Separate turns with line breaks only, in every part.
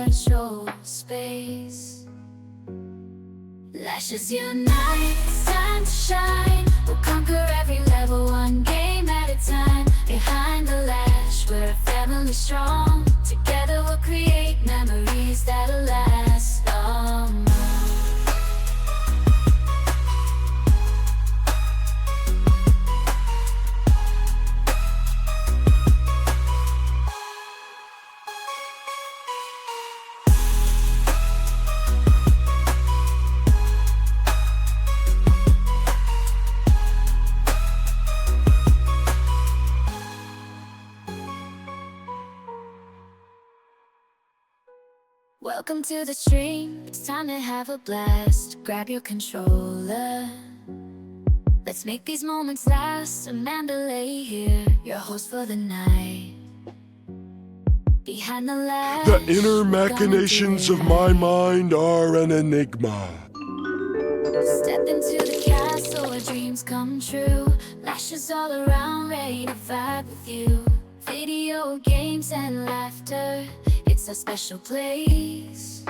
virtual space. Lashes unite, it's time to shine. We'll conquer every level, one game at a time. Behind the lash, we're a family strong. Together we'll create memories that'll last long. Welcome to the stream, it's time to have a blast. Grab your controller, let's make these moments last. Amanda Lay here, your host for the night. Behind the lash,
The inner machinations of my mind are an enigma.
Step into the castle where dreams come true. Lashes all around, ready to vibe with you. Video games and laughter, it's a special place.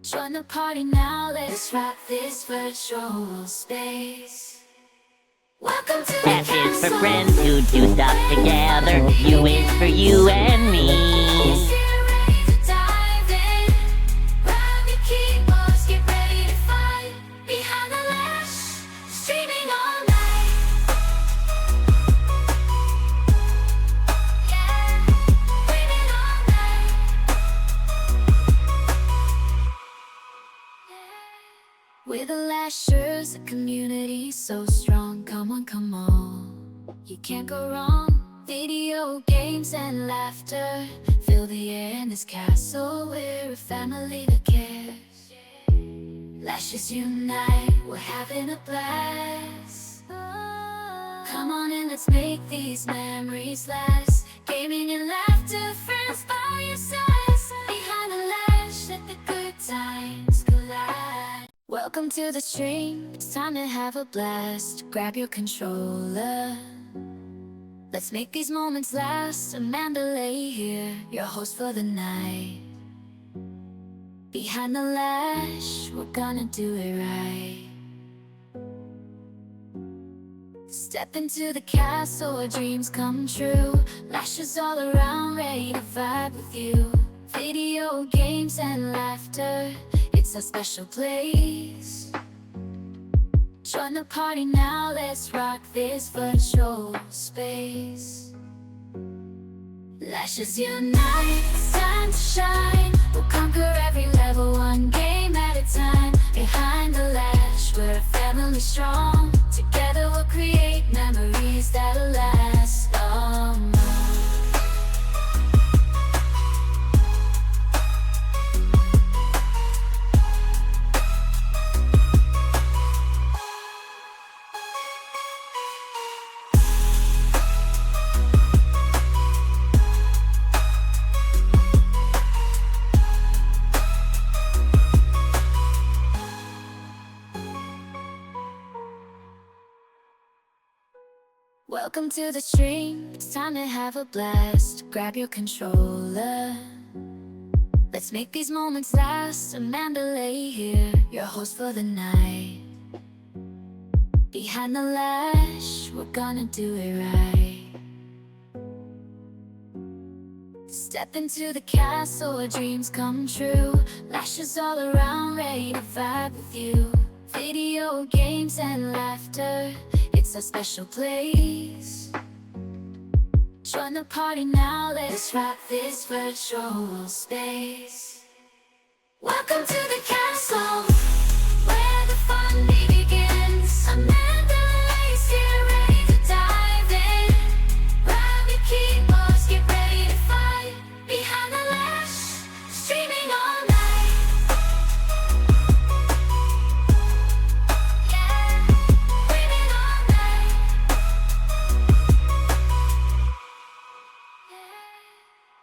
Join the party now, let's rock this virtual space. Welcome to the
F is for
castle.
friends who do stuff together. U is for you and me.
Let's get ready to dive in. Grab your keyboards, get ready to fight. Behind the lash, streaming all night. Yeah, winning all night. We're the Lashers, a community so strong. Come on, come on, you can't go wrong. Video games and laughter fill the air in this castle. We're a family that cares. Lashes unite, we're having a blast. Come on and let's make these memories last. Gaming and laughter, friends by your sides. Behind the lash, let the good times collide. Welcome to the stream, it's time to have a blast. Grab your controller, let's make these moments last. Amanda Lay here, your host for the night. Behind the lash, we're gonna do it right. Step into the castle where dreams come true. Lashes all around, ready to vibe with you. Video games and laughter, it's a special place. Join the party now, let's rock this virtual space. Lashes unite, it's time to shine. We'll conquer every level, one game at a time. Behind the lash, we're a family strong. Together we'll create memories that'll last long. Welcome to the stream, it's time to have a blast. Grab your controller, let's make these moments last. Amanda Lay here, your host for the night. Behind the lash, we're gonna do it right. Step into the castle where dreams come true. Lashes all around, ready to vibe with you. Video games and laughter, it's a special place. Join the party now, let's rock this virtual space. Welcome to the castle, where the fun begins. Amanda Lay's here, ready to dive in. Grab your keyboards, get ready to fight. Behind the lash, streaming all night. Yeah, winning all night.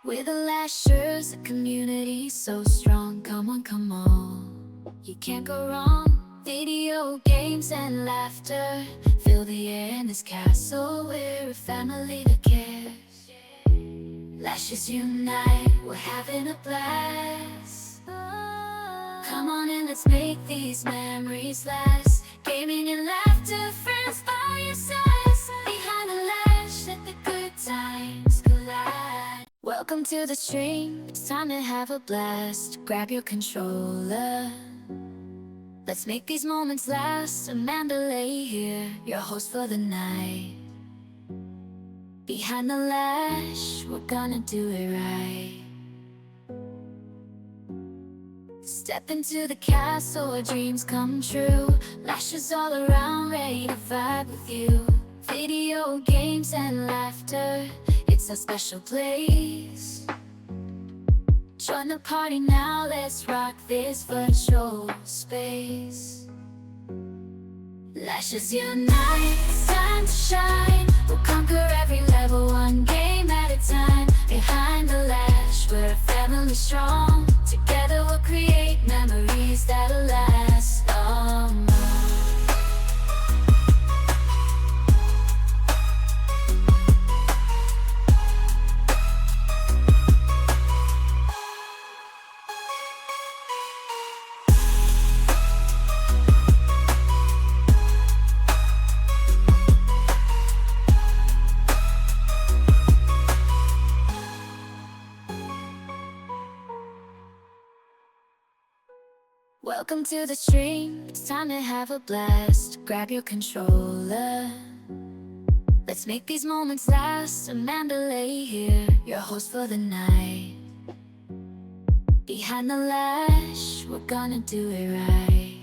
We're the Lashers, a community so strong. Come on, come on, you can't go wrong. Video games and laughter fill the air in this castle. We're a family that cares. Lashes unite, we're having a blast. Come on and let's make these memories last. Gaming and laughter, friends by your sides. Behind the lash, let the good times collide. Welcome to the stream, it's time to have a blast. Grab your controller, let's make these moments last. Amanda Lay here, your host for the night. Behind the lash, we're gonna do it right. Step into the castle where dreams come true. Lashes all around, ready to vibe with you. Video games and laughter, it's a special place. Join the party now, let's rock this virtual space. Lashes unite, it's time to shine. We'll conquer every level, one game at a time. Behind the lash, we're a family strong. Together we'll create memories that'll last long. Welcome to the stream, it's time to have a blast. Grab your controller, let's make these moments last. Amanda Lay here, your host for the night. Behind the lash, we're gonna do it right.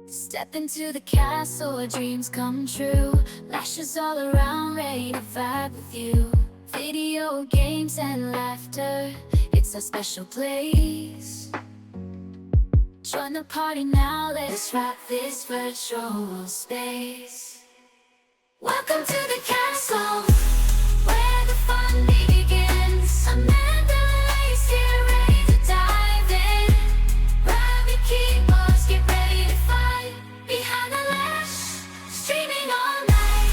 Step into the castle where dreams come true. Lashes all around, ready to vibe with you. Video games and laughter, it's a special place. Join the party now, let's rock this virtual space. Welcome to the castle, where the fun begins. Amanda Lay's here, ready to dive in. Grab your keyboards, get ready to fight. Behind the lash, streaming all night.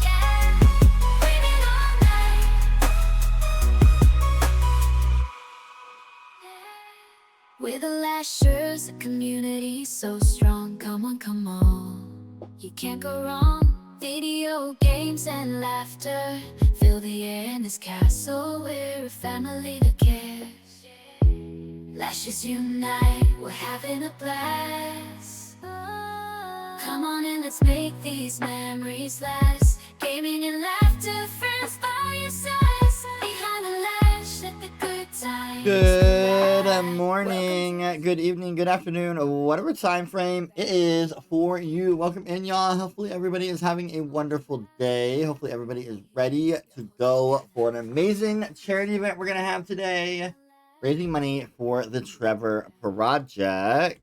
Yeah, streaming all night. We're the Lashers, a community so strong. Come on, come on, you can't go wrong. Video games and laughter fill the air in this castle. We're a family that cares. Lashes unite, we're having a blast. Come on and let's make these memories last. Gaming and laughter, friends by your sides. Behind the lash, let the good times
Good
collide.
morning, good evening, good afternoon, whatever time frame it is for you. Welcome in, y'all. Hopefully everybody is having a wonderful day. Hopefully everybody is ready to go for an amazing charity event we're gonna have today, raising money for the Trevor Project.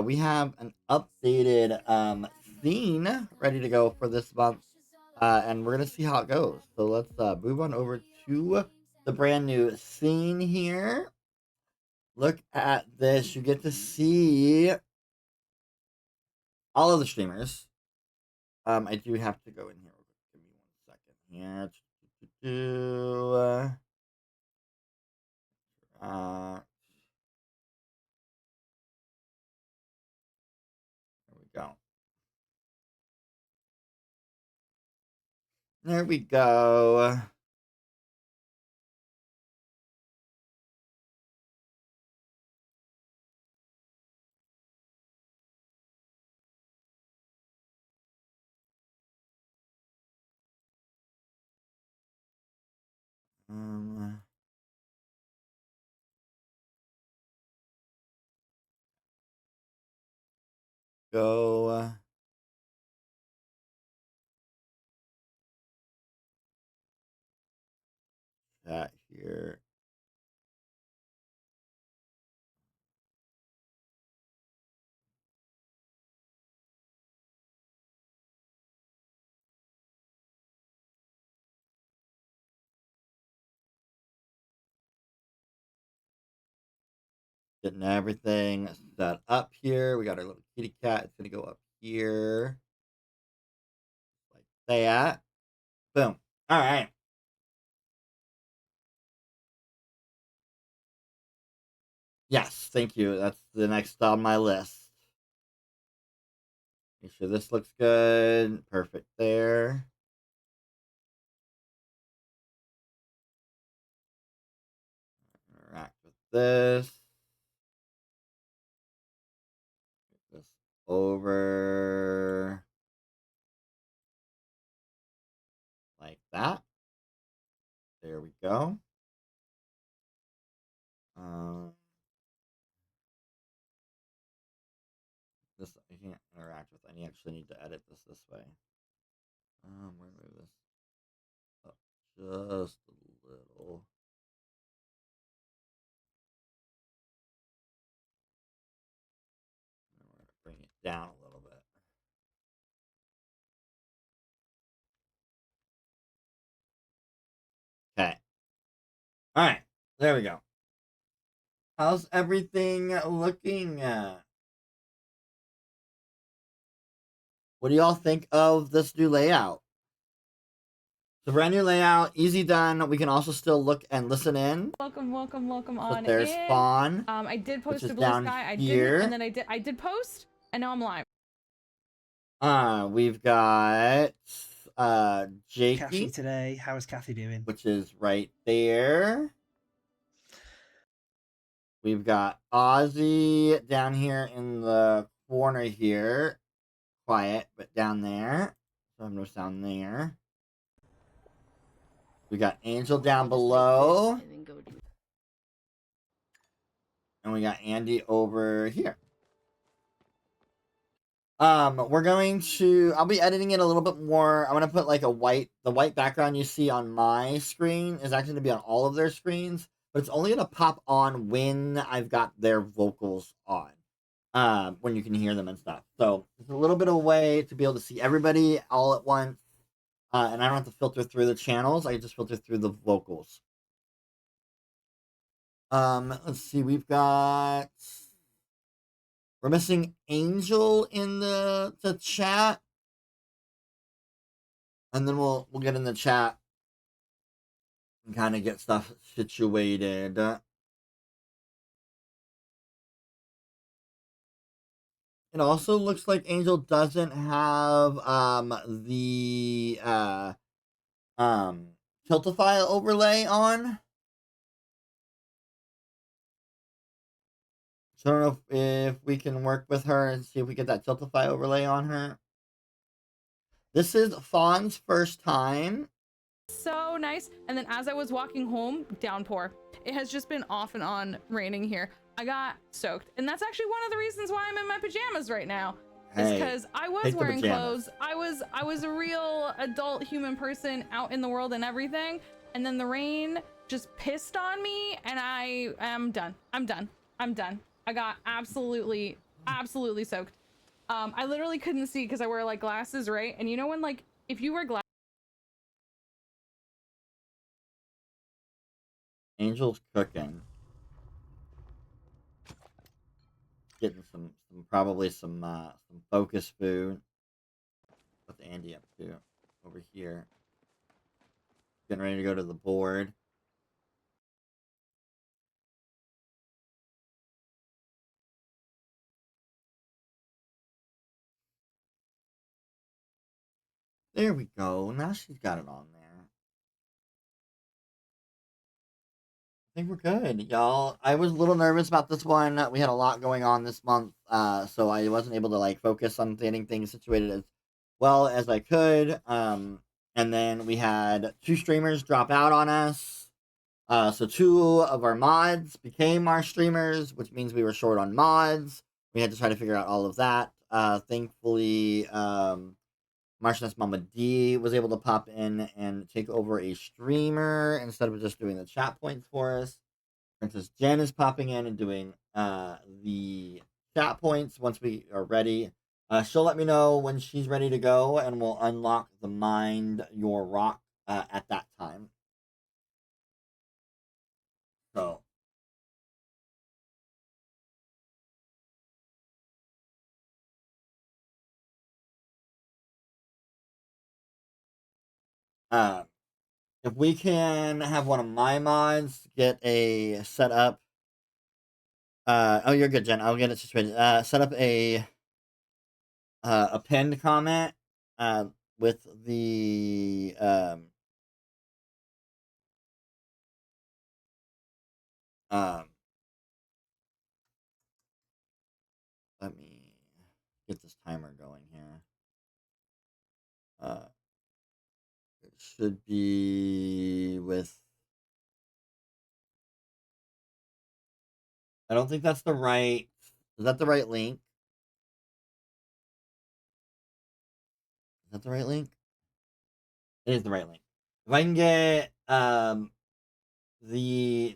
We have an updated scene ready to go for this month, and we're gonna see how it goes. So let's move on over to the brand new scene here. Look at this. You get to see all of the streamers. I do have to go in here. Give me 1 second here. There we go. There we go. Um, go chat here. Getting everything set up here. We got our little kitty cat. It's gonna go up here. stay at. Boom. All right. Yes, thank you. That's the next on my list. Make sure this looks good. Perfect there. Interact with this. Get this over like that. There we go. This I can't interact with. I actually need to edit this way. We're gonna move this up just a little. And we're gonna bring it down a little bit. Okay. All right. There we go. How's everything looking? What do y'all think of this new layout? The brand new layout, easy done. We can also still look and listen in.
Welcome on
There's
in.
Fawn.
I did post
is
a blue
down
sky. I
here.
didn't, and then I did post, and now I'm live.
We've got Jakey
Kathy today. How is Kathy doing?
which is right there. We've got Ozzy down here in the corner here. Quiet, but down there. So I have no sound there. We got Angel down below. And we got Andy over here. We're going to, I'll be editing it a little bit more. I'm going to put like the white background you see on my screen is actually going to be on all of their screens, but it's only going to pop on when I've got their vocals on, when you can hear them and stuff. So it's a little bit of a way to be able to see everybody all at once. And I don't have to filter through the channels. I just filter through the vocals. Let's see. We're missing Angel in the chat. And then we'll get in the chat and kind of get stuff situated. It also looks like Angel doesn't have the Tiltify overlay on. So I don't know if we can work with her and see if we get that Tiltify overlay on her. This is Fawn's first time.
So nice. And then as I was walking home, downpour. It has just been off and on raining here. I got soaked, and that's actually one of the reasons why I'm in my pajamas right now. Is because I was wearing clothes. I was a real adult human person out in the world and everything, and then the rain just pissed on me, and I am done. I'm done. I got absolutely soaked. I literally couldn't see because I wear like glasses, right? And you know when like if you wear glasses.
Angel's cooking. Getting probably some focus food. What's Andy up to over here? Getting ready to go to the board. There we go. Now she's got it on there. I think we're good, y'all. I was a little nervous about this one. We had a lot going on this month, so I wasn't able to like focus on getting things situated as well as I could. And then we had 2 streamers drop out on us. So 2 of our mods became our streamers, which means we were short on mods. We had to try to figure out all of that. Thankfully, Martian's Mama D was able to pop in and take over a streamer instead of just doing the chat points for us. Princess Jen is popping in and doing the chat points once we are ready. She'll let me know when she's ready to go, and we'll unlock the Mind Your Rock at that time. So. If we can have one of my mods get a set up. Oh, you're good, Jen. I'll get it situated. Set up a pinned comment with the let me get this timer going here. It should be with. I don't think that's the right. Is that the right link? Is that the right link? It is the right link. If I can get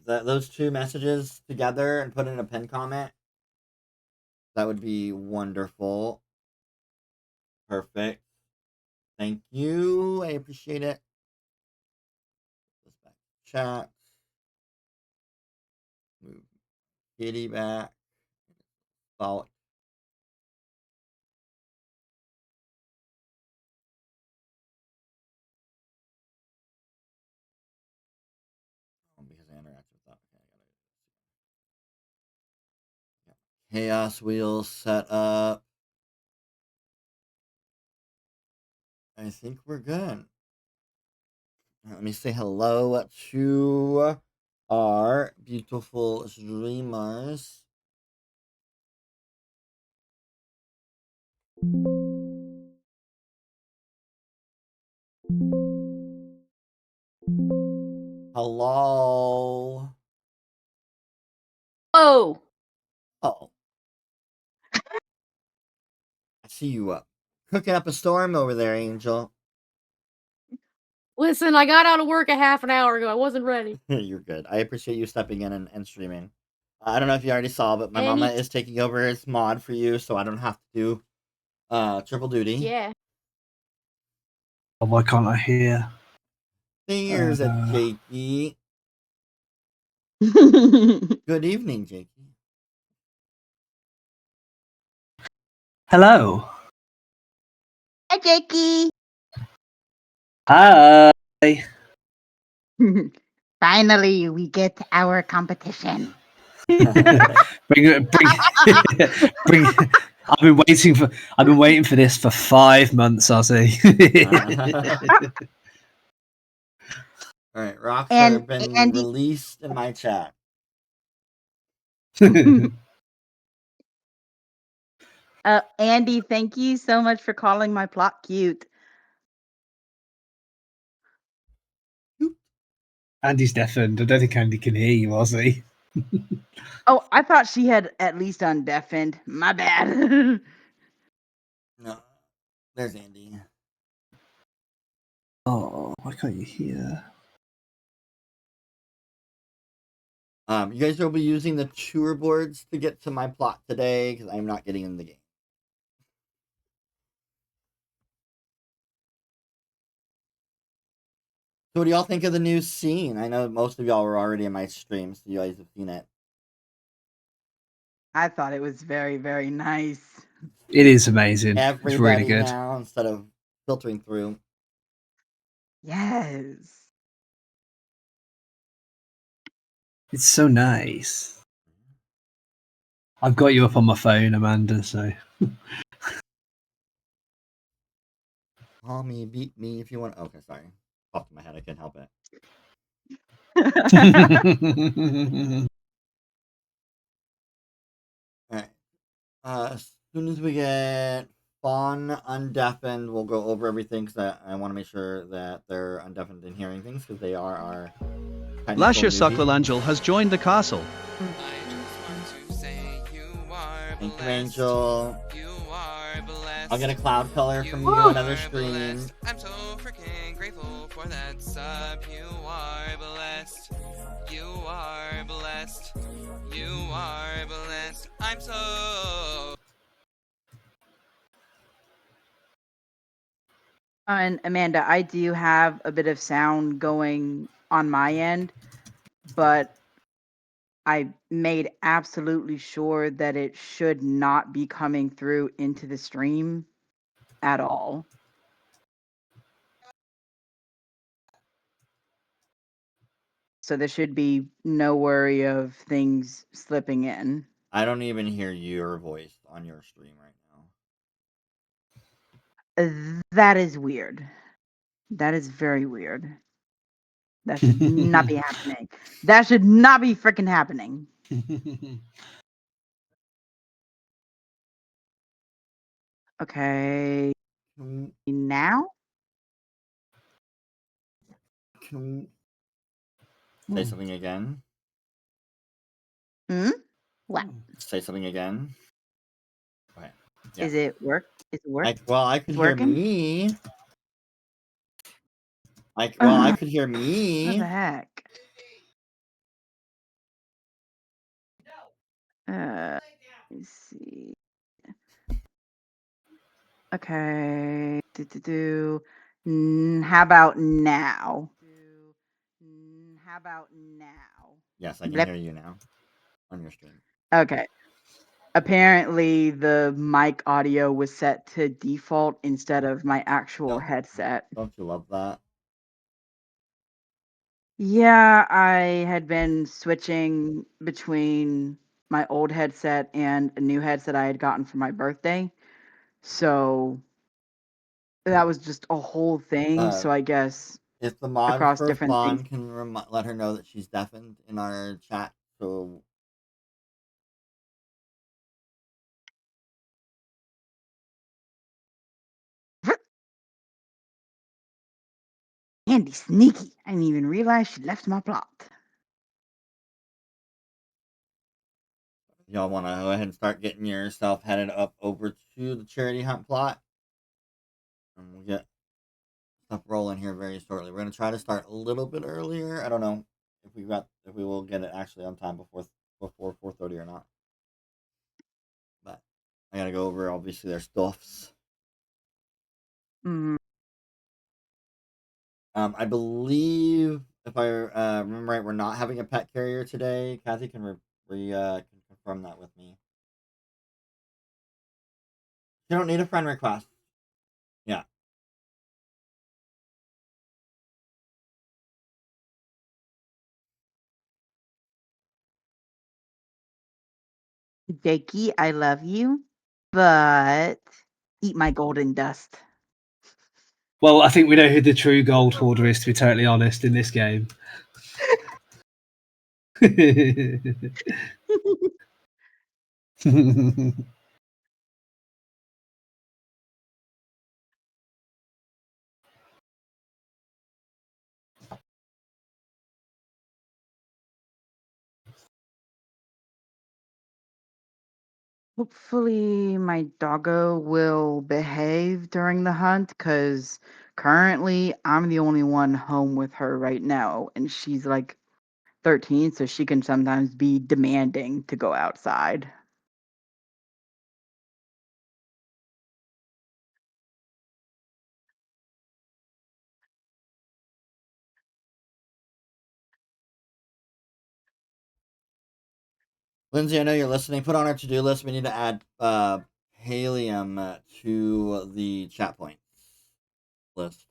those two messages together and put in a pin comment, that would be wonderful. Perfect. Thank you. I appreciate it. This back chat. Move kitty back. Follow. Because I interact with that. Okay, I gotta. Chaos wheels set up. I think we're good. Let me say hello to our beautiful streamers. Hello.
Oh,
Oh. I see you cooking up a storm over there, Angel.
listen, I got out of work a half an hour ago. I wasn't ready.
You're good. I appreciate you stepping in and streaming. I don't know if you already saw, but my
Any-
mama is taking over as mod for you, so I don't have to do triple duty.
Yeah.
Oh, why can't I hear?
There's a Jakey. Good evening, Jakey.
Hello.
Hi, Jakey.
Hi.
Finally, we get our competition.
bring. I've been waiting for this for 5 months, Ozzy.
All right, rocks
And
have been
Andy,
released in my chat.
Andy, thank you so much for calling my plot cute.
Andy's deafened. I don't think Andy can hear you, Ozzy.
Oh, I thought she had at least undeafened. My bad.
No, there's Andy.
Oh, why can't you hear?
You guys will be using the tour boards to get to my plot today because I'm not getting in the game. So what do y'all think of the new scene? I know most of y'all were already in my stream, so you guys have seen it.
I thought it was very, very nice.
It is amazing.
Everybody
It's really good.
now instead of filtering through.
Yes.
It's so nice. I've got you up on my phone, Amanda, so.
Call me, beat me if you want. Okay, sorry. Popped in my head. I can't help it. All right. As soon as we get Fawn undeafened, we'll go over everything because I want to make sure that they're undeafened and hearing things because they are our.
Lasher Suckle has joined the castle.
Thank you, Angel. I'll get a cloud color from you another stream.
I'm so freaking grateful for that sub. You are blessed. You are blessed. You are blessed. I'm so.
And Amanda, I do have a bit of sound going on my end, but I made absolutely sure that it should not be coming through into the stream at all. So there should be no worry of things slipping in.
I don't even hear your voice on your stream right now.
That is weird. That is very weird. That should not be happening. That should not be freaking happening. Okay. Now?
Can say something again?
What?
Say something again? Okay. Yeah.
Is it work? Is it work?
I could
It's
hear
working?
me. I could hear
What
me.
the heck? Let me see. Okay. How about now? How about now?
Yes, I can
Blip.
hear you now on your stream.
Okay. Apparently, the mic audio was set to default instead of my actual headset.
Don't you love that?
Yeah, I had been switching between my old headset and a new headset I had gotten for my birthday. So that was just a whole thing. So I guess
If the mod
across
first
different things.
spawn can let her know that she's deafened in our chat, so
Andy sneaky. I didn't even realize she left my plot.
y'all want to go ahead and start getting yourself headed up over to the charity hunt plot, and we'll get stuff rolling here very shortly. We're gonna try to start a little bit earlier. I don't know if we will get it actually on time before 4:30 or not. But I gotta go over obviously their stuffs. I believe if I remember right, we're not having a pet carrier today. Kathy can can confirm that with me. You don't need a friend request. Yeah.
Jakey, I love you, but eat my golden dust.
Well, I think we know who the true gold hoarder is, to be totally honest, in this game.
Hopefully, my doggo will behave during the hunt because currently I'm the only one home with her right now, and she's like 13, so she can sometimes be demanding to go outside.
Lindsay, I know you're listening. Put on our to-do list. We need to add Helium to the chat points list.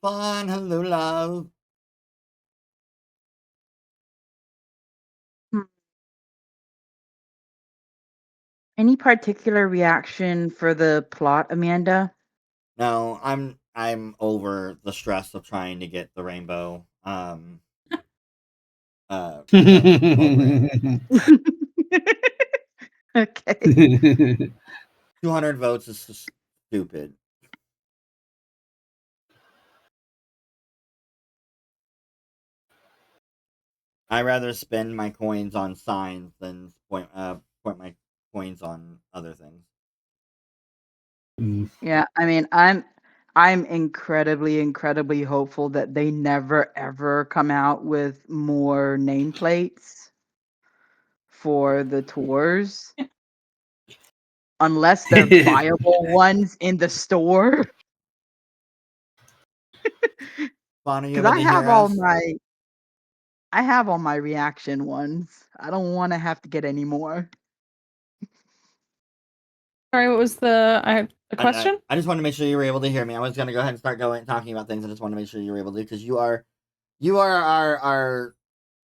Fun, hello, love.
Any particular reaction for the plot, Amanda?
No, I'm over the stress of trying to get the rainbow. So, over it.
Okay.
200 votes is just stupid. I rather spend my coins on signs than point my coins on other things.
Yeah, I mean, I'm incredibly hopeful that they never ever come out with more nameplates for the tours unless they're viable ones in the store.
Bonnie, you
Cuz
able to hear us?
I have all my reaction ones. I don't want to have to get any more.
Sorry, what was the? I The question?
I just wanted to make sure you were able to hear me. I was going to go ahead and start talking about things. I just wanted to make sure you were able to, because you are our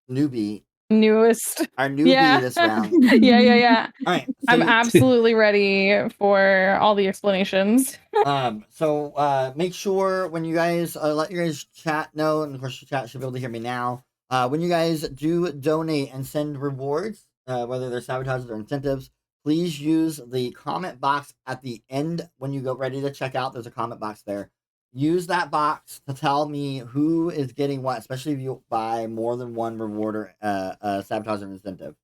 newbie,
Newest.
our newbie
Yeah.
this round.
Yeah.
All right. So
I'm absolutely ready for all the explanations.
Make sure when you guys let your guys chat know, and of course your chat should be able to hear me now. When you guys do donate and send rewards, whether they're sabotages or incentives, please use the comment box at the end when you go ready to check out. There's a comment box there. Use that box to tell me who is getting what, especially if you buy more than one reward or sabotage or incentive.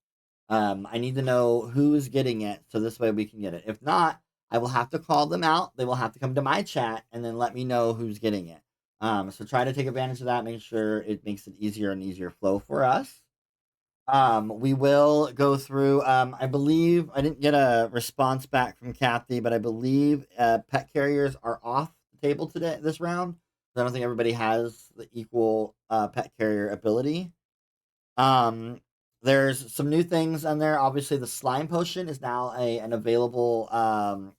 I need to know who's getting it, so this way we can get it. If not, I will have to call them out. They will have to come to my chat and then let me know who's getting it. So try to take advantage of that. Make sure it makes it easier and easier flow for us. We will go through. I believe I didn't get a response back from Kathy, but I believe pet carriers are off the table today this round. I don't think everybody has the equal pet carrier ability. There's some new things on there. Obviously, the slime potion is now an available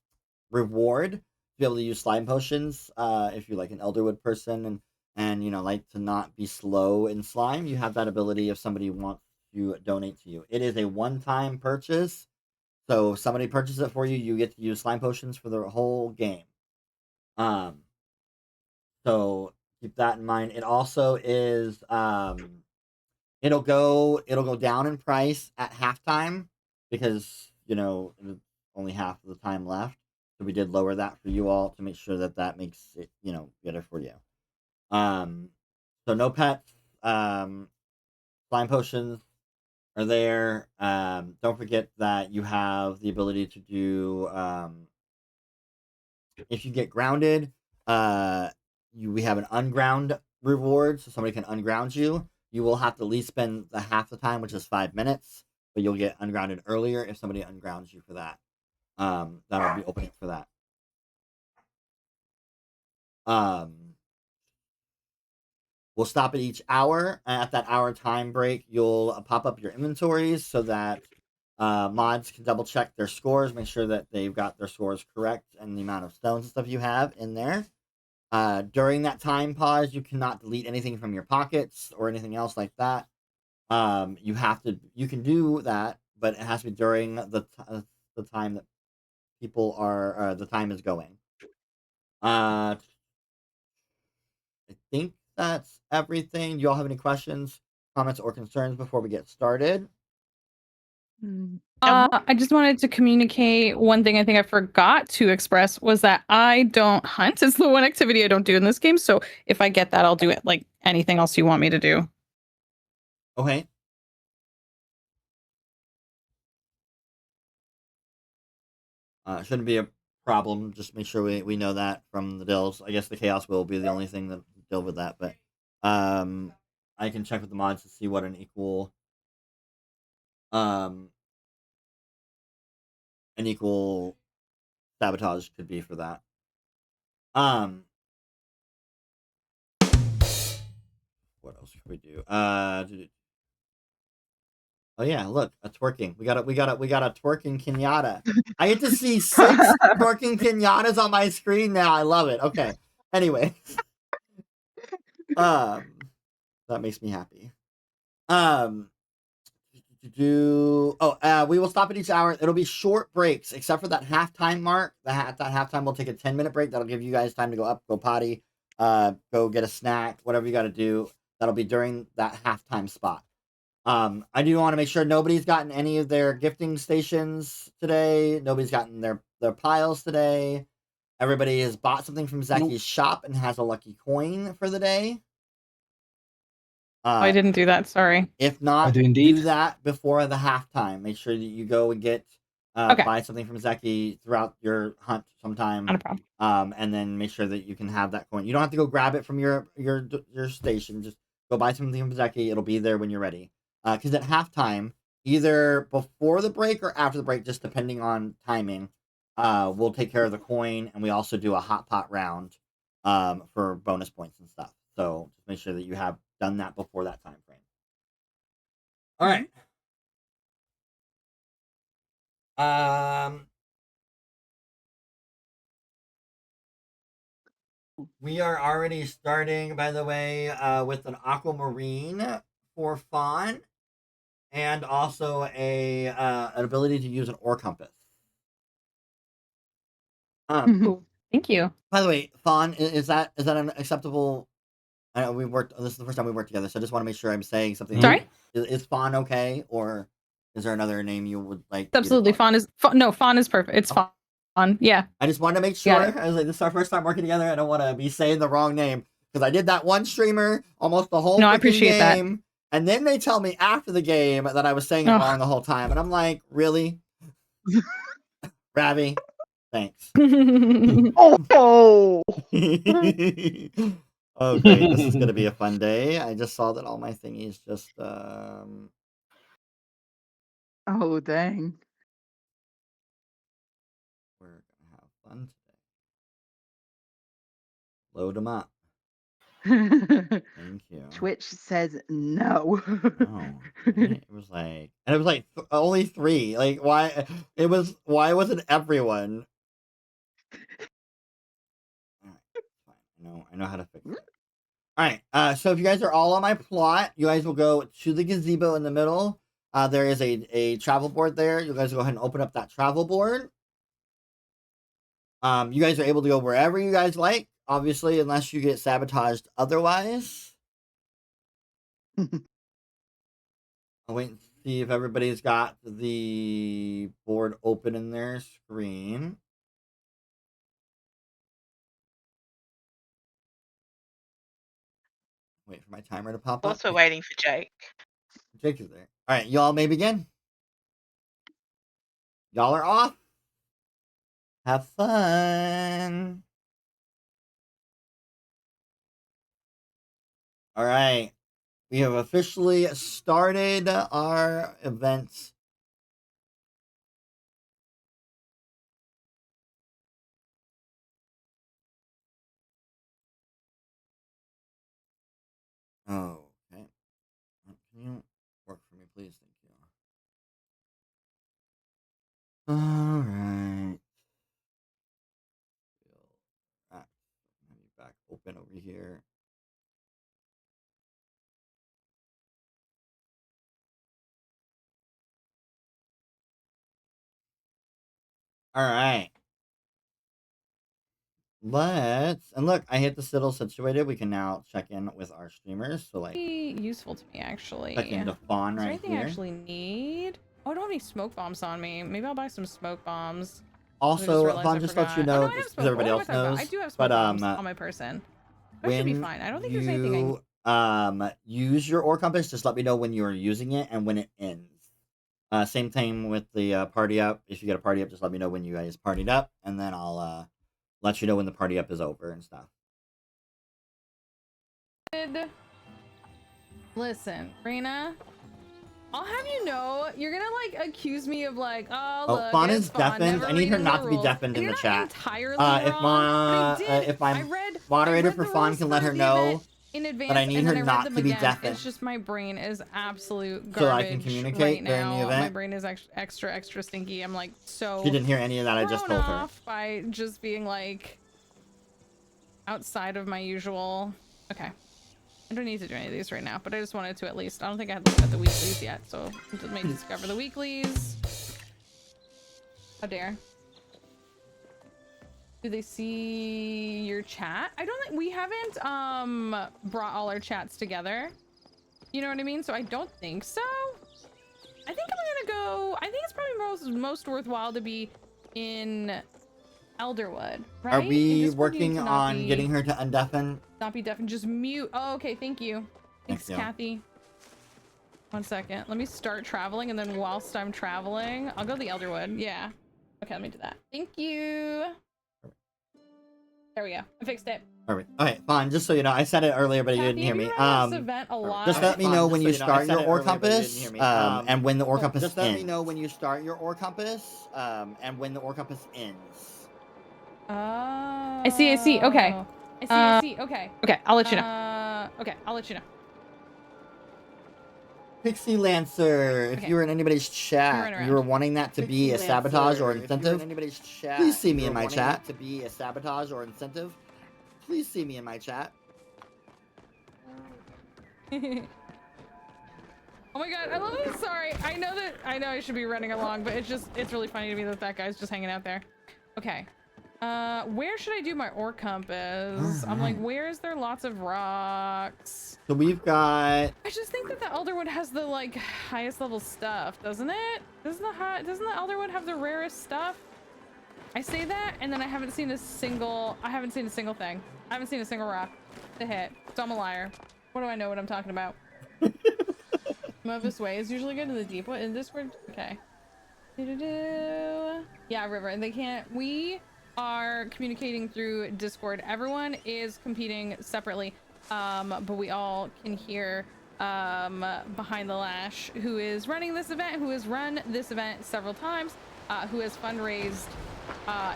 reward to be able to use slime potions. If you're like an Elderwood person and you know like to not be slow in slime, you have that ability if somebody wants to donate to you. It is a one-time purchase, so if somebody purchases it for you, you get to use slime potions for the whole game. So keep that in mind. It also is it'll go down in price at halftime because there's only half of the time left. So we did lower that for you all to make sure that makes it better for you. So no pets. Slime potions are there. Don't forget that you have the ability to do if you get grounded. We have an unground reward, so somebody can unground you. You will have to at least spend the half the time, which is 5 minutes, but you'll get ungrounded earlier if somebody ungrounds you for that. That'll be opening for that. We'll stop at each hour. At that hour time break, you'll pop up your inventories so that mods can double check their scores, make sure that they've got their scores correct and the amount of stones and stuff you have in there. During that time pause, you cannot delete anything from your pockets or anything else like that. You can do that, but it has to be during the time that people are the time is going. I think that's everything. Do y'all have any questions, comments, or concerns before we get started?
I just wanted to communicate one thing I think I forgot to express was that I don't hunt. It's the one activity I don't do in this game. So if I get that, I'll do it like anything else you want me to do.
Okay. Shouldn't be a problem. Just make sure we know that from the deals. I guess the chaos will be the only thing that deal with that, but I can check with the mods to see what an equal sabotage could be for that. What else could we do? Oh yeah, look, a twerking. We got a twerking Kenyatta. I get to see 6 twerking Kenyatas on my screen now. I love it. Okay. Anyway. That makes me happy. We will stop at each hour. It'll be short breaks, except for that halftime mark. That halftime we'll take a 10-minute break. That'll give you guys time to go up, go potty, go get a snack, whatever you got to do. That'll be during that halftime spot. I do want to make sure nobody's gotten any of their gifting stations today. Nobody's gotten their piles today. Everybody has bought something from Zeki's shop and has a lucky coin for the day.
I didn't do that. Sorry.
If not,
do
that before the halftime. Make sure that you go and get buy something from Zeki throughout your hunt sometime.
Not a problem.
And then make sure that you can have that coin. You don't have to go grab it from your station. Just go buy something from Zeki. It'll be there when you're ready. Because at halftime, either before the break or after the break, just depending on timing, we'll take care of the coin, and we also do a hot pot round for bonus points and stuff. So just make sure that you have done that before that time frame. All right. We are already starting, by the way, with an aquamarine for Fawn, and also an ability to use an ore compass.
Thank you.
By the way, Fawn, is that an acceptable? I know we worked. This is the first time we worked together, so I just want to make sure I'm saying something.
Sorry?
Is Fawn okay, or is there another name you would like?
Absolutely, Fawn is Fawn is perfect. It's Fawn. Yeah.
I just wanted to make sure. I was like, this is our first time working together. I don't want to be saying the wrong name because I did that one streamer almost the whole.
No, I appreciate that.
game, and then they tell me after the game that I was saying it wrong the whole time, and I'm like, really, Ravi? Thanks.
Oh.
Oh, great. This is going to be a fun day. I just saw that all my thingies just...
Oh, dang.
We're going to have fun today. Load them up. Thank you.
Twitch says no.
Oh, it was like... And it was like only 3. Like, why... Why wasn't everyone... I know how to fix it. Alright, so if you guys are all on my plot, you guys will go to the gazebo in the middle. There is a travel board there. You guys go ahead and open up that travel board. You guys are able to go wherever you guys like, obviously, unless you get sabotaged otherwise. I'll wait and see if everybody's got the board open in their screen. Wait for my timer to pop up.
Also waiting for Jake.
Jake is there. All right, y'all may begin. Y'all are off. Have fun. All right. We have officially started our events. Oh, okay. Can you work for me, please? Thank you. All right. Back open over here. All right. And look, I hit the Citadel situated. We can now check in with our streamers. So like,
useful to me actually.
check into Fawn
Is there
right
anything
here.
I actually need? Oh, I don't have any smoke bombs on me. Maybe I'll buy some smoke bombs.
Also, Fawn, just let you know, just because everybody else knows.
I do have smoke bombs on my person. That should be fine. I don't think there's anything
use your ore compass, just let me know when you're using it and when it ends. Same thing with the party up. If you get a party up, just let me know when you guys partied up, and then I'll let you know when the party up is over and stuff.
Listen, Rena, I'll have you know, you're gonna like accuse me of like, look,
Fawn is deafened. I need her not to be deafened in the chat. If my moderator for Fawn can let her know that I need her not to be deafened.
It's just my brain is absolute garbage.
So I can communicate
right
during
now.
the event.
My brain is extra stinky. I'm like so.
She didn't hear any of that. I just told her.
Off by just being like outside of my usual. Okay. I don't need to do any of these right now, but I just wanted to at least. I don't think I had looked at the weeklies yet, so let me discover the weeklies. How dare. Do they see your chat? I don't think we haven't brought all our chats together. You know what I mean? So I don't think so. I think I'm gonna go. I think it's probably most worthwhile to be in Elderwood, right?
Are we working on getting her to undeafen?
Not be deaf and just mute. Oh, okay. Thank you. Thanks, Kathy. 1 second. Let me start traveling, and then whilst I'm traveling, I'll go to the Elderwood. Yeah. Okay, let me do that. Thank you. There we go. I fixed it.
Perfect. Okay, fine. Just so you know, I said it earlier, but you didn't hear me. Just let me know when you start your ore compass, and when the ore compass ends. Just let me know when you start your ore compass, and when the ore compass ends.
Oh. I see. Okay. I see. Okay. Okay, I'll let you know. Okay, I'll let you know.
Pixie Lancer, if you were in anybody's chat, you were wanting that to be a sabotage or incentive, please see me in my chat. To be a sabotage or incentive, Please see me in my chat.
Oh my god, I love it. Sorry, I know I should be running along, but it's really funny to me that that guy's just hanging out there. Okay. Where should I do my ore compass? I'm like, where is there lots of rocks?
So we've got...
I just think that the Elderwood has the like highest level stuff, doesn't it? Doesn't the Elderwood have the rarest stuff? I say that, and then I haven't seen a single thing. I haven't seen a single rock to hit. So I'm a liar. What do I know what I'm talking about? Move this way is usually good in the deep one. In this word, okay. Yeah, River. And they can't. We are communicating through Discord. Everyone is competing separately, but we all can hear Behind the Lash, who is running this event, who has run this event several times, who has fundraised,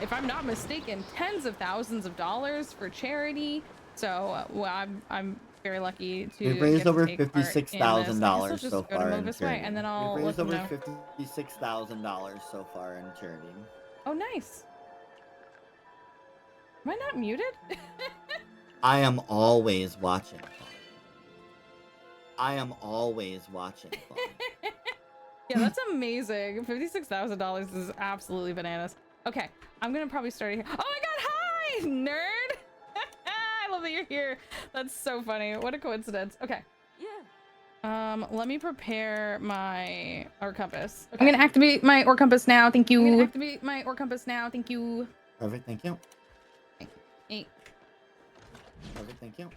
if I'm not mistaken, tens of thousands of dollars for charity. So well, I'm very lucky to.
We've raised over $56,000 so far in charity.
And then I'll
We've raised
let them
over
know.
$56,000 so far in charity.
Oh, nice. Am I not muted?
I am always watching. I am always watching.
Yeah, that's amazing. $56,000 is absolutely bananas. Okay, I'm gonna probably start here. Oh my god, hi, nerd! I love that you're here. That's so funny. What a coincidence. Okay. Yeah. Let me prepare my ore compass. Okay. I'm gonna activate my ore compass now. Thank you. Perfect. Thank you.
Thank you.
Eight.
Perfect. Thank you.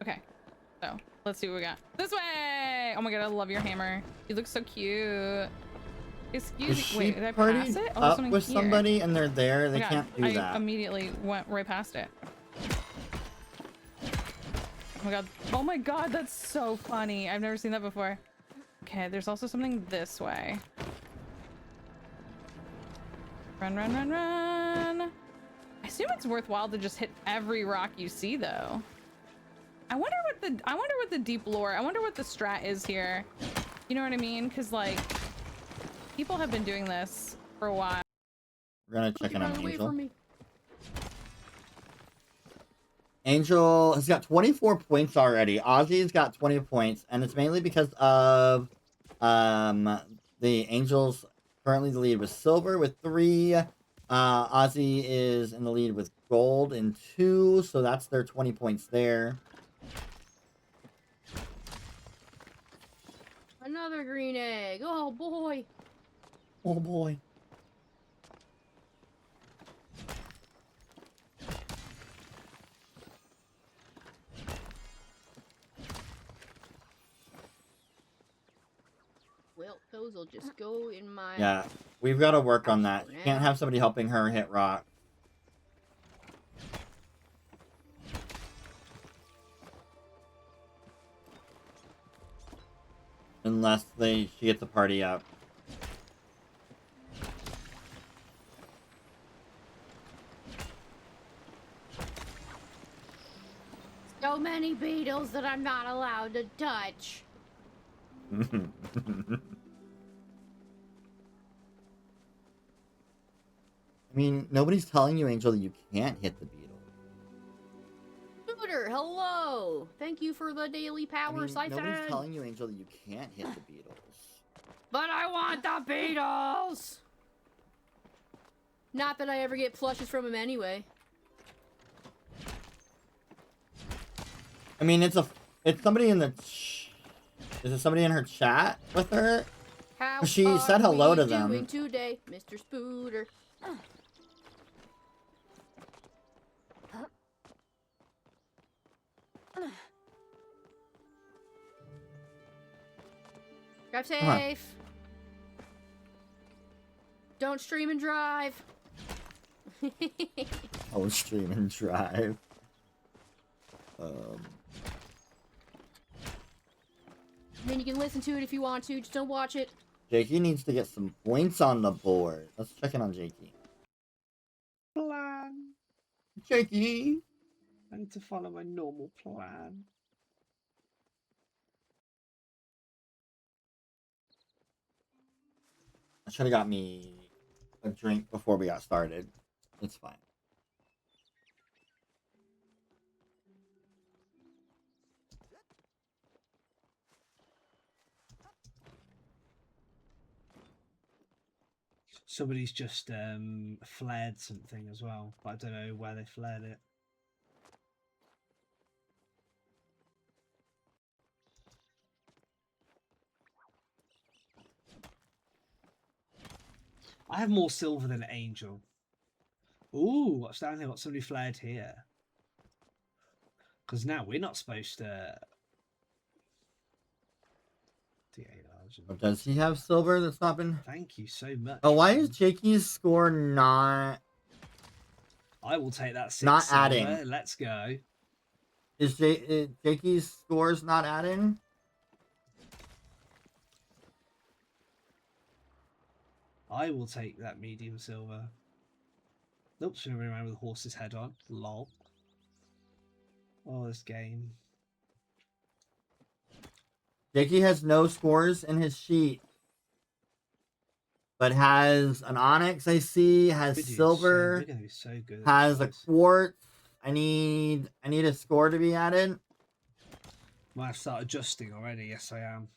Okay. So let's see what we got. This way. Oh my god, I love your hammer. You look so cute. Excuse me. Wait, did I pass it? Oh,
up with somebody and they're there. They can't do that.
I immediately went right past it. Oh my god. Oh my god, that's so funny. I've never seen that before. Okay, there's also something this way. Run, run, run, run. I assume it's worthwhile to just hit every rock you see, though. I wonder what the deep lore. I wonder what the strat is here. You know what I mean? Because like, people have been doing this for a while.
We're gonna check in on Angel. Angel has got 24 points already. Ozzy's got 20 points, and it's mainly because of the Angels currently the lead with silver with 3. Ozzy is in the lead with gold in 2, so that's their 20 points there.
Another green egg. Oh boy.
Oh boy.
Well, those will just go in my...
Yeah, we've got to work on that. You can't have somebody helping her hit rock. Unless she gets the party up.
So many beetles that I'm not allowed to touch.
I mean, nobody's telling you, Angel, that you can't hit the beetle.
Scooter, hello. Thank you for the daily power siphon.
Nobody's telling you, Angel, that you can't hit the beetles.
But I want the beetles. Not that I ever get plushes from him anyway.
I mean, it's somebody in the... Is it somebody in her chat with her?
How
she said hello to them.
Doing today, Mr. Spooter? Drive safe. Don't stream and drive.
Oh, stream and drive.
I mean, you can listen to it if you want to, just don't watch it.
Jakey needs to get some points on the board. Let's check in on Jakey.
Plan.
Jakey!
I need to follow my normal plan.
I should have got me a drink before we got started. It's fine.
Somebody's just flared something as well, but I don't know where they flared it. I have more silver than Angel. Ooh, what's down here? What's somebody flared here? Because now we're not supposed to.
Oh, does he have silver that's not been?
Thank you so much.
Oh, why is Jakey's score not?
I will take that 6
not
silver.
adding.
Let's go.
Is Jakey's scores not adding?
I will take that medium silver. Nope, swimming around with a horse's head on. Lol. Oh, this game.
Jakey has no scores in his sheet, but has an onyx. I see has silver.
We're gonna be so good.
Has a quartz. I need a score to be added.
Might have to start adjusting already. Yes, I am.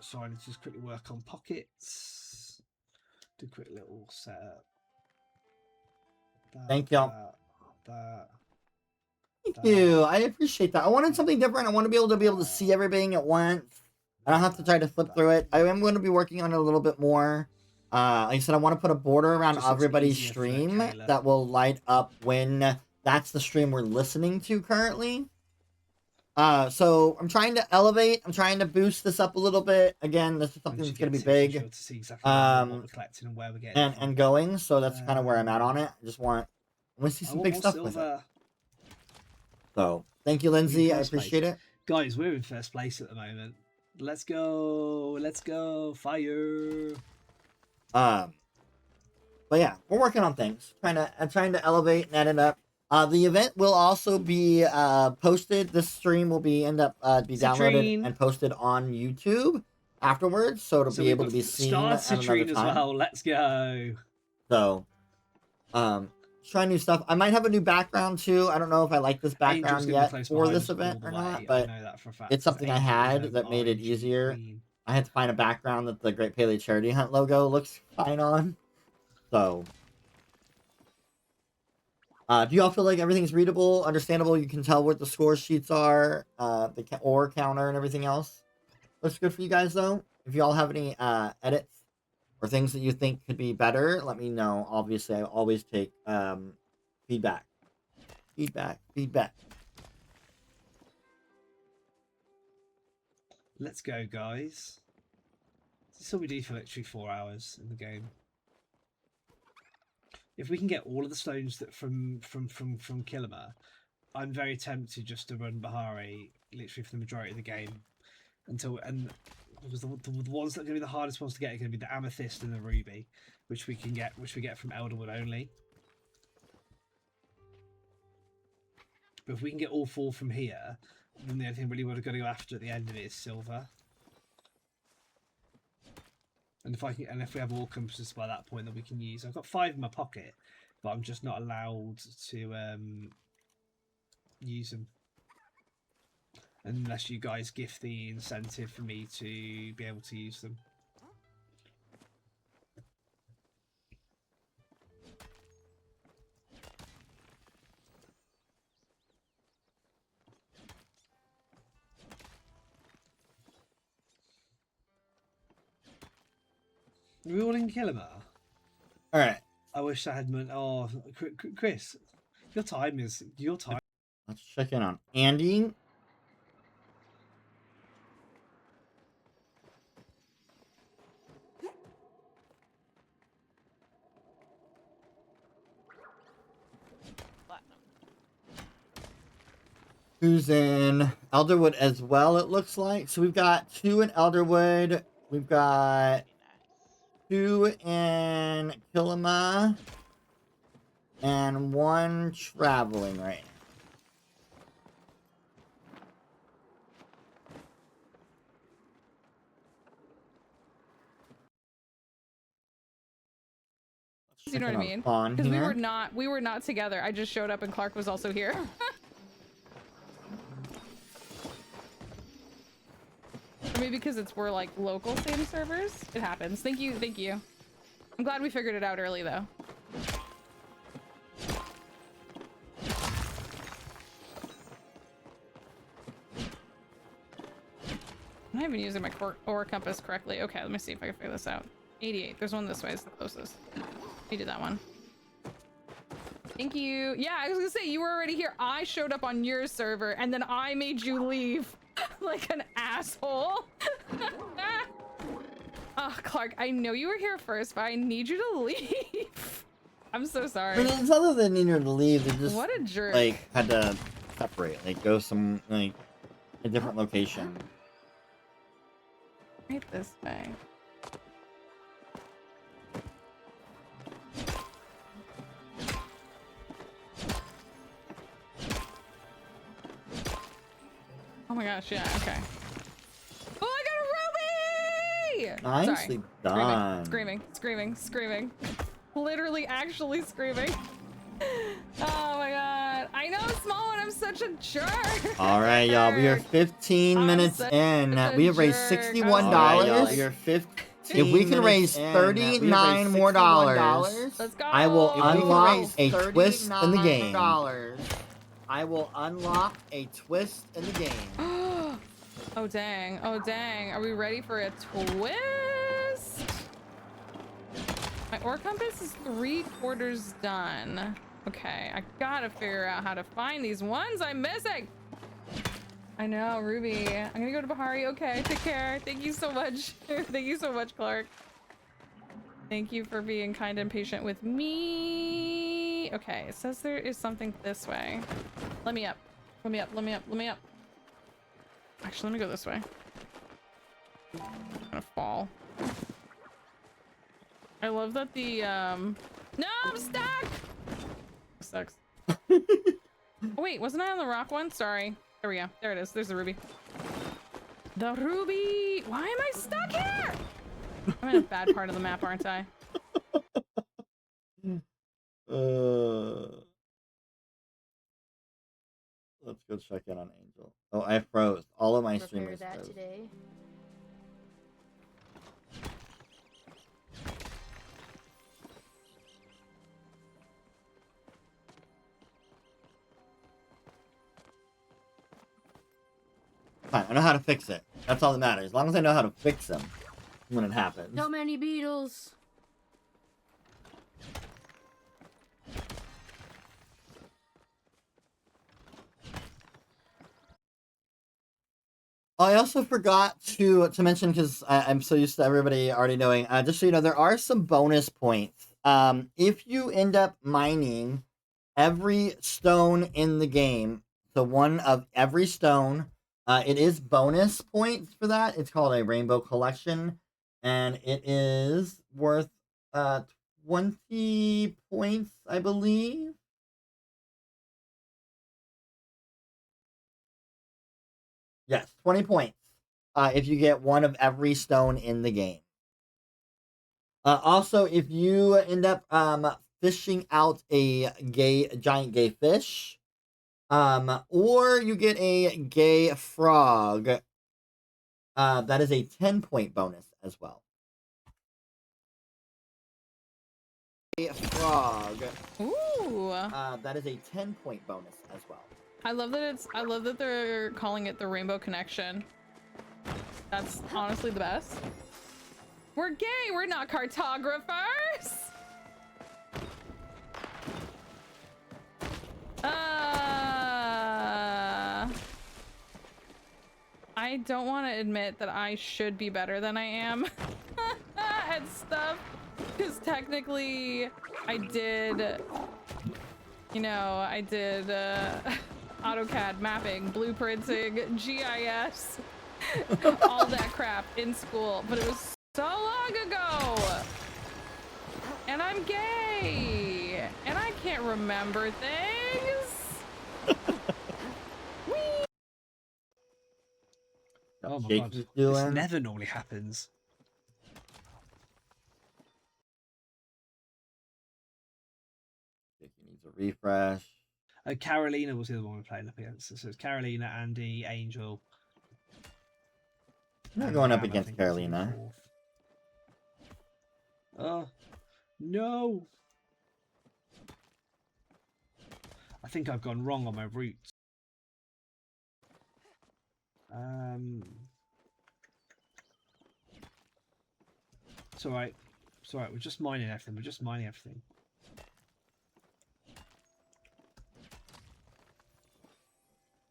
So I need to just quickly work on pockets. Do a quick little setup.
Thank you.
That.
Thank you. I appreciate that. I wanted something different. I want to be able to see everything at once. I don't have to try to flip through it. I am going to be working on it a little bit more. Like I said, I want to put a border around everybody's stream that will light up when that's the stream we're listening to currently. So I'm trying to elevate. I'm trying to boost this up a little bit. Again, this is something that's going to be big.
To see exactly what we're collecting and where we're getting
and going. So that's kind of where I'm at on it. I want to see some big stuff with it. So thank you, Lindsay. I appreciate it.
Guys, we're in first place at the moment. Let's go. Let's go. Fire.
But yeah, we're working on things. I'm trying to elevate and add it up. The event will also be posted. This stream will be downloaded and posted on YouTube afterwards, so it'll be able to be seen at another time.
As well. Let's go.
So, try new stuff. I might have a new background too. I don't know if I like this background yet for this event or not, but it's something I had that made it easier. I had to find a background that the Great Palia Charity Hunt logo looks fine on. So, do y'all feel like everything's readable, understandable? You can tell what the score sheets are, the ore counter and everything else. Looks good for you guys though. If y'all have any edits or things that you think could be better, let me know. Obviously, I always take feedback. Feedback.
Let's go, guys. This is what we do for literally 4 hours in the game. If we can get all of the stones that from Kilima, I'm very tempted just to run Bahari literally for the majority of the game because the ones that are going to be the hardest ones to get are going to be the amethyst and the ruby, which we get from Elderwood only. But if we can get all 4 from here, then the only thing really we're going to go after at the end of it is silver. And if we have all compasses by that point that we can use, I've got 5 in my pocket, but I'm just not allowed to use them unless you guys give the incentive for me to be able to use them. Are we all in Kilima?
Alright.
I wish I had money. Oh, Chris, your time.
Let's check in on Andy. Who's in Elderwood as well, it looks like. So we've got 2 in Elderwood. We've got 2 in Kilima. And 1 traveling right now.
You know what I mean? Because we were not together. I just showed up and Clark was also here. Maybe because we're like local same servers. It happens. Thank you. I'm glad we figured it out early, though. I'm not even using my ore compass correctly. Okay, let me see if I can figure this out. 88. There's one this way. It's the closest. You did that one. Thank you. Yeah, I was gonna say, you were already here. I showed up on your server, and then I made you leave like an asshole. Oh, Clark, I know you were here first, but I need you to leave. I'm so sorry.
I mean, it's other than needing to leave. They just
What a jerk.
like had to separate, like go some like a different location.
Right this way. Oh my gosh, yeah, okay. Oh, I got a ruby!
Nicely done.
Screaming. Literally, actually screaming. Oh my god. I know, small one, I'm such a jerk.
All right, y'all. We are 15 minutes in. We have raised $61.
We
are 15. If we can raise $39 more,
Let's go.
I will unlock a twist in the game. I will unlock a twist in the game.
Oh dang. Are we ready for a twist? My ore compass is 3/4 done. Okay, I gotta figure out how to find these ones I'm missing. I know, Ruby. I'm gonna go to Bahari. Okay, take care. Thank you so much. Thank you so much, Clark. Thank you for being kind and patient with me. Okay, it says there is something this way. Let me up. Let me up. Actually, let me go this way. I'm gonna fall. I love that the, No, I'm stuck! Sucks. Oh, wait, wasn't I on the rock one? Sorry. There we go. There it is. There's the ruby. The ruby! Why am I stuck here? I'm in a bad part of the map, aren't I?
Let's go check in on Angel. Oh, I froze. All of my streamers froze.
Today.
Fine, I know how to fix it. That's all that matters. As long as I know how to fix them when it happens.
So many beetles.
I also forgot to mention, because I'm so used to everybody already knowing, just so you know, there are some bonus points. If you end up mining every stone in the game, so one of every stone, it is bonus points for that. It's called a rainbow collection, and it is worth 20 points, I believe. Yes, 20 points if you get one of every stone in the game. Also, if you end up fishing out a giant gay fish, or you get a gay frog, that is a 10-point bonus as well. A frog.
Ooh.
That is a 10-point bonus as well.
I love that they're calling it the Rainbow Connection. That's honestly the best. We're gay, we're not cartographers. I don't want to admit that I should be better than I am at stuff, because technically I did, you know, I did AutoCAD mapping, blueprinting, GIS, all that crap in school, but it was so long ago, and I'm gay, and I can't remember things.
Oh my
Jake
god,
is
this
doing.
never normally happens.
Jake needs a refresh.
Carolina was the other one we're playing up against. So it's Carolina, Andy, Angel.
I'm not
and
going up
Ram, I
against
think, was in
Carolina.
fourth. Oh, No. I think I've gone wrong on my route. It's alright. It's alright. We're just mining everything. We're just mining everything.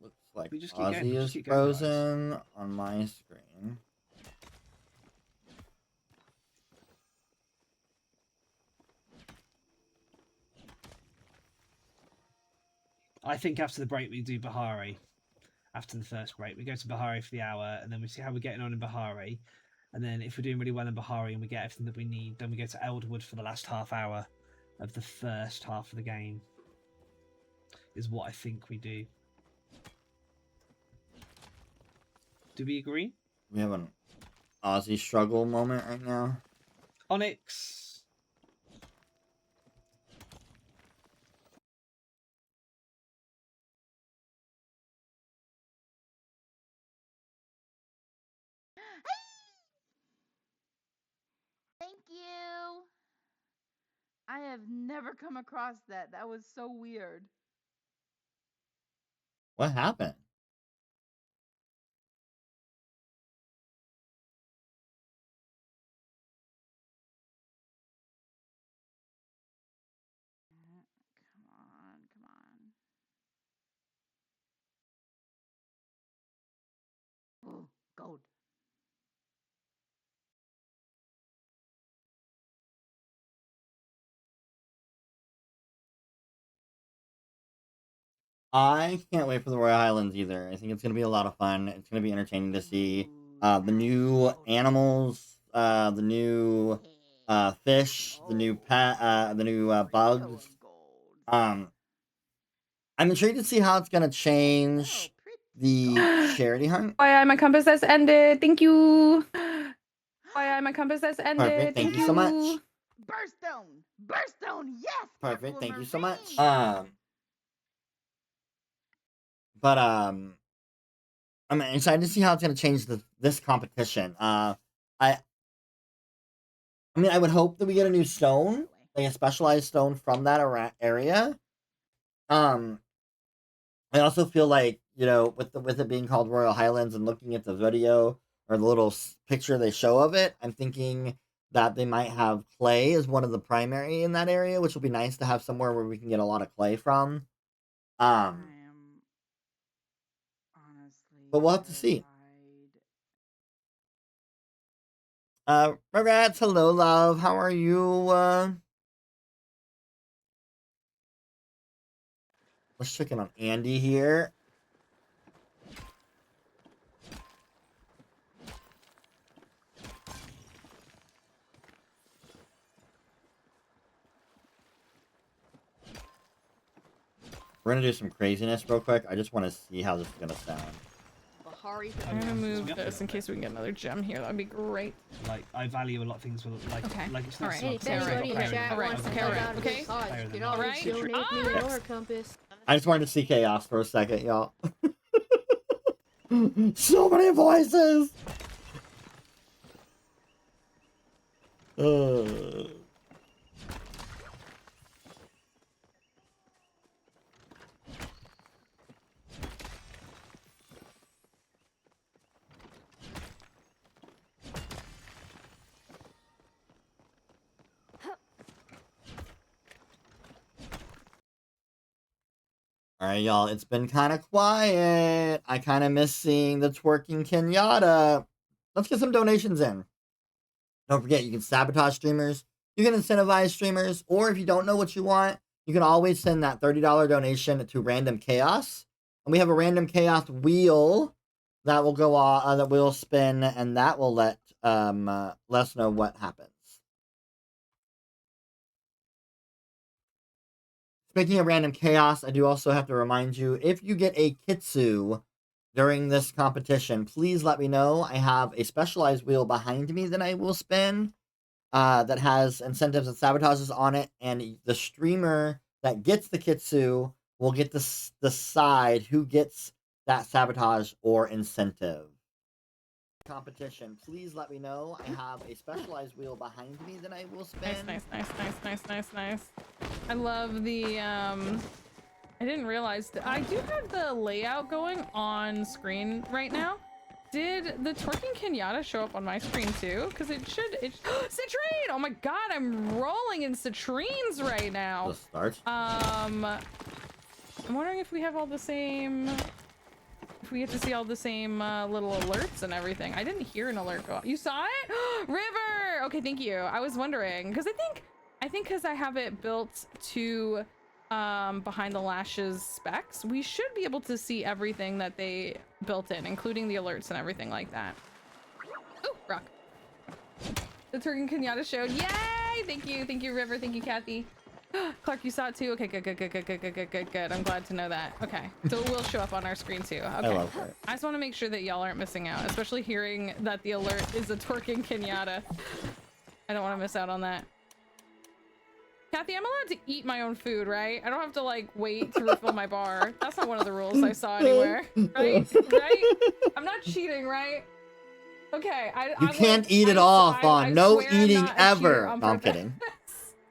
Looks like
We just keep going,
Ozzy
we
is
just keep going, guys.
frozen on my screen.
I think after the break we do Bahari. After the first break, we go to Bahari for the hour, and then we see how we're getting on in Bahari. And then if we're doing really well in Bahari and we get everything that we need, then we go to Elderwood for the last half hour of the first half of the game. Is what I think we do. Do we agree?
We have an Ozzy struggle moment right now.
Onyx.
Thank you. I have never come across that. That was so weird.
What happened?
Come on, come on. Oh, gold.
I can't wait for the Royal Highlands either. I think it's going to be a lot of fun. It's going to be entertaining to see the new animals, the new fish, the new bugs. I'm intrigued to see how it's going to change the charity hunt.
FYI, my compass has ended. Thank you. FYI, my compass has ended.
Perfect. Thank you so much.
Burststone. Burststone. Yes.
Perfect. Thank you so much. But I'm excited to see how it's going to change this competition. I mean, I would hope that we get a new stone, like a specialized stone from that area. I also feel like, you know, with it being called Royal Highlands and looking at the video or the little picture they show of it, I'm thinking that they might have clay as one of the primary in that area, which will be nice to have somewhere where we can get a lot of clay from. But we'll have to see. Regrets, hello, love. How are you? Let's check in on Andy here. We're gonna do some craziness real quick. I just want to see how this is gonna sound.
I'm gonna move this in case we can get another gem here. That'd be great.
Like, I value a lot of things with, like,
Okay.
like it's not
Alright.
so
Hey,
much
everybody
about
in
Palia.
chat wants to find out
Okay.
his
cause.
Palia
You
than
can always
mine.
donate me your compass.
I just wanted to see chaos for a second, y'all. So many voices. Alright, y'all, it's been kind of quiet. I kind of miss seeing the twerking Kenyatta. Let's get some donations in. Don't forget, you can sabotage streamers, you can incentivize streamers, or if you don't know what you want, you can always send that $30 donation to Random Chaos. And we have a Random Chaos wheel that will go on, that will spin, and that will let us know what happens. Speaking of Random Chaos, I do also have to remind you, if you get a Kitsu during this competition, please let me know. I have a specialized wheel behind me that I will spin that has incentives and sabotages on it, and the streamer that gets the Kitsu will get to decide who gets that sabotage or incentive. competition, please let me know. I have a specialized wheel behind me that I will spin.
Nice. I love the I didn't realize that I do have the layout going on screen right now. Did the twerking Kenyatta show up on my screen too? Because it should. Citrine! Oh my god, I'm rolling in citrines right now.
Let's start.
I'm wondering if we have all the same. If we get to see all the same little alerts and everything. I didn't hear an alert go off. You saw it? River! Okay, thank you. I was wondering because I think because I have it built to behind the lashes specs, we should be able to see everything that they built in, including the alerts and everything like that. Oh, rock. The Turkin Kenyatta showed. Yay! Thank you, River. Thank you, Kathy. Clark, you saw it too? Okay, good. I'm glad to know that. Okay, so it will show up on our screen too. Okay.
I love it.
I just want to make sure that y'all aren't missing out, especially hearing that the alert is a twerking Kenyatta. I don't want to miss out on that. Kathy, I'm allowed to eat my own food, right? I don't have to like wait to refill my bar. That's not one of the rules I saw anywhere, right? Right? I'm not cheating, right? Okay,
You can't eat it off on no eating ever. No, I'm kidding.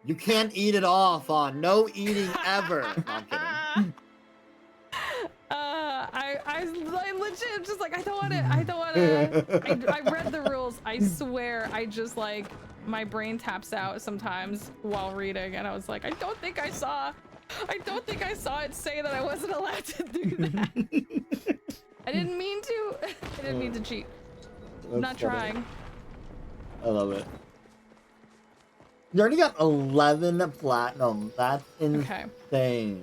You can't eat it off on no eating ever. No, I'm kidding.
I legit just like I don't want to. I read the rules. I swear, I just like my brain taps out sometimes while reading, and I was like, I don't think I saw it say that I wasn't allowed to do that. I didn't mean to. I didn't mean to cheat. I'm not trying.
I love it. You already got 11 platinum. That's insane.
Okay.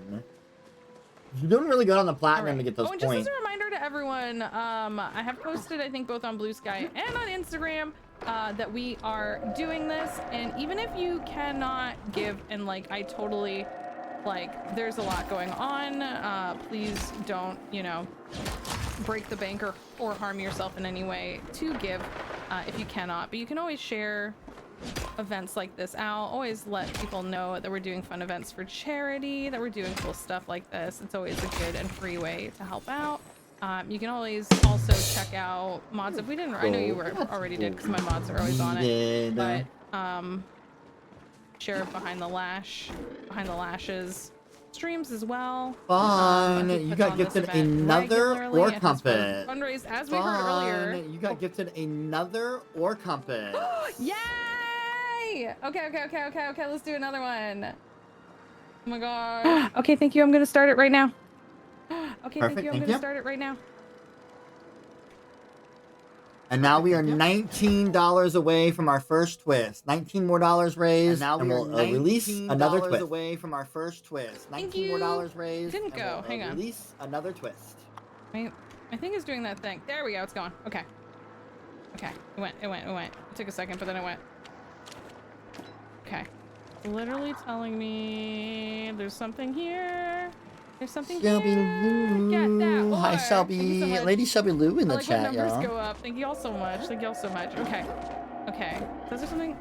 You're doing really good on the platinum to get those
and
points.
just as a reminder to everyone, I have posted, I think, both on Blue Sky and on Instagram, that we are doing this. And even if you cannot give, and like, I totally, like, there's a lot going on. Please don't, you know, break the bank or harm yourself in any way to give if you cannot. But you can always share events like this out. Always let people know that we're doing fun events for charity, that we're doing cool stuff like this. It's always a good and free way to help out. You can always also check out mods if we didn't. I know you were already did because my mods are always on it. But share behind the lashes streams as well.
Fun. You got gifted another ore compass.
Fundraise as we heard earlier.
You got gifted another ore compass.
Yay! Okay. Let's do another one. Oh my god. Okay, thank you. I'm gonna start it right now. Okay,
Perfect,
thank you. I'm gonna start it right now.
And now we are $19 away from our first twist. 19 more dollars raised. And now we'll release another twist. Away from our first twist. 19 more dollars raised.
Didn't go. Hang on.
Release another twist.
My thing is doing that thing. There we go. It's going. Okay. Okay. It went. It took a second, but then it went. Okay. Literally telling me there's something here. There's something
Shelby
here.
Lou.
Get that.
Hi, Shelby.
So
Lady Shelby Lou in the chat,
when numbers
y'all.
go up. Thank you all so much. Thank you all so much. Okay. Okay. Is there something?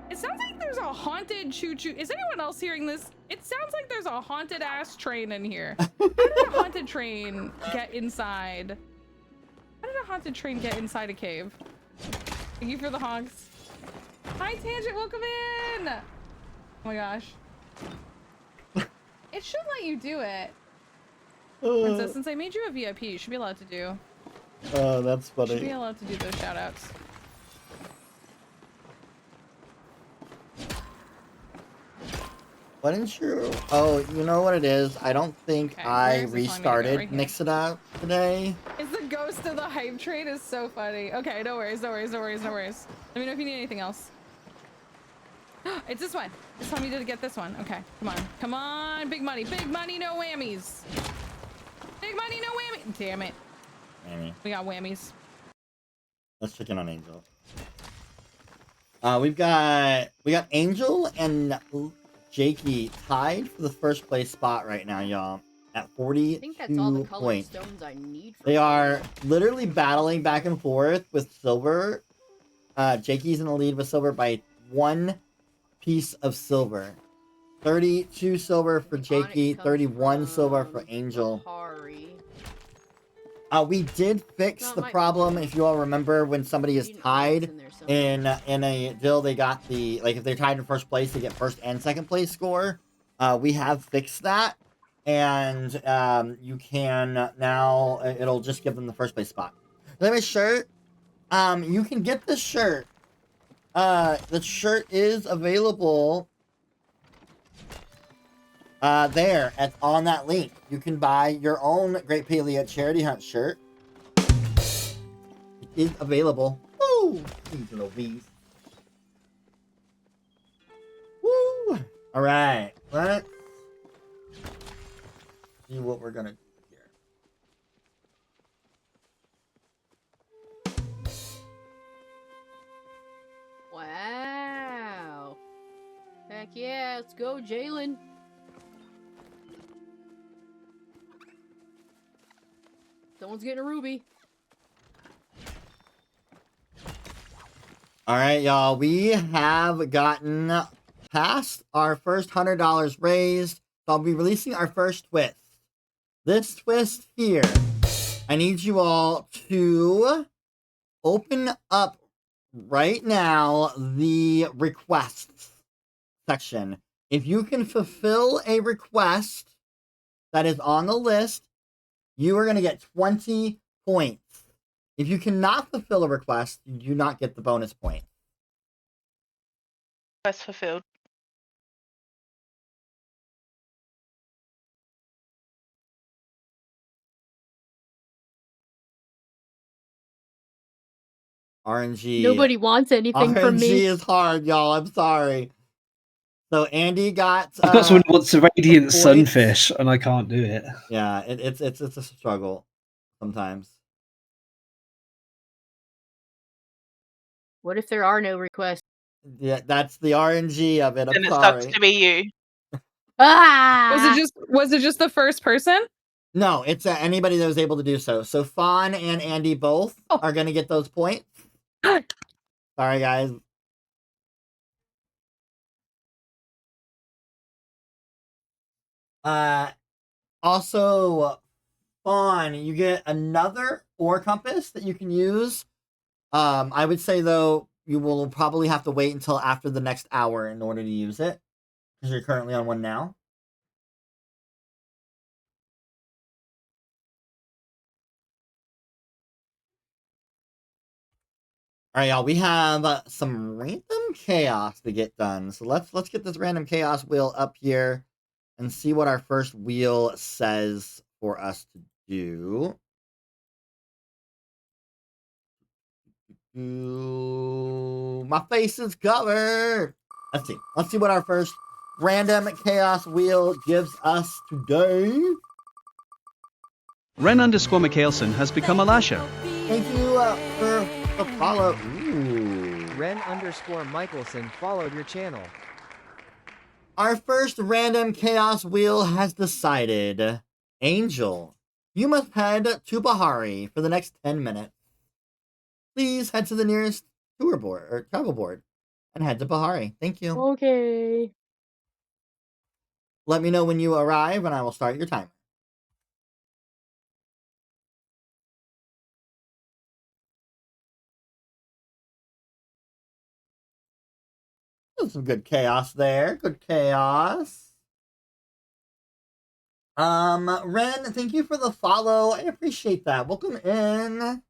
It sounds like there's a haunted choo-choo. Is anyone else hearing this? It sounds like there's a haunted ass train in here. How did a haunted train get inside? How did a haunted train get inside a cave? Thank you for the honks. Hi, Tangent. Welcome in. Oh my gosh. It should let you do it. Princess, since I made you a VIP, you should be allowed to do.
Oh, that's funny.
You should be allowed to do those shoutouts.
Why didn't you? Oh, you know what it is? I don't think I restarted
right
Mix It Up today.
It's the ghost of the hype train is so funny. Okay, no worries. Let me know if you need anything else. It's this one. Just tell me to get this one. Okay, come on. Big money, no whammies. Big money, no whammy. Damn it.
Whammy.
We got whammies.
Let's check in on Angel. We got Angel and Jakey tied for the first place spot right now, y'all. At 42
I think that's all the colored
points.
stones I need for
They are literally battling back and forth with silver. Jakey's in the lead with silver by 1 piece of silver. 32 silver for Jakey, 31 silver for Angel. We did fix
Not
the
my
problem.
fault.
If you all remember, when somebody is
You know,
tied
it's in there somewhere.
in a deal, they got the, like, if they're tied in first place, they get first and second place score. We have fixed that, and you can now, it'll just give them the first place spot. Let me shirt. You can get the shirt. The shirt is available there on that link. You can buy your own Great Palia Charity Hunt shirt. It is available. Woo! These little bees. Woo! Alright, let's see what we're gonna do here.
Wow. Heck yeah, let's go, Jalen. Someone's getting a ruby.
Alright, y'all. We have gotten past our first $100 raised. So I'll be releasing our first twist. This twist here, I need you all to open up right now the requests section. If you can fulfill a request that is on the list, you are going to get 20 points. If you cannot fulfill a request, you do not get the bonus point.
Quest fulfilled.
RNG.
Nobody wants anything from
RNG
me.
is hard, y'all. I'm sorry. So Andy got.
I've got someone who wants a radiant
points.
sunfish, and I can't do it.
Yeah, it's a struggle sometimes.
What if there are no requests?
Yeah, that's the RNG of it. I'm
And it
sorry.
sucks to be you.
Ah!
Was it just the first person?
No, it's anybody that was able to do so. So Fawn and Andy both are gonna get those points. Sorry, guys. Also, Fawn, you get another ore compass that you can use. I would say though, you will probably have to wait until after the next hour in order to use it, because you're currently on one now. All right, y'all. We have some random chaos to get done. So let's get this random chaos wheel up here and see what our first wheel says for us to do. Ooh, my face is covered. Let's see. Let's see what our first random chaos wheel gives us today.
Ren_Mikhailson has become a lasher.
Thank you for the follow. Ooh.
Ren_Michelson followed your channel.
Our first random chaos wheel has decided. Angel, you must head to Bahari for the next 10 minutes. Please head to the nearest tour board or travel board and head to Bahari. Thank you.
Okay.
Let me know when you arrive and I will start your timer. Some good chaos there. Good chaos. Ren, thank you for the follow. I appreciate that. Welcome in.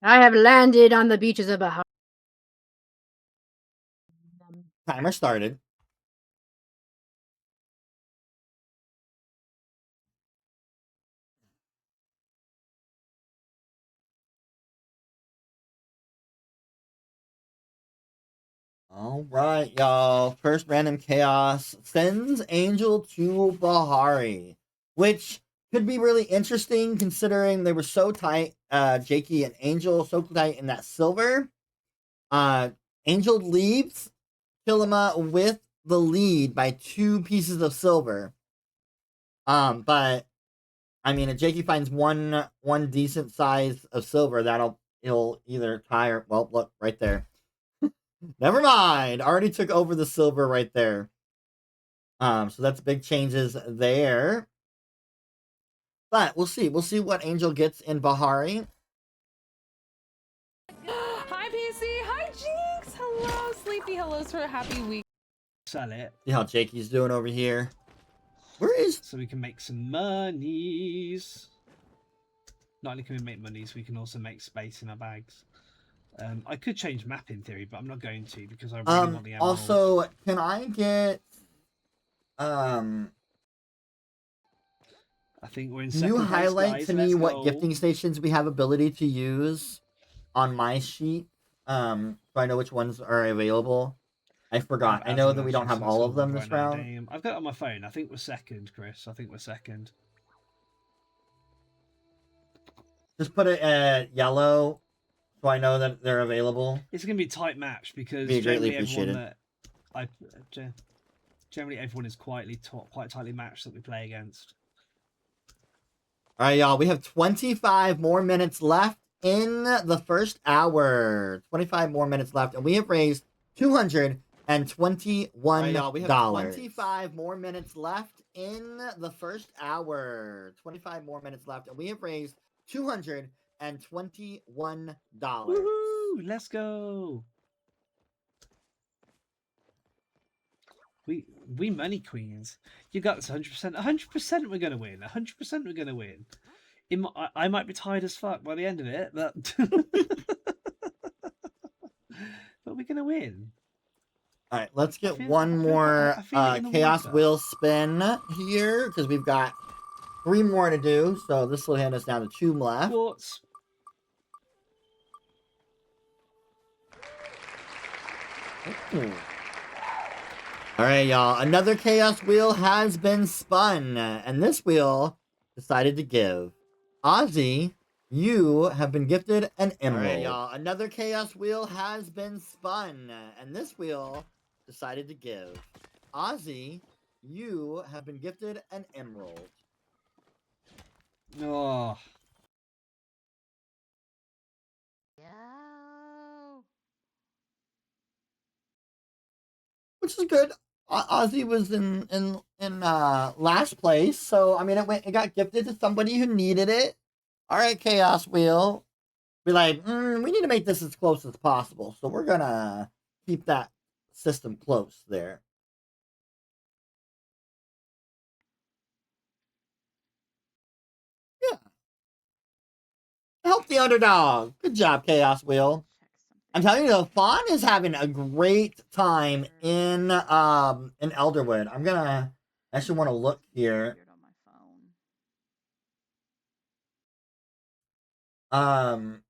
I have landed on the beaches of Bahia.
Timer started. All right, y'all. First random chaos sends Angel to Bahari, which could be really interesting considering they were so tight, Jakey and Angel, so tight in that silver. Angel leaves Kilima with the lead by 2 pieces of silver. But I mean, if Jakey finds one decent size of silver, that'll it'll either tie or, well, look, right there. Never mind. Already took over the silver right there. So that's big changes there. But we'll see. We'll see what Angel gets in Bahari.
Hi, PC. Hi, Jinx. Hello, Sleepy. Hellos for a happy week.
Sell it.
See how Jakey's doing over here. Where is...
So we can make some monies. Not only can we make monies, we can also make space in our bags. I could change map in theory, but I'm not going to because I really want the emeralds.
Also, can I get...
I think we're in
Can
second
you
place,
highlight
guys.
to
Let's
me what
go.
gifting stations we have ability to use on my sheet? So I know which ones are available. I forgot. I know that we don't have all of them this round.
Damn. I've got it on my phone. I think we're second, Chris. I think we're second.
Just put it at yellow so I know that they're available.
It's going to be a tight match because
Be greatly
generally everyone is quite tightly matched that we play against.
All right, y'all. We have 25 more minutes left in the first hour. 25 more minutes left, and we have raised $221. Right, y'all. We have 25 more minutes left in the first hour. 25 more minutes left, and we have raised $221.
Woohoo! Let's go. We money queens. You got this 100%. 100% we're gonna win. 100% we're gonna win. I might be tired as fuck by the end of it, but but we're gonna win.
All right, let's get one more Chaos Wheel spin here because we've got 3 more to do. So this will hand us down to 2 left.
Quartz.
Ooh. All right, y'all. Another Chaos Wheel has been spun, and this wheel decided to give. Ozzy, you have been gifted an emerald. All right, y'all. Another Chaos Wheel has been spun, and this wheel decided to give. Ozzy, you have been gifted an emerald.
Oh.
Which is good. Ozzy was in last place, so I mean it got gifted to somebody who needed it. All right, Chaos Wheel, be like, we need to make this as close as possible, so we're gonna keep that system close there. Yeah, help the underdog. Good job, Chaos Wheel. I'm telling you, though, Fawn is having a great time in Elderwood. I'm gonna actually want to look here. Where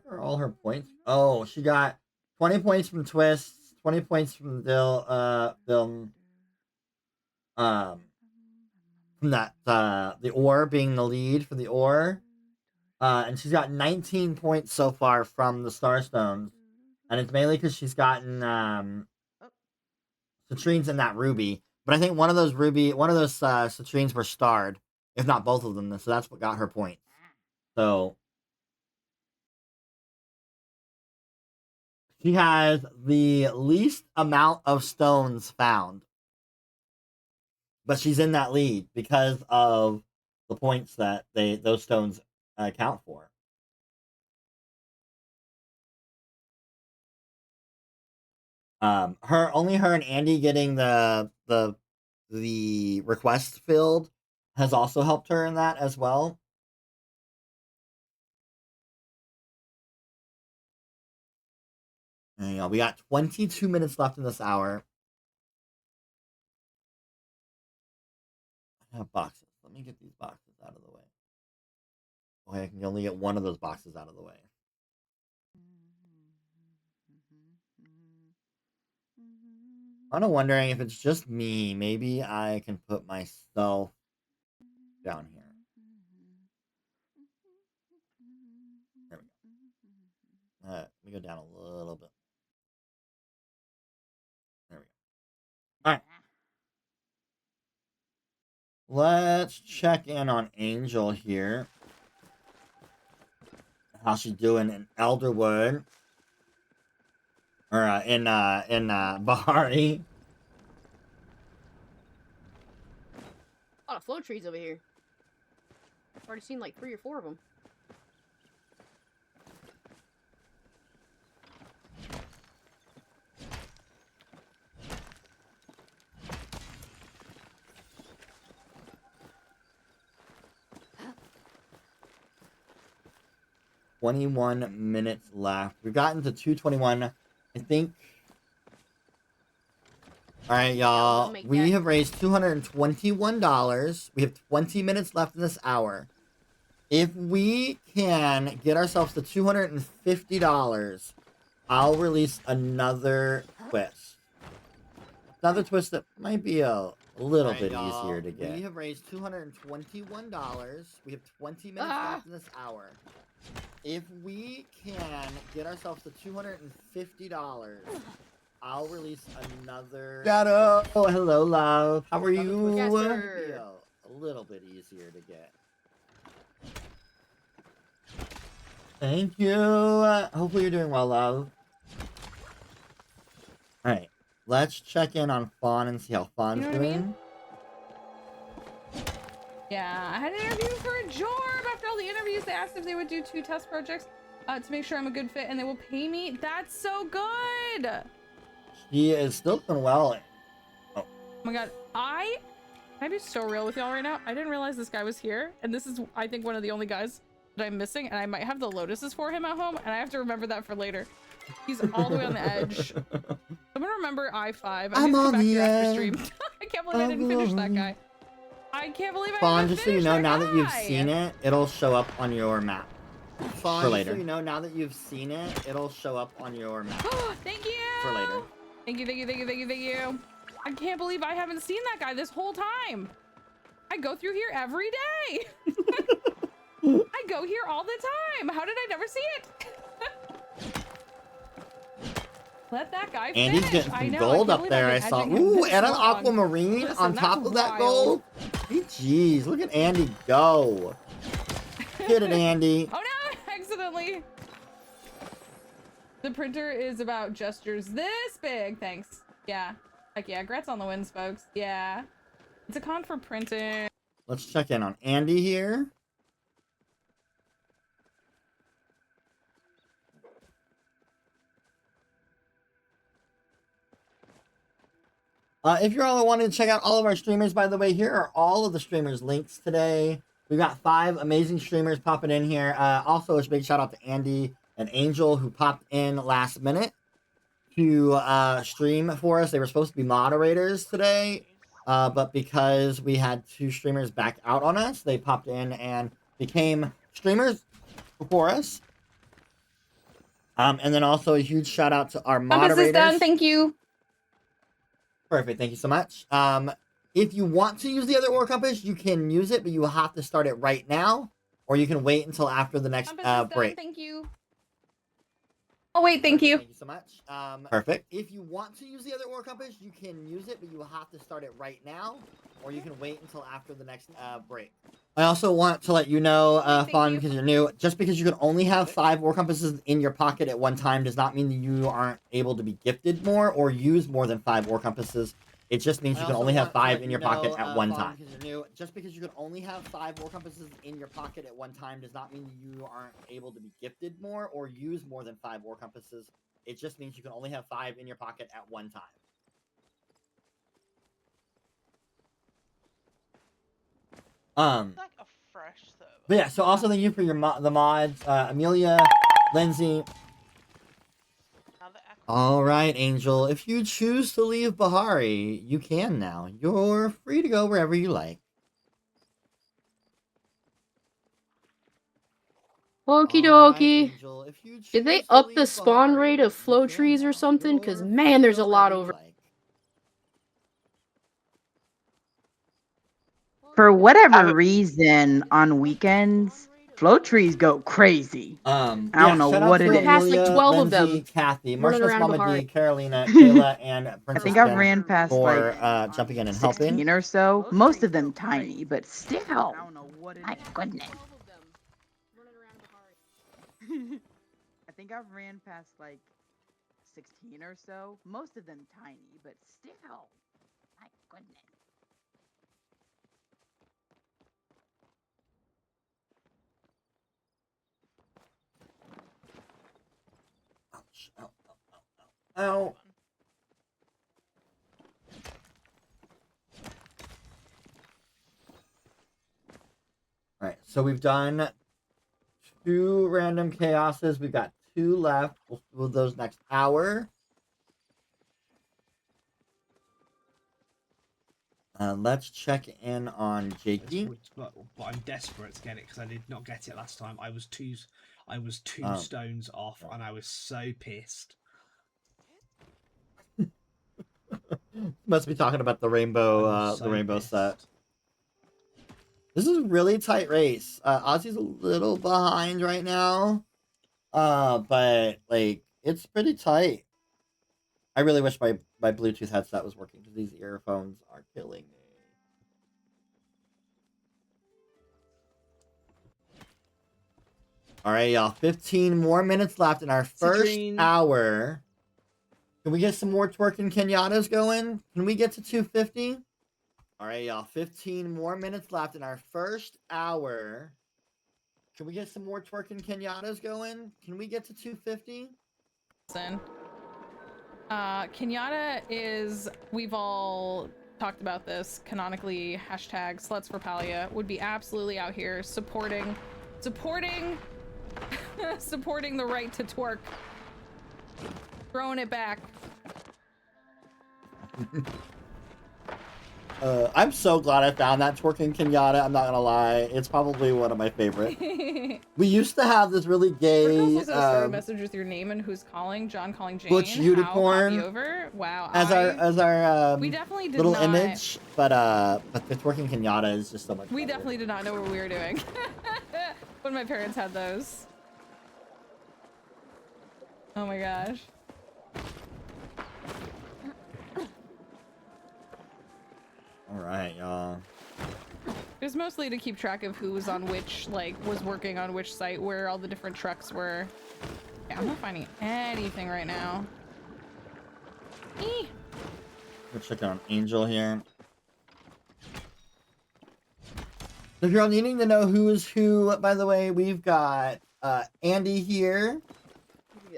are all her points? Oh, she got 20 points from Twists, 20 points from from that the ore being the lead for the ore. And she's got 19 points so far from the Starstones. And it's mainly because she's gotten citrines in that ruby. But I think one of those citrines were starred, if not both of them. So that's what got her points. So she has the least amount of stones found. But she's in that lead because of the points that those stones account for. Only her and Andy getting the request filled has also helped her in that as well. And, we got 22 minutes left in this hour. I have boxes. Let me get these boxes out of the way. Okay, I can only get one of those boxes out of the way. I'm kind of wondering if it's just me. Maybe I can put myself down here. There we go. Let me go down a little bit. There we go. All right. let's check in on Angel here. How's she doing in Elderwood? Or in Bahari?
A lot of flow trees over here. I've already seen like 3 or 4 of them.
$21 minutes left. We've gotten to 2:21. I think. All right, y'all. We have raised $221. We have 20 minutes left in this hour. If we can get ourselves to $250, I'll release another twist. Another twist that might be a little bit easier to get. We have raised $221. We have 20 minutes left in this hour. If we can get ourselves to $250, I'll release another. Shadow! Oh, hello, love. How are you?
Yes, sir.
A little bit easier to get. Thank you. Hopefully you're doing well, love. Alright. Let's check in on Fawn and see how Fawn's doing.
Yeah, I had an interview for a job. After all the interviews, they asked if they would do 2 test projects to make sure I'm a good fit, and they will pay me. That's so good.
She is still doing well.
Oh my god, can I be so real with y'all right now? I didn't realize this guy was here, and this is, I think, one of the only guys that I'm missing, and I might have the lotuses for him at home, and I have to remember that for later. He's all the way on the edge. Someone remember I-5.
I'm on the edge.
Stream. I can't believe I didn't finish that guy. I can't believe I
Fawn,
didn't
just so you know, now that you've seen it, it'll show up on your map. Fawn, for later. Just so you know, now that you've seen it, it'll show up on your map.
Thank you!
For later.
Thank you, thank you, thank you, thank you, thank you. I can't believe I haven't seen that guy this whole time. I go through here every day. I go here all the time. How did I never see it? Let that guy finish.
Andy's getting some gold up there, I saw. Ooh, and an aquamarine on top of that gold. Hey, jeez, look at Andy go. Get it, Andy.
Oh no, accidentally. The printer is about gestures this big. Thanks. Yeah. Heck yeah. Grats on the wins, folks. Yeah. It's a con for printing.
Let's check in on Andy here. If you're all wanting to check out all of our streamers, by the way, here are all of the streamers' links today. We've got 5 amazing streamers popping in here. Also, a big shout out to Andy and Angel, who popped in last minute to stream for us. They were supposed to be moderators today, but because we had 2 streamers back out on us, they popped in and became streamers for us. And then also a huge shout out to our moderators.
Compass is done. Thank you.
Perfect. Thank you so much. If you want to use the other ore compass, you can use it, but you will have to start it right now, or you can wait until after the next break.
Thank you. Oh wait, thank you.
Thank you so much. Perfect. If you want to use the other ore compass, you can use it, but you will have to start it right now, or you can wait until after the next break. I also want to let you know, Fawn, because you're new, just because you can only have 5 ore compasses in your pocket at one time does not mean that you aren't able to be gifted more or use more than 5 ore compasses. It just means you can only have 5 in your pocket at one time. Just because you can only have 5 ore compasses in your pocket at one time does not mean you aren't able to be gifted more or use more than 5 ore compasses. It just means you can only have 5 in your pocket at one time.
Like a fresh though.
But yeah, so also thank you for your the mods, Amelia, Lindsay. All right, Angel. If you choose to leave Bahari, you can now. You're free to go wherever you like.
Okie dokie. Did they up the spawn rate of flow trees or something? Because, man, there's a lot over.
For whatever reason, on weekends, flow trees go crazy. I don't know
shout out
what
to
it is.
Passed like
Amelia,
12 of
Lindsay,
them.
Kathy,
Running
Marshall's
around
Mama
Bahari.
D, Carolina, Kayla, and
I
Princess
think I've
Ben
ran past
for
like
jumping in and helping.
16 or so. Most of them tiny, but still. My goodness. I think I've ran past like 16 or so. Most of them tiny, but still. My goodness.
Ouch, ow, ow, ow, ow. Ow. Alright, so we've done 2 random chaoses. We've got 2 left. We'll do those next hour. Let's check in on Jakey.
But I'm desperate to get it because I did not get it last time. I was two
Oh.
stones off, and I was so pissed.
Must be talking about the rainbow, set. This is a really tight race. Ozzy's a little behind right now, but like it's pretty tight. I really wish my Bluetooth headset was working because these earphones are killing me. All right, y'all. 15 more minutes left in our first hour. Can we get some more twerking Kenyattas going? Can we get to 250? All right, y'all. 15 more minutes left in our first hour. Can we get some more twerking Kenyattas going? Can we get to 250?
Kenyatta is, we've all talked about this canonically, hashtag sluts for Palia, would be absolutely out here supporting supporting the right to twerk. Throwing it back.
I'm so glad I found that twerking Kenyatta. I'm not gonna lie, it's probably one of my favorites. We used to have this really gay
Also, message with your name and who's calling. John calling Jane.
Butch Unicorn.
How, over. Wow.
As our
we definitely did
little
not,
image, but the twerking Kenyatta is just so much.
We definitely did not know what we were doing when my parents had those. Oh my gosh.
All right, y'all.
It was mostly to keep track of who was on which, like, was working on which site, where all the different trucks were. Yeah, I'm not finding anything right now.
We're checking on Angel here. If you're all needing to know who is who, by the way, we've got Andy here.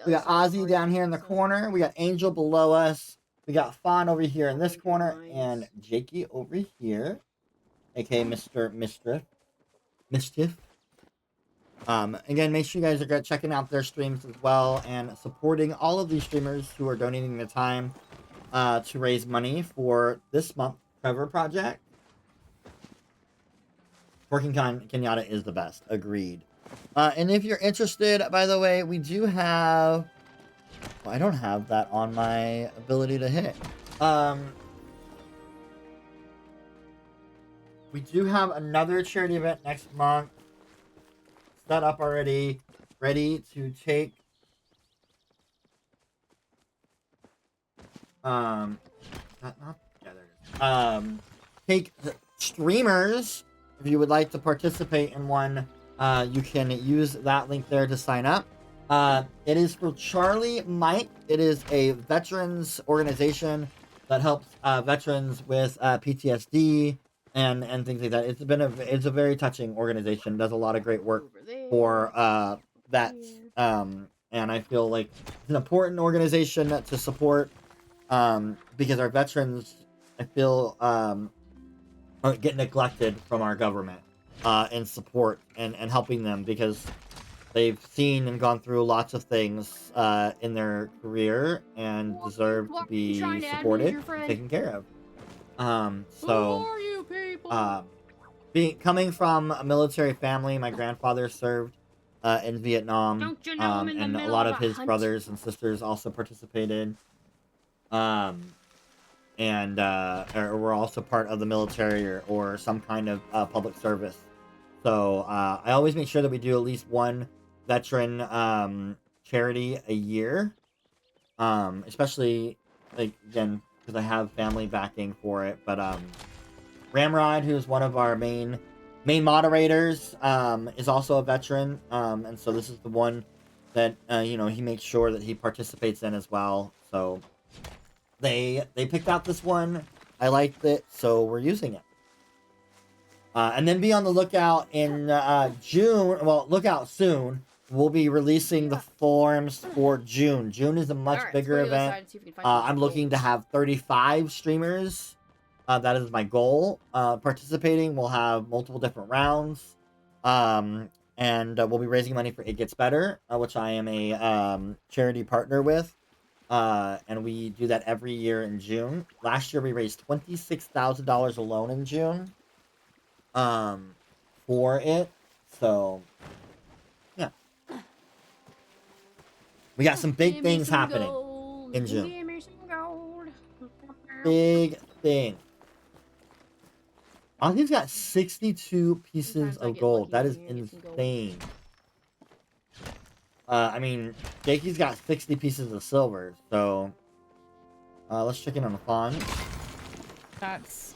We got Ozzy down here in the corner. We got Angel below us. We got Fawn over here in this corner, and Jakey over here, aka Mr. Mischief. Again, make sure you guys are checking out their streams as well and supporting all of these streamers who are donating their time to raise money for this month Trevor Project. Working Kenyatta is the best. Agreed. And if you're interested, by the way, we do have... Well, I don't have that on my ability to hit. We do have another charity event next month. Set up already. Ready to take... take streamers. If you would like to participate in one, you can use that link there to sign up. It is for Charlie Mike. It is a veterans organization that helps veterans with PTSD and things like that. It's a very touching organization. Does a lot of great work for vets. And I feel like it's an important organization to support because our veterans, I feel, get neglected from our government in support and helping them because they've seen and gone through lots of things in their career and deserve to be supported and taken care of. Coming from a military family, my grandfather served in Vietnam, and a lot of his brothers and sisters also participated. And or were also part of the military or some kind of public service. So I always make sure that we do at least one veteran charity a year. Especially, like, again, because I have family backing for it. But Ramrod, who's one of our main moderators, is also a veteran. And so this is the one that, you know, he makes sure that he participates in as well. So they picked out this one. I liked it, so we're using it. And then be on the lookout in June. Well, look out soon. We'll be releasing the forms for June. June is a much bigger event. I'm looking to have 35 streamers. That is my goal. Participating. We'll have multiple different rounds. And we'll be raising money for It Gets Better, which I am a charity partner with. And we do that every year in June. Last year we raised $26,000 alone in June. For it. So, yeah. We got some big things happening in June. Big thing. Ozzy's got 62 pieces of gold. That is insane. I mean, Jakey's got 60 pieces of silver. So, let's check in on the fun.
That's...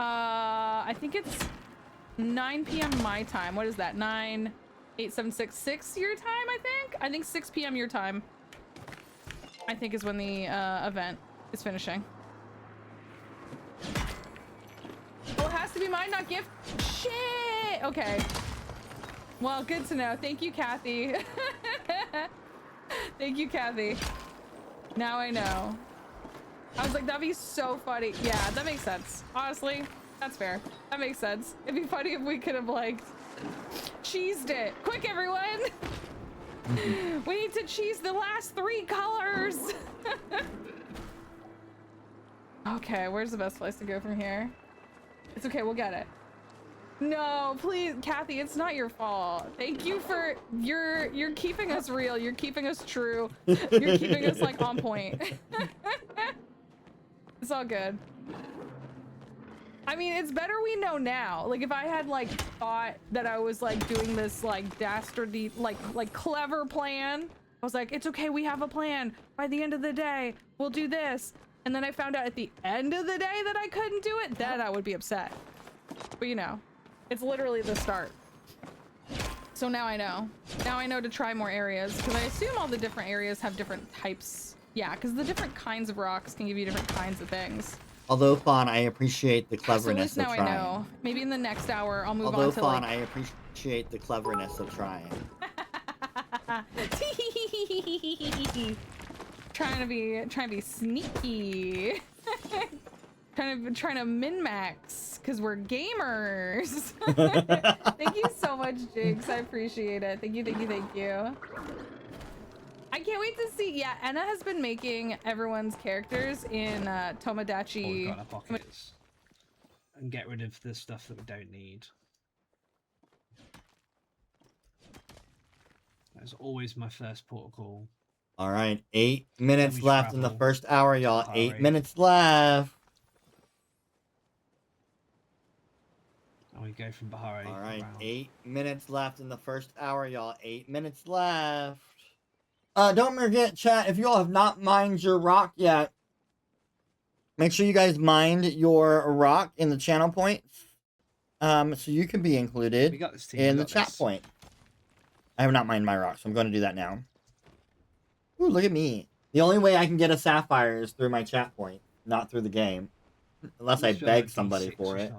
I think it's 9 p.m. my time. What is that? 98766 your time, I think? I think 6 p.m. your time. I think is when the event is finishing. Oh, it has to be mine, not gift? Shit! Okay. Well, good to know. Thank you, Kathy. Thank you, Kathy. Now I know. I was like, that'd be so funny. Yeah, that makes sense. Honestly, that's fair. That makes sense. It'd be funny if we could have, like, cheesed it. Quick, everyone! We need to cheese the last 3 colors! Okay, where's the best place to go from here? It's okay, we'll get it. No, please, Kathy, it's not your fault. Thank you for... You're keeping us real. You're keeping us true. You're keeping us, like, on point. It's all good. I mean, it's better we know now. Like, if I had, like, thought that I was, like, doing this, like, dastardly, like clever plan, I was like, it's okay, we have a plan. By the end of the day, we'll do this. And then I found out at the end of the day that I couldn't do it, then I would be upset. But, you know, it's literally the start. So now I know. Now I know to try more areas, because I assume all the different areas have different types. Yeah, because the different kinds of rocks can give you different kinds of things.
Although, Fawn, I appreciate the cleverness
so at least
of
now
trying.
I know. Maybe in the next hour, I'll move
Although,
on to
Fawn,
like...
I appreciate the cleverness of trying.
trying to be sneaky. trying to min-max, because we're gamers. Thank you so much, Jigs. I appreciate it. Thank you. I can't wait to see. Yeah, Enna has been making everyone's characters in Tomodachi.
Oh, God, our pockets. And get rid of the stuff that we don't need. That's always my first protocol.
All right, 8 minutes left in the
travel.
first hour, y'all. 8 minutes left.
And we go from Bahari.
All right,
around.
8 minutes left in the first hour, y'all. 8 minutes left. Don't forget, chat, if you all have not mined your rock yet, make sure you guys mind your rock in the channel points. So you can be included in the chat point. I have not mined my rock, so I'm going to do that now. Ooh, look at me. The only way I can get a sapphire is through my chat point, not through the game. Unless I beg somebody for it.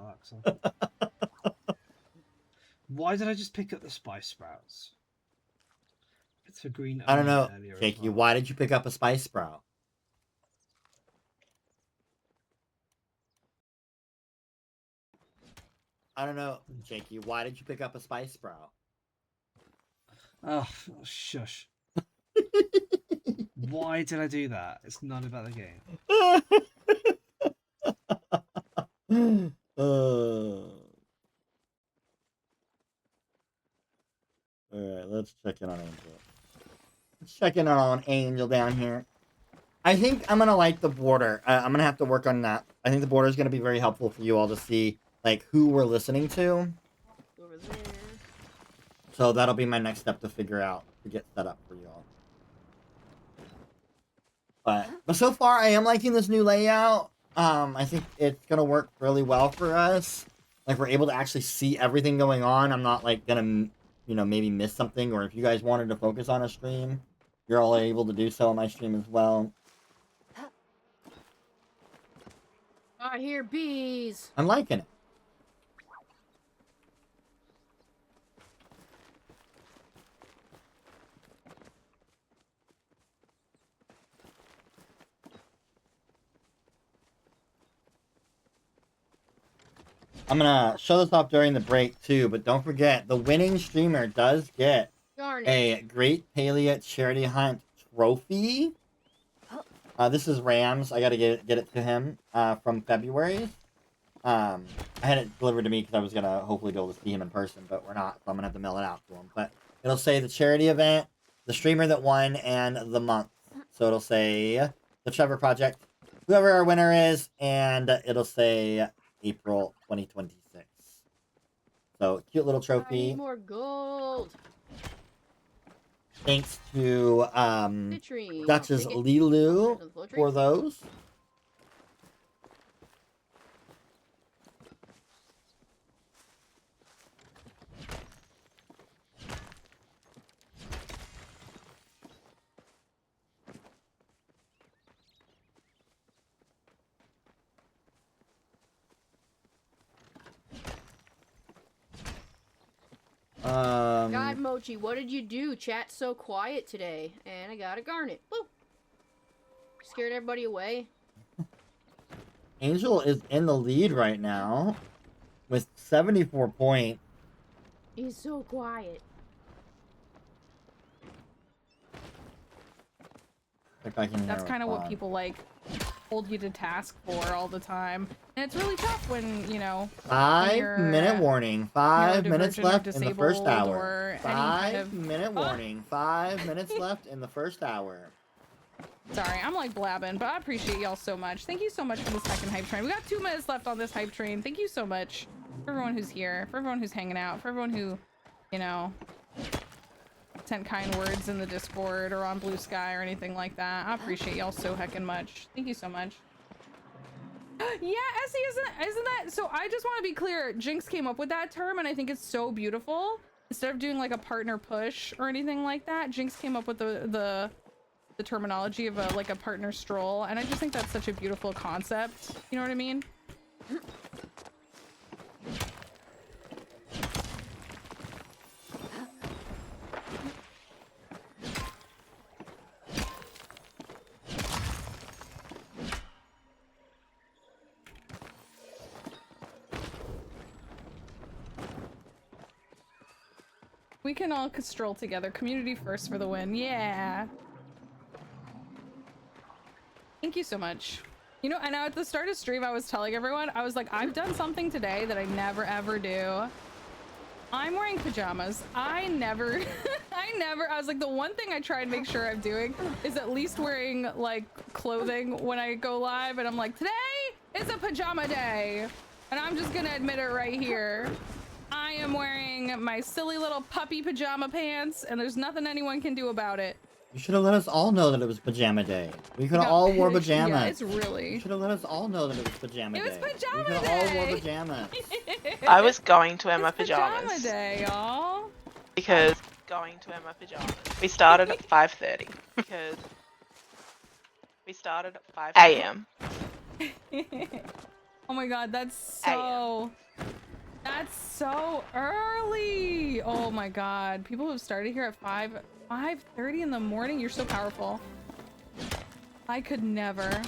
Why did I just pick up the spice sprouts? It's for green.
I don't know, Jakey.
Well.
Why did you pick up a spice sprout? I don't know, Jakey. Why did you pick up a spice sprout?
Oh, shush. Why did I do that? It's not about the game.
Alright, let's check in on Angel. Let's check in on Angel down here. I think I'm going to like the border. I'm going to have to work on that. I think the border is going to be very helpful for you all to see like who we're listening to.
Over there.
So that'll be my next step to figure out to get set up for y'all. But so far I am liking this new layout. I think it's gonna work really well for us. Like we're able to actually see everything going on. I'm not like gonna, you know, maybe miss something, or if you guys wanted to focus on a stream, you're all able to do so on my stream as well.
I hear bees.
I'm liking it. I'm gonna show this off during the break too, but don't forget the winning streamer does get a Great Palia Charity Hunt trophy. This is Rams. I gotta get it to him from February. I had it delivered to me because I was gonna hopefully be able to see him in person, but we're not, so I'm gonna have to mail it out to him. But it'll say the charity event, the streamer that won, and the month. So it'll say the Trevor Project, whoever our winner is, and it'll say April 2026. So cute little
I
trophy.
need more gold.
Thanks to
Citrine.
Duchess Lilu for those.
God Mochi, what did you do? Chat's so quiet today. And I got a garnet. Woo! Scared everybody away.
Angel is in the lead right now with 74 points.
He's so quiet.
If I can
That's kind of what people like hold you to task for all the time, and it's really tough when, you know,
5-minute warning. 5 minutes left in the first hour.
Or
5-minute warning. 5 minutes left in the first hour.
Sorry, I'm like blabbing, but I appreciate y'all so much. Thank you so much for the second hype train. We got 2 minutes left on this hype train. Thank you so much for everyone who's here, for everyone who's hanging out, for everyone who, you know, sent kind words in the Discord or on Blue Sky or anything like that. I appreciate y'all so heckin' much. Thank you so much. Yeah, Essie, isn't that so? I just want to be clear. Jinx came up with that term, and I think it's so beautiful. Instead of doing like a partner push or anything like that, Jinx came up with the terminology of a partner stroll, and I just think that's such a beautiful concept. You know what I mean? We can all stroll together. Community first for the win. Yeah. Thank you so much. You know, and at the start of stream, I was telling everyone, I was like, I've done something today that I never ever do. I'm wearing pajamas. I was like, the one thing I try and make sure I'm doing is at least wearing like clothing when I go live. And I'm like, today is a pajama day. And I'm just gonna admit it right here. I am wearing my silly little puppy pajama pants, and there's nothing anyone can do about it.
You should have let us all know that it was pajama day. We could have all wore pajamas.
Yeah, it's really.
You should have let us all know that it was pajama day.
It was pajama
we could have all wore pajamas.
I was going to wear my
It's
pajamas.
pajama day, y'all.
Because going to wear my pajamas. We started at 5:30. Because we started at 5 a.m.
Oh my god, that's so early. Oh my god, people who have started here at 5:30 in the morning. You're so powerful. I could never.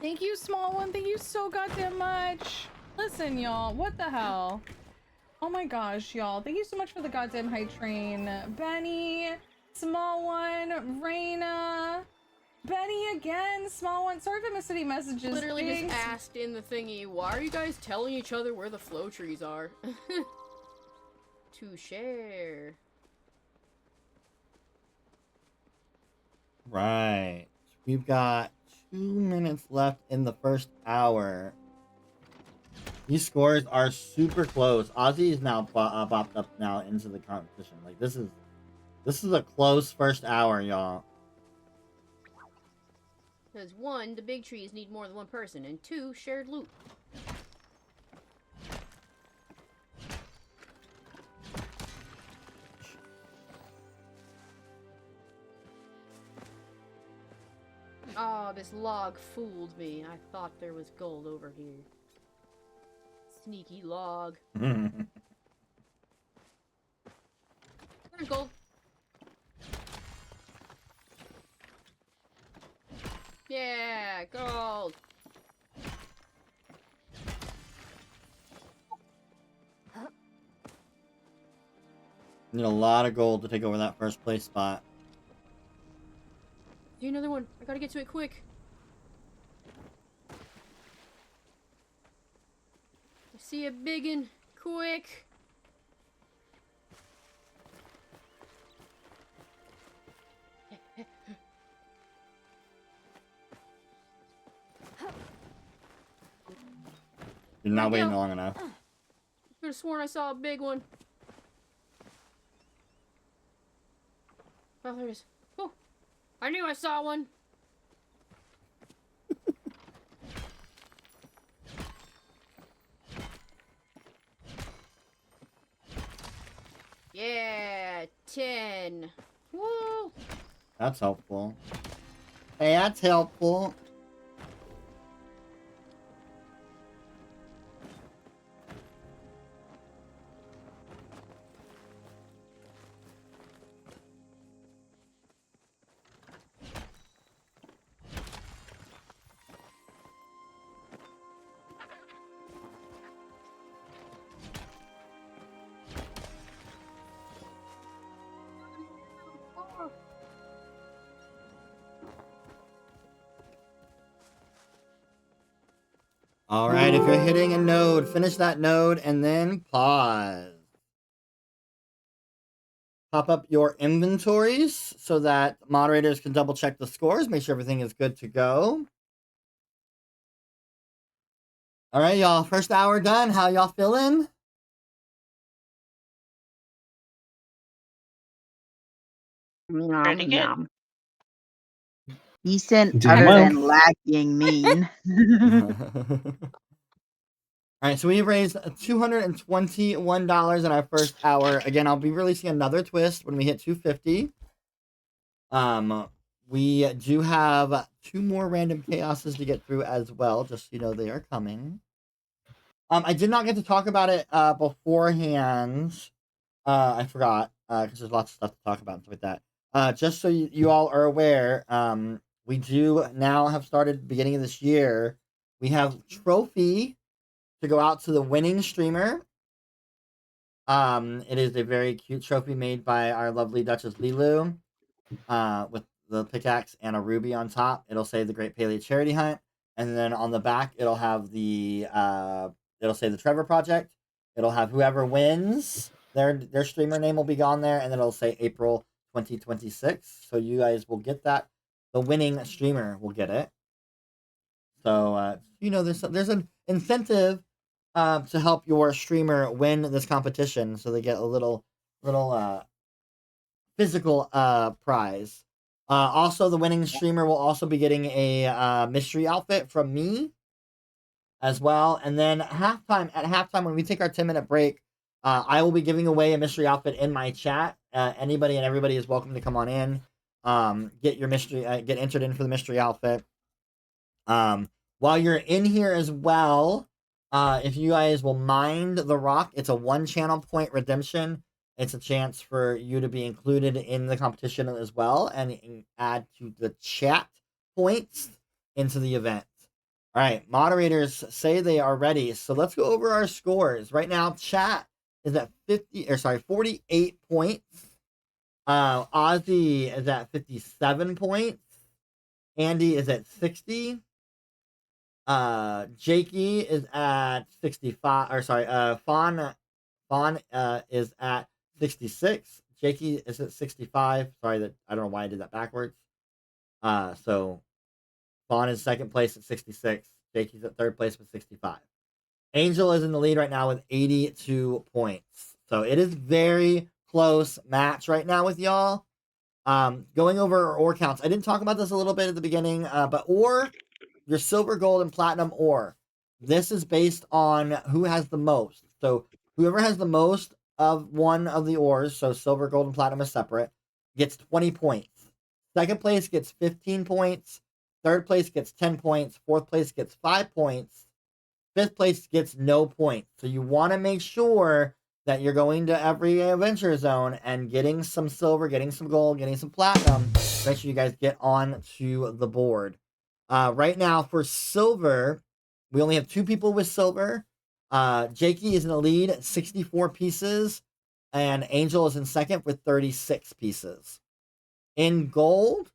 Thank you, small one. Thank you so goddamn much. Listen, y'all, what the hell? Oh my gosh, y'all. Thank you so much for the goddamn hype train. Benny, small one, Raina, Benny again, small one. Sorry if I missed any messages.
Literally
Thanks.
just asked in the thingy, why are you guys telling each other where the flow trees are? To share.
Right. We've got 2 minutes left in the first hour. These scores are super close. Ozzy is now bopped up now into the competition. Like this is a close first hour, y'all.
Because 1, the big trees need more than one person, and 2, shared loot. Oh, this log fooled me. I thought there was gold over here. Sneaky log. There's gold. Yeah, gold.
Need a lot of gold to take over that first place spot.
See another one. I gotta get to it quick. I see a biggin. Quick.
You're not waiting long enough.
I could have sworn I saw a big one. Oh, there it is. Oh, I knew I saw one. Yeah, 10. Woo!
That's helpful. Hey, that's helpful. All right, if you're hitting a node, finish that node and then pause. Pop up your inventories so that moderators can double check the scores, make sure everything is good to go. All right, y'all, first hour done. How y'all feeling?
Pretty good.
Decent, other than lagging mean.
All right, so we raised $221 in our first hour. Again, I'll be releasing another twist when we hit 250. We do have 2 more random chaoses to get through as well, just so you know they are coming. I did not get to talk about it beforehand. I forgot because there's lots of stuff to talk about and stuff like that. Just so you all are aware, we do now have started beginning of this year. We have trophy to go out to the winning streamer. It is a very cute trophy made by our lovely Duchess Lilu, with the pickaxe and a ruby on top. It'll say the Great Palia Charity Hunt, and then on the back it'll have the it'll say the Trevor Project. It'll have whoever wins, their streamer name will be on there, and then it'll say April 2026. So you guys will get that. The winning streamer will get it. So you know, there's an incentive to help your streamer win this competition, so they get a little physical prize. Also, the winning streamer will also be getting a mystery outfit from me as well. And then at halftime, when we take our 10-minute break, I will be giving away a mystery outfit in my chat. Anybody and everybody is welcome to come on in, get your mystery, get entered in for the mystery outfit. While you're in here as well, if you guys will mind the rock, it's a 1 channel point redemption. It's a chance for you to be included in the competition as well and add to the chat points into the event. All right, moderators say they are ready. So let's go over our scores. Right now, chat is at 48 points. Ozzy is at 57 points. Andy is at 60. Jakey is at 65. Or sorry, Fawn is at 66. Jakey is at 65. Sorry, that I don't know why I did that backwards. So Fawn is second place at 66. Jakey's at third place with 65. Angel is in the lead right now with 82 points. So it is very close match right now with y'all. Going over our ore counts. I didn't talk about this a little bit at the beginning, but ore, your silver, gold, and platinum ore. This is based on who has the most. So whoever has the most of one of the ores, so silver, gold, and platinum is separate, gets 20 points. Second place gets 15 points. Third place gets 10 points. Fourth place gets 5 points. Fifth place gets no points. So you want to make sure that you're going to every adventure zone and getting some silver, getting some gold, getting some platinum. Make sure you guys get on to the board. Right now for silver, we only have 2 people with silver. Jakey is in the lead, 64 pieces, and Angel is in second with 36 pieces. In gold,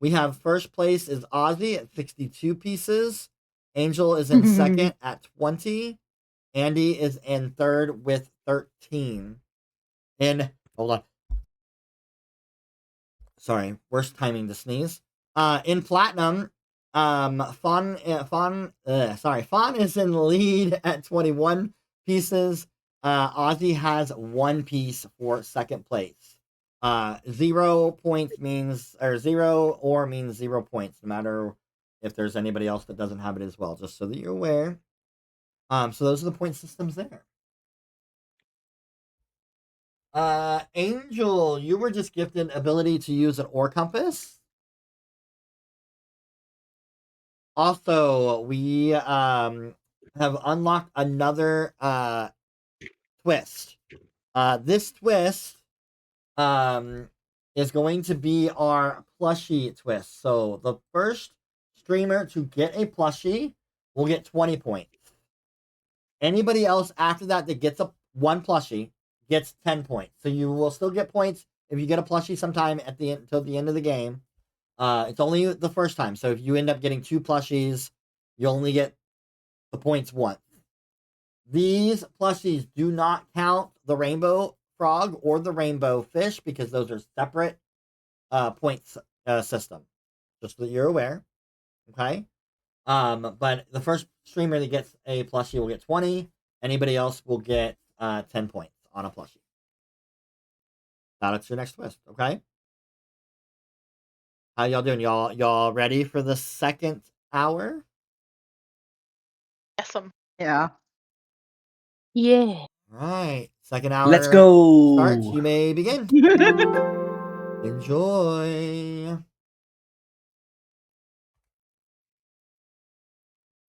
we have first place is Ozzy at 62 pieces. Angel is in second at 20. Andy is in third with 13. Hold on. Sorry, worst timing to sneeze. In platinum, Fawn is in the lead at 21 pieces. Ozzy has 1 piece for second place. 0 points means, or 0 or means 0 points, no matter if there's anybody else that doesn't have it as well, just so that you're aware. So those are the point systems there. Angel, you were just gifted ability to use an ore compass. Also, we have unlocked another twist. This twist is going to be our plushie twist. So the first streamer to get a plushie will get 20 points. Anybody else after that that gets one plushie gets 10 points. So you will still get points if you get a plushie sometime at the end, till the end of the game. It's only the first time. So if you end up getting 2 plushies, you only get the points once. These plushies do not count the rainbow frog or the rainbow fish because those are separate points system. Just so that you're aware. Okay? But the first streamer that gets a plushie will get 20. Anybody else will get 10 points on a plushie. That's your next twist, okay? How y'all doing? Y'all ready for the second hour?
Yes,
Yeah.
Yeah.
Right. Second hour.
Let's go.
Starts. You may begin. Enjoy.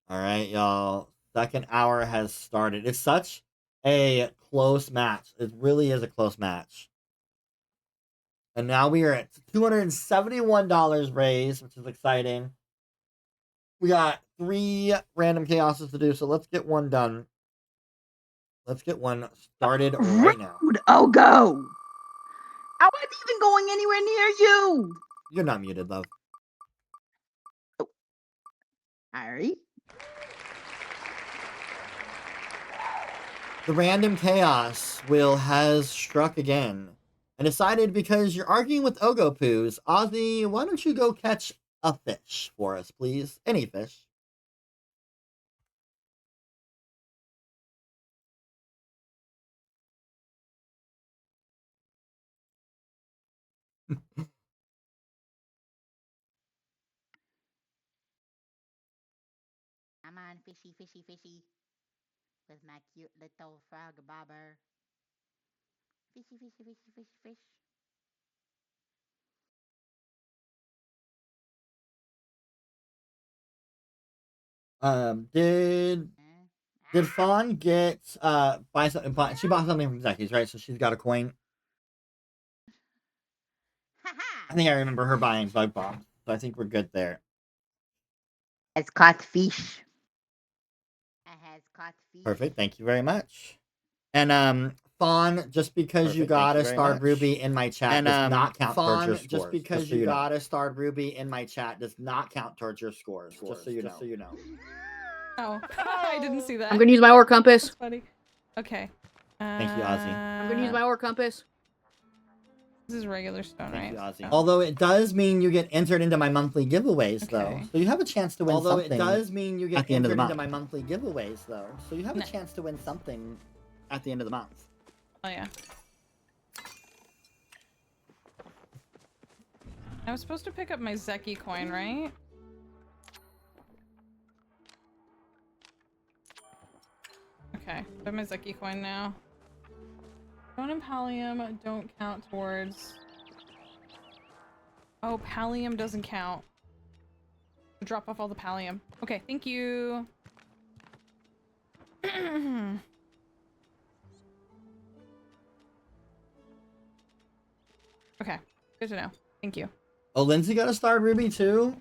All right, y'all. Second hour has started. It's such a close match. It really is a close match. And now we are at $271 raised, which is exciting. We got 3 random chaoses to do, so let's get one done. Let's get one started right now.
Oh, go! I wasn't even going anywhere near you!
You're not muted, love.
Oh. Alright.
The random chaos wheel has struck again. And decided because you're arguing with Ogopoos, Ozzy, why don't you go catch a fish for us, please? Any fish.
Come on, fishy, fishy, fishy. With my cute little frog bobber. Fishy, fishy, fishy, fishy, fish.
Did Fawn get buy something? She bought something from Zeki's, right? So she's got a coin. I think I remember her buying bug bombs, so I think we're good there.
Has caught fish. Has caught fish.
Perfect. Thank you very much. And Fawn, just because you got a starred ruby in my chat does not count towards your scores. Just because you got a starred ruby in my chat does not count towards your scores. Just so you know.
Oh, I didn't see that.
I'm gonna use my ore compass.
That's funny. Okay.
Thank you, Ozzy.
I'm gonna use my ore compass.
This is regular stone,
Thank
right?
you, Ozzy. Although it does mean you get entered into my monthly giveaways, though.
Okay.
So you have a chance to win something. Although it does mean you get at the end of the month. Into my monthly giveaways, though. So you have a chance to win something at the end of the month.
Oh, yeah. I was supposed to pick up my Zeki coin, right? Okay, I have my Zeki coin now. Stone and Pallium don't count towards... Oh, Pallium doesn't count. Drop off all the Pallium. Okay, thank you. Okay, good to know. Thank you.
Oh, Lindsay got a starred ruby too?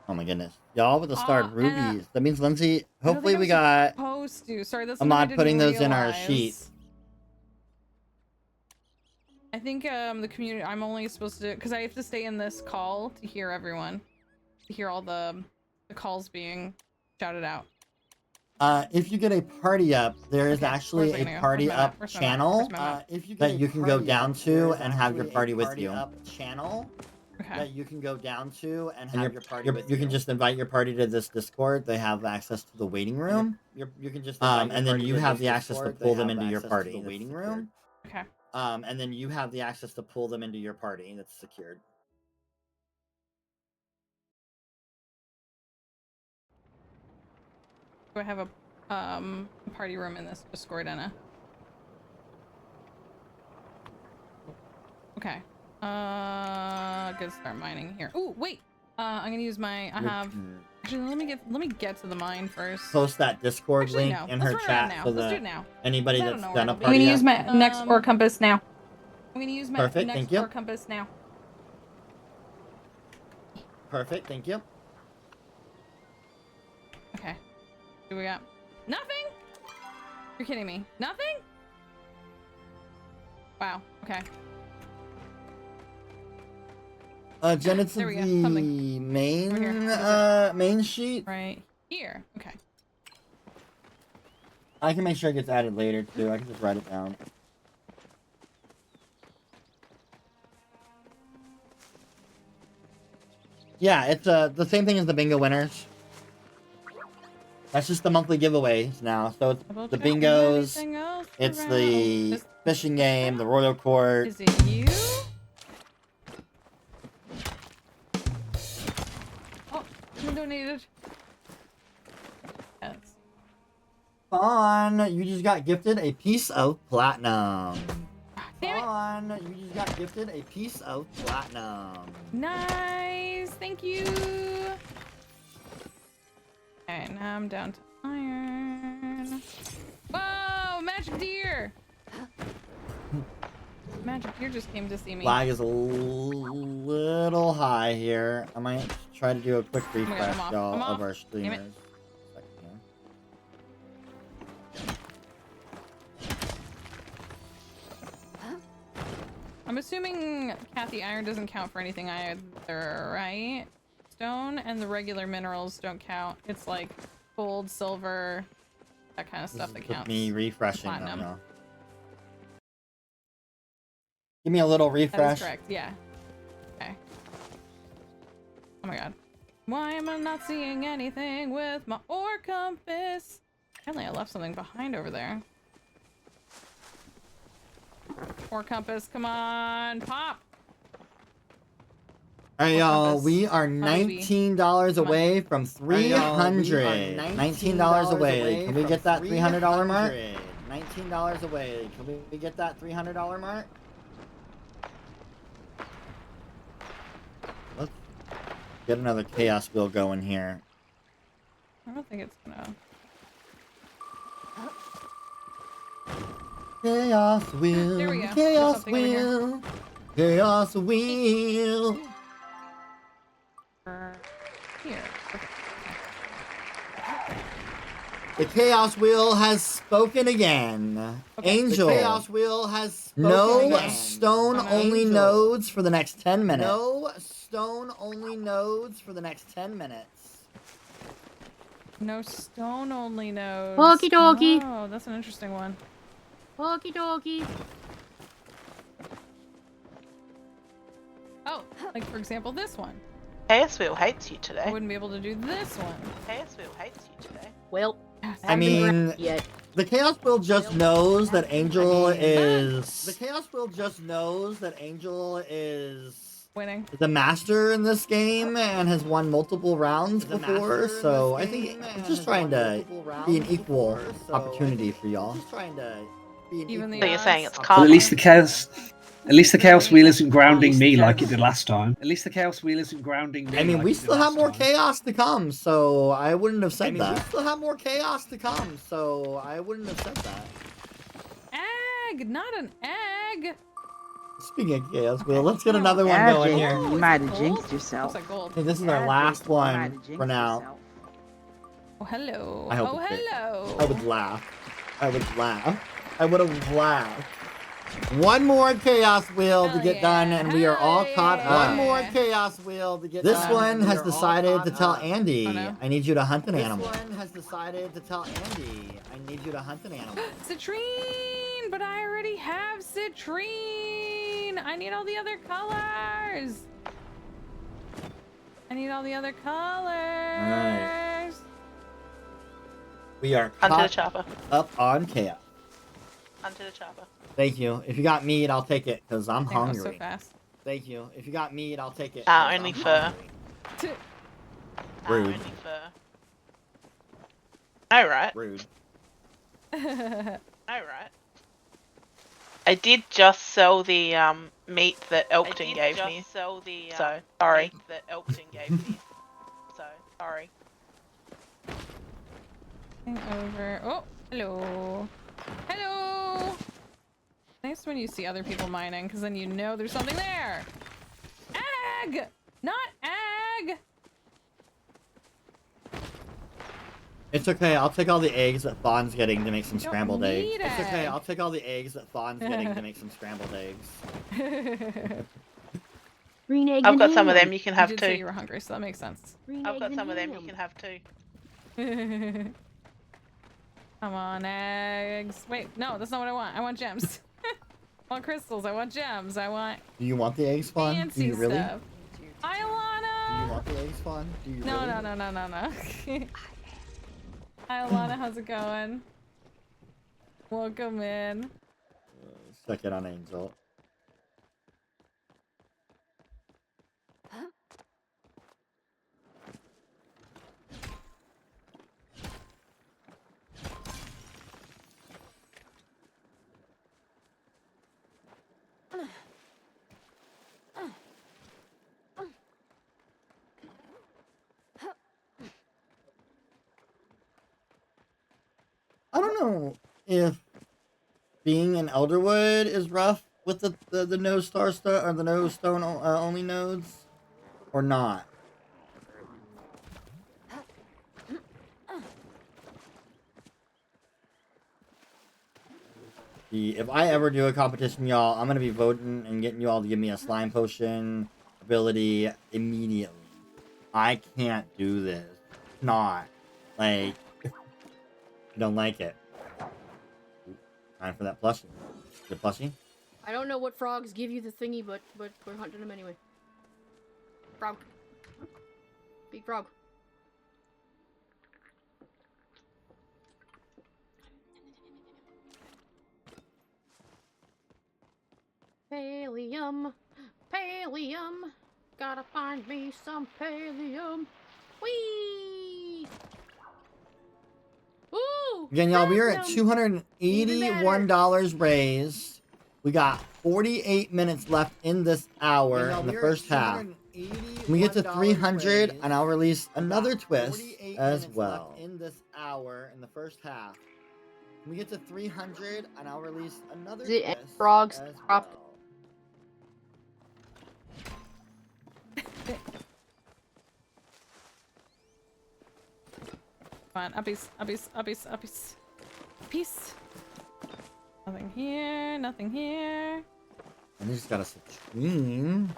Oh my goodness. Y'all with the starred rubies. That means Lindsay, hopefully we got
Supposed to. Sorry, that's
a
something I
mod
didn't
putting those in our
realize.
sheet.
I think the community, I'm only supposed to, because I have to stay in this call to hear everyone. To hear all the calls being shouted out.
If you get a party up, there is actually a party up channel that you can go down to and have your party with you.
Okay.
That you can go down to and have your party with you. You can just invite your party to this Discord. They have access to the waiting room. You can just and then you have the access to pull them into your party. The waiting room.
Okay.
And then you have the access to pull them into your party that's secured.
Do I have a party room in this Discord, Anna? Okay. Gonna start mining here. Oh, wait. I'm gonna use my. I have. Actually, let me get to the mine first.
Post that Discord link in her chat so
Let's do
that
it now.
anybody that's done a party.
I'm gonna use my next ore compass now. I'm gonna use my
Perfect,
next
thank you.
ore compass now.
Perfect, thank you.
Okay. What do we got? Nothing? You're kidding me. Nothing? Wow. Okay.
Jen, it's
There we go.
the
Something.
main sheet.
Right here. Okay.
I can make sure it gets added later too. I can just write it down. Yeah, it's the same thing as the bingo winners. That's just the monthly giveaways now. So it's the bingos, it's the fishing game, the royal court.
Is it you? Oh, you donated. Yes.
Fun! You just got gifted a piece of platinum.
Damn it.
Fun! You just got gifted a piece of platinum.
Nice. Thank you. Alright, now I'm down to iron. Whoa, magic deer! Magic deer just came to see me.
Lag is a little high here. I might try to do a quick refresh, y'all, of our streamers.
I'm assuming Kathy iron doesn't count for anything either, right? Stone and the regular minerals don't count. It's like gold, silver, that kind of stuff that counts.
Me refreshing.
Platinum.
No. Give me a little refresh.
That is correct, yeah. Okay. Oh my god. Why am I not seeing anything with my ore compass? Apparently I left something behind over there. Ore compass, come on, pop!
Alright, y'all, we are $19 away from 300. $19 away. Can we get that $300 mark? $19 away. Can we get that $300 mark? Let's get another chaos wheel going here.
I don't think it's gonna...
Chaos wheel.
There we go.
Chaos wheel. Chaos wheel.
Here.
The chaos wheel has spoken again.
Okay.
Angel.
The
chaos wheel has spoken again. Stone only nodes for the next 10 minutes. No stone only nodes for the next 10 minutes.
No stone only nodes.
Okie dokie.
Oh, that's an interesting one.
Okie dokie.
Like, for example, this one.
Chaos Wheel hates you
I
today.
wouldn't be able to do this one.
Chaos Wheel hates you today.
Well,
I mean,
yet.
the Chaos Wheel just knows that Angel is. The Chaos Wheel just knows that Angel is
winning.
The master in this game and has won multiple rounds before, so I think he's just trying to be an equal opportunity for y'all. Just trying to be an
Even
equal.
So you're saying it's
But
karma.
at least the chaos wheel isn't grounding me like it did last time. At least the chaos wheel isn't grounding me.
I mean,
like
we
it did
still have
last
more
time.
chaos to come, so I wouldn't have said that.
we
still have more chaos to come, so I wouldn't have said that.
Egg, not an egg.
Speaking of chaos wheel, let's get another one
Yeah,
going
Jake,
here.
you might have jinxed yourself.
Looks like gold.
Hey, this is
Yeah,
our last
Jake, you might
one
have jinxed
for now.
yourself.
Oh, hello.
I hope
Oh,
it's big.
hello.
I would laugh. I would laugh. I would have laughed. One more chaos wheel to
Hell
get done, and we are all caught up.
yeah.
One more chaos wheel to get done. This one has decided to tell Andy,
Oh, no.
I need you to hunt an animal.
This
This one has decided to tell Andy, I need you to hunt an animal.
Citrine, but I already have citrine. I need all the other colors. I need all the other colors.
We are
Under the
caught
chopper.
up on chaos.
Under the chopper.
Thank you. If you got meat, I'll take it, because I'm
Dang, that was
hungry.
so fast.
Thank you. If you got meat, I'll take it.
Ah,
'cause
only
I'm
fur.
hungry.
Rude.
Rude.
Only fur. Alright.
Rude.
Alright. I did just sell the meat that Elkton gave me. So sorry. Meat that Elkton gave me. So sorry.
Over. Oh, hello. Hello. Nice when you see other people mining, because then you know there's something there. Egg, not egg.
It's okay. I'll take all the eggs that Fawn's getting to make some
Don't
scrambled eggs.
need
It's okay.
egg.
I'll take all the eggs that Fawn's getting to make some scrambled eggs.
Green eggs
I've
and
got some of
ham.
them. You can
You
have
did say
two.
you were hungry, so that makes sense.
Green
I've
eggs
got
and
some of them.
ham.
You can have two.
Come on, eggs. Wait, no, that's not what I want. I want gems. I want crystals. I want gems. I want
Do you want the eggs, Fawn?
fancy
Do you really?
stuff. Hi,
Do you
Alana.
want the eggs, Fawn? Do you
No,
really?
no. Hi, Alana. How's it going? Welcome in.
Check it on Angel. I don't know if being in Elderwood is rough with the no star or the no stone only nodes, or not. If I ever do a competition, y'all, I'm gonna be voting and getting you all to give me a slime potion ability immediately. I can't do this. Not like I don't like it. Time for that plushie. Good plushie.
I don't know what frogs give you the thingy, but we're hunting them anyway. Frog. Big frog. Pallium. Pallium. Gotta find me some pallium. Whee! Ooh!
Again, y'all, we are at
platinum.
$281 raised. We got 48 minutes left in this hour in the first half. When we get to 300, and I'll release another twist as well. In this hour in the first half. When we get to 300, and I'll release another
Is it
twist
frogs
as
drop?
well.
Come on, uppies, uppies, uppies, uppies. Peace. Nothing here, nothing here.
And we just got a citrine.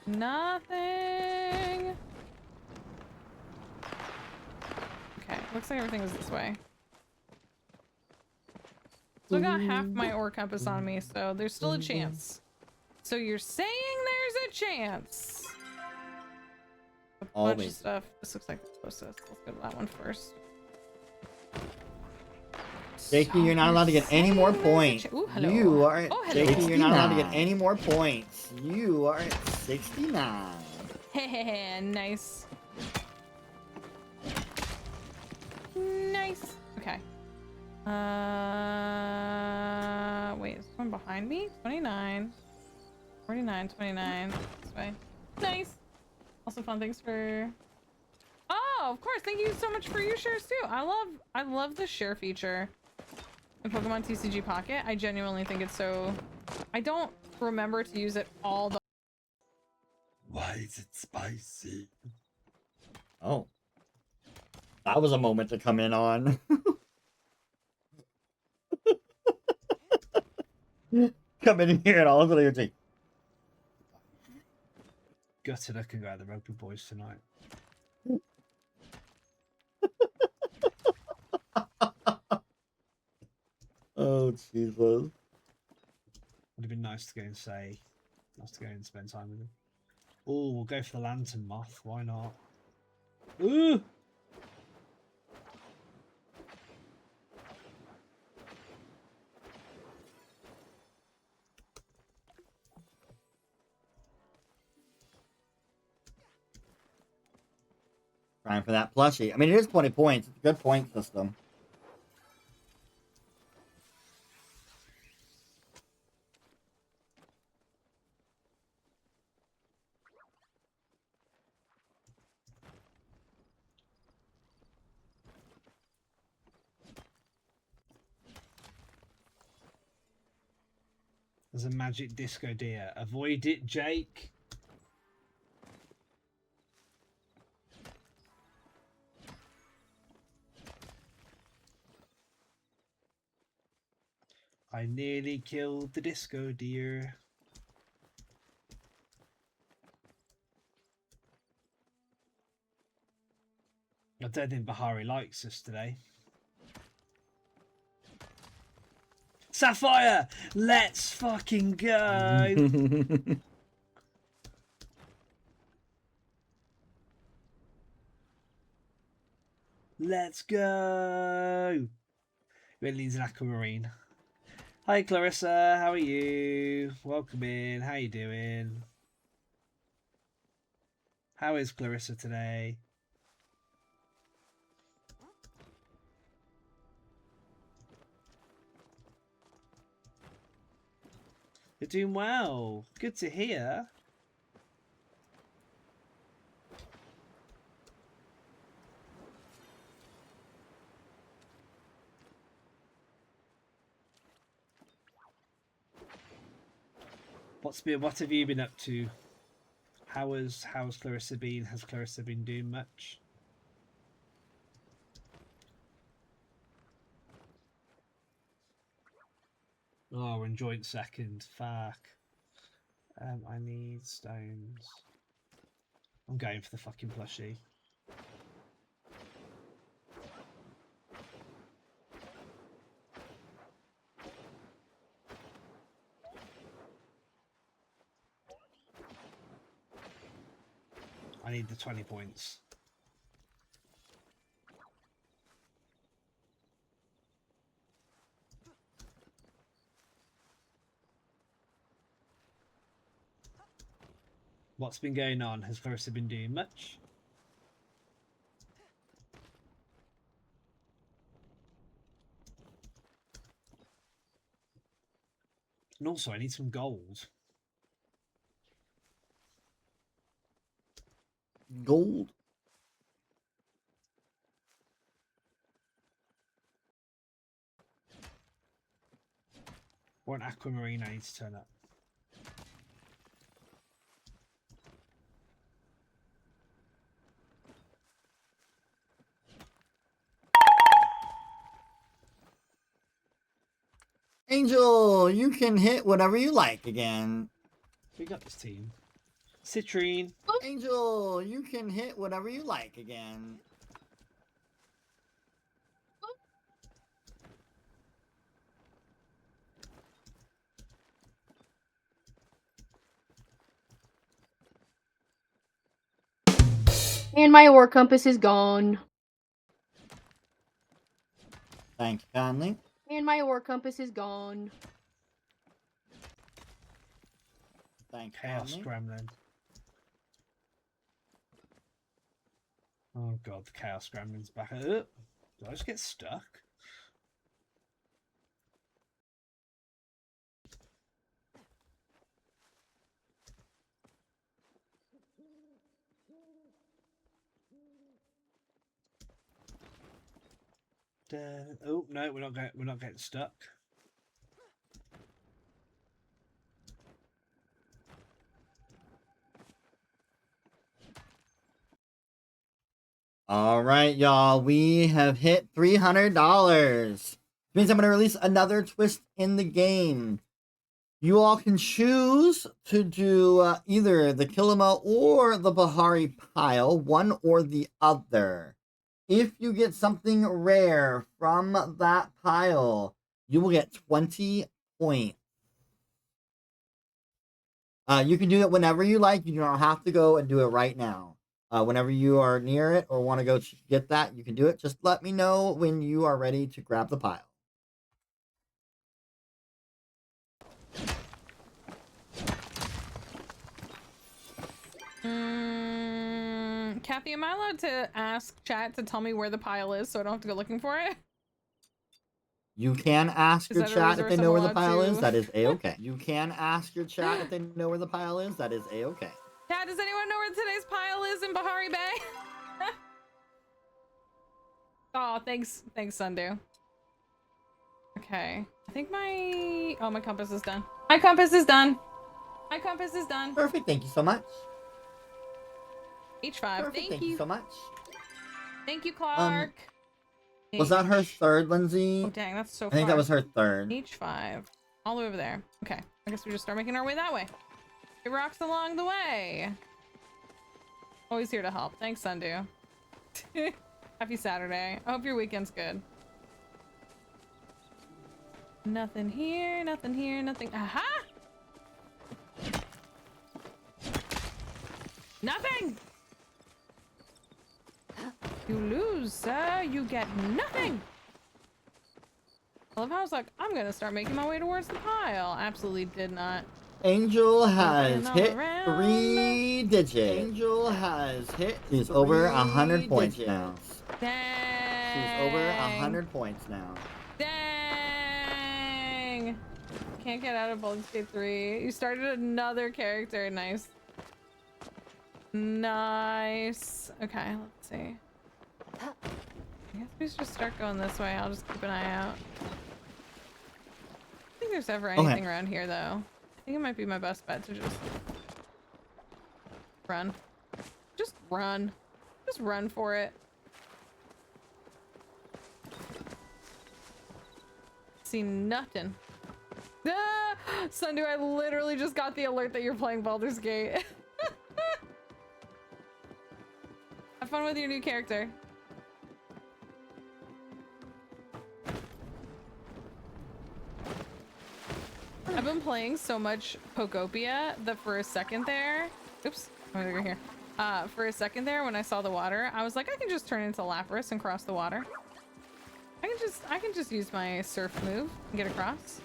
Nothing. Looks like everything is this way. So I got half my ore compass on me, so there's still a chance. So you're saying there's a chance? A bunch of
Always.
stuff. This looks like the closest. Let's go to that one first.
Jakey, you're not allowed to get any more points.
Ooh, hello.
You are at
Oh, hello.
Jakey, you're not allowed to get any more points. You are at 69.
Hehehe, nice. Nice. Okay. Wait, is someone behind me? 29. 49, 29. This way. Nice. Also fun, thanks for... Oh, of course. Thank you so much for your shares too. I love the share feature in Pokemon TCG Pocket. I genuinely think it's so... I don't remember to use it all the...
Why is it spicy?
Oh. That was a moment to come in on. Come in here and all of your take.
Gutted I can go out the rugby boys tonight.
Oh, Jesus.
Would have been nice to go and say, nice to go and spend time with him. Oh, we'll go for the lantern moth. Why not? Ooh!
Trying for that plushie. I mean, it is 20 points. It's a good point system.
There's a magic disco deer. Avoid it, Jake. I nearly killed the disco deer. I don't think Bahari likes us today. Sapphire! Let's fucking go! Let's go! It needs an aquamarine. Hi Clarissa, how are you? Welcome in, how you doing? How is Clarissa today? You're doing well. Good to hear. What have you been up to? How's Clarissa been? Has Clarissa been doing much? Oh, we're in joint second. Fuck. I need stones. I'm going for the fucking plushie. I need the 20 points. What's been going on? Has Clarissa been doing much? And also, I need some gold.
Gold.
Or an aquamarine I need to turn up.
Angel, you can hit whatever you like again.
We got this team. Citrine.
Angel, you can hit whatever you like again.
And my ore compass is gone.
Thank you kindly.
And my ore compass is gone.
Thank you
Chaos
kindly.
gremlin. Oh god, the chaos gremlin's back. Did I just get stuck? Oh no, we're not getting stuck.
All right, y'all. We have hit $300. Means I'm going to release another twist in the game. You all can choose to do either the Kilima or the Bahari pile, one or the other. If you get something rare from that pile, you will get 20 points. You can do it whenever you like. You don't have to go and do it right now. Whenever you are near it or want to go get that, you can do it. Just let me know when you are ready to grab the pile.
Kathy, am I allowed to ask chat to tell me where the pile is so I don't have to go looking for it?
You can ask your chat if they know where the pile is. That is a-okay. You can ask your chat if they know where the pile is. That is a-okay.
Chat, does anyone know where today's pile is in Bahari Bay? Oh, thanks, Sundu. Okay, I think my compass is done. My compass is done. My compass is done.
Perfect. Thank you so much.
H5.
Perfect. Thank you so much.
Thank you, Clark.
Was that her third, Lindsay?
Oh dang, that's so far.
I think that was her third.
H5. All over there. Okay, I guess we just start making our way that way. It rocks along the way. Always here to help. Thanks, Sundu. Happy Saturday. I hope your weekend's good. Nothing here, nothing here, nothing. Aha! Nothing! You lose, sir. You get nothing! I love how I was like, I'm gonna start making my way towards the pile. Absolutely did not.
Angel has hit 3 digits. Angel has hit. She's over 100 points now.
Dang!
She's over 100 points now.
Dang! Can't get out of Baldur's Gate 3. You started another character. Nice. Nice. Okay, let's see. I guess we should just start going this way. I'll just keep an eye out. I don't think there's ever anything around here, though. I think it might be my best bet to just run. Just run. Just run for it. See nothing. Ah! Sundu, I literally just got the alert that you're playing Baldur's Gate. Have fun with your new character. I've been playing so much Pokopia that for a second there, oops, I'm gonna go here. For a second there, when I saw the water, I was like, I can just turn into Lapras and cross the water. I can just use my surf move and get across.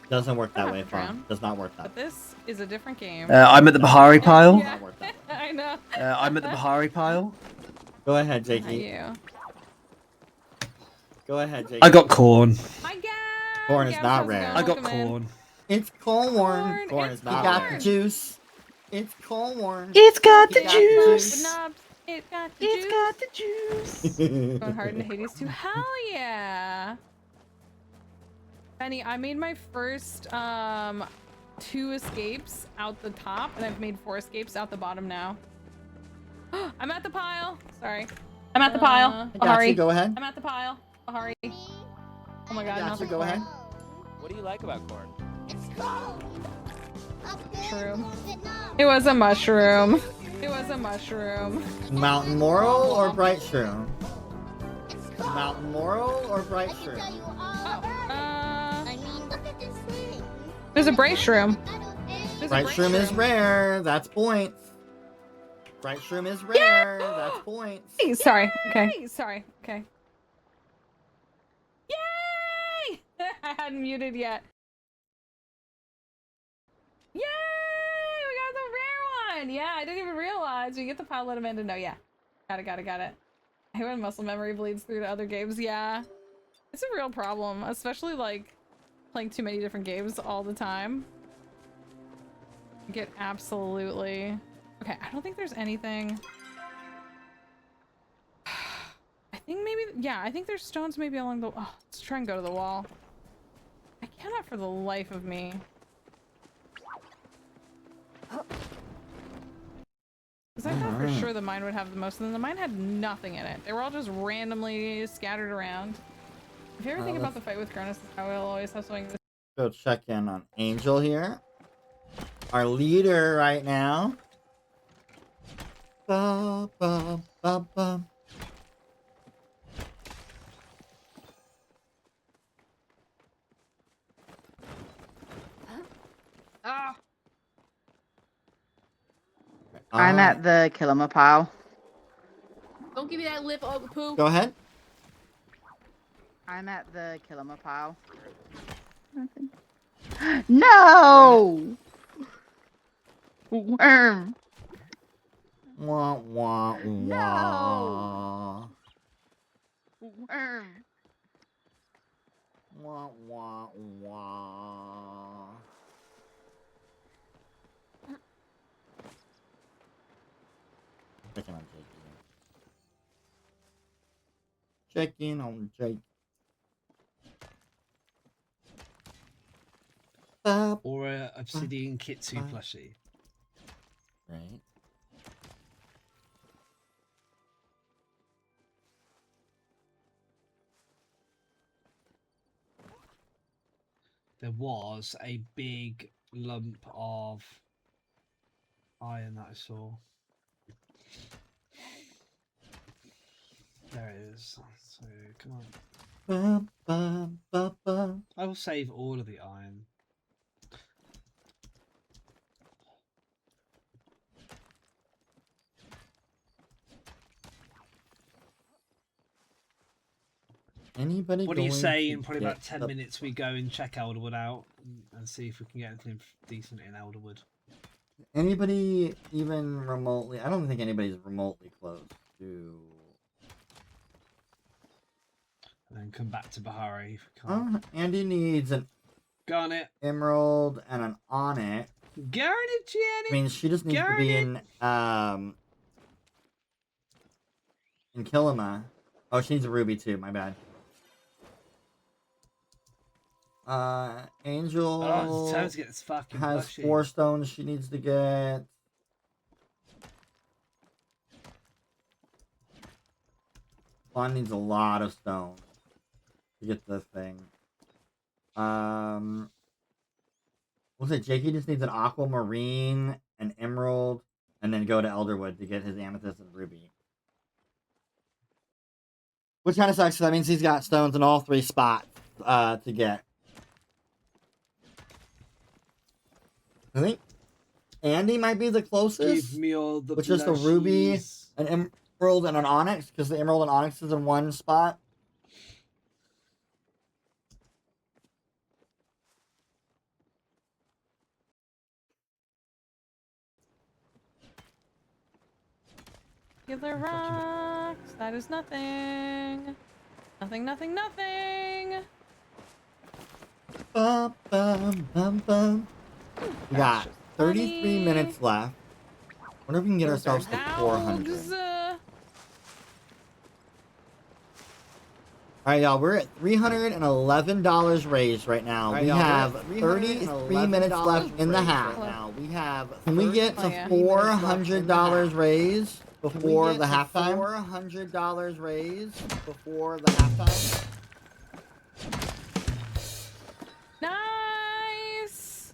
Doesn't work that way, Fawn. Does not work that.
But this is a different game.
I'm at the Bahari pile.
Yeah, I know.
I'm at the Bahari pile.
Go ahead, Jakey.
You.
Go ahead, Jakey.
I got corn.
Corn is not rare.
I got corn.
It's corn. Corn is not rare. It got the juice. It's corn.
It's got the juice.
It got the juice. Going hard in Hades too. Hell yeah. Benny, I made my first 2 escapes out the top, and I've made 4 escapes out the bottom now. I'm at the pile. Sorry. I'm at the pile. Bahari.
Go ahead.
I'm at the pile. Bahari. Oh my god,
Gotcha, go ahead.
What do you like about corn?
Mushroom. It was a mushroom. It was a mushroom.
Mountain Moral or Bright Shroom? Mountain Moral or Bright Shroom?
There's a Bright Shroom.
Bright Shroom is rare. That's points. Sprite Shroom is rare. That's points.
Hey, sorry. Okay. Sorry. Okay. Yay! I hadn't muted yet. Yay! We got the rare one! Yeah, I didn't even realize. We get the Palia Amanda. No, yeah. Got it. I hate when muscle memory bleeds through to other games. Yeah. It's a real problem, especially like playing too many different games all the time. I get absolutely... Okay, I don't think there's anything... I think maybe... Yeah, I think there's stones maybe along the... Oh, let's try and go to the wall. I cannot for the life of me. Because I thought for sure the mine would have the most, and then the mine had nothing in it. They were all just randomly scattered around. If you ever think about the fight with Cronus, I will always have something to...
Go check in on Angel here. Our leader right now. Ba, ba, ba, ba.
Ah!
I'm at the Kilima pile.
Don't give me that lip, Ogapoo.
Go ahead.
I'm at the Kilima pile. No! Worm!
Wah, wah, wah.
No! Worm!
Wah, wah, wah. Checking on Jake. Checking on Jake.
Or a Obsidian Kitsu plushie.
Right.
There was a big lump of iron that I saw. There it is. So come on.
Ba, ba, ba, ba.
I will save all of the iron.
Anybody?
What do you
going
say
to
in probably
get
about 10
the-
minutes we go and check Elderwood out and see if we can get anything decent in Elderwood?
Anybody even remotely? I don't think anybody's remotely close to.
And then come back to Bahari if we can't.
Andy needs an
Garnet.
emerald and an onyx.
Garnet, Janet.
I mean, she just needs to be in Kilima. Oh, she needs a ruby too. My bad. Angel
Oh, it's time to get this fucking
has
plushie.
4 stones she needs to get. Fawn needs a lot of stones to get this thing. Looks like Jakey just needs an aquamarine, an emerald, and then go to Elderwood to get his amethyst and ruby. Which kind of sucks, because that means he's got stones in all 3 spots to get. I think Andy might be the closest.
Give me all the
with just a ruby,
plushies.
an emerald, and an onyx, because the emerald and onyx is in 1 spot.
Regular rocks. That is nothing. Nothing.
Bum, bum, bum, bum. We got 33 minutes left. Wonder if we can get ourselves to 400. Alright, y'all, we're at $311 raised right now. We have 33 minutes left in the half. Can we get to $400 raised before the halftime? $400 raised before the halftime?
Nice.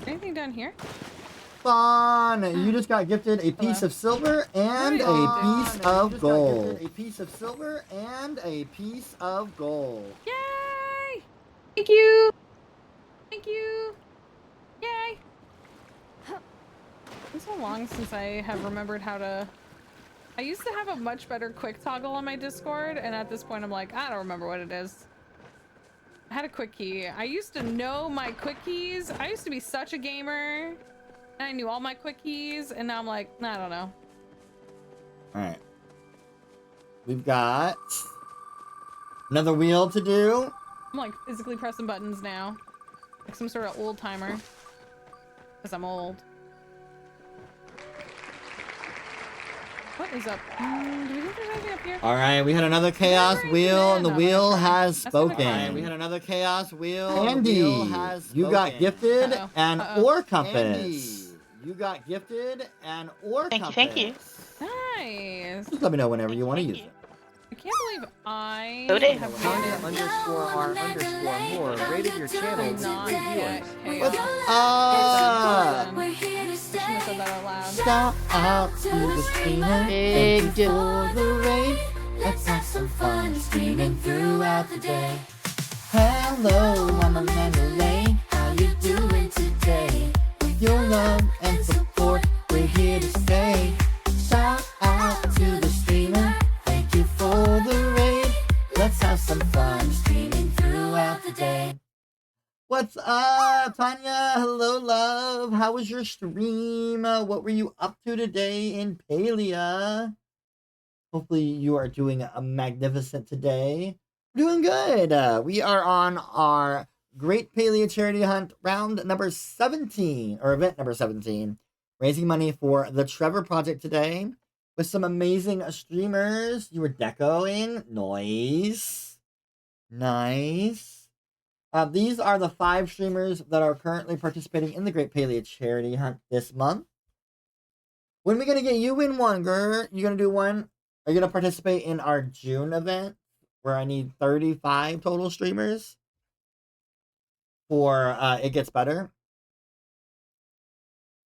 Anything down here?
Fun! You just got gifted a piece of silver and a piece of gold. A piece of silver and a piece of gold.
Yay! Thank you. Yay! It's so long since I have remembered how to... I used to have a much better quick toggle on my Discord, and at this point I'm like, I don't remember what it is. I had a quick key. I used to know my quick keys. I used to be such a gamer, and I knew all my quick keys, and now I'm like, I don't know.
Alright. We've got another wheel to do.
I'm like physically pressing buttons now. Like some sort of old timer. Because I'm old. What is up? Do we think there's anything up here?
Alright, we had another chaos wheel, and the wheel has spoken.
Alright,
we had another chaos wheel. Andy, you got gifted an ore compass. You got gifted an ore compass.
Thank you.
Nice.
Just let me know whenever you want to use it.
I can't believe I have
Tanya_R_more rated your channel
not
with
get
viewers.
chaos.
We're
here to stay. I said that out loud.
Shout out to the streamer.
Big deal.
For the raid. Let's have some fun streaming throughout the day. Hello, I'm Amanda Lane. How you doing today? With your love and support, we're here to stay. Shout out to the streamer. Thank you for the raid. Let's have some fun streaming throughout the day. What's up, Tanya? Hello, love. How was your stream? What were you up to today in Palia? Hopefully you are doing a magnificent today. Doing good. We are on our Great Palia Charity Hunt round number 17, or event number 17. Raising money for the Trevor Project today with some amazing streamers. You were decoing. Nice. Nice. These are the 5 streamers that are currently participating in the Great Palia Charity Hunt this month. When are we going to get you in one, girl? You going to do one? Are you going to participate in our June event where I need 35 total streamers for It Gets Better?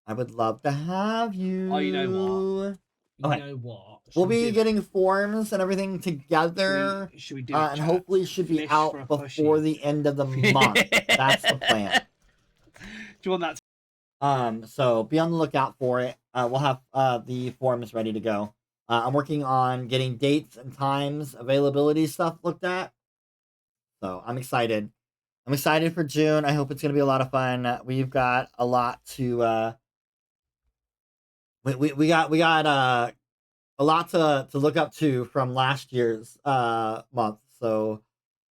I would love to have you.
Oh, you know what?
Okay.
You know what?
We'll be getting forms and everything together,
Should we do
and hopefully it should be out before the end of the month. That's the plan.
Do you want that?
So be on the lookout for it. We'll have the forms ready to go. I'm working on getting dates and times, availability stuff looked at. So I'm excited. I'm excited for June. I hope it's going to be a lot of fun. We've got a lot to we got a lot to look up to from last year's month. So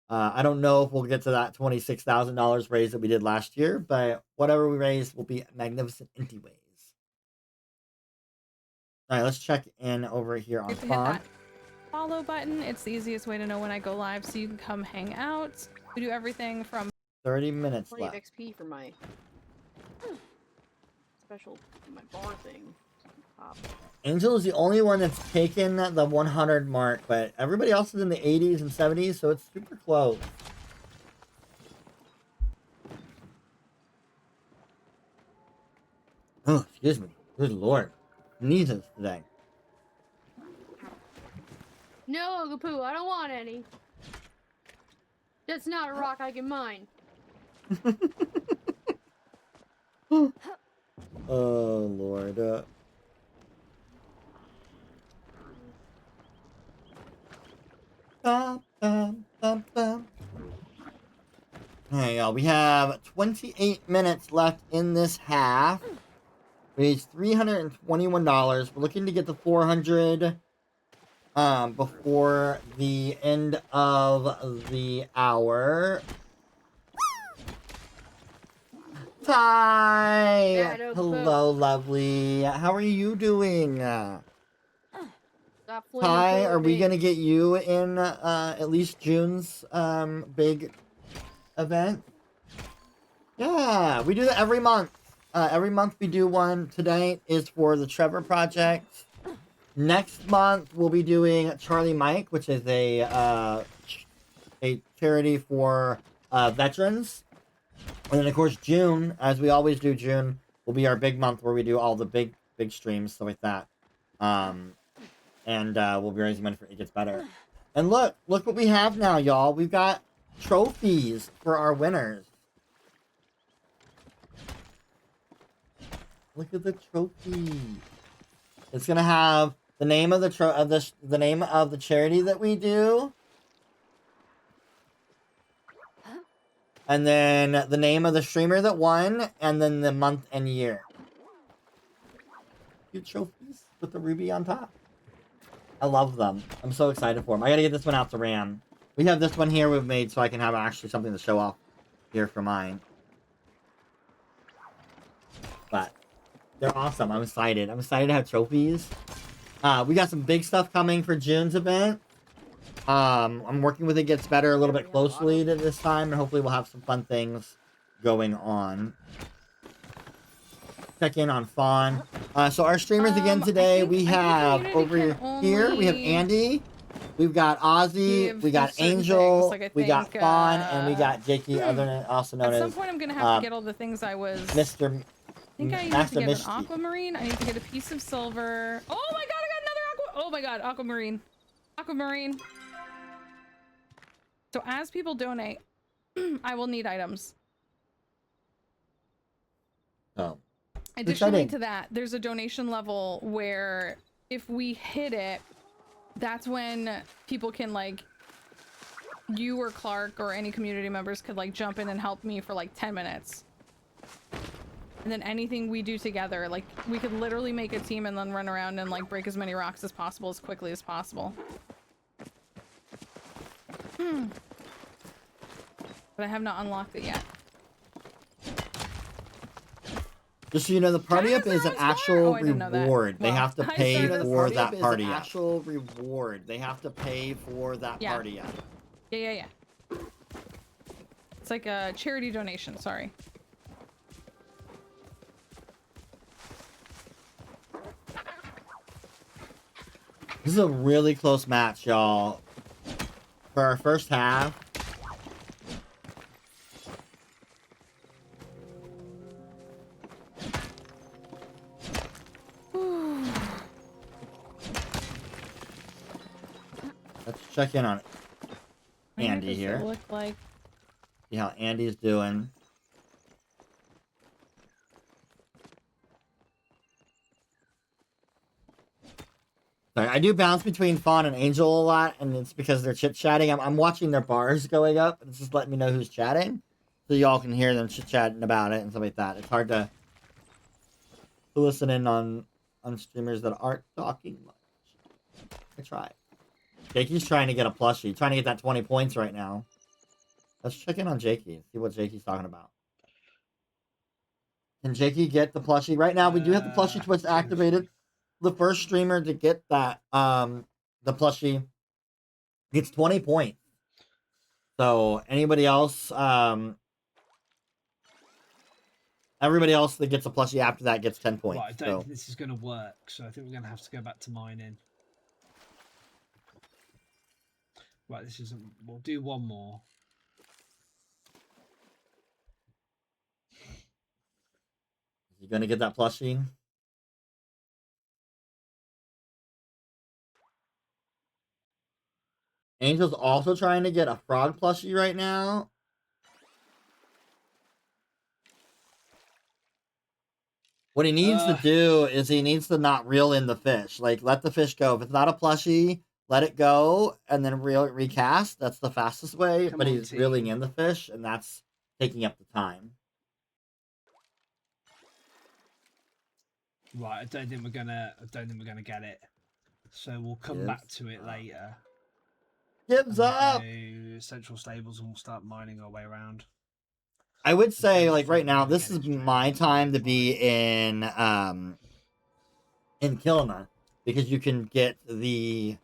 I don't know if we'll get to that $26,000 raise that we did last year, but whatever we raise will be magnificent anyways. All right, let's check in over here on
Hit that
Font.
follow button. It's the easiest way to know when I go live, so you can come hang out. We do everything from
30 minutes
Plenty of
left.
XP for my special, my bar thing.
Angel is the only one that's taken the 100 mark, but everybody else is in the 80s and 70s, so it's super close. Oh, excuse me. Good lord. Sneezes today.
No, Agapoo, I don't want any. That's not a rock I can mine.
Oh, Lord. Alright, y'all. We have 28 minutes left in this half. We reached $321. We're looking to get to 400 before the end of the hour. Ty! Hello, lovely. How are you doing? Ty, are we gonna get you in at least June's big event? Yeah, we do that every month. Every month we do one. Today is for the Trevor Project. Next month we'll be doing Charlie Mike, which is a charity for veterans. And then of course June, as we always do, June will be our big month where we do all the big streams, stuff like that. And we'll be raising money for It Gets Better. And look what we have now, y'all. We've got trophies for our winners. Look at the trophy. It's gonna have the name of the name of the charity that we do, and then the name of the streamer that won, and then the month and year. Cute trophies with the ruby on top. I love them. I'm so excited for them. I gotta get this one out to Ram. We have this one here we've made so I can have actually something to show off here for mine. But they're awesome. I'm excited. I'm excited to have trophies. We got some big stuff coming for June's event. I'm working with It Gets Better a little bit closely to this time, and hopefully we'll have some fun things going on. Check in on Fawn. So our streamers again today, we have over here, we have Andy, we've got Ozzy, we got Angel, we got Fawn, and we got Jakey, also known as...
At some point I'm going to have to get all the things I was...
Mr.
I think I need to get an aquamarine. I need to get a piece of silver. Oh my god, I got another oh my god, aquamarine. Aquamarine. So as people donate, I will need items.
Oh.
Additionally to that, there's a donation level where if we hit it, that's when people can like, you or Clark or any community members could like jump in and help me for like 10 minutes. And then anything we do together, like we could literally make a team and then run around and like break as many rocks as possible as quickly as possible. But I have not unlocked it yet.
Just so you know, the party up is an actual reward. They have to pay for that party up. Actual reward. They have to pay for that party up.
Yeah. It's like a charity donation, sorry.
This is a really close match, y'all. For our first half. Let's check in on Andy here.
Look like...
See how Andy's doing. Sorry, I do bounce between Fawn and Angel a lot, and it's because they're chit-chatting. I'm watching their bars going up, and it's just letting me know who's chatting, so y'all can hear them chit-chatting about it and stuff like that. It's hard to listen in on streamers that aren't talking much. I try. Jakey's trying to get a plushie, trying to get that 20 points right now. Let's check in on Jakey, see what Jakey's talking about. Can Jakey get the plushie? Right now, we do have the plushie twist activated. The first streamer to get that, the plushie gets 20 points. So anybody else, everybody else that gets a plushie after that gets 10 points.
Right, I don't think this is going to work, so I think we're going to have to go back to mining. Right, this isn't... We'll do one more.
Is he going to get that plushie? Angel's also trying to get a frog plushie right now. What he needs to do is he needs to not reel in the fish. Like, let the fish go. If it's not a plushie, let it go and then recast. That's the fastest way. But he's reeling in the fish, and that's taking up the time.
Right, I don't think we're gonna get it. So we'll come back to it later.
Gives up.
Central stables, and we'll start mining our way around.
I would say, like right now, this is my time to be in Kilima, because you can get the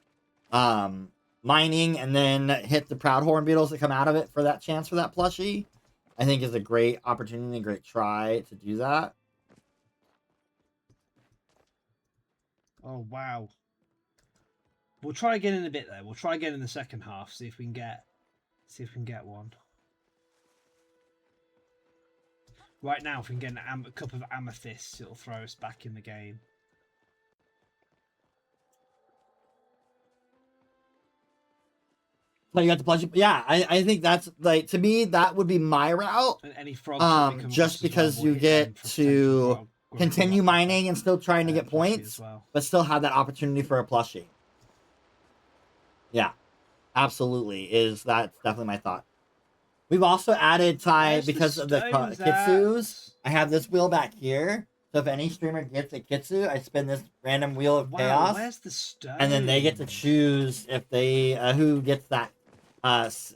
mining and then hit the Proudhorn beetles that come out of it for that chance for that plushie. I think is a great opportunity, a great try to do that.
Oh wow. We'll try again in a bit though. We'll try again in the second half, see if we can get one. Right now, if we can get a cup of amethyst, it'll throw us back in the game.
So you got the plushie. Yeah, I think that's like, to me that would be my route.
And any frogs
just because you get to continue mining and still trying to get
plushie
points,
as well.
but still have that opportunity for a plushie. Yeah, absolutely. That's definitely my thought. We've also added
Where's the
because of the
stones
kitsus.
at?
I have this wheel back here. So if any streamer gets a kitsu, I spin this random wheel of
Wow,
chaos.
where's the stone?
And then they get to choose if they who gets that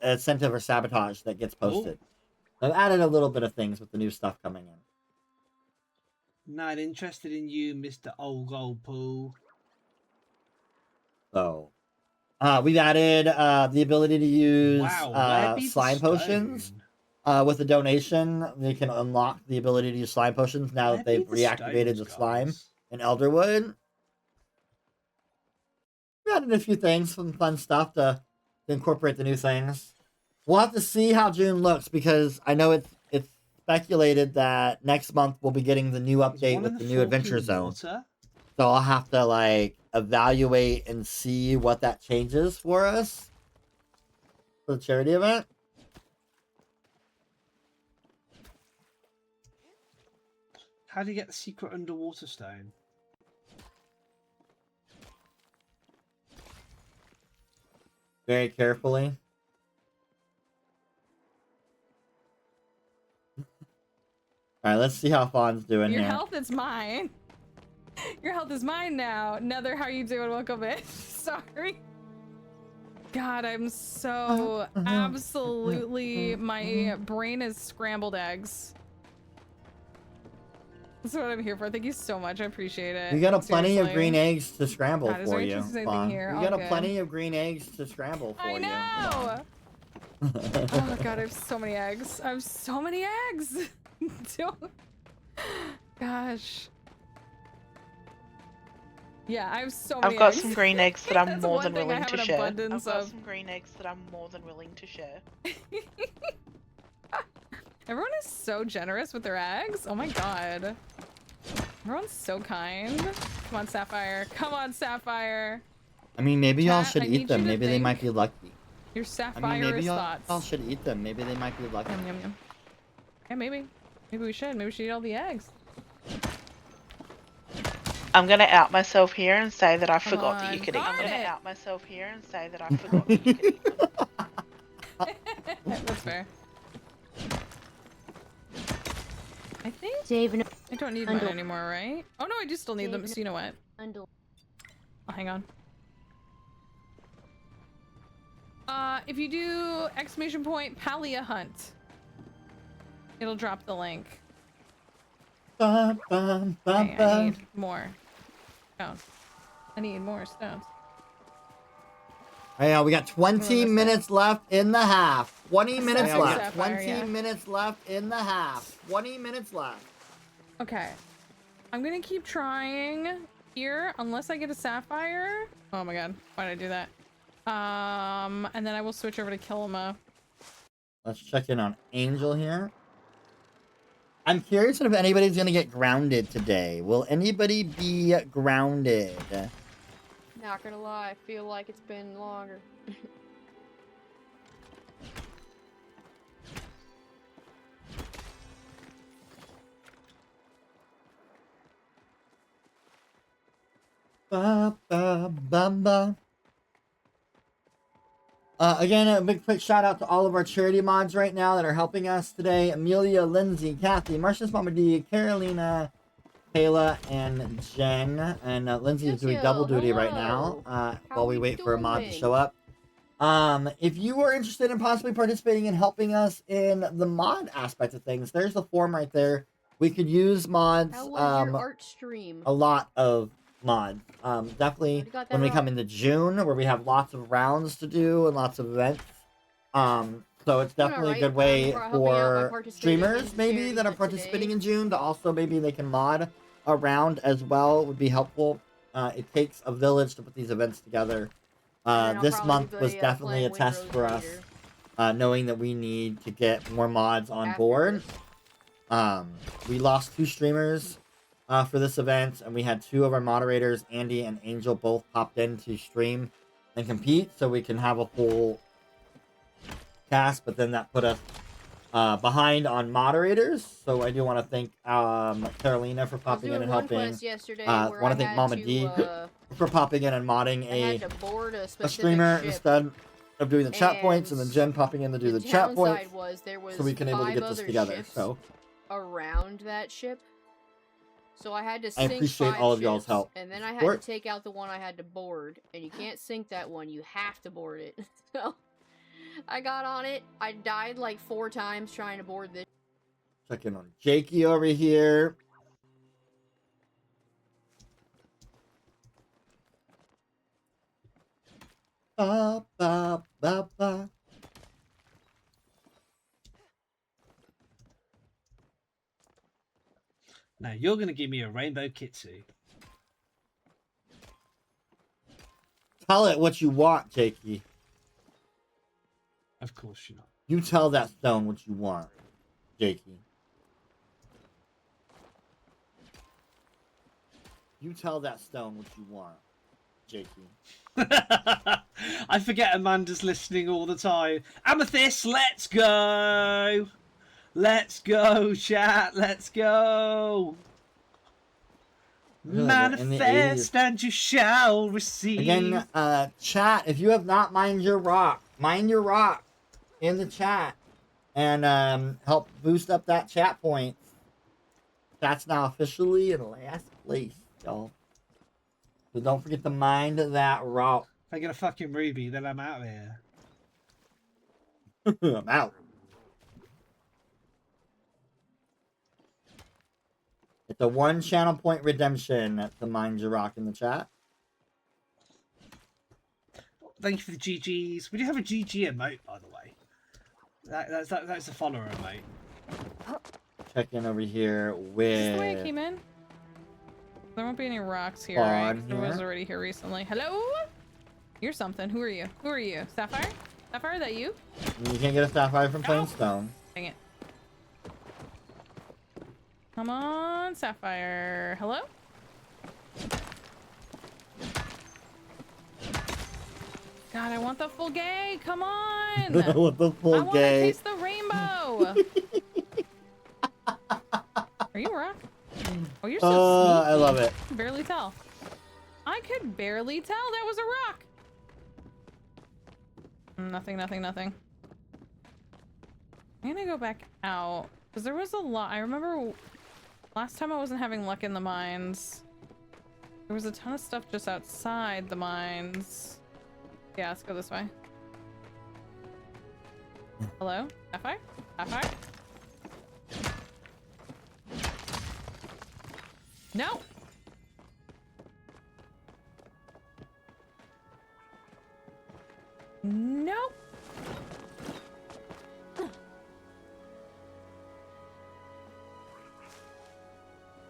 incentive or sabotage that gets posted. So I've added a little bit of things with the new stuff coming in.
Not interested in you, Mr. Old Gold Pool.
So we've added the ability to use
Wow,
slime potions. With a donation, they can unlock the ability to use slime potions now that they've reactivated the slime in Elderwood. We added a few things, some fun stuff to incorporate the new things. We'll have to see how June looks because I know it's speculated that next month we'll be getting the new update with the new adventure zone. So I'll have to like evaluate and see what that changes for us for the charity event.
How do you get the secret underwater stone?
Very carefully. Alright, let's see how Fawn's doing
Your
here.
health is mine. Your health is mine now. Nether, how you doing? Welcome in. Sorry. God, I'm so absolutely... My brain is scrambled eggs. That's what I'm here for. Thank you so much. I appreciate it.
We got plenty of
Seriously.
green eggs to scramble
God, is
for
there
you.
anything
Fawn.
here?
We
All
got
good.
plenty of green eggs to scramble for
I
you.
know. Oh my god, I have so many eggs. I have so many eggs. Gosh. Yeah, I have so many
I've got
eggs.
some green eggs that I'm
That's
more
one
than
thing I
willing
have
to
an
share.
abundance
I've got
of.
some green eggs that I'm more than willing to share.
Everyone is so generous with their eggs. Oh my god. Everyone's so kind. Come on, Sapphire. Come on, Sapphire.
I mean, maybe y'all
Chat,
should
I
eat
need
them.
you to
Maybe they
think
might be lucky.
Your
I
Sapphire
mean, maybe y'all
thoughts.
should eat them. Maybe they might be lucky.
Yum, yum, yum. Yeah, maybe. Maybe we should. Maybe we should eat all the eggs.
I'm gonna out myself here and say that I forgot that you
on,
could eat them. I'm
darn
gonna
it.
out myself here and say that I forgot that you could eat them.
That's fair. I think
Dave,
I don't need mine anymore, right? Oh no, I do still need them. So you know what? Oh, hang on. If you do exclamation point Palia hunt, it'll drop the link.
Bum, bum, bum,
Okay, I
bum.
need more stones. I need more stones.
Hey, we got 20 minutes left in the half. 20 minutes
Sapphire,
left.
Sapphire,
20
yeah.
minutes left in the half. 20 minutes left.
Okay. I'm gonna keep trying here unless I get a sapphire. Oh my god, why did I do that? And then I will switch over to Kilima.
Let's check in on Angel here. I'm curious if anybody's gonna get grounded today. Will anybody be grounded?
Not gonna lie, I feel like it's been longer.
Ba, ba, ba, ba. Again, a big quick shout out to all of our charity mods right now that are helping us today. Amelia, Lindsay, Kathy, Marcia's Mama D, Carolina, Kayla, and Jen. And Lindsay is doing double duty right now while we wait for a mod to show up. If you are interested in possibly participating in helping us in the mod aspect of things, there's the form right there. We could use mods.
How was your art stream?
A lot of mods. Definitely when we come into June, where we have lots of rounds to do and lots of events. So it's definitely a good way for streamers maybe that are participating in June to also maybe they can mod a round as well. Would be helpful. It takes a village to put these events together. This month was definitely a test for us, knowing that we need to get more mods on board. We lost 2 streamers for this event, and we had 2 of our moderators, Andy and Angel, both popped in to stream and compete, so we can have a full cast. But then that put us behind on moderators, so I do want to thank Carolina for popping in and helping.
Quest yesterday
Want to thank Mama D for popping in and modding a streamer instead of doing the chat points, and then Jen popping in to do the chat points, so we can able to get this together. So
around that ship, so I had to
I
sink
appreciate
5
all of y'all's
ships,
help.
and then I had to take out the one I had to board, and you can't sink that one, you have to board it. So I got on it, I died like 4 times trying to board this.
Check in on Jakey over here. Ba, ba, ba, ba.
Now you're going to give me a rainbow kitsu.
Tell it what you want, Jakey.
Of course you're not.
You tell that stone what you want, Jakey. You tell that stone what you want, Jakey.
I forget Amanda's listening all the time. Amethyst, let's go! Let's go, chat, let's go! Manifest and you shall receive.
Again, chat, if you have not mind your rock in the chat and help boost up that chat point. That's now officially in last place, y'all. So don't forget to mind that rock.
If I get a fucking ruby, then I'm out of here.
I'm out. It's a 1 channel point redemption to mind your rock in the chat.
Thank you for the GGs. We do have a GG emote, by the way. That's a follower emote.
Check in over here with...
Is this the way I came in? There won't be any rocks here, right? I was already here recently. Hello? You're something. Who are you? Who are you? Sapphire? Sapphire, is that you?
You can't get a sapphire from plain stone.
Dang it. Come on, Sapphire. Hello? God, I want the full gay. Come on.
I want the full
I want to taste the rainbow. Are you a rock? Oh, you're so sneaky.
I love it.
I could barely tell. I could barely tell that was a rock. Nothing, nothing, nothing. I'm gonna go back out because there was a lot. I remember last time I wasn't having luck in the mines. There was a ton of stuff just outside the mines. Yeah, let's go this way. Hello? Sapphire? Sapphire? No! Nope!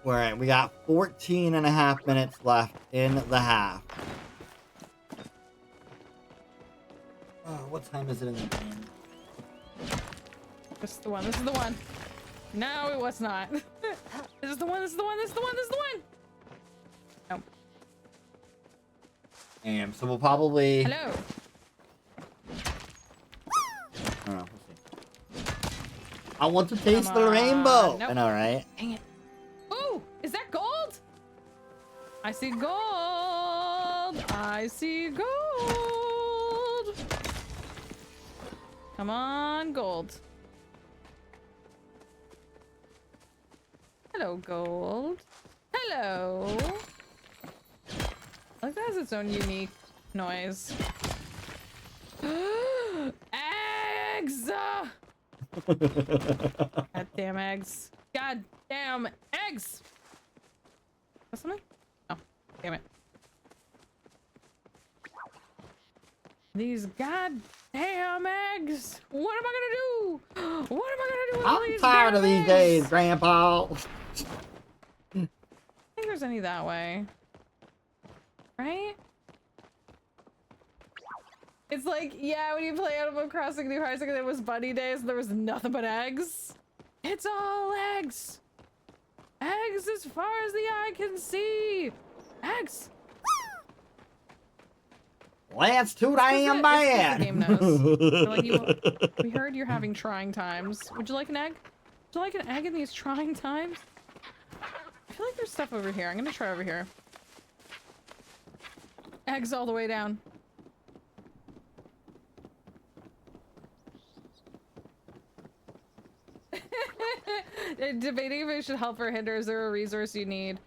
Alright, we got 14 and a half minutes left in the half. Oh, what time is it in the game?
This is the one, this is the one. No, it was not. This is the one, this is the one, this is the one, this is the one! Nope.
And so we'll probably...
Hello!
I don't know, we'll see. I want to taste the rainbow!
Nope.
I know, right?
Dang it. Ooh, is that gold? I see gold! I see gold! Come on, gold. Hello, gold. Hello! I like that has its own unique noise. Eggs! Goddamn eggs. Goddamn eggs! Got something? Oh, damn it. These goddamn eggs! What am I gonna do? What am I gonna do with all
I'm
these
tired of
damn
these
eggs?
days, Grandpa.
I don't think there's any that way. Right? It's like, yeah, when you play Animal Crossing New Horizons, it was bunny days and there was nothing but eggs. It's all eggs. Eggs as far as the eye can see. Eggs.
That's too
It's 'cause
damn
the- it's 'cause
bad.
the game knows. They're like, we heard you're having trying times. Would you like an egg? Would you like an egg in these trying times? I feel like there's stuff over here. I'm gonna try over here. Eggs all the way down. Debating if it should help or hinder. Is there a resource you need?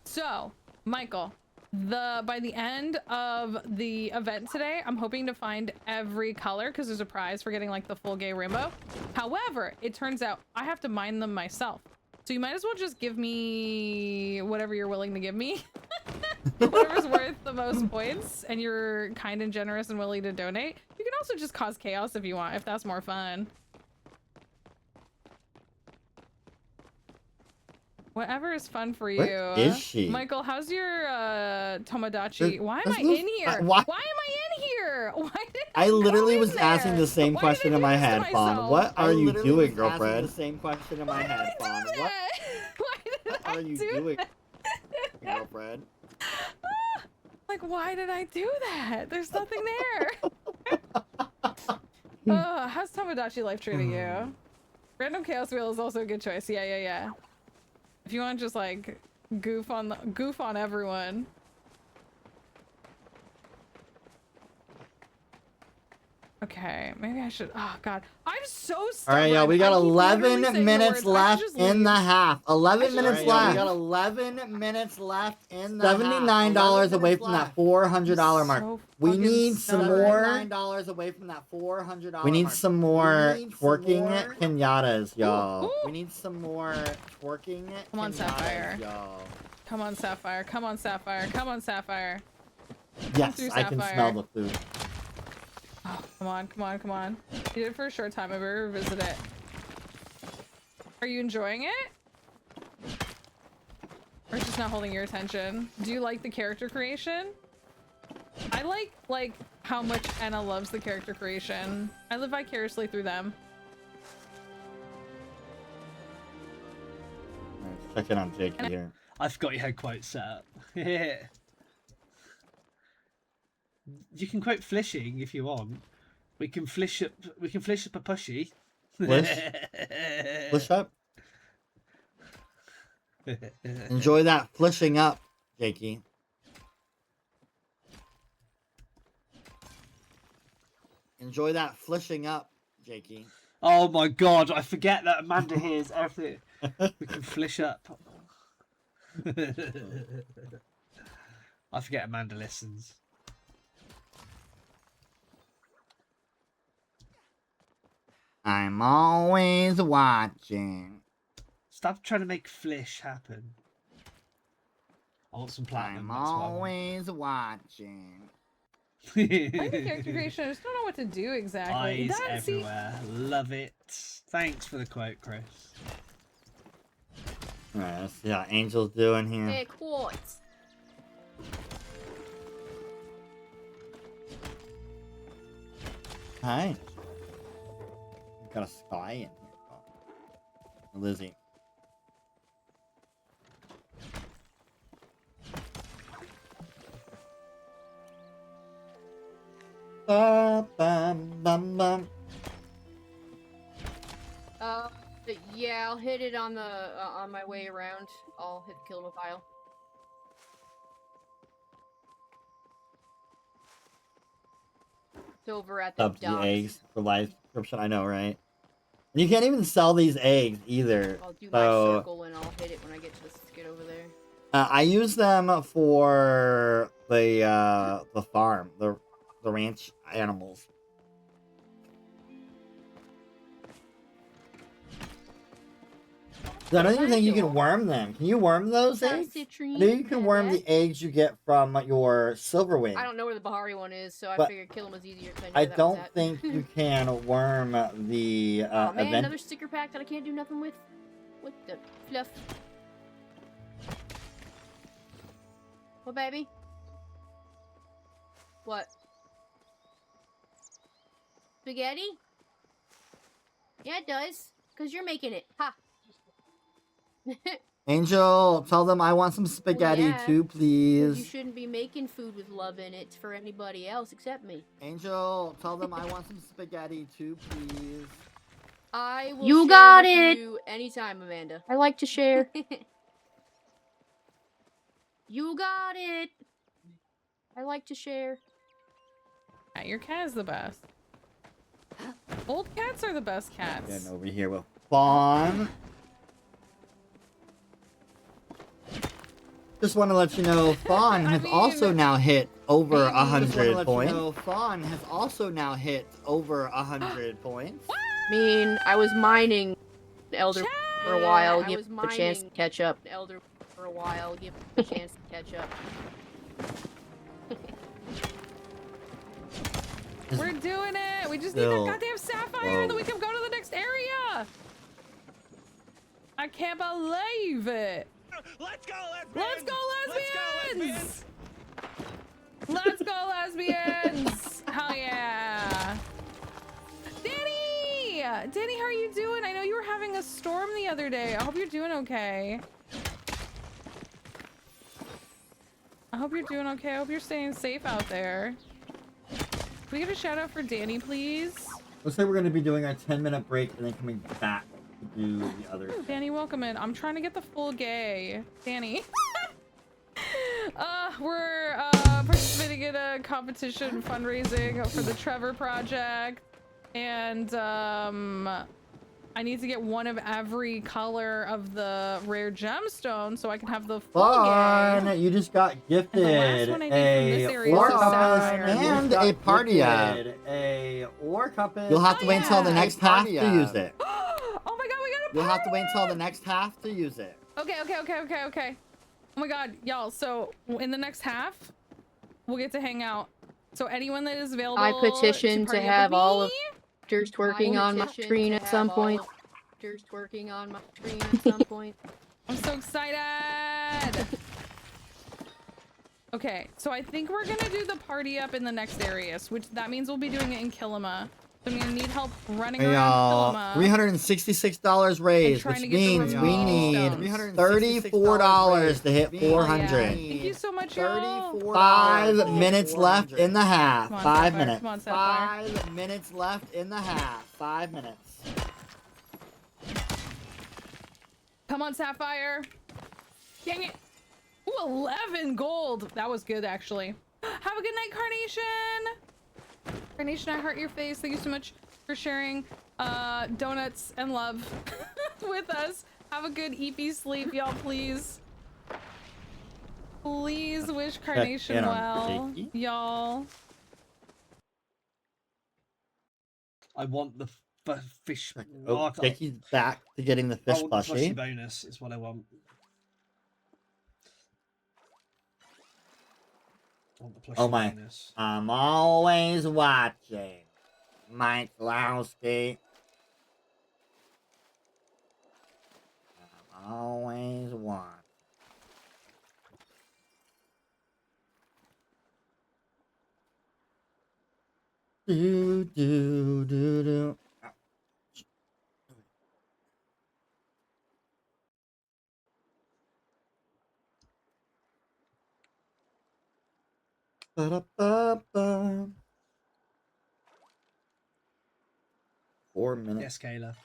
So, Michael, by the end of the event today, I'm hoping to find every color because there's a prize for getting like the full gay rainbow. However, it turns out I have to mine them myself. So you might as well just give me whatever you're willing to give me. Whatever's worth the most points and you're kind and generous and willing to donate. You can also just cause chaos if you want, if that's more fun. Whatever is fun for you.
Where is she?
Michael, how's your Tomodachi? Why am I
no-
in here?
why-
Why am I in here? Why did
I literally
go
was
in
asking
there?
the same
Why
question
did I
in
do
my
this to
head, Fawn.
myself?
What
I
are you
literally
doing,
was asking
girlfriend?
the
Same question in my
Why
head,
did I
Fawn.
do
What
that? Why did I
are you
do
doing,
that?
girlfriend?
Like, why did I do that? There's nothing there. How's Tomodachi life treating you? Random Chaos Wheel is also a good choice. Yeah. If you want to just like goof on everyone. Okay, maybe I should. Oh God, I'm so
All
stubborn.
right, y'all. We got
I keep literally
11
saying the
minutes
words. I should
left
just
in
leave.
the half. 11 minutes
leave.
left.
We got
11 minutes left in the $79 away from that $400 mark.
So
We
fucking
need some
stubborn.
more. $9 away from that $400. We need some more twerking pinatas, y'all. We need some more twerking
Come on, Sapphire.
y'all.
Come on, Sapphire. Come on, Sapphire. Come on, Sapphire.
Yes,
through,
I can
Sapphire.
smell the food.
Oh, come on. You did it for a short time. I better revisit it. Are you enjoying it? Or just not holding your attention? Do you like the character creation? I like how much Anna loves the character creation. I live vicariously through them.
Check in on Jake here.
I've got your head quote set up. You can quote flishing if you want. We can flish up a pushy.
Flish? Flish up? Enjoy that flishing up, Jakey. Enjoy that flishing up, Jakey.
Oh my god, I forget that Amanda hears everything. We can flish up. I forget Amanda listens.
I'm always watching.
Stop trying to make flish happen. I want some platinum.
I'm always watching.
I like the character creation. I just don't know what to do exactly.
Eyes everywhere. Love it. Thanks for the quote, Chris.
Alright, let's see how Angel's doing here.
Hey, quartz.
Hi. Got a spy in here. Oh. Lizzie. Bum, bum, bum.
Yeah, I'll hit it on the on my way around. I'll hit the kill pile. It's over at the
Up to the
docks.
eggs for live subscription. I know, right? You can't even sell these eggs either.
I'll do
so,
my circle and I'll hit it when I get to the skid over there.
I use them for the farm, the ranch animals. I don't even think you can worm them. Can you worm those eggs? I know you can worm the eggs you get from your silverwing.
I don't know where the Bahari one is, so I
But
figured kill him was easier.
I don't think you can worm the
oh man,
event.
another sticker pack that I can't do nothing with. What the fluff? What, baby? What? Spaghetti? Yeah, it does. Because you're making it. Ha!
Angel, tell them I want some spaghetti
yeah,
too,
'cause you
please.
shouldn't be making food with love in it for anybody else except me.
Angel, tell them I want some spaghetti too, please.
I will
You
share
got
with
it.
you anytime, Amanda.
I like to share.
You got it. I like to share.
Yeah, your cat is the best. Old cats are the best cats.
Getting over here with Fawn. Just want to let you know, Fawn has also now hit over 100 points. Fawn has also now hit over 100 points.
I mean, I was mining Elder for a while, give him a chance to catch up. Elder for a while, give him a chance to catch up.
We're doing it! We just need that goddamn sapphire and then we can go to the next area! I can't believe it!
Let's go, lesbians!
Let's go, lesbians!
Let's go, lesbians!
Let's go, lesbians! Hell yeah! Danny! Danny, how are you doing? I know you were having a storm the other day. I hope you're doing okay. I hope you're doing okay. I hope you're staying safe out there. Can we get a shout out for Danny, please?
Looks like we're going to be doing our 10-minute break and then coming back to do the other.
Ooh, Danny, welcome in. I'm trying to get the full gay. Danny. We're participating in a competition fundraising for the Trevor Project. And I need to get one of every color of the rare gemstone so I can have the full
Fun!
gay.
You just got gifted a ore compass and a Palia. A ore compass. You'll have to wait until the next half to use it.
Oh my god, we got a
You'll have to wait until the next half to use it.
Okay. Oh my god, y'all, so in the next half, we'll get to hang out. So anyone that is available
I petition to
party up
have
with
all
me,
of Twerking twerking on my screen at some point. Twerking on my screen at some point.
I'm so excited! Okay, so I think we're gonna do the party up in the next areas, which that means we'll be doing it in Kilima. So I'm gonna need help running
Hey
around
y'all,
Kilima.
$366 raised, which means we need $34 to hit 400.
Thank you so much, y'all.
5 minutes left in the half.
Come on,
5
Sapphire.
minutes.
Come on, Sapphire.
5 minutes left in the half. 5 minutes.
Come on, Sapphire. Dang it. Ooh, 11 gold. That was good, actually. Have a good night, Carnation. Carnation, I heart your face. Thank you so much for sharing donuts and love with us. Have a good EP sleep, y'all, please. Please wish Carnation well, y'all.
I want the fish.
Oh, Jakey's back to getting the fish
I want the
plushie.
bonus is what I want. I want the plushie
Oh my.
bonus.
I'm always watching. Mike Lowski. I'm always watching. Do, do, do, do. Ba-da-ba-ba. 4 minutes.
Yes, Kayla.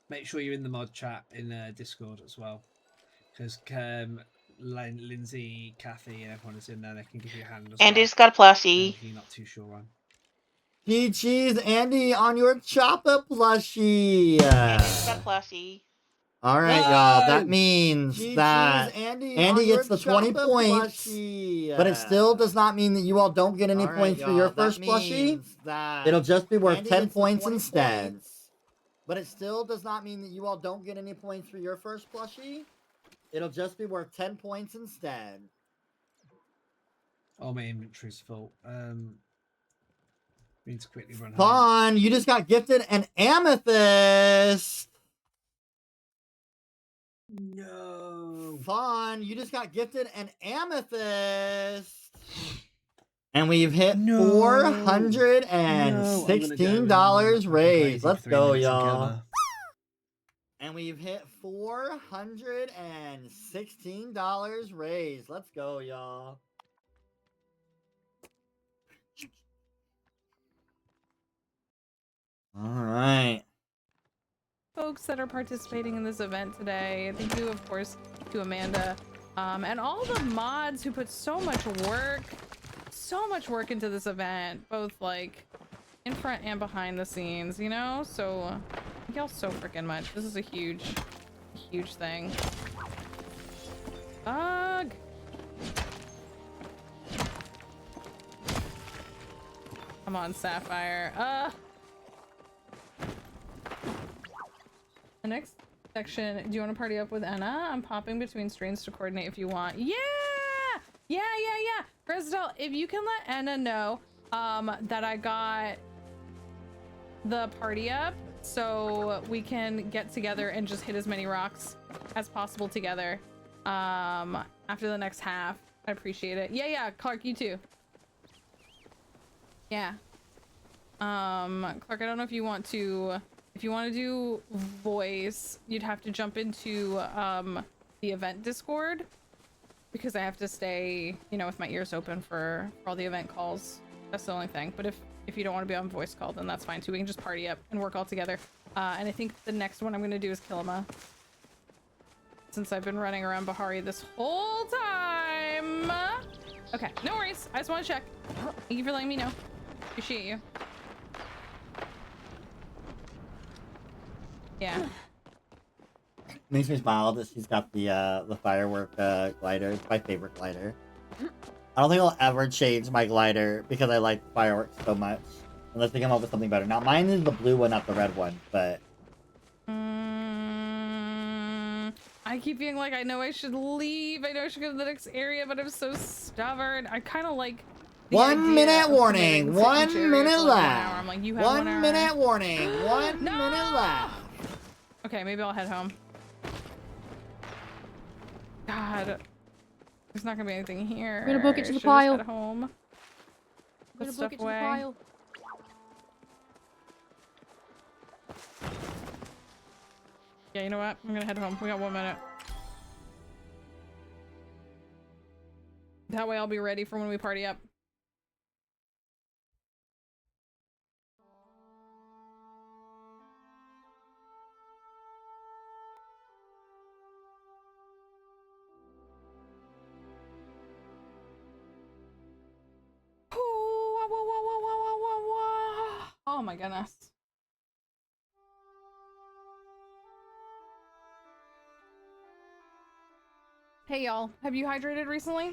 Make sure you're in the mod chat in Discord as well, because Lindsay, Kathy, and everyone is in there. They can give you a hand. As
Andy's got a plushie.
If you're not too sure on.
GG's, Andy, on your Choppa plushie.
Andy's got a plushie.
All right, y'all. That means that Andy gets the 20 points, but it still does not mean that you all don't get any points for your first plushie. It'll just be worth 10 points instead. But it still does not mean that you all don't get any points for your first plushie. It'll just be worth 10 points instead.
Oh, my inventory's full. We need to quickly run home.
Fawn, you just got gifted an amethyst.
No.
Fawn, you just got gifted an amethyst. And we've hit $416 raised. Let's go, y'all. And we've hit $416 raised. Let's go, y'all. All right.
Folks that are participating in this event today. Thank you, of course, to Amanda. And all the mods who put so much work into this event, both like in front and behind the scenes, you know? So thank y'all so freaking much. This is a huge thing. Bug! Come on, Sapphire. The next section, do you want to party up with Anna? I'm popping between screens to coordinate if you want. Yeah! Grizdel, if you can let Anna know that I got the party up so we can get together and just hit as many rocks as possible together after the next half. I appreciate it. Yeah, Clark, you too. Yeah. Clark, I don't know if you want to do voice, you'd have to jump into the event Discord, because I have to stay, you know, with my ears open for all the event calls. That's the only thing. But if you don't want to be on voice call, then that's fine too. We can just party up and work all together. And I think the next one I'm gonna do is Kilima, since I've been running around Bahari this whole time. Okay, no worries. I just want to check. Thank you for letting me know. Appreciate you. Yeah.
Makes me smile that she's got the firework glider. It's my favorite glider. I don't think I'll ever change my glider because I like fireworks so much. Unless they come up with something better. Now mine is the blue one, not the red one, but
I keep feeling like I know I should leave. I know I should go to the next area, but I'm so stubborn. I kind of like the
1 minute warning. 1 minute left.
I'm like, you have
1
1 hour.
minute warning. 1 minute left.
Okay, maybe I'll head home. God, there's not gonna be anything here.
I'm gonna book it to the
Should
pile.
Just head home.
I'm
Put
gonna
stuff
book it to the
away.
pile.
Yeah, you know what? I'm gonna head home. We got 1 minute. That way I'll be ready for when we party up. Oh my goodness. Hey y'all, have you hydrated recently?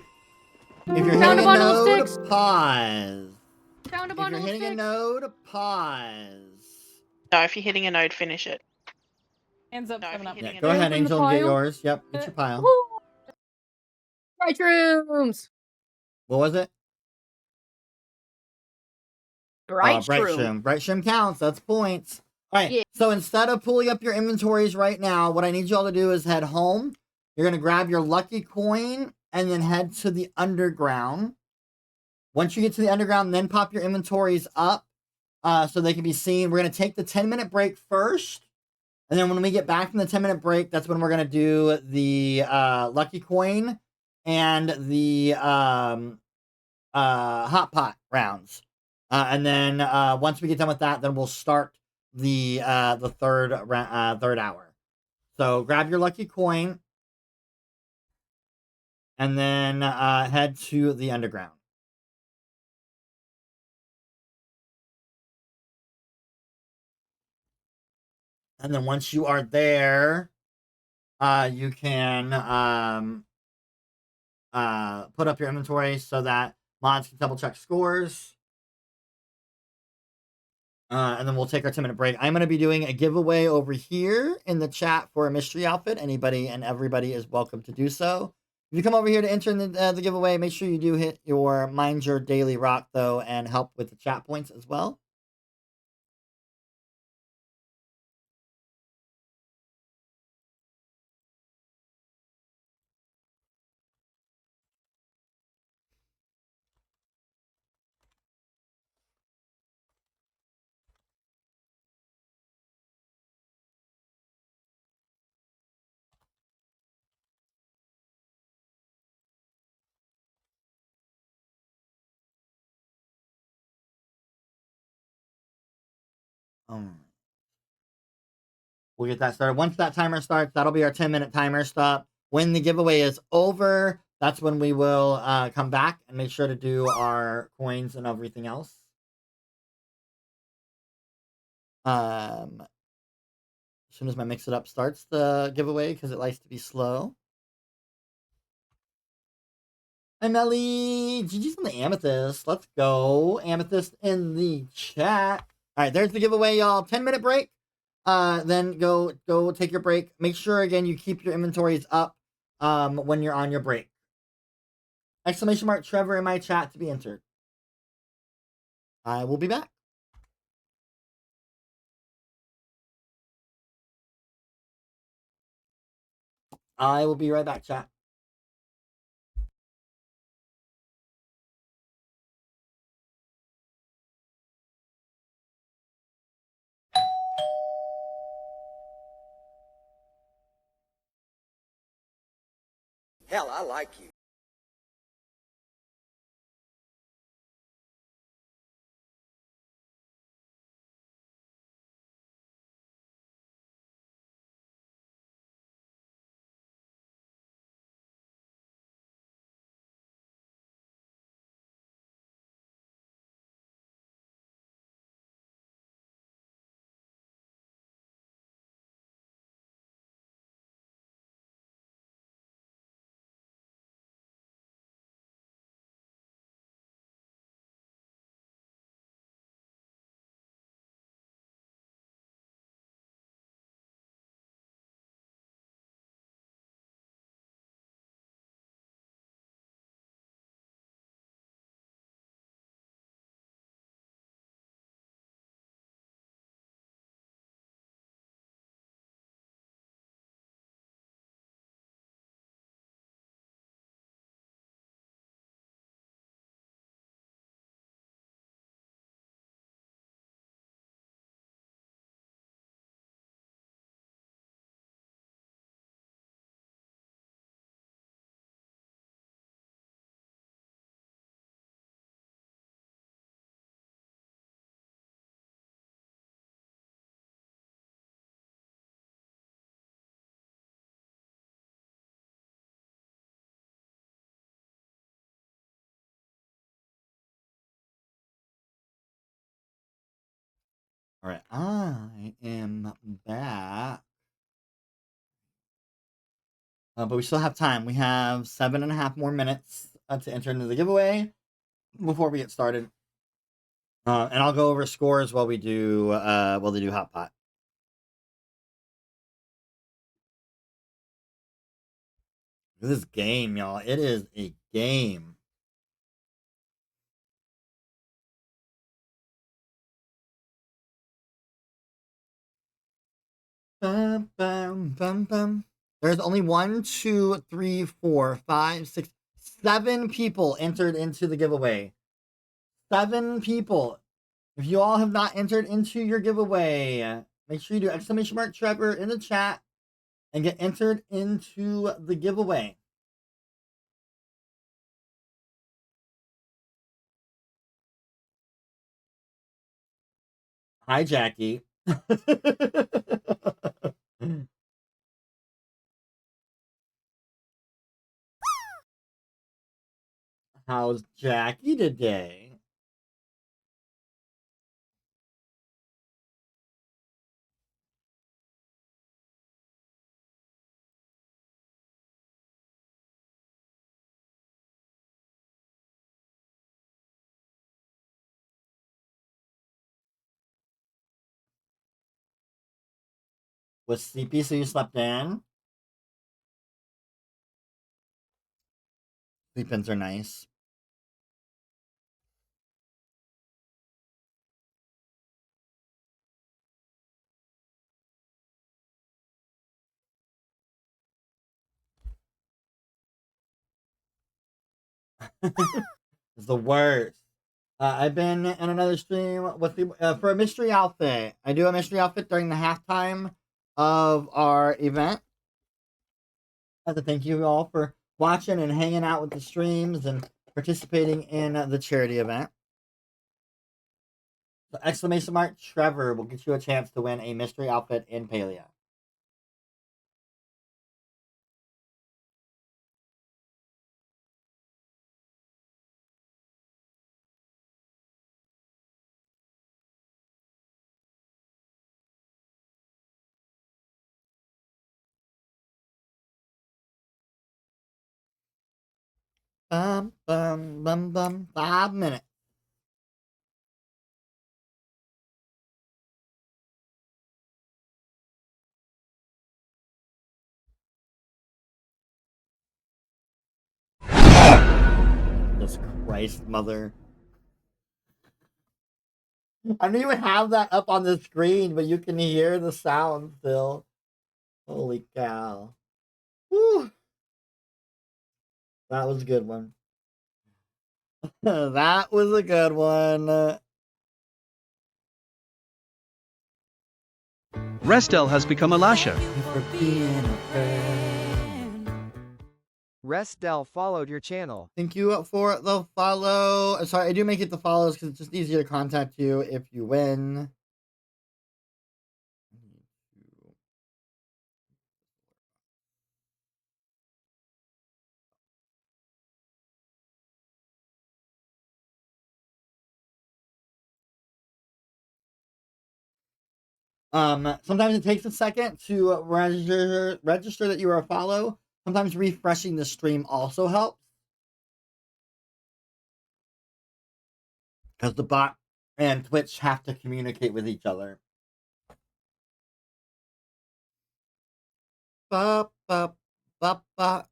If you're
Found
hitting
a
a
bundle of
node,
sticks.
pause.
Found a
If
bundle
you're
of
hitting a
sticks.
node, pause.
No, if you're hitting a node, finish it.
Hands up, 7 up.
Yeah, go ahead,
Open the
Angel, and get
pile.
yours. Yep, get your pile.
Woo! Right rooms.
What was it?
Bright
Bright
shroom.
Shroom. Bright Shroom counts. That's points. All right.
Yeah.
So instead of pulling up your inventories right now, what I need y'all to do is head home. You're going to grab your lucky coin and then head to the underground. Once you get to the underground, then pop your inventories up so they can be seen. We're going to take the 10-minute break first. And then when we get back from the 10-minute break, that's when we're going to do the lucky coin and the hot pot rounds. And then once we get done with that, then we'll start the third hour. So grab your lucky coin and then head to the underground. And then once you are there, you can put up your inventory so that mods can double check scores. And then we'll take our 10-minute break. I'm going to be doing a giveaway over here in the chat for a mystery outfit. Anybody and everybody is welcome to do so. If you come over here to enter in the giveaway, make sure you do hit your Mind Your Daily Rock, though, and help with the chat points as well. We'll get that started. Once that timer starts, that'll be our 10-minute timer stop. When the giveaway is over, that's when we will come back and make sure to do our coins and everything else. As soon as my Mix It Up starts the giveaway, because it likes to be slow. Hi, Melly. GG's on the Amethyst. Let's go. Amethyst in the chat. All right, there's the giveaway, y'all. 10-minute break. Then go take your break. Make sure, again, you keep your inventories up when you're on your break. Exclamation mark Trevor in my chat to be entered. I will be back. I will be right back, chat.
Hell, I like you.
All right, I am back. But we still have time. We have 7.5 more minutes to enter into the giveaway before we get started. And I'll go over scores while they do Hot Pot. This game, y'all. It is a game. Bum, bum, bum, bum. There's only 1, 2, 3, 4, 5, 6, 7 people entered into the giveaway. 7 people. If you all have not entered into your giveaway, make sure you do exclamation mark Trevor in the chat and get entered into the giveaway. Hi, Jackie. How's Jackie today? Was sleepy, so you slept in? Sleep-ins are nice. It's the worst. I've been in another stream with the for a mystery outfit. I do a mystery outfit during the halftime of our event. I have to thank you all for watching and hanging out with the streams and participating in the charity event. So exclamation mark Trevor will get you a chance to win a mystery outfit in Palia. Bum, bum, bum, bum. 5 minutes. Jesus Christ, mother. I don't even have that up on the screen, but you can hear the sound still. Holy cow. Whew. That was a good one. That was a good one.
Restel has become a lasher.
For being a friend.
Restel followed your channel.
Thank you for the follow. Sorry, I do make it the follows because it's just easier to contact you if you win. Sometimes it takes a second to register that you are a follow. Sometimes refreshing the stream also helps. Because the bot and Twitch have to communicate with each other. Ba, ba, ba, ba.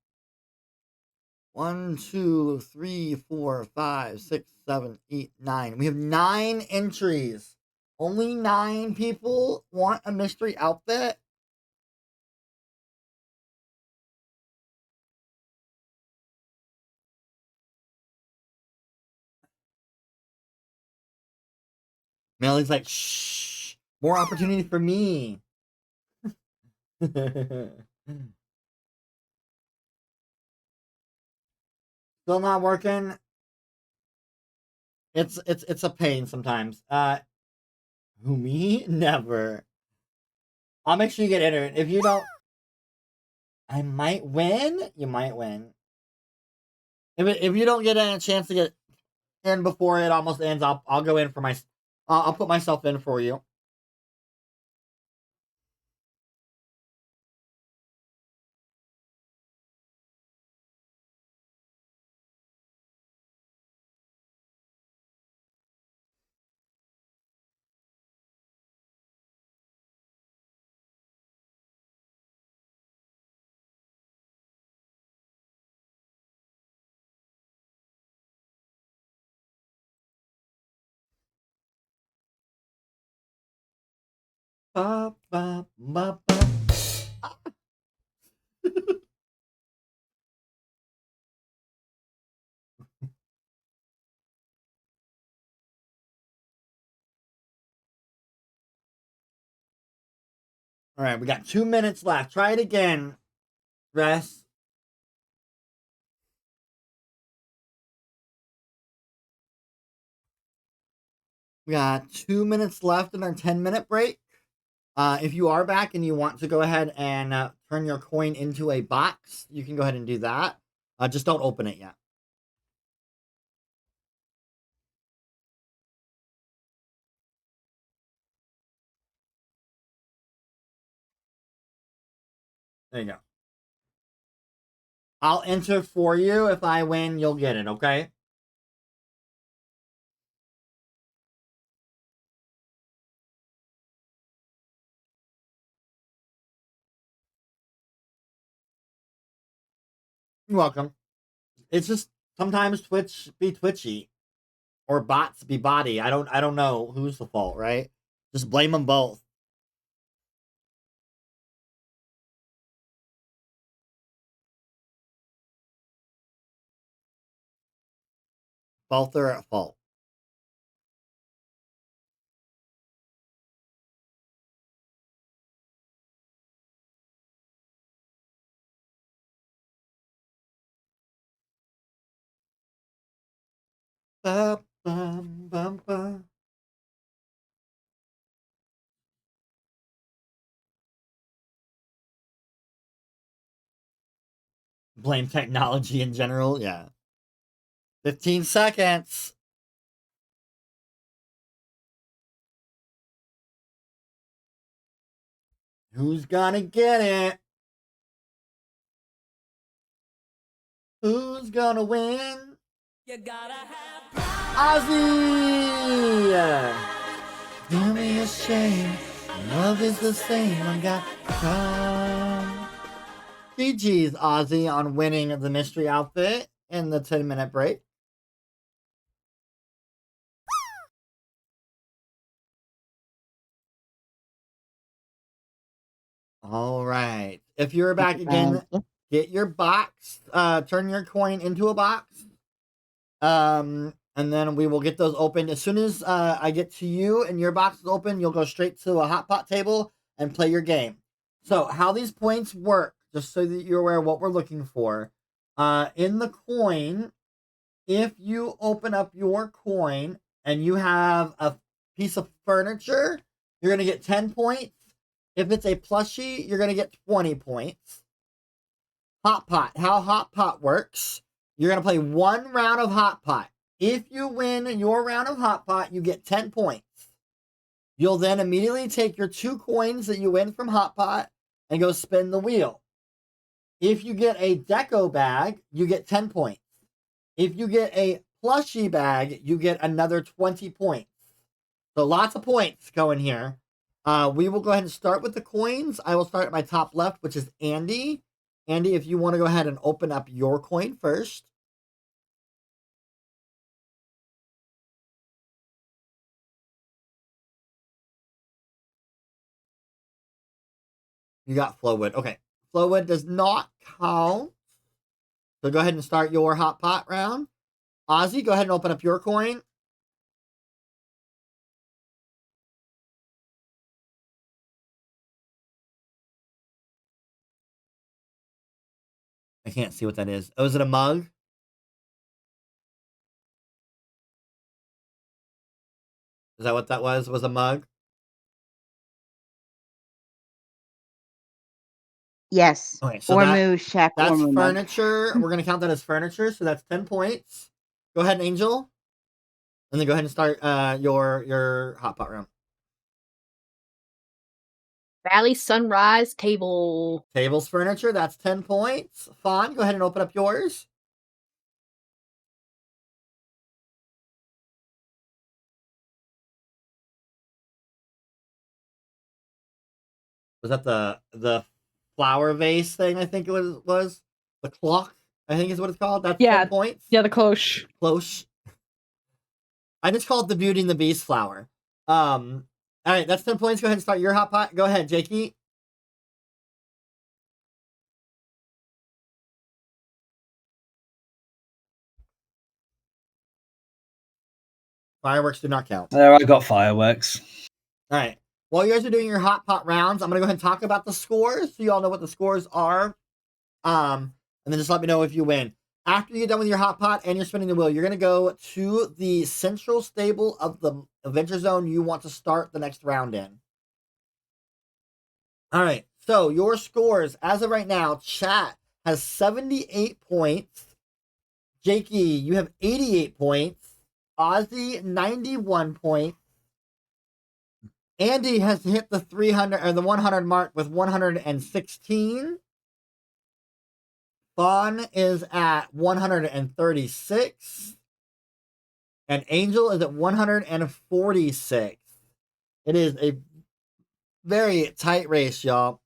1, 2, 3, 4, 5, 6, 7, 8, 9. We have 9 entries. Only 9 people want a mystery outfit. Melly's like, shh, more opportunity for me. Still not working. It's a pain sometimes. Who, me? Never. I'll make sure you get entered. If you don't, I might win. You might win. If you don't get a chance to get in before it almost ends, I'll go in for my. I'll put myself in for you. Ba, ba, ba, ba. All right, we got 2 minutes left. Try it again, Rest. We got 2 minutes left in our 10-minute break. If you are back and you want to go ahead and turn your coin into a box, you can go ahead and do that. Just don't open it yet. There you go. I'll enter for you. If I win, you'll get it, okay? You're welcome. It's just sometimes Twitch be twitchy or bots be body. I don't know who's the fault, right? Just blame them both. Both are at fault. Ba, ba, ba, ba. Blame technology in general. Yeah. 15 seconds. Who's gonna get it? Who's gonna win?
You gotta have
Ozzy! Do me a shame. Love is the same. I got come. GG's Ozzy on winning the mystery outfit in the 10-minute break. All right. If you're back again, get your box. Turn your coin into a box. And then we will get those open. As soon as I get to you and your box is open, you'll go straight to a hot pot table and play your game. So how these points work, just so that you're aware of what we're looking for. In the coin, if you open up your coin and you have a piece of furniture, you're going to get 10 points. If it's a plushie, you're going to get 20 points. Hot pot. How hot pot works, you're going to play one round of hot pot. If you win your round of hot pot, you get 10 points. You'll then immediately take your 2 coins that you win from hot pot and go spin the wheel. If you get a deco bag, you get 10 points. If you get a plushie bag, you get another 20 points. So lots of points going here. We will go ahead and start with the coins. I will start at my top left, which is Andy. Andy, if you want to go ahead and open up your coin first. You got Flowwood. Okay. Flowwood does not count. So go ahead and start your hot pot round. Ozzy, go ahead and open up your coin. I can't see what that is. Oh, is it a mug? Is that what that was? Was a mug?
Yes.
Okay, so
Ormu, Shaq,
that's
Ormu mug.
furniture. We're going to count that as furniture, so that's 10 points. Go ahead, Angel. And then go ahead and start your hot pot round.
Valley Sunrise Table.
Tables furniture, that's 10 points. Fawn, go ahead and open up yours. Was that the flower vase thing? I think it was the clock. I think is what it's called. That's 10 points.
Yeah, the cloche.
Cloche. I just call it the Beauty and the Beast flower. All right, that's 10 points. Go ahead and start your hot pot. Go ahead, Jakey. Fireworks do not count.
There, I got fireworks.
All right. While you guys are doing your hot pot rounds, I'm gonna go ahead and talk about the scores so you all know what the scores are. And then just let me know if you win. After you get done with your hot pot and you're spinning the wheel, you're gonna go to the central stable of the adventure zone you want to start the next round in. All right. So your scores as of right now, chat has 78 points. Jakey, you have 88 points. Ozzy, 91 points. Andy has hit the 300 or the 100 mark with 116. Fawn is at 136. And Angel is at 146. It is a very tight race, y'all.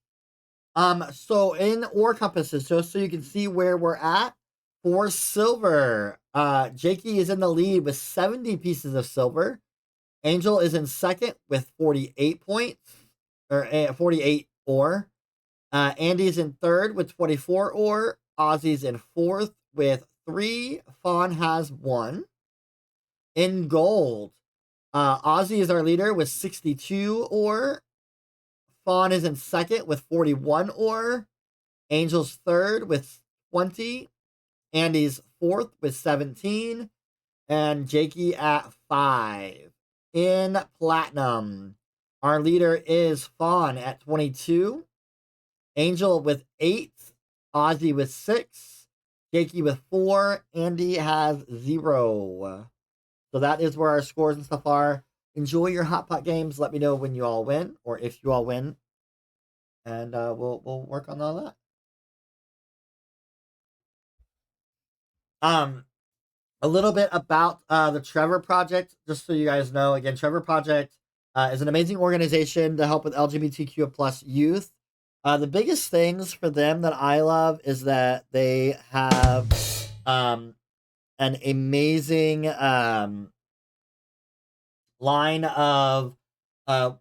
So in ore compasses, just so you can see where we're at, for silver, Jakey is in the lead with 70 pieces of silver. Angel is in second with 48 points, or 48 ore. Andy's in third with 24 ore. Ozzy's in fourth with 3. Fawn has 1. In gold, Ozzy is our leader with 62 ore. Fawn is in second with 41 ore. Angel's third with 20. Andy's fourth with 17. And Jakey at 5. In platinum, our leader is Fawn at 22. Angel with 8. Ozzy with 6. Jakey with 4. Andy has 0. So that is where our scores and stuff are. Enjoy your hot pot games. Let me know when you all win, or if you all win, and we'll work on all that. A little bit about the Trevor Project, just so you guys know. Again, Trevor Project is an amazing organization to help with LGBTQ plus youth. The biggest things for them that I love is that they have an amazing line of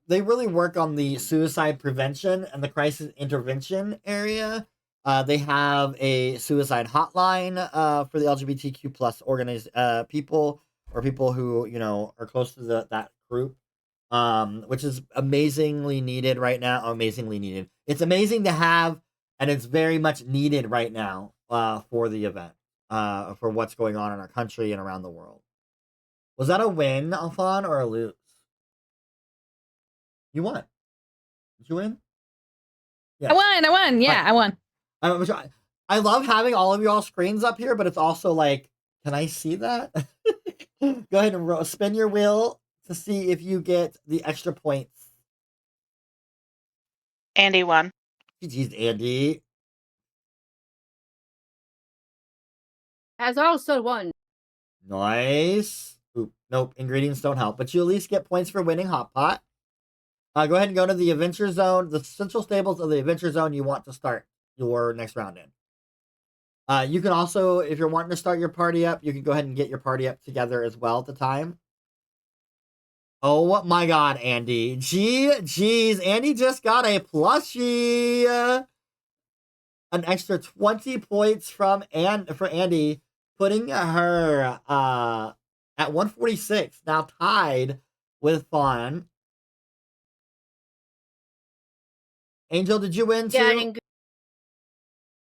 they really work on the suicide prevention and the crisis intervention area. They have a suicide hotline for the LGBTQ plus people, or people who are close to that group, which is amazingly needed right now. Amazingly needed. It's amazing to have, and it's very much needed right now for the event, for what's going on in our country and around the world. Was that a win, Alphon, or a lose? You won. Did you win?
Yeah. I won. Yeah, I won.
I love having all of y'all screens up here, but it's also like, can I see that? Go ahead and spin your wheel to see if you get the extra points.
Andy won.
GG's, Andy.
Has also won.
Nice. Oop, nope, ingredients don't help, but you at least get points for winning Hot Pot. Go ahead and go to the Adventure Zone, the Central Stables of the Adventure Zone you want to start your next round in. You can also, if you're wanting to start your party up, you can go ahead and get your party up together as well at the time. Oh my god, Andy. Jeez, Andy just got a plushie. An extra 20 points for Andy, putting her at 146, now tied with Fawn. Angel, did you win too?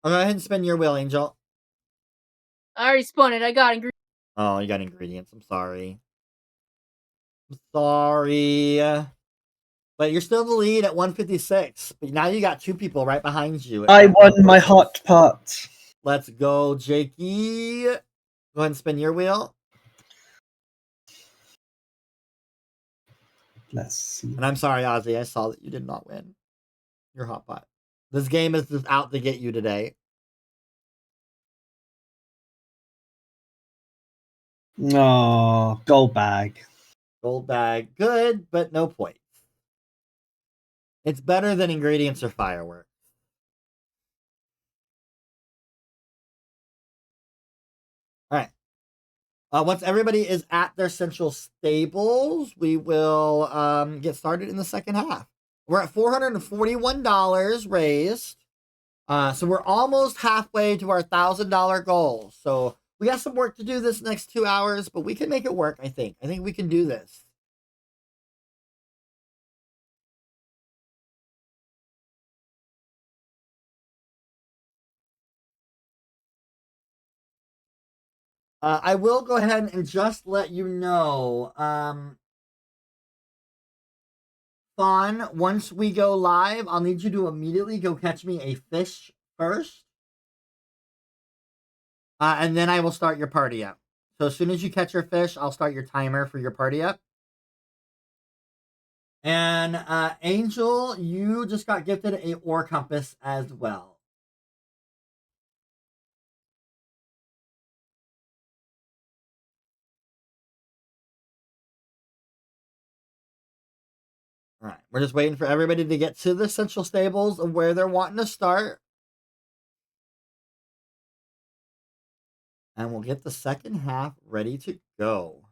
Go ahead and spin your wheel, Angel.
I already spun it. I got ingredients.
Oh, you got ingredients. I'm sorry. But you're still in the lead at 156. But now you got 2 people right behind you.
I won my hot pot.
Let's go, Jakey. Go ahead and spin your wheel.
Let's see.
And I'm sorry, Ozzy. I saw that you did not win your hot pot. This game is just out to get you today.
Oh, gold bag.
Gold bag. Good, but no points. It's better than ingredients or fireworks. All right. Once everybody is at their central stables, we will get started in the second half. We're at $441 raised. So we're almost halfway to our $1,000 goal. So we got some work to do this next 2 hours, but we can make it work, I think. I think we can do this. I will go ahead and just let you know, Fawn, once we go live, I'll need you to immediately go catch me a fish first. And then I will start your party up. So as soon as you catch your fish, I'll start your timer for your party up. And Angel, you just got gifted a ore compass as well. All right, we're just waiting for everybody to get to the central stables of where they're wanting to start. And we'll get the second half ready to go.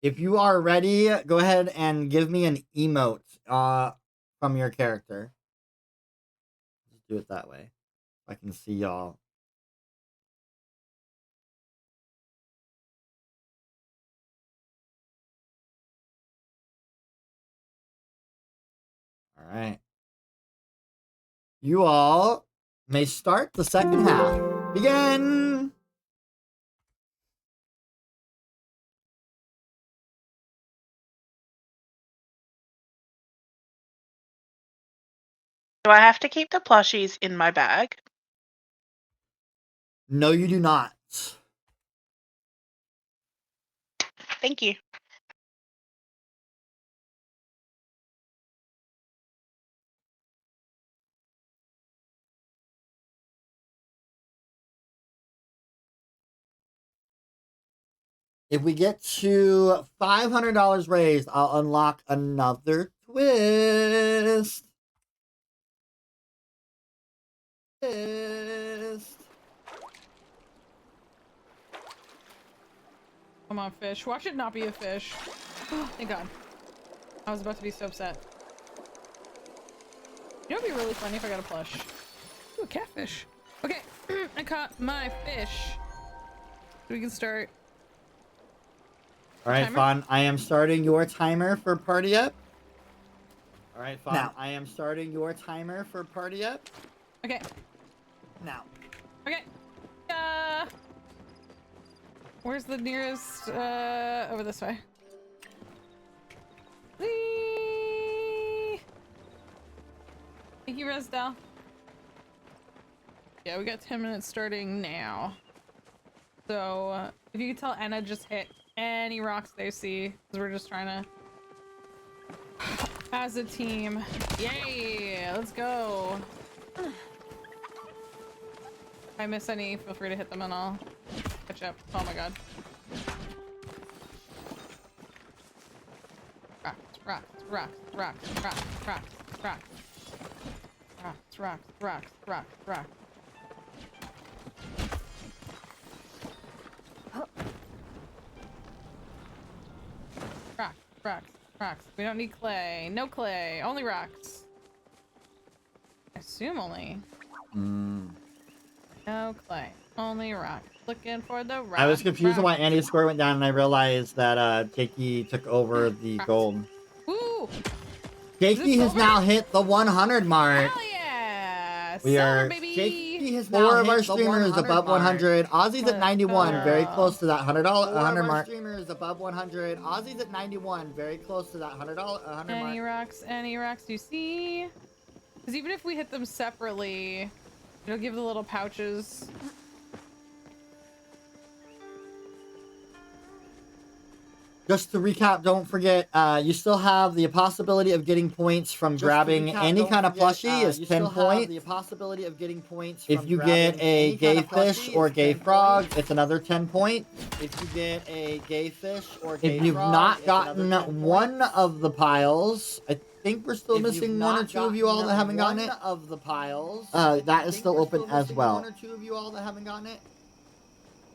If you are ready, go ahead and give me an emote from your character. Just do it that way. I can see y'all. Alright. You all may start the second half. Begin!
Do I have to keep the plushies in my bag?
No, you do not.
Thank you.
If we get to $500 raised, I'll unlock another twist.
Come on, fish. Watch it not be a fish. Thank God. I was about to be so upset. You know, it'd be really funny if I got a plush. Ooh, a catfish. Okay, I caught my fish. We can start.
All right, Fawn. I am starting your timer for party up. All right, Fawn.
Now.
I am starting your timer for party up.
Okay.
Now.
Okay. Where's the nearest? Over this way. Whee! Thank you, Resdell. Yeah, we got 10 minutes starting now. So, if you could tell Anna, just hit any rocks they see, because we're just trying to, as a team. Yay! Let's go. If I miss any, feel free to hit them and I'll catch up. Oh my god. Rocks, rocks, rocks, rocks, rocks, rocks, rocks, rocks, rocks, rocks, rocks. Rocks, rocks, rocks. We don't need clay. No clay. Only rocks. I assume only. No clay. Only rocks. Looking for the rocks.
I was confused on why
rocks.
Andy's score went down, and I realized that Jakey took over the gold.
Woo!
Jakey has now hit the 100 mark.
Hell yeah!
We
Silver,
are.
baby!
Jakey has now 4 of our streamers above 100. Aussie's at 91, very close to that $100 mark. Streamers above 100. Aussie's at 91, very close to that $100 mark.
Any rocks do you see? Because even if we hit them separately, it'll give the little pouches.
Just to recap, don't forget, you still have the possibility of getting points from grabbing any kind of plushie is 10 points. The possibility of getting points if you get a gay fish or gay frog, it's another 10 points. If you get a gay fish or gay frog, if you've not gotten one of the piles, I think we're still missing one or two of you all that haven't gotten it. Of the piles, that is still open as well. One or two of you all that haven't gotten it.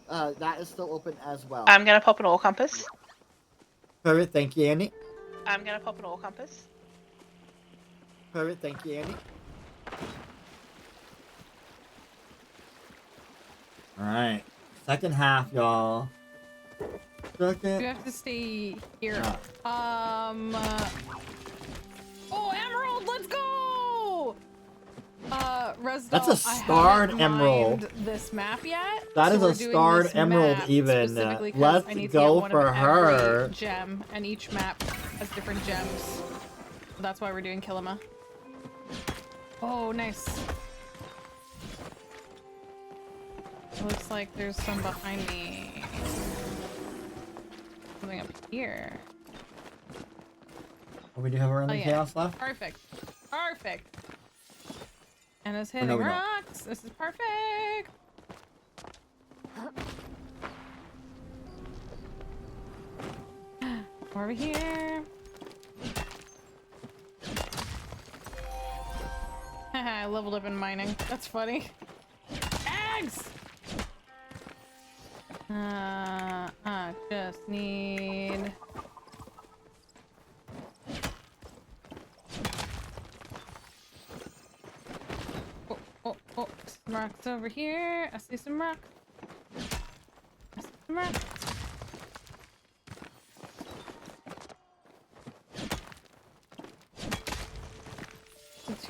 That is still open as well.
I'm gonna pop an ore compass.
Perfect, thank you, Andy.
I'm gonna pop an ore compass.
Perfect, thank you, Andy. Alright, second half, y'all.
You have to stay here. Oh, emerald, let's go! Resdell,
That's a starred emerald.
This map yet?
That is
so
a starred emerald even. Let's go for her.
Gem, and each map has different gems. That's why we're doing Kilima. Oh, nice. It looks like there's some behind me. Something up here.
Oh, we do have our only chaos left?
Perfect. Perfect. And it's hitting rocks. This is perfect. Over here. I leveled up in mining. That's funny. Eggs! I just need... Oh, some rocks over here. I see some rocks. I see some rocks.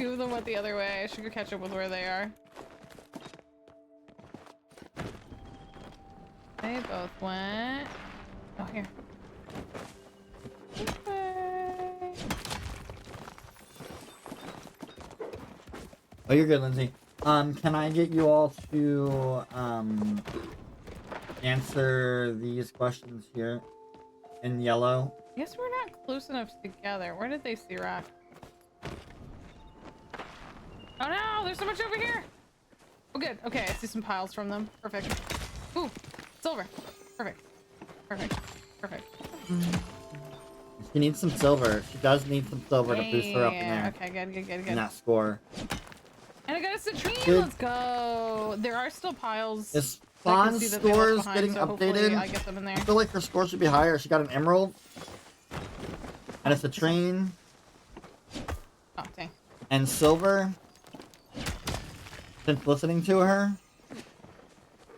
two of them went the other way. I should go catch up with where they are. They both went. Oh, here. Okay.
Oh, you're good, Lindsay. Can I get you all to answer these questions here in yellow?
I guess we're not close enough together. Where did they see rock? Oh no, there's so much over here. Oh good. Okay, I see some piles from them. Perfect. Ooh, silver. Perfect. Perfect. Perfect.
She needs some silver. She does need some silver to boost her up in there.
Okay, good, good, good,
In
good.
that score.
And I got a citrine.
Good.
Let's go. There are still piles.
Is
that I can
Fawn's
see that they left
scores
behind,
getting
so hopefully
updated?
I get them in there.
I feel like her score should be higher. She got an emerald. And a citrine.
Oh, dang.
And silver. Since listening to her.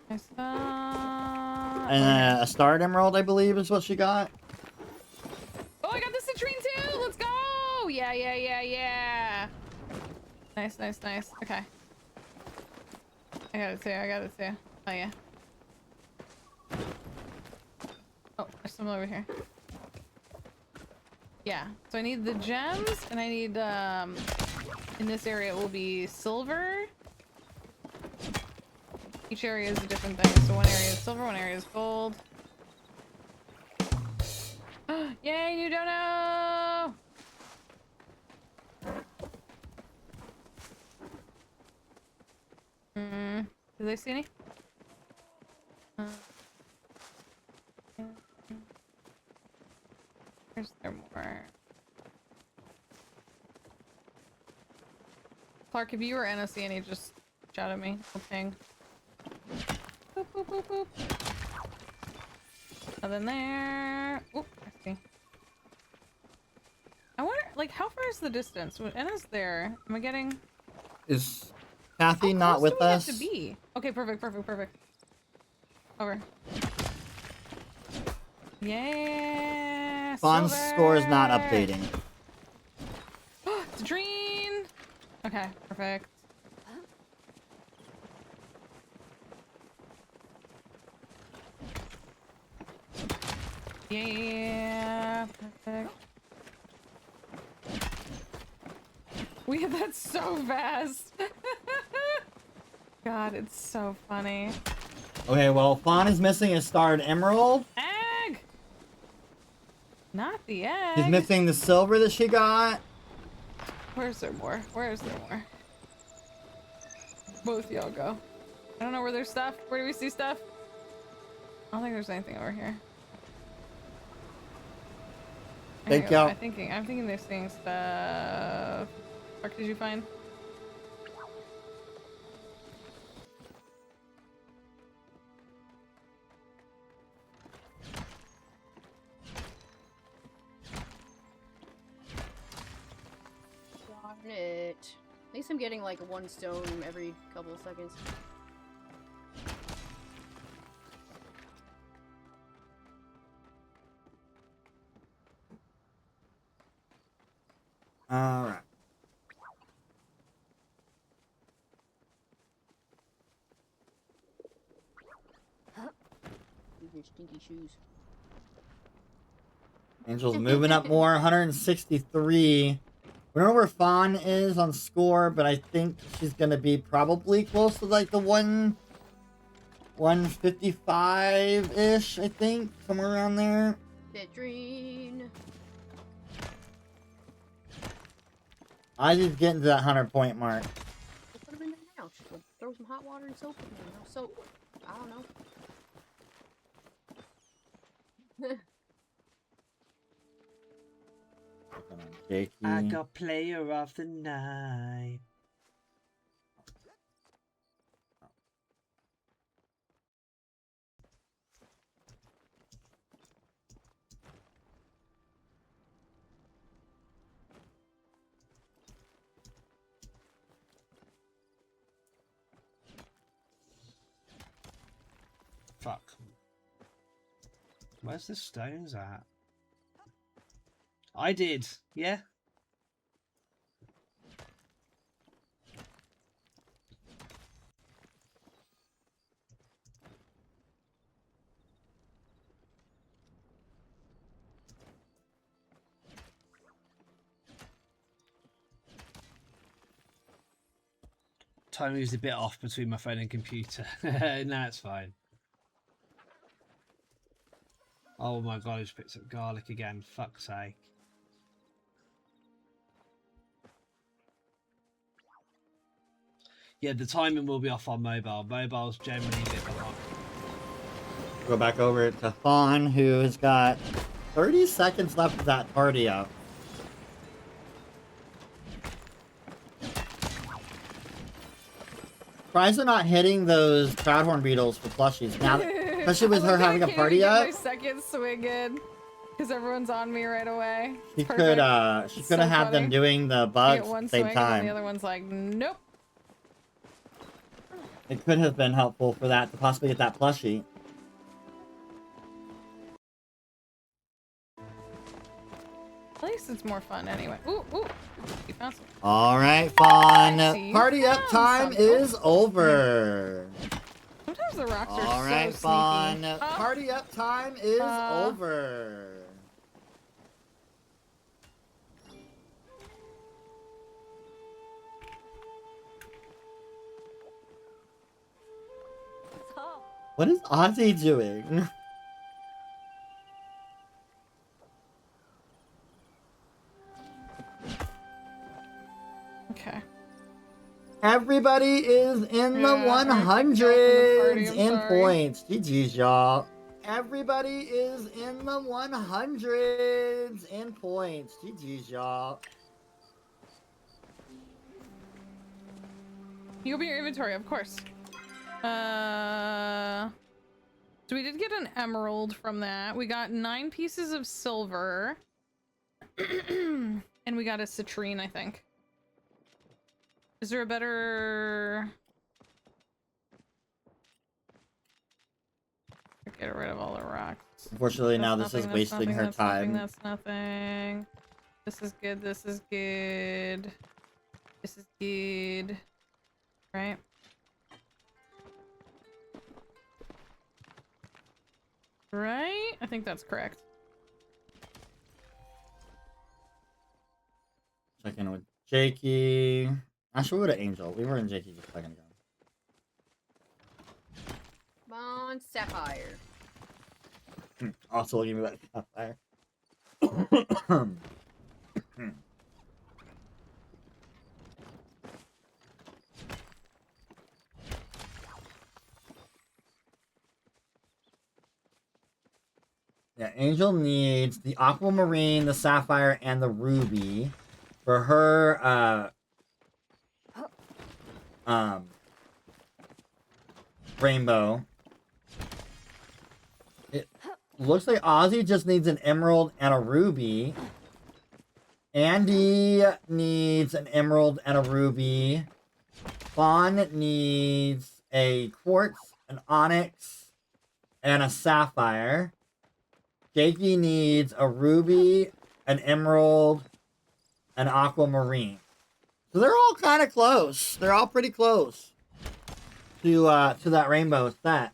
I saw...
And a starred emerald, I believe, is what she got.
Oh, I got the citrine too. Let's go. Yeah, yeah, yeah, yeah. Nice, nice, nice. Okay. I got it too. I got it too. Oh, yeah. Oh, there's some over here. Yeah. So I need the gems, and I need, in this area it will be silver. Each area is a different thing. So one area is silver, one area is gold. Yay, you don't know! Do they see any? Where's there more? Clark, if you or Anna see any, just shout at me. I'll ping. Boop, boop, boop, boop. Nothing there. Oop, I see. I wonder, like, how far is the distance? When Anna's there, am I getting...
Is Kathy
How
not
close
with
do we
us?
have to be? Okay, perfect, perfect, perfect. Over. Yeah.
Fawn's score is not
silver!
updating.
Citrine! Okay, perfect. Yeah, perfect. We had that so fast. God, it's so funny.
Okay, well, Fawn is missing a starred emerald.
Egg! Not the egg.
She's missing the silver that she got.
Where's there more? Where is there more? Both y'all go. I don't know where there's stuff. Where do we see stuff? I don't think there's anything over here.
Thank y'all.
I'm thinking they're seeing stuff. What did you find?
Darn it. At least I'm getting like one stone every couple of seconds.
Alright.
Your stinky shoes.
Angel's moving up more, 163. We don't know where Fawn is on score, but I think she's gonna be probably close to like the 155-ish, I think. Somewhere around there.
Citrine.
I just getting to that 100-point mark.
We'll put them in there now. Just like, throw some hot water and soap in there. No soap. I don't know.
Jakey.
I got player of the night.
Fuck. Where's the stones at? I did, yeah? Timing is a bit off between my phone and computer. No, it's fine. Oh my god, I just picked up garlic again. Fuck's sake. Yeah, the timing will be off on mobile. Mobile's generally a bit behind.
Go back over to Fawn, who has got 30 seconds left of that party up. Surprised they're not hitting those Proudhorn beetles for plushies now, especially with her having a party up.
My second swing in, because everyone's on me right away.
She could have had them doing the bugs at the same time.
The other one's like, nope.
It could have been helpful for that to possibly get that plushie.
At least it's more fun anyway. Ooh, ooh. You found some.
All right, Fawn. Party up time is over.
Sometimes the rocks are
All right,
so
Fawn.
sneaky.
Party up time is over. What is Ozzy doing?
Okay.
Everybody is in the 100s in points. GG's, y'all. Everybody is in the 100s in points. GG's, y'all.
You open your inventory, of course. So we did get an emerald from that. We got 9 pieces of silver. And we got a citrine, I think. Is there a better... Get rid of all the rocks.
Unfortunately, now this is wasting her time.
That's nothing. This is good. This is good. This is good. Right? Right? I think that's correct.
Checking with Jakey. Actually, we'll go to Angel. We were in Jakey just a second ago.
Come on, Sapphire.
Also, give me that Sapphire. Yeah, Angel needs the aquamarine, the sapphire, and the ruby for her rainbow. It looks like Ozzy just needs an emerald and a ruby. Andy needs an emerald and a ruby. Fawn needs a quartz, an onyx, and a sapphire. Jakey needs a ruby, an emerald, an aquamarine. So they're all kind of close. They're all pretty close to that rainbow set.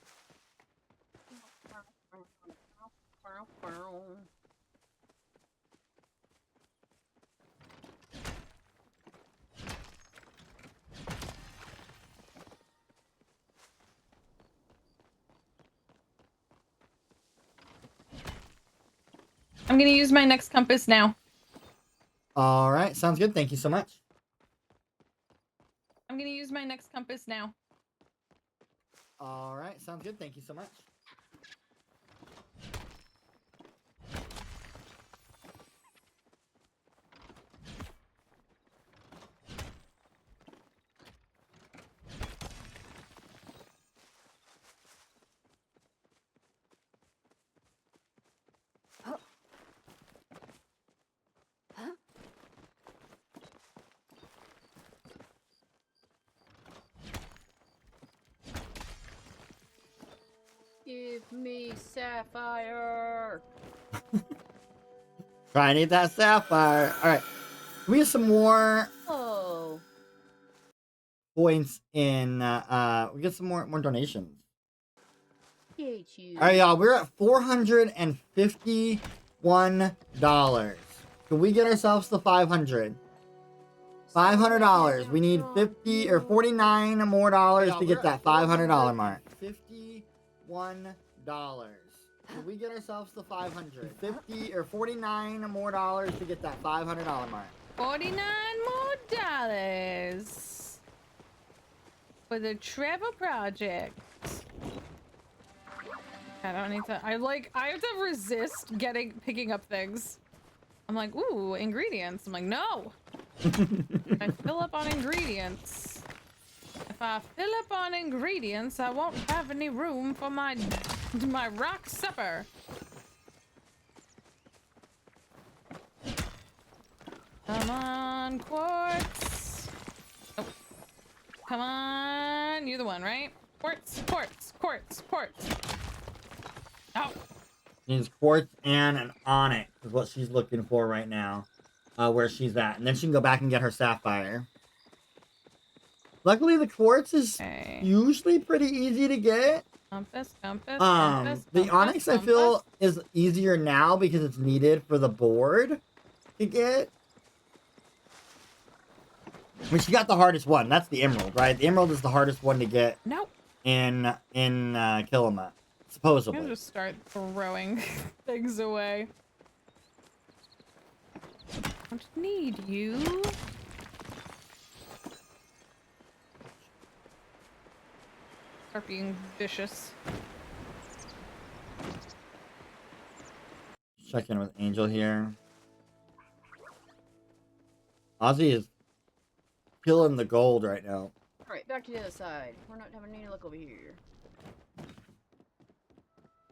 I'm gonna use my next compass now.
All right, sounds good. Thank you so much.
I'm gonna use my next compass now.
All right, sounds good. Thank you so much.
Give me Sapphire.
I need that sapphire. All right, we have some more points in. We get some more donations.
Yay, you.
All right, y'all. We're at $451. Can we get ourselves to 500? $500. We need 50 or 49 more dollars to get that $500 mark. $51. Can we get ourselves to 500? 50 or 49 more dollars to get that $500 mark.
49 more dollars for the Trevor Project. I don't need to. I have to resist picking up things. I'm like, ooh, ingredients. I'm like, no. I fill up on ingredients. If I fill up on ingredients, I won't have any room for my rock supper. Come on, quartz. Oh. Come on, you're the one, right? Quartz, quartz, quartz, quartz. Oh.
Needs quartz and an onyx is what she's looking for right now. Where she's at. And then she can go back and get her sapphire. Luckily, the quartz is usually pretty easy to get.
Compass, compass,
the onyx, I feel, is easier now because it's needed for the board to get. I mean, she got the hardest one. That's the emerald, right? The emerald is the hardest one to get.
Nope.
In Kilima, supposedly.
I'm gonna just start throwing things away. I don't need you. Start being vicious.
Check in with Angel here. Ozzy is killing the gold right now.
Alright, back to the other side. We're not having any luck over here.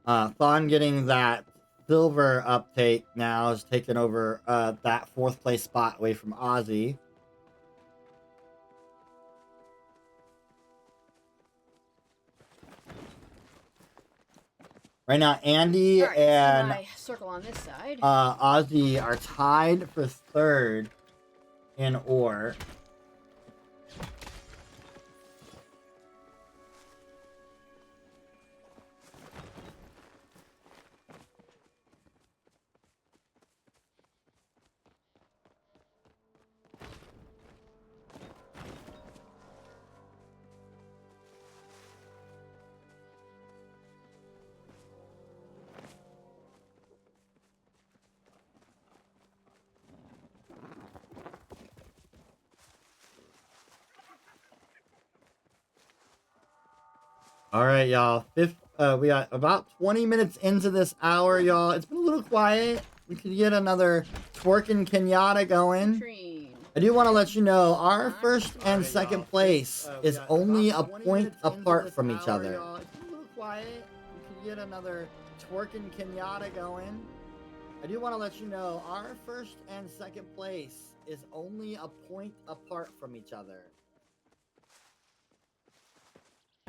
Thon getting that silver uptake now is taking over that 4th place spot away from Ozzy. Right now, Andy and
my circle on this side.
Ozzy are tied for 3rd in ore. All right, y'all. We got about 20 minutes into this hour, y'all. It's been a little quiet. We could get another twerking Kenyatta going. I do want to let you know our 1st and 2nd place is only a point apart from each other. It's been a little quiet. We could get another twerking Kenyatta going. I do want to let you know our 1st and 2nd place is only a point apart from each other.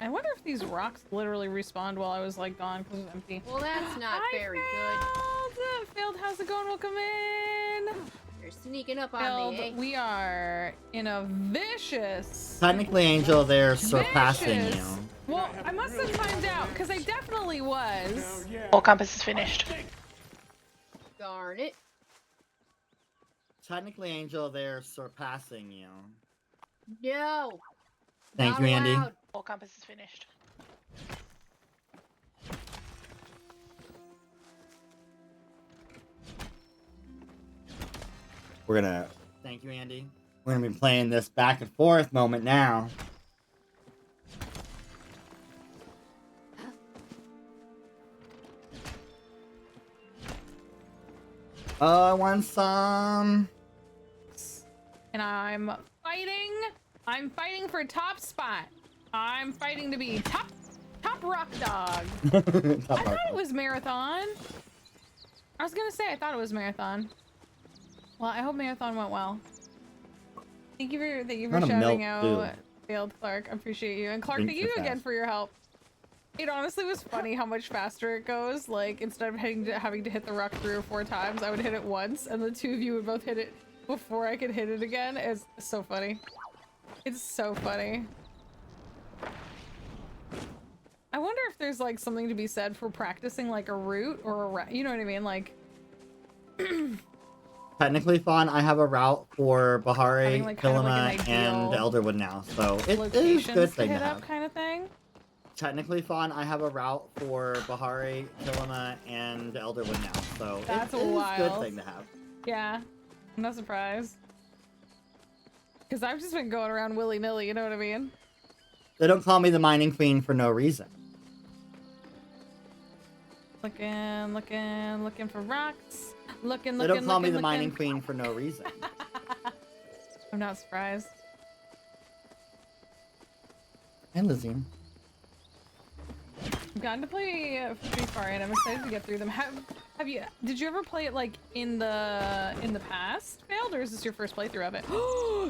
I wonder if these rocks literally respawned while I was like gone because it was empty.
Well, that's not very good.
Failed, how's it going? Welcome in.
You're sneaking up on
Failed,
me, eh?
we are in a vicious.
Technically, Angel, they're surpassing you.
Well, I must have timed out because I definitely was.
All compass is finished.
Darn it.
Technically, Angel, they're surpassing you.
No.
Thank you, Andy.
All compass is finished.
We're gonna... Thank you, Andy. We're gonna be playing this back and forth moment now. Oh, I want some.
And I'm fighting for top spot. I'm fighting to be top rock dog. I thought it was marathon. I was gonna say I thought it was marathon. Well, I hope marathon went well. Thank you for shouting out Failed Clark. I appreciate you. And Clark, thank you again for your help. It honestly was funny how much faster it goes. Like, instead of having to hit the rock 3 or 4 times, I would hit it once, and the 2 of you would both hit it before I could hit it again. It's so funny. It's so funny. I wonder if there's like something to be said for practicing like a route or a you know what I mean? Like
Technically, Fawn, I have a route for Bahari,
Having, like, kind of like
Kilima,
an
and
ideal
Elderwood now, so it is a
locations
good
to
thing to
hit up
have.
kind of thing.
Technically, Fawn, I have a route for Bahari, Kilima, and Elderwood now, so
That's
it is a good
wild.
thing to have.
Yeah, I'm not surprised. Because I've just been going around willy-nilly, you know what I mean?
They don't call me the Mining Queen for no reason.
Looking for rocks.
They don't call me the Mining Queen for no reason.
I'm not surprised.
Hey, Lizzie.
I've gotten to play pretty far and I'm excited to get through them. Have you? Did you ever play it like in the past, Failed, or is this your first playthrough of it?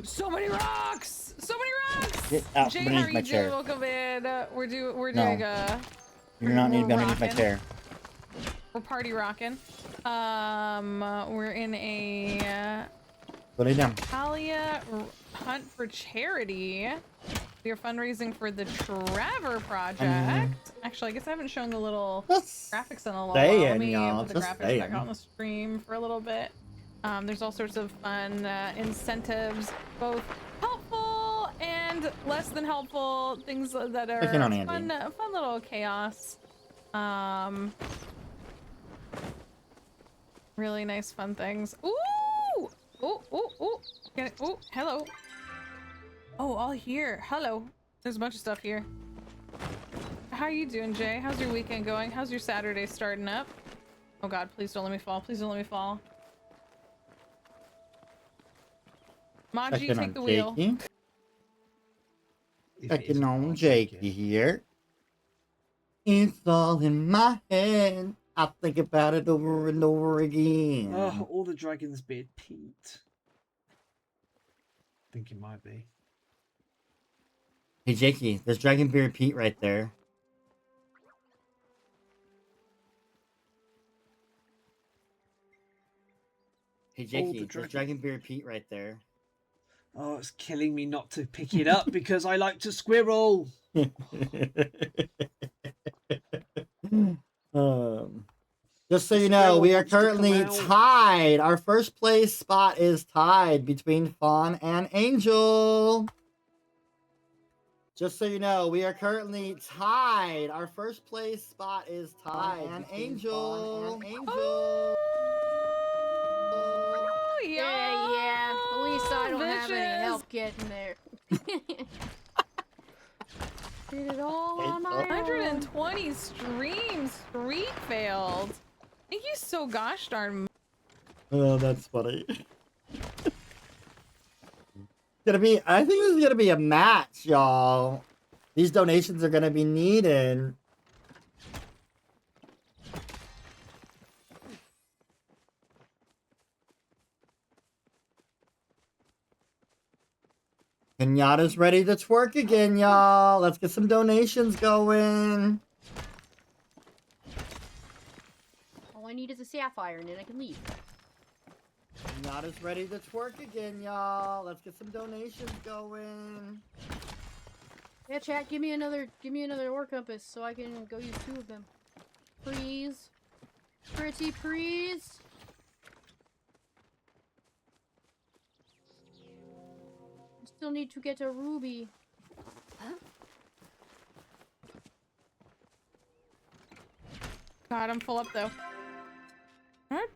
So many rocks! So many rocks!
Get out
Jay,
beneath
how are
my
you
chair.
doing? Welcome in. We're doing
You're not need to be
we're
underneath my
rocking.
chair.
We're party rocking. We're in a
Put it down.
Palia hunt for charity. We are fundraising for the Trevor Project. Actually, I guess I haven't shown the little graphics in a little while. Let me put the graphics back on the stream for a little bit. There's all sorts of fun incentives, both helpful and less than helpful. Things that are fun little chaos. Really nice fun things. Ooh! Ooh, ooh, ooh. Get it. Ooh, hello. Oh, all here. Hello. There's a bunch of stuff here. How are you doing, Jay? How's your weekend going? How's your Saturday starting up? Oh god, please don't let me fall. Please don't let me fall. Maji, take the wheel.
Checking on Jakey here. It's all in my head. I think about it over and over again.
Oh, all the dragons beard Pete. I think it might be.
Hey, Jakey, there's Dragonbeard Pete right there. Hey, Jakey, there's Dragonbeard Pete right there.
Oh, it's killing me not to pick it up because I like to squirrel.
Just so you know, we are currently tied. Our first place spot is tied between Fawn and Angel. Just so you know, we are currently tied. Our first place spot is tied. And Angel.
Oh,
Yeah. At least I don't have any
bitches.
help getting there. Did it all on my own.
120 streams streak failed. Thank you so gosh darn.
Oh, that's funny. I think this is gonna be a match, y'all. These donations are gonna be needed. Kenyatta's ready to twerk again, y'all. Let's get some donations going.
All I need is a sapphire and then I can leave.
Kenyatta's ready to twerk again, y'all. Let's get some donations going.
Yeah, chat, give me another ore compass so I can go use 2 of them. Please. Pretty please. I still need to get a ruby.
God, I'm full up though. Alright.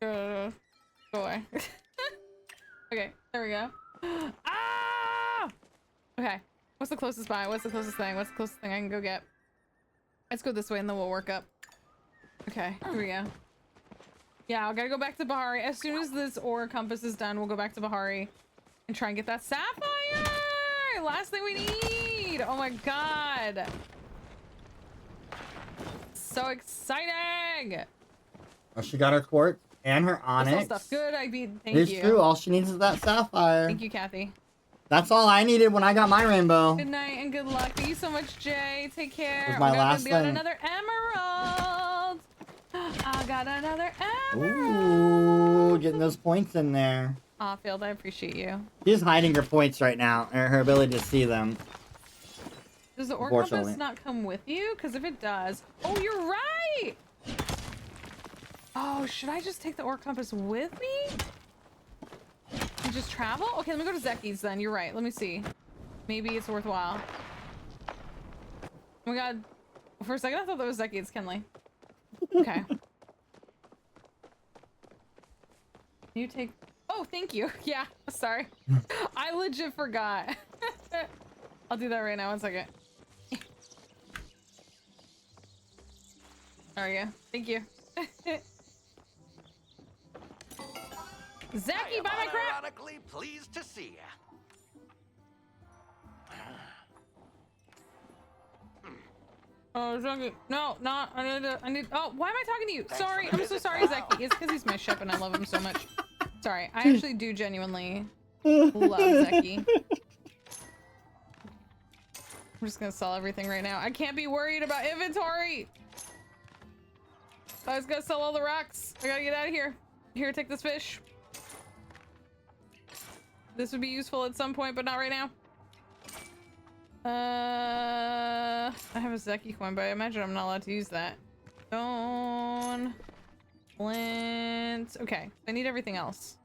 Go away. Okay, there we go. Ah! Okay. What's the closest buy? What's the closest thing? What's the closest thing I can go get? Let's go this way and then we'll work up. Okay, here we go. Yeah, I gotta go back to Bahari. As soon as this ore compass is done, we'll go back to Bahari and try and get that sapphire! Last thing we need! Oh my god! So exciting!
Oh, she got her quartz and her onyx.
Stuff. Good, thank you.
It's true. All she needs is that sapphire.
Thank you, Kathy.
That's all I needed when I got my rainbow.
Good night and good luck. Thank you so much, Jay. Take care.
Was my last
got
thing.
another emerald. I got another emerald.
Ooh, getting those points in there.
Aw, Field, I appreciate you.
She's hiding her points right now, or her ability to see them.
Does the ore compass not come with you? Because if it does... Oh, you're right! Oh, should I just take the ore compass with me? And just travel? Okay, let me go to Zeki's then. You're right. Let me see. Maybe it's worthwhile. Oh my god. For a second, I thought that was Zeki. It's Kenley. Okay. You take... Oh, thank you. Yeah, sorry. I legit forgot. I'll do that right now. 1 second. There we go. Thank you. Zeki, buy my crap!
Ironically pleased to see ya.
Oh, Zeki. No, not. I need. Oh, why am I talking to you? Sorry. I'm so sorry, Zeki. It's because he's my ship and I love him so much. Sorry. I actually do genuinely love Zeki. I'm just gonna sell everything right now. I can't be worried about inventory. I just gotta sell all the rocks. I gotta get out of here. Here, take this fish. This would be useful at some point, but not right now. I have a Zeki coin, but I imagine I'm not allowed to use that. Stone. Flint. Okay, I need everything else.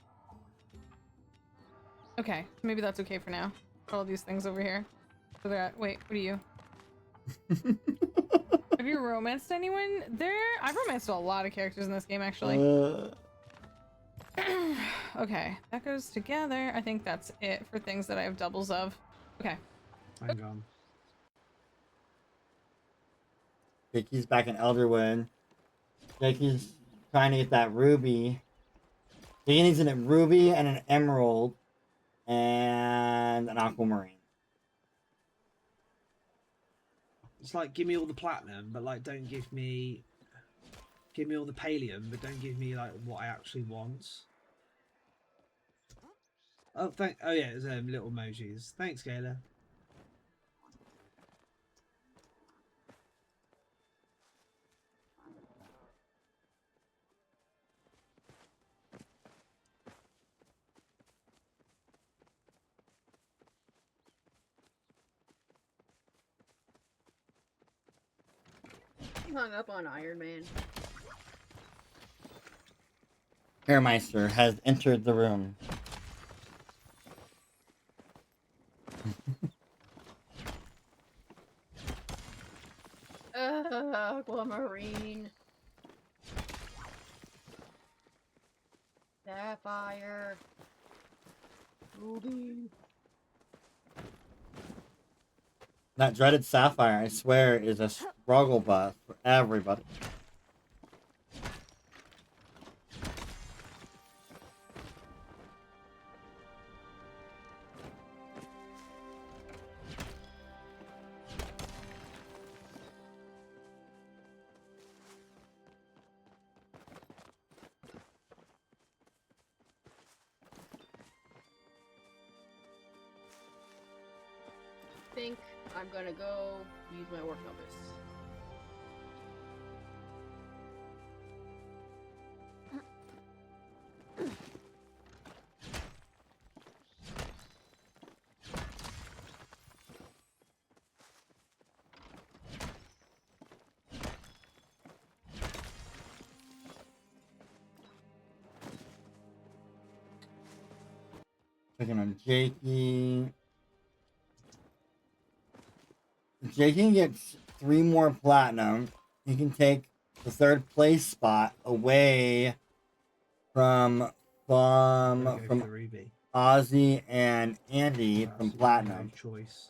Okay, maybe that's okay for now. Put all these things over here. So that, wait, what are you? Have you romanced anyone there? I've romanced a lot of characters in this game, actually. Okay, that goes together. I think that's it for things that I have doubles of. Okay.
Hang on.
Jakey's back in Elderwood. Jakey's trying to get that ruby. Jakey needs a ruby and an emerald and an aquamarine.
It's like, give me all the platinum, but like, don't give me all the pallium, but don't give me like what I actually want. Oh, oh yeah, it's little emojis. Thanks, Gayla.
You hung up on Iron Man.
Hairmeister has entered the room.
Aquamarine. Sapphire. Ruby.
That dreaded sapphire, I swear, is a struggle bus for everybody.
Think I'm gonna go use my ore compass.
Checking on Jakey. Jakey gets 3 more platinum. He can take the 3rd place spot away from Ozzy and Andy from platinum.
No choice.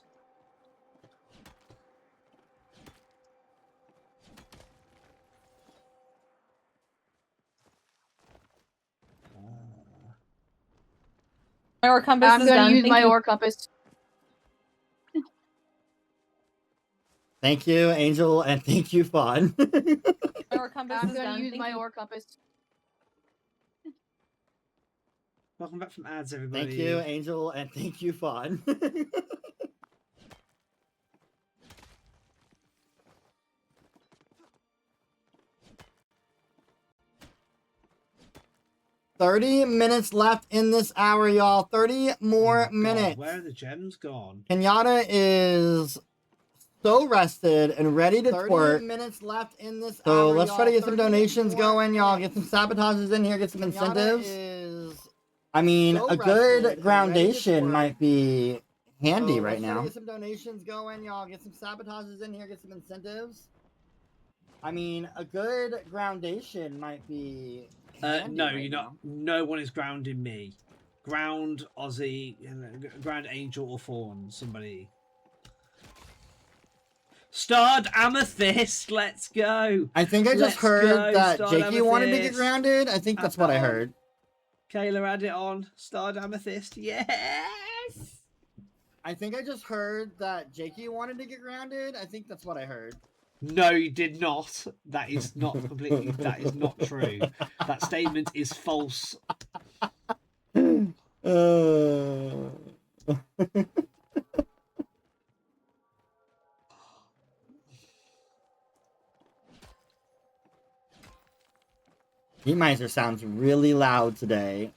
My ore compass
I'm
is
gonna
done.
use
Thank
my
you.
ore compass.
Thank you, Angel, and thank you, Fawn.
My ore compass
I'm
is
gonna
done.
use
Thank
my
you.
ore compass.
Welcome back from ads, everybody.
Thank you, Angel, and thank you, Fawn. 30 minutes left in this hour, y'all. 30 more minutes.
Where are the gems gone?
Kenyatta is so rested and ready to twerk. 30 minutes left in this so hour, let's try to get some donations going, y'all. Get some sabotages in here, get some incentives. I mean, so a good groundation might be handy right now. Let's try to get some donations going, y'all. Get some sabotages in here, get some incentives. I mean, a good groundation might be handy
no,
right
you're not.
now.
No one is grounding me. Ground Aussie, ground Angel or Fawn, somebody. Starred Amethyst, let's go.
I think I just heard that Jakey wanted to get grounded. I think that's what I heard.
Kayla, add it on. Starred Amethyst, yes.
I think I just heard that Jakey wanted to get grounded. I think that's what I heard.
No, you did not. That is not completely. That is not true. That statement is false.
Heat Miser sounds really loud today.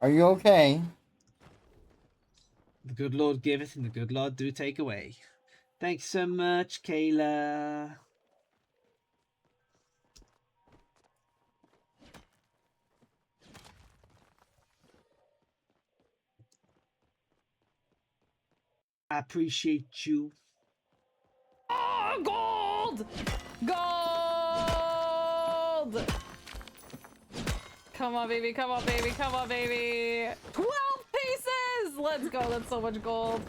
Are you okay?
The good Lord giveth and the good Lord do take away. Thanks so much, Kayla. I appreciate you.
Oh, gold! Gold! Come on, baby. Come on, baby. Come on, baby. 12 pieces! Let's go. That's so much gold.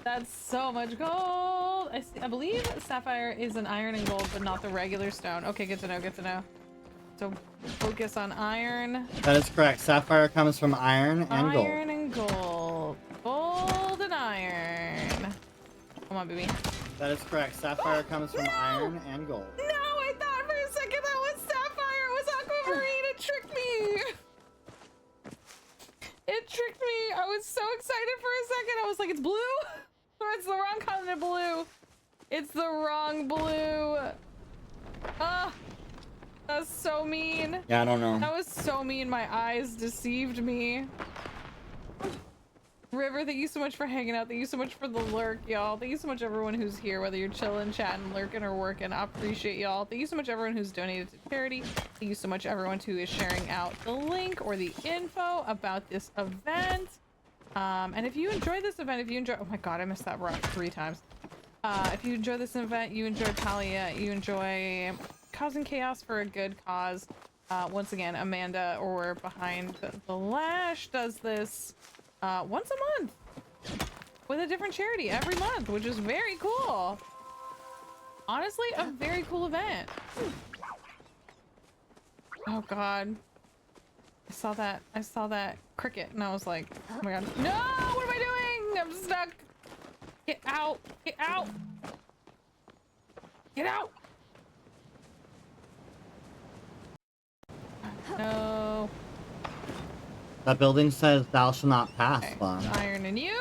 That's so much gold. I believe sapphire is an iron and gold, but not the regular stone. Okay, good to know. Good to know. So focus on iron.
That is correct. Sapphire comes from iron and gold.
Iron and gold. Gold and iron. Come on, baby.
That is correct. Sapphire comes from iron and gold.
No, I thought for a second that was sapphire. It was aquamarine. It tricked me. It tricked me. I was so excited for a second. I was like, it's blue? Or it's the wrong kind of blue. It's the wrong blue. Ah. That's so mean.
Yeah, I don't know.
That was so mean. My eyes deceived me. River, thank you so much for hanging out. Thank you so much for the lurk, y'all. Thank you so much everyone who's here, whether you're chilling, chatting, lurking, or working. I appreciate y'all. Thank you so much everyone who's donated to charity. Thank you so much everyone who is sharing out the link or the info about this event. And if you enjoy this event, oh my god, I missed that rock 3 times. If you enjoy this event, you enjoy Palia, you enjoy causing chaos for a good cause. Once again, Amanda, or Behind the Lash, does this once a month with a different charity every month, which is very cool. Honestly, a very cool event. Oh god. I saw that cricket and I was like, oh my god. No! What am I doing? I'm stuck. Get out! Get out! Get out! No.
That building says thou shalt not pass.
Okay.
Fun.
Iron and you.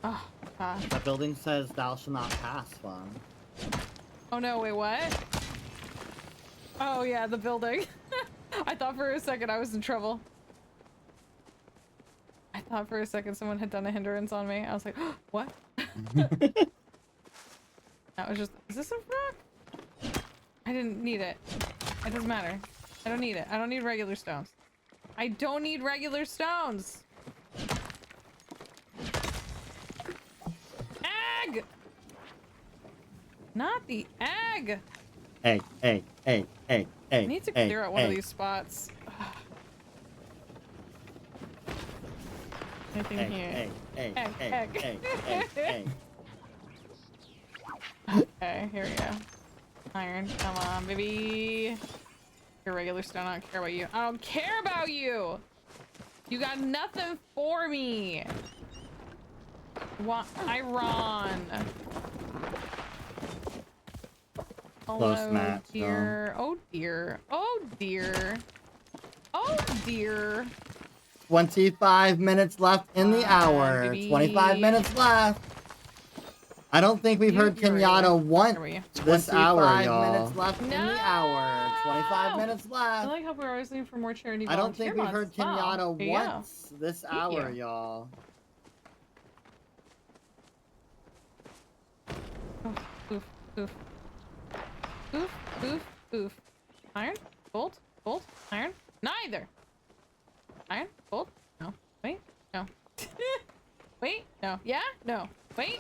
Oh god.
That building says thou shalt not pass. Fun.
Oh no, wait, what? Oh yeah, the building. I thought for a second I was in trouble. I thought for a second someone had done a hindrance on me. I was like, oh, what? That was just, is this a rock? I didn't need it. It doesn't matter. I don't need it. I don't need regular stones. I don't need regular stones. Egg! Not the egg!
Hey.
I need to clear out one of these spots. Anything here? Egg. Okay, here we go. Iron, come on, baby. Your regular stone, I don't care about you. I don't care about you! You got nothing for me! What? Iron.
Close match,
dear. Oh dear. Oh dear. Oh dear.
25 minutes left in the hour.
Baby.
25 minutes left. I don't think we've heard Kenyatta once this hour,
25
y'all.
minutes left in the hour. 25 minutes
I
left.
like how we're always looking for more charity
I don't
volunteer
think we've
mods
heard
as well.
Kenyatta
There you go.
once this hour, y'all.
Oof, oof. Oof, oof, oof. Iron? Bolt? Bolt? Iron? Neither! Iron? Bolt? No. Wait? No. Wait? No. Yeah? No. Wait?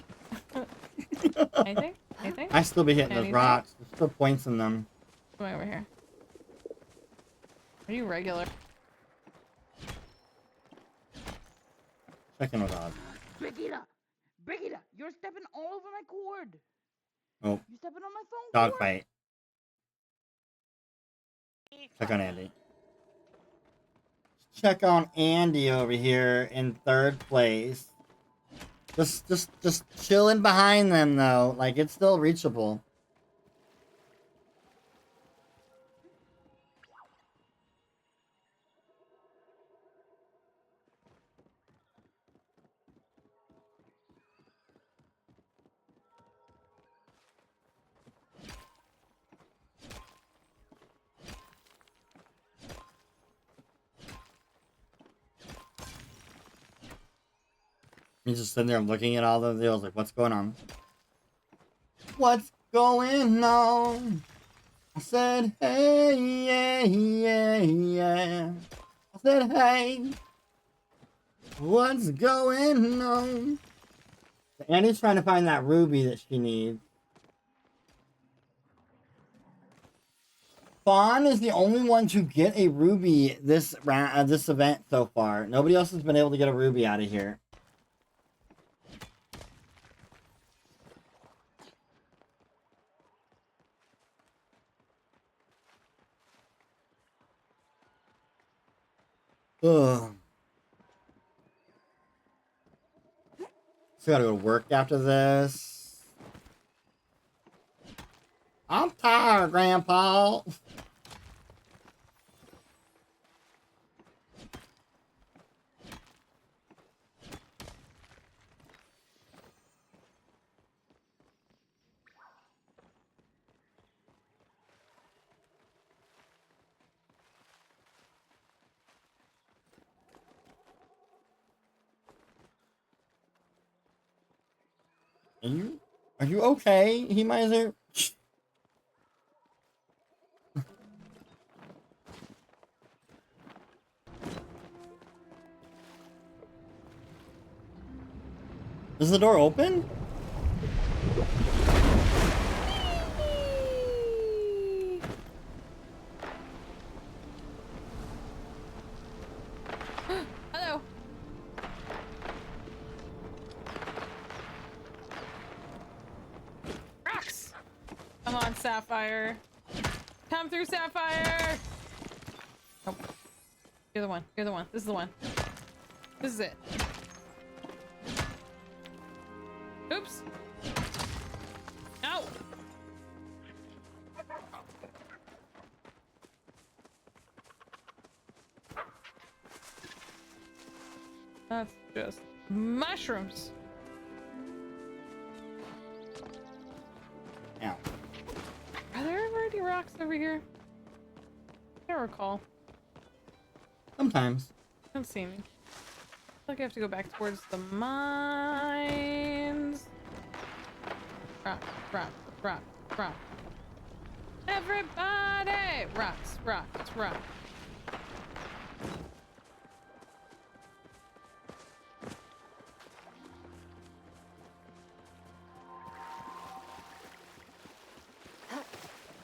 Anything? Anything?
I still be hitting those
Anything?
rocks. There's still points in them.
Come over here. Are you regular?
Checking with Oz.
Brigitte! Brigitte! You're stepping all over my cord!
Oh.
You're stepping on my phone
Dog
cord!
fight. Check on Andy. Check on Andy over here in 3rd place. Just chilling behind them though. Like it's still reachable. He's just sitting there looking at all the deals like, what's going on? What's going on? I said, hey, yeah, yeah, yeah. I said, hey, what's going on? Andy's trying to find that ruby that she needs. Fawn is the only one to get a ruby this round, this event so far. Nobody else has been able to get a ruby out of here. Ugh. So I gotta go to work after this. I'm tired, Grandpa. Are you okay, He Miser? Is the door open?
Hello. Rocks. Come on, Sapphire. Come through, Sapphire. Oh. You're the one. You're the one. This is the one. This is it. Oops. Ow. That's just mushrooms.
Ow.
Are there ever any rocks over here? I don't recall.
Sometimes.
Don't see me. I feel like I have to go back towards the mines. Rock, rock, rock, rock. Everybody! Rocks, rocks, rocks.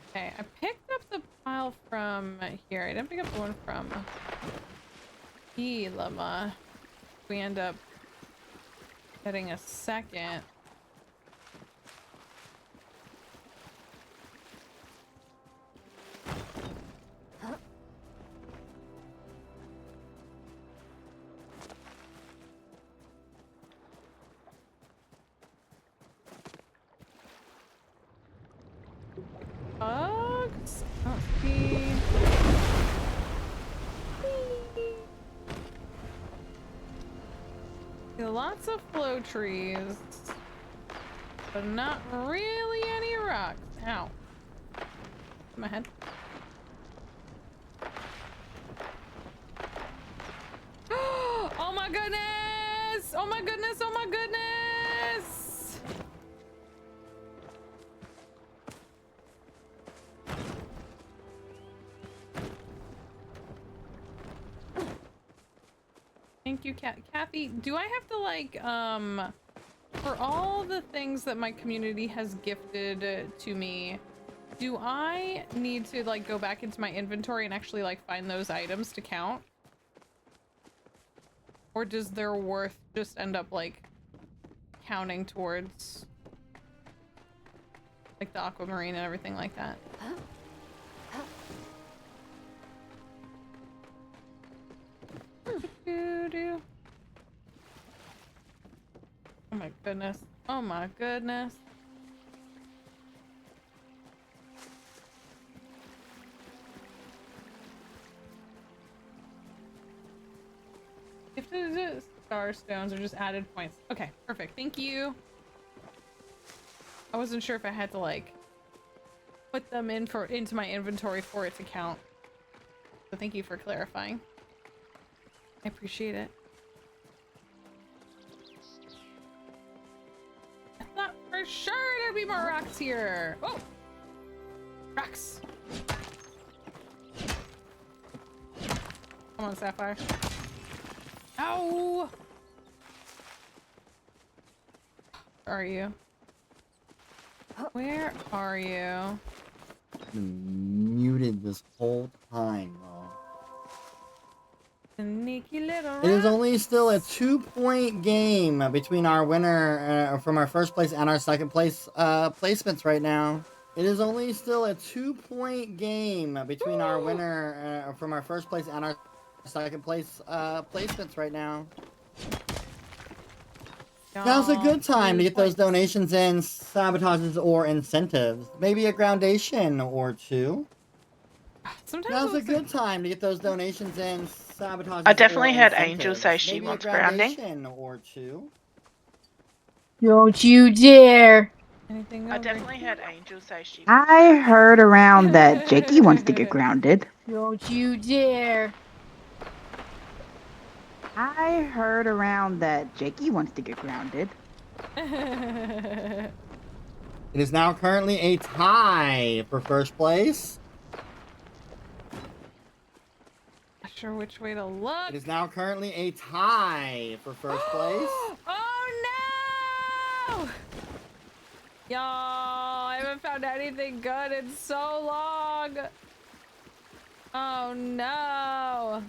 Okay, I picked up the pile from here. I didn't pick up the one from Lama. We end up getting a second. Bugs? Oh, see. Lots of flow trees. but not really any rocks. Ow. My head. Oh my goodness! Oh my goodness! Oh my goodness! Thank you, Kathy. Do I have to like, for all the things that my community has gifted to me, do I need to like go back into my inventory and actually like find those items to count? Or does their worth just end up like counting towards like the aquamarine and everything like that? Oh my goodness. Oh my goodness. If the star stones are just added points. Okay, perfect. Thank you. I wasn't sure if I had to like put them into my inventory for it to count. So thank you for clarifying. I appreciate it. I thought for sure there'd be more rocks here. Oh! Rocks! Come on, Sapphire. Ow! Where are you? Where are you?
Been muted this whole time, though.
Sneaky little
It is
rat.
only still a 2-point game between our winner from our first place and our second place placements right now. It is only still a 2-point game between our winner from our first place and our second place placements right now. Now's a good time to get those donations in, sabotages, or incentives. Maybe a groundation or two.
Sometimes
Now's a good time to get those donations in, sabotages,
I definitely
or
heard
incentives.
Angel say she
Maybe
wants
a
grounding.
groundation or two.
Don't you dare!
Anything
I definitely heard Angel say she.
I heard around that Jakey wants to get grounded.
Don't you dare!
I heard around that Jakey wants to get grounded.
It is now currently a tie for first place.
Not sure which way to look.
It is now currently a tie for first place.
Oh no! Y'all, I haven't found anything good in so long. Oh no!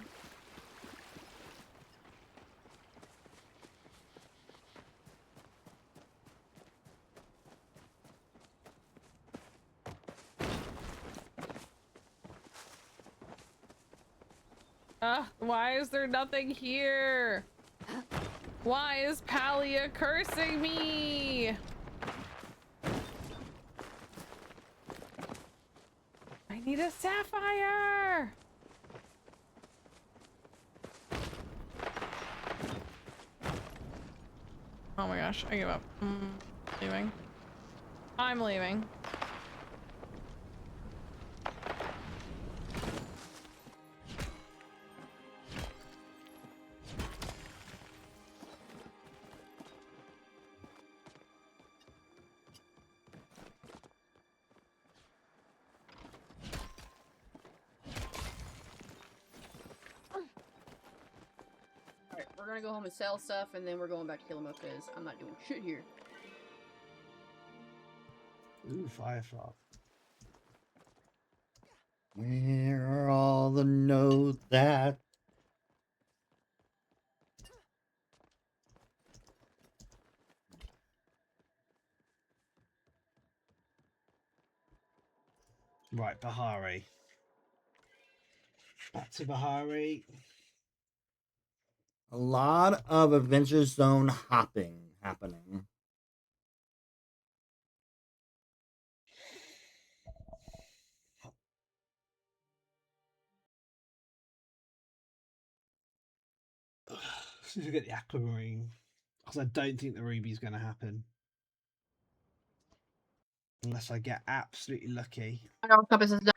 Why is there nothing here? Why is Palia cursing me? I need a sapphire! Oh my gosh, I give up. Leaving. I'm leaving.
Alright, we're gonna go home and sell stuff, and then we're going back to Killamo because I'm not doing shit here.
Ooh, Firefly.
Where are all the notes at?
Right, Bahari. Back to Bahari.
A lot of Adventure Zone hopping happening.
Let's get the aquamarine. Because I don't think the ruby's going to happen. Unless I get absolutely lucky.
Our compass is done.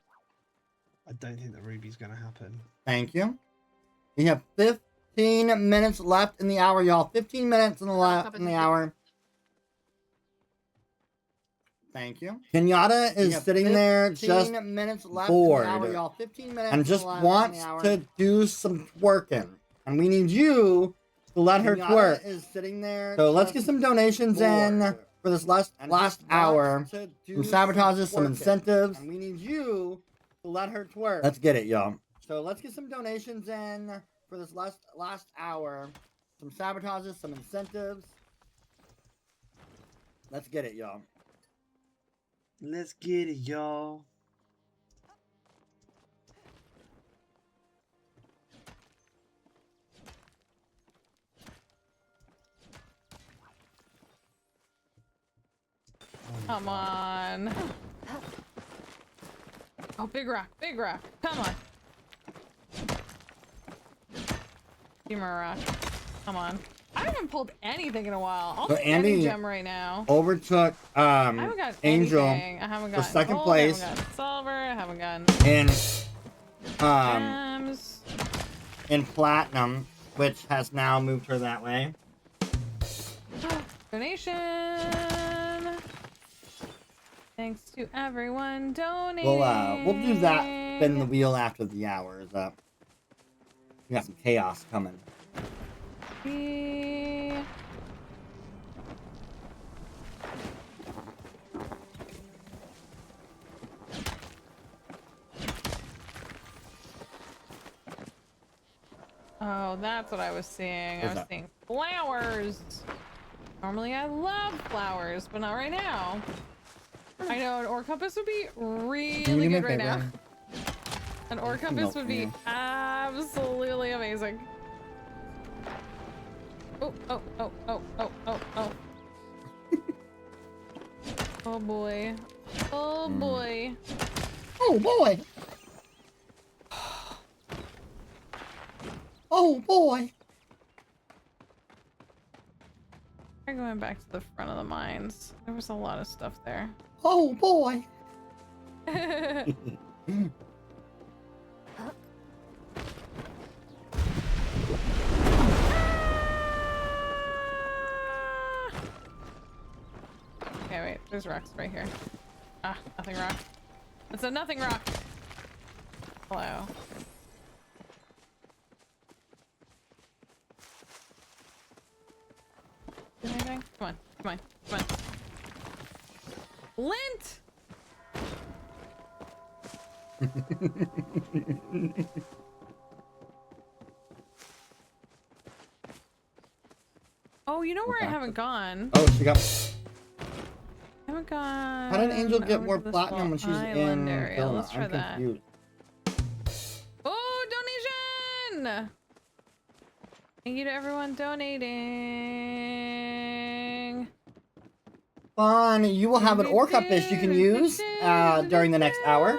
I don't think the ruby's going to happen.
Thank you. We have 15 minutes left in the hour, y'all. 15 minutes in the hour. Thank you. Kenyatta is sitting there just bored and just wants to do some twerking. And we need you to let her twerk. So let's get some donations in for this last hour. Some sabotages, some incentives. And we need you to let her twerk. Let's get it, y'all. So let's get some donations in for this last hour. Some sabotages, some incentives. Let's get it, y'all.
Let's get it, y'all.
Come on. Oh, big rock, big rock. Come on. Give me a rock. Come on. I haven't pulled anything in a while. I'll take any gem right now.
Overtook
I haven't got
Angel
anything. I haven't
for
gotten
second
gold,
place.
I haven't gotten silver. I haven't gotten gems.
In platinum, which has now moved her that way.
Donation. Thanks to everyone donating.
We'll do that. Spin the wheel after the hour is up. We got some chaos coming.
Oh, that's what I was seeing. I was seeing flowers. Normally I love flowers, but not right now. I know an ore compass would be really good right now. An ore compass would be absolutely amazing. Oh, oh, oh, oh, oh, oh, oh. Oh boy. Oh boy.
Oh boy. Oh boy.
We're going back to the front of the mines. There was a lot of stuff there.
Oh boy.
Okay, wait. There's rocks right here. Ah, nothing rock. It's a nothing rock. Hello. Anything? Come on, come on, come on. Lint! Oh, you know where I haven't gone?
Oh, she got.
I haven't gone.
How did Angel get more
to
platinum when she's in
area.
Vilna?
Let's try
I'm
that.
confused.
Oh, donation! Thank you to everyone donating.
Fun. You will have an ore compass you can use during the next hour.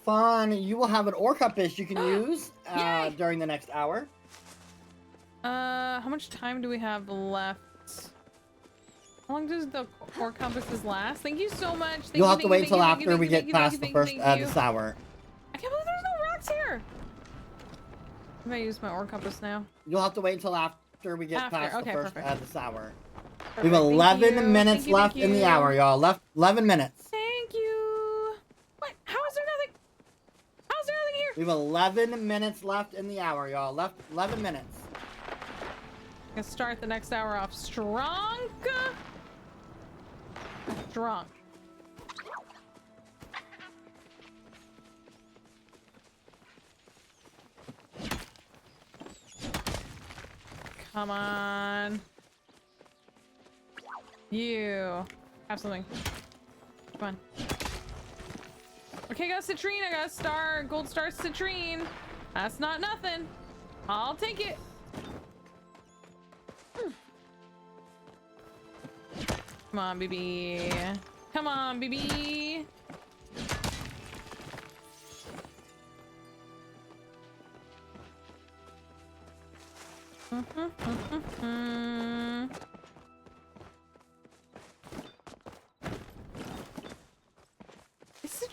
Fun. You will have an ore compass you can use during the next hour.
How much time do we have left? How long does the ore compasses last? Thank you so much.
You'll have to wait until after we get past the first this hour.
I can't believe there's no rocks here. I'm gonna use my ore compass now.
You'll have to wait until after we get past the first this hour.
Perfect.
We have 11 minutes left in the hour, y'all. Left 11 minutes.
Thank you. What? How is there nothing? How's there nothing here?
We have 11 minutes left in the hour, y'all. Left 11 minutes.
I'm gonna start the next hour off strong. Strong. Come on. You. Have something. Come on. Okay, got citrine. I got a star. Gold star citrine. That's not nothing. I'll take it. Come on, baby. Come on, baby.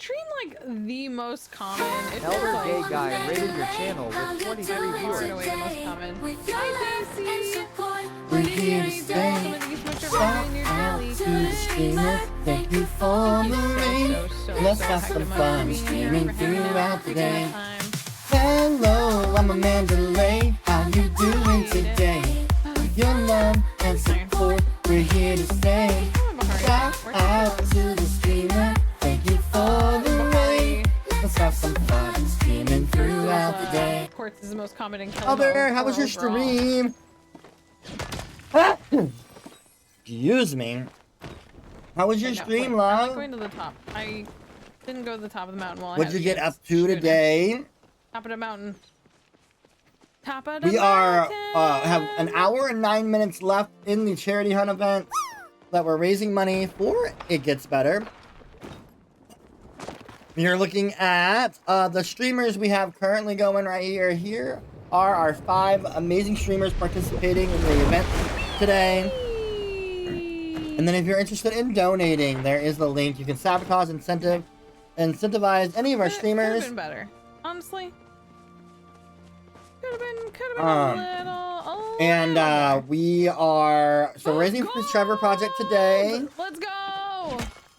Latrine like the most common? It feels
Elder
like
Gay Guy rated your channel with 23
far
viewers.
and away the most common. Hi, Daisy.
We're here to stay. Shout out to the streamer. Thank you for the rain. Let's have some fun streaming throughout the day. Hello, I'm Amanda Lay. How you doing today? With your love and support, we're here to stay. Shout out to the streamer. Thank you for the rain. Let's have some fun streaming throughout the day.
Quartz is the most common in Killing.
Elder, how was your stream? Excuse me. How was your stream,
I'm
love?
going to the top. I didn't go to the top of the mountain while I
What'd
had
you get
chance
up to today?
Top of the mountain. Top of the
We are
mountain.
have an hour and 9 minutes left in the charity hunt event that we're raising money for. It Gets Better. You're looking at the streamers we have currently going right here. Here are our 5 amazing streamers participating in the event today. And then if you're interested in donating, there is the link. You can sabotage, incentivize any of our streamers.
Could have been better, honestly. Could have been a little.
And we are raising for the Trevor Project today.
Let's go!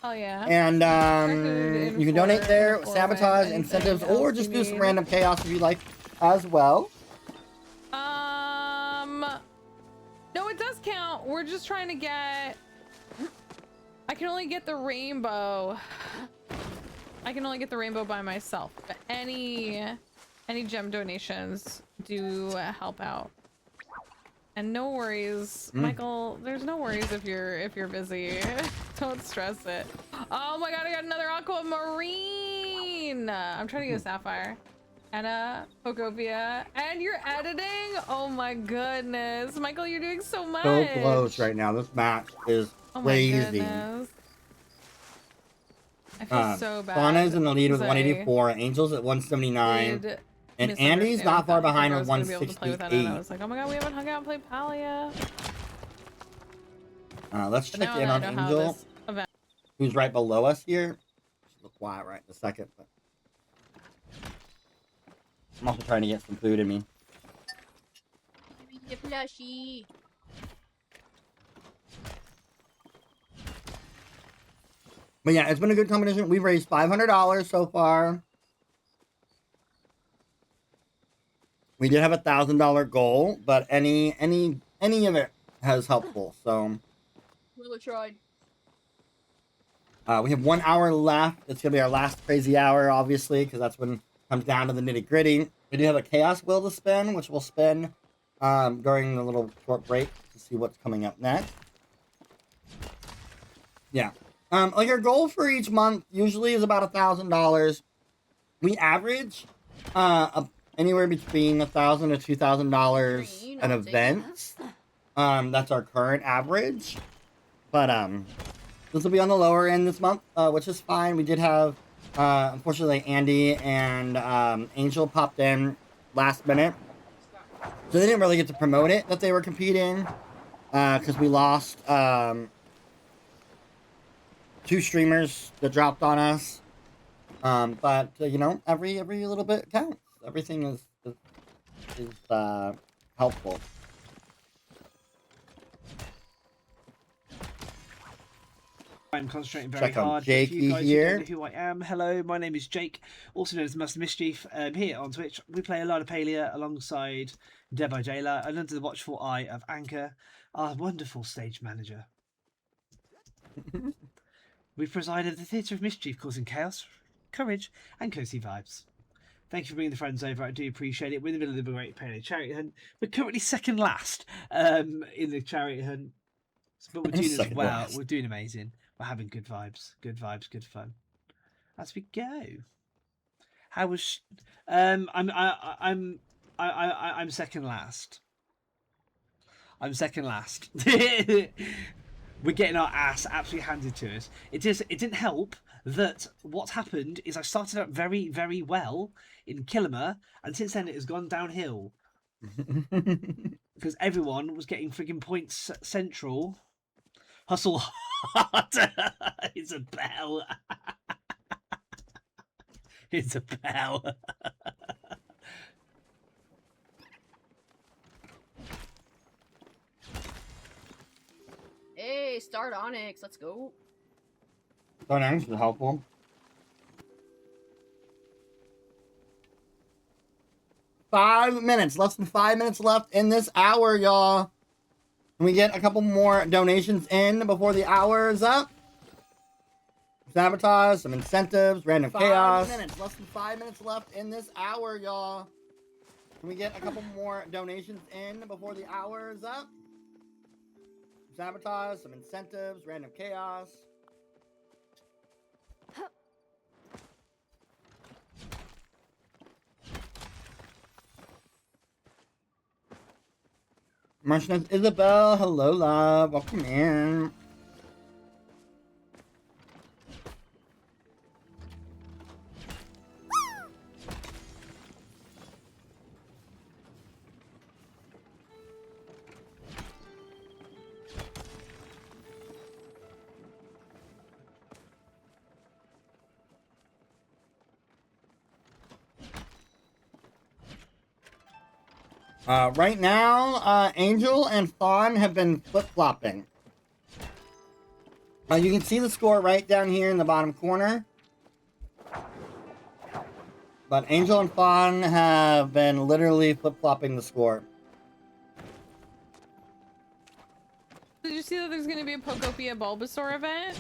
Oh yeah.
And you can donate there, sabotage, incentives, or just do some random chaos if you like as well.
No, it does count. We're just trying to get. I can only get the rainbow. I can only get the rainbow by myself. But any gem donations do help out. And no worries, Michael. There's no worries if you're busy. Don't stress it. Oh my god, I got another aquamarine. I'm trying to get a sapphire. Anna, Pocovia, and you're editing? Oh my goodness. Michael, you're doing so much.
So close right now. This match is crazy.
Goodness. I feel so bad.
Fauna's in the lead with
'cause
184, Angel's at 179,
did
and Andy's not far behind
I
with
was gonna be able to play with that, and I
168.
was like, oh my god, we haven't hung out and played Palia.
Let's
But
check
now
in
that I
on
know how
Angel,
this event-
who's right below us here. She'll look quiet right in a second, but I'm also trying to get some food in me.
The plushie.
But yeah, it's been a good competition. We've raised $500 so far. We did have a $1,000 goal, but any of it has helpful. So
Really tried.
we have 1 hour left. It's gonna be our last crazy hour, obviously, because that's when it comes down to the nitty gritty. We do have a chaos wheel to spin, which we'll spin during the little short break to see what's coming up next. Yeah. Like our goal for each month usually is about $1,000. We average anywhere between $1,000 to $2,000 an event. That's our current average. But this will be on the lower end this month, which is fine. We did have unfortunately Andy and Angel popped in last minute, so they didn't really get to promote it that they were competing because we lost 2 streamers that dropped on us. But you know, every little bit counts. Everything is helpful.
I'm concentrating very
Check on
hard.
Jakey
For you guys
here.
who don't know who I am, hello, my name is Jake, also known as Master Mischief. Here on Twitch, we play a lot of Palia alongside Debo Jailer and under the watchful eye of Anchor, our wonderful stage manager. We preside over the theatre of mischief, causing chaos, courage, and cozy vibes. Thank you for bringing the friends over. I do appreciate it. We're in the middle of the Great Palia Charity Hunt. We're currently second last in the charity hunt, but we're doing as
Second
well.
last.
We're doing amazing. We're having good vibes, good fun. As we go. How was? I'm second last. I'm second last. We're getting our ass absolutely handed to us. It didn't help that what happened is I started out very, very well in Killimer, and since then it has gone downhill. Because everyone was getting friggin' points central. Hustle hard, Isabel. Isabel.
Hey, start Onyx. Let's go.
Onyx is helpful. Less than 5 minutes left in this hour, y'all. Can we get a couple more donations in before the hour is up? Sabotage, some incentives, random chaos. Less than 5 minutes left in this hour, y'all. Can we get a couple more donations in before the hour is up? Sabotage, some incentives, random chaos. Merchant Isabel, hello, love. Welcome in. Right now, Angel and Fawn have been flip-flopping. You can see the score right down here in the bottom corner. But Angel and Fawn have been literally flip-flopping the score.
Did you see that there's going to be a Pokopia Bulbasaur event?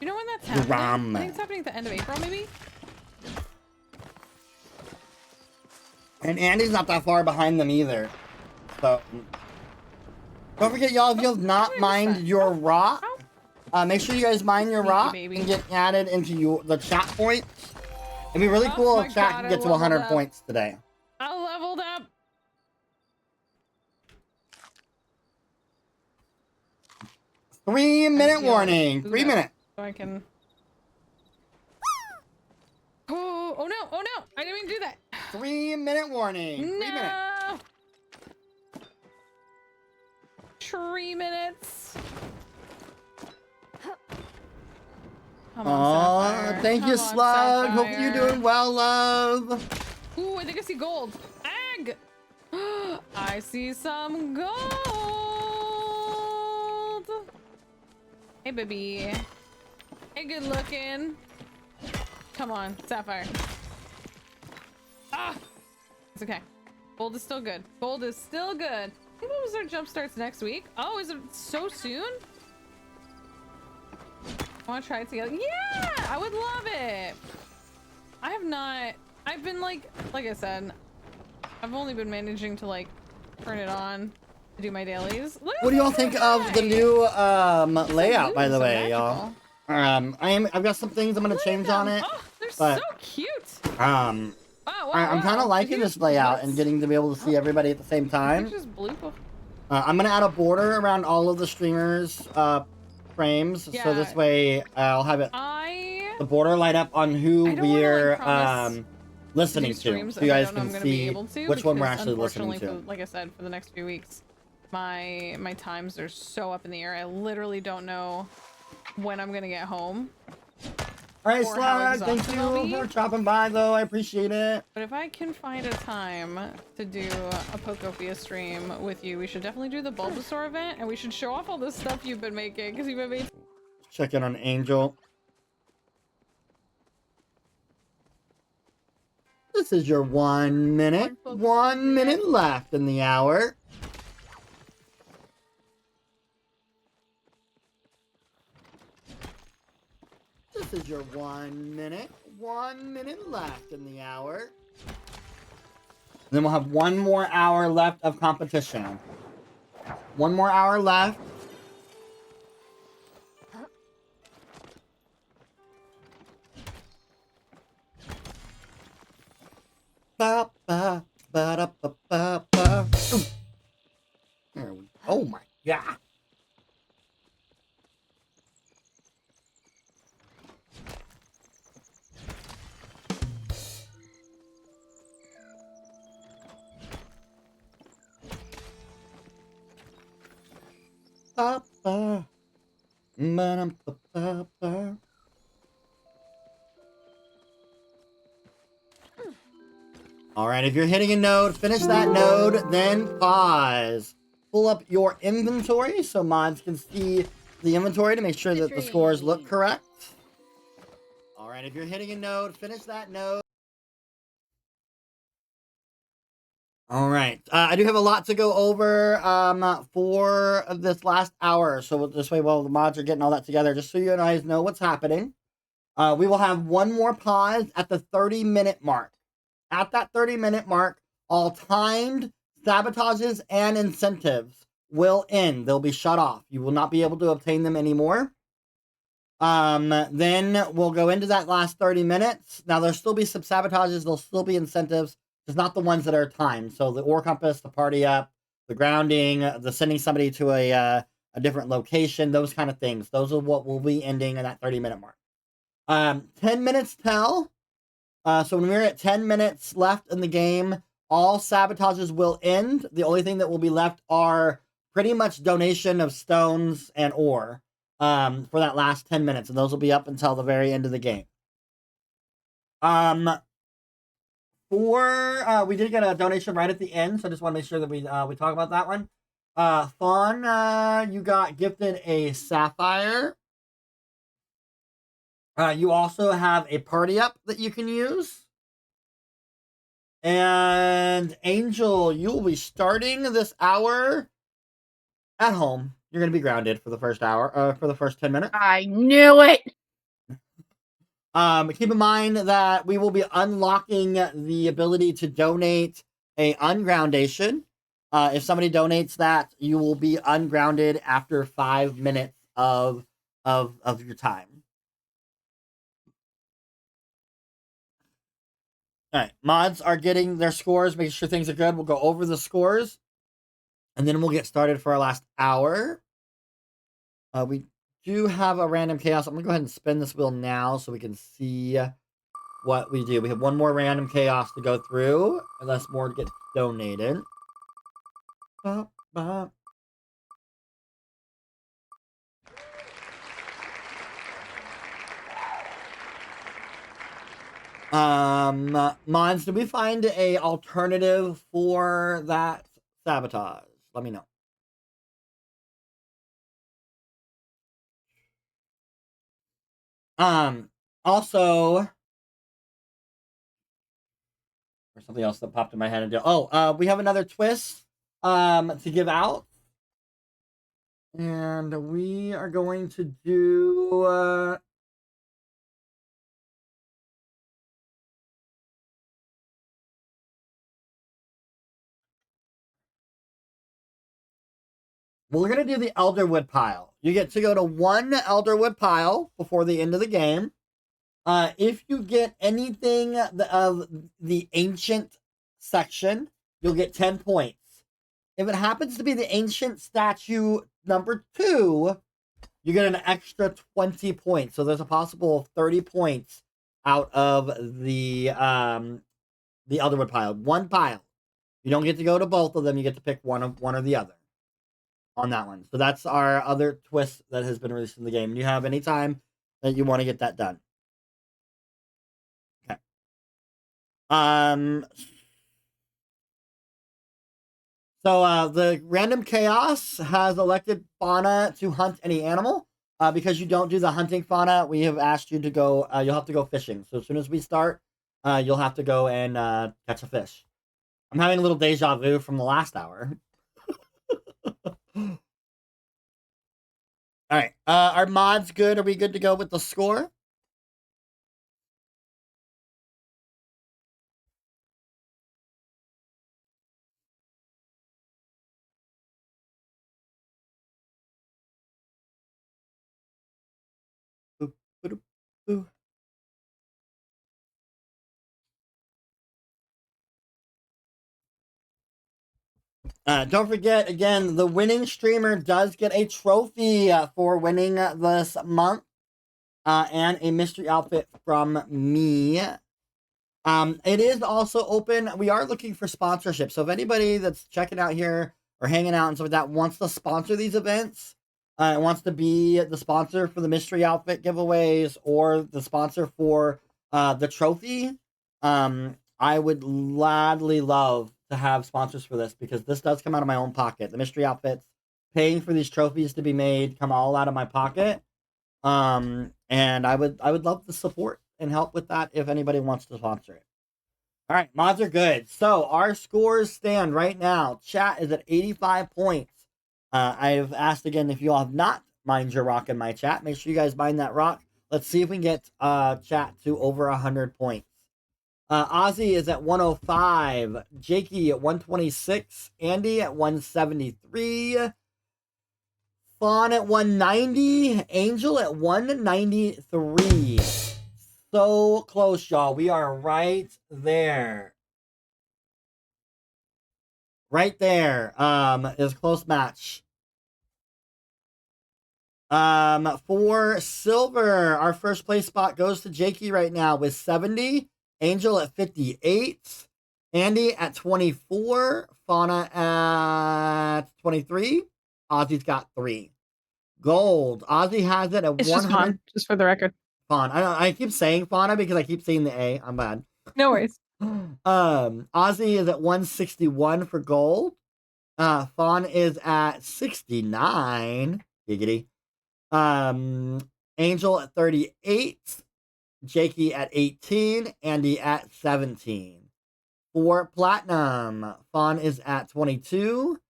You know when that's happening?
Drama.
I think it's happening at the end of April, maybe?
And Andy's not that far behind them either. So, don't forget, y'all, if you have not mined your rock, make sure you guys mine your rock and get added into the chat points. It'd be really cool if chat can get to 100 points today.
I leveled up.
Three-minute warning. 3 minutes.
So I can... Oh no, oh no! I didn't mean to do that.
3-minute warning. 3 minutes.
3 minutes. Come
on,
Sapphire.
thank you,
Come on,
Slug. Hope
Sapphire.
you're doing well, love.
Ooh, I think I see gold. Egg! I see some gold! Hey, baby. Hey, good looking. Come on, Sapphire. Ah! It's okay. Gold is still good. Gold is still good. I think what was our jump starts next week? Oh, is it so soon? I want to try it together. Yeah! I would love it! I have not... I've been like I said, I've only been managing to like turn it on to do my dailies.
What do y'all think of the new layout, by the way, y'all? I've got some things I'm gonna change on it.
Oh, they're
but,
so cute.
I'm kind of liking this layout and getting to be able to see everybody at the same time. I'm gonna add a border around all of the streamers' frames, so this way I'll have it the border light up on who we're listening to, so you guys can see which one we're actually listening to.
Like I said, for the next few weeks, my times are so up in the air. I literally don't know when I'm gonna get home.
All right, Slug, thank you for dropping by, though. I appreciate it.
But if I can find a time to do a Pokopia stream with you, we should definitely do the Bulbasaur event, and we should show off all the stuff you've been making, because you've been making...
Check in on Angel. This is your 1 minute. 1 minute left in the hour. This is your 1 minute. 1 minute left in the hour. Then we'll have 1 more hour left of competition. 1 more hour left. Ba ba ba da ba ba ba. Ooh. There we go. Oh my god. Ba ba. Ba ba ba ba. All right, if you're hitting a node, finish that node, then pause. Pull up your inventory so mods can see the inventory to make sure that the scores look correct. All right, if you're hitting a node, finish that node. All right, I do have a lot to go over for this last hour. So this way, while the mods are getting all that together, just so you guys know what's happening, we will have one more pause at the 30-minute mark. At that 30-minute mark, all timed sabotages and incentives will end. They'll be shut off. You will not be able to obtain them anymore. Then we'll go into that last 30 minutes. Now, there'll still be some sabotages. There'll still be incentives. Just not the ones that are timed. So the ore compass, the party up, the grounding, the sending somebody to a different location, those kind of things. Those are what will be ending in that 30-minute mark. 10 minutes tell. So when we're at 10 minutes left in the game, all sabotages will end. The only thing that will be left are pretty much donation of stones and ore for that last 10 minutes. And those will be up until the very end of the game. We did get a donation right at the end, so I just want to make sure that we talk about that one. Fawn, you got gifted a sapphire. You also have a party up that you can use. And Angel, you will be starting this hour at home. You're going to be grounded for the first hour, for the first 10 minutes.
I knew it.
Keep in mind that we will be unlocking the ability to donate a ungroundation. If somebody donates that, you will be ungrounded after 5 minutes of your time. All right, mods are getting their scores, making sure things are good. We'll go over the scores, and then we'll get started for our last hour. We do have a random chaos. I'm going to go ahead and spin this wheel now so we can see what we do. We have one more random chaos to go through, unless more get donated. Mons, did we find a alternative for that sabotage? Let me know. Also, or something else that popped in my head and we have another twist to give out. And we are going to do we're going to do the Elderwood pile. You get to go to one Elderwood pile before the end of the game. If you get anything of the ancient section, you'll get 10 points. If it happens to be the ancient statue number 2, you get an extra 20 points. So there's a possible 30 points out of the Elderwood pile. One pile. You don't get to go to both of them. You get to pick one or the other on that one. So that's our other twist that has been released in the game. You have any time that you want to get that done. Okay. So the random chaos has elected fauna to hunt any animal. Because you don't do the hunting fauna, we have asked you to go. You'll have to go fishing. So as soon as we start, you'll have to go and catch a fish. I'm having a little deja vu from the last hour. All right. Are mods good? Are we good to go with the score? Don't forget, again, the winning streamer does get a trophy for winning this month and a mystery outfit from me. It is also open. We are looking for sponsorship. So if anybody that's checking out here or hanging out and stuff like that wants to sponsor these events, wants to be the sponsor for the mystery outfit giveaways or the sponsor for the trophy, I would gladly love to have sponsors for this because this does come out of my own pocket. The mystery outfits, paying for these trophies to be made, come all out of my pocket. And I would love the support and help with that if anybody wants to sponsor it. All right, mods are good. So our scores stand right now. Chat is at 85 points. I've asked again if you all have not mined your rock in my chat. Make sure you guys mine that rock. Let's see if we can get chat to over 100 points. Ozzy is at 105. Jakey at 126. Andy at 173. Fawn at 190. Angel at 193. So close, y'all. We are right there. Right there. Is a close match. For silver, our first place spot goes to Jakey right now with 70. Angel at 58. Andy at 24. Fauna at 23. Ozzy's got 3. Gold. Ozzy has it at 100.
Just Fawn, just for the record.
Fawn. I keep saying Fauna because I keep seeing the A. I'm bad.
No worries.
Ozzy is at 161 for gold. Fawn is at 69. Giggity. Angel at 38. Jakey at 18. Andy at 17. For platinum, Fawn is at 22.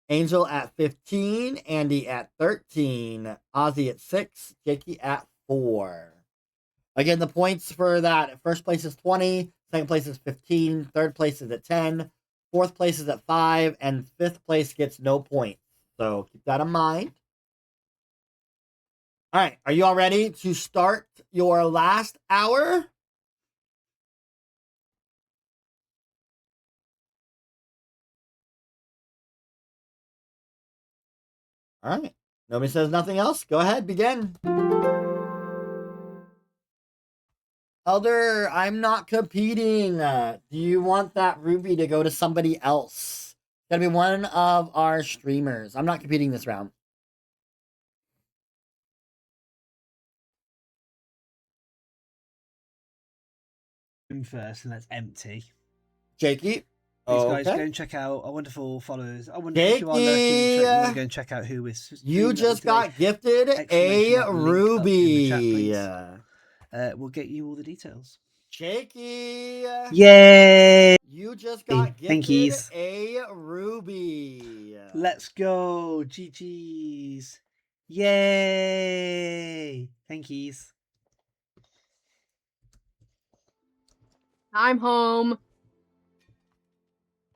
Angel at 15. Andy at 13. Ozzy at 6. Jakey at 4. Again, the points for that first place is 20. Second place is 15. Third place is at 10. Fourth place is at 5. And fifth place gets no points. So keep that in mind. All right. Are you all ready to start your last hour? All right. Nobody says nothing else. Go ahead. Begin. Elder, I'm not competing. Do you want that ruby to go to somebody else? It's gotta be one of our streamers. I'm not competing this round.
First, and that's empty.
Jakey.
Please, guys,
Okay.
go and check out our wonderful followers. I wonder if you are lurking, you want to go and check out who is.
You just got gifted a ruby.
We'll get you all the details.
Jakey.
Yay!
You just got gifted a ruby.
Let's go, GG's. Yay! Thank yous.
I'm home.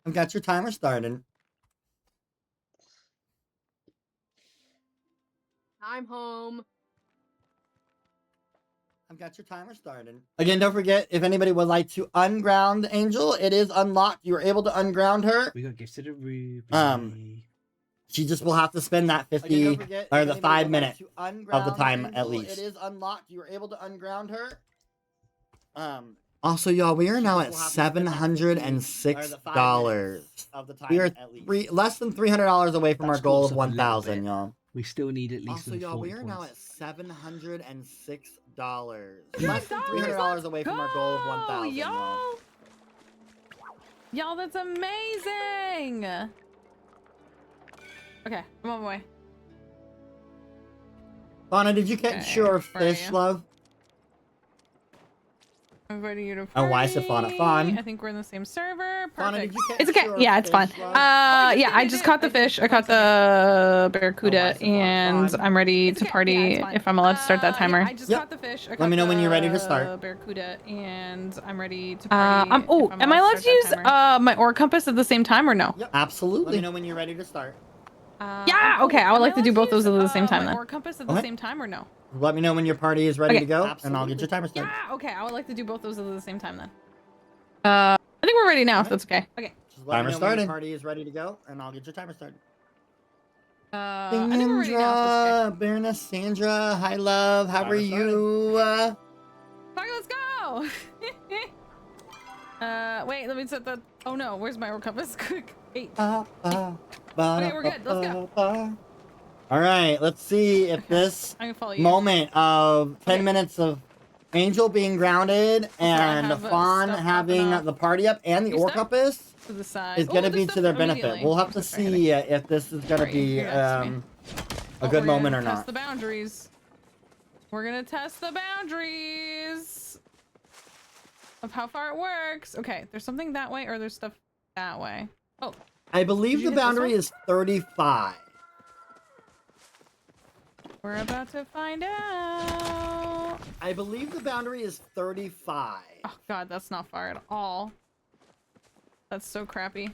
I've got your timer started.
I'm home.
I've got your timer started. Again, don't forget, if anybody would like to unground Angel, it is unlocked. You are able to unground her.
We got gifted a ruby.
She just will have to spend that 50 or the 5 minutes of the time at least. It is unlocked. You are able to unground her. Also, y'all, we are now at $706. We are less than $300 away from our goal of 1,000, y'all.
We still need at least.
Also, y'all, we are now at $706. Less than $300 away from our goal of 1,000, y'all.
Y'all, that's amazing. Okay, I'm on my way.
Fauna, did you catch your fish, love?
I'm inviting you to
Oh, why is it Fauna? Fawn.
I think we're in the same server.
Fauna,
Perfect.
did you catch
It's okay.
your
Yeah, it's fine.
fish, love?
Yeah, I just caught the fish. I caught the barracuda, and I'm ready to party if I'm allowed to start that timer.
I just caught the fish. Let me know when you're ready to start.
Barracuda, and I'm ready to party. Am I allowed to use my ore compass at the same time or no?
Yep, absolutely. Let me know when you're ready to start.
Yeah. Okay, I would like to do both those at the same time then.
Ore compass at the same time or no? Let me know when your party is ready to go, and I'll get your timer started.
Yeah. Okay, I would like to do both those at the same time then. I think we're ready now. If that's okay. Okay.
Timer started. Your party is ready to go, and I'll get your timer started.
I think we're ready now. If that's okay.
Baroness Sandra, hi love, how are you?
Okay, let's go. Wait, let me set that. Oh no, where's my ore compass? Quick, 8. Okay, we're good. Let's go.
All right, let's see if this
I'm gonna follow you.
moment of 10 minutes of Angel being grounded and
have,
Fawn
stuff
having
popping off.
the party up and the
Your stuff?
Orcupus
To the side.
is going to
Oh,
be
there's
to their
stuff
benefit.
immediately.
We'll have to
I'm so sorry,
see if this is going to be
You're next to me.
a good moment or
Test
not.
the boundaries. We're gonna test the boundaries of how far it works. Okay, there's something that way, or there's stuff that way. Oh,
I believe
Did you
the
hit this
boundary
one?
is 35.
we're about to find out.
I believe the boundary is 35.
Oh god, that's not far at all. That's so crappy.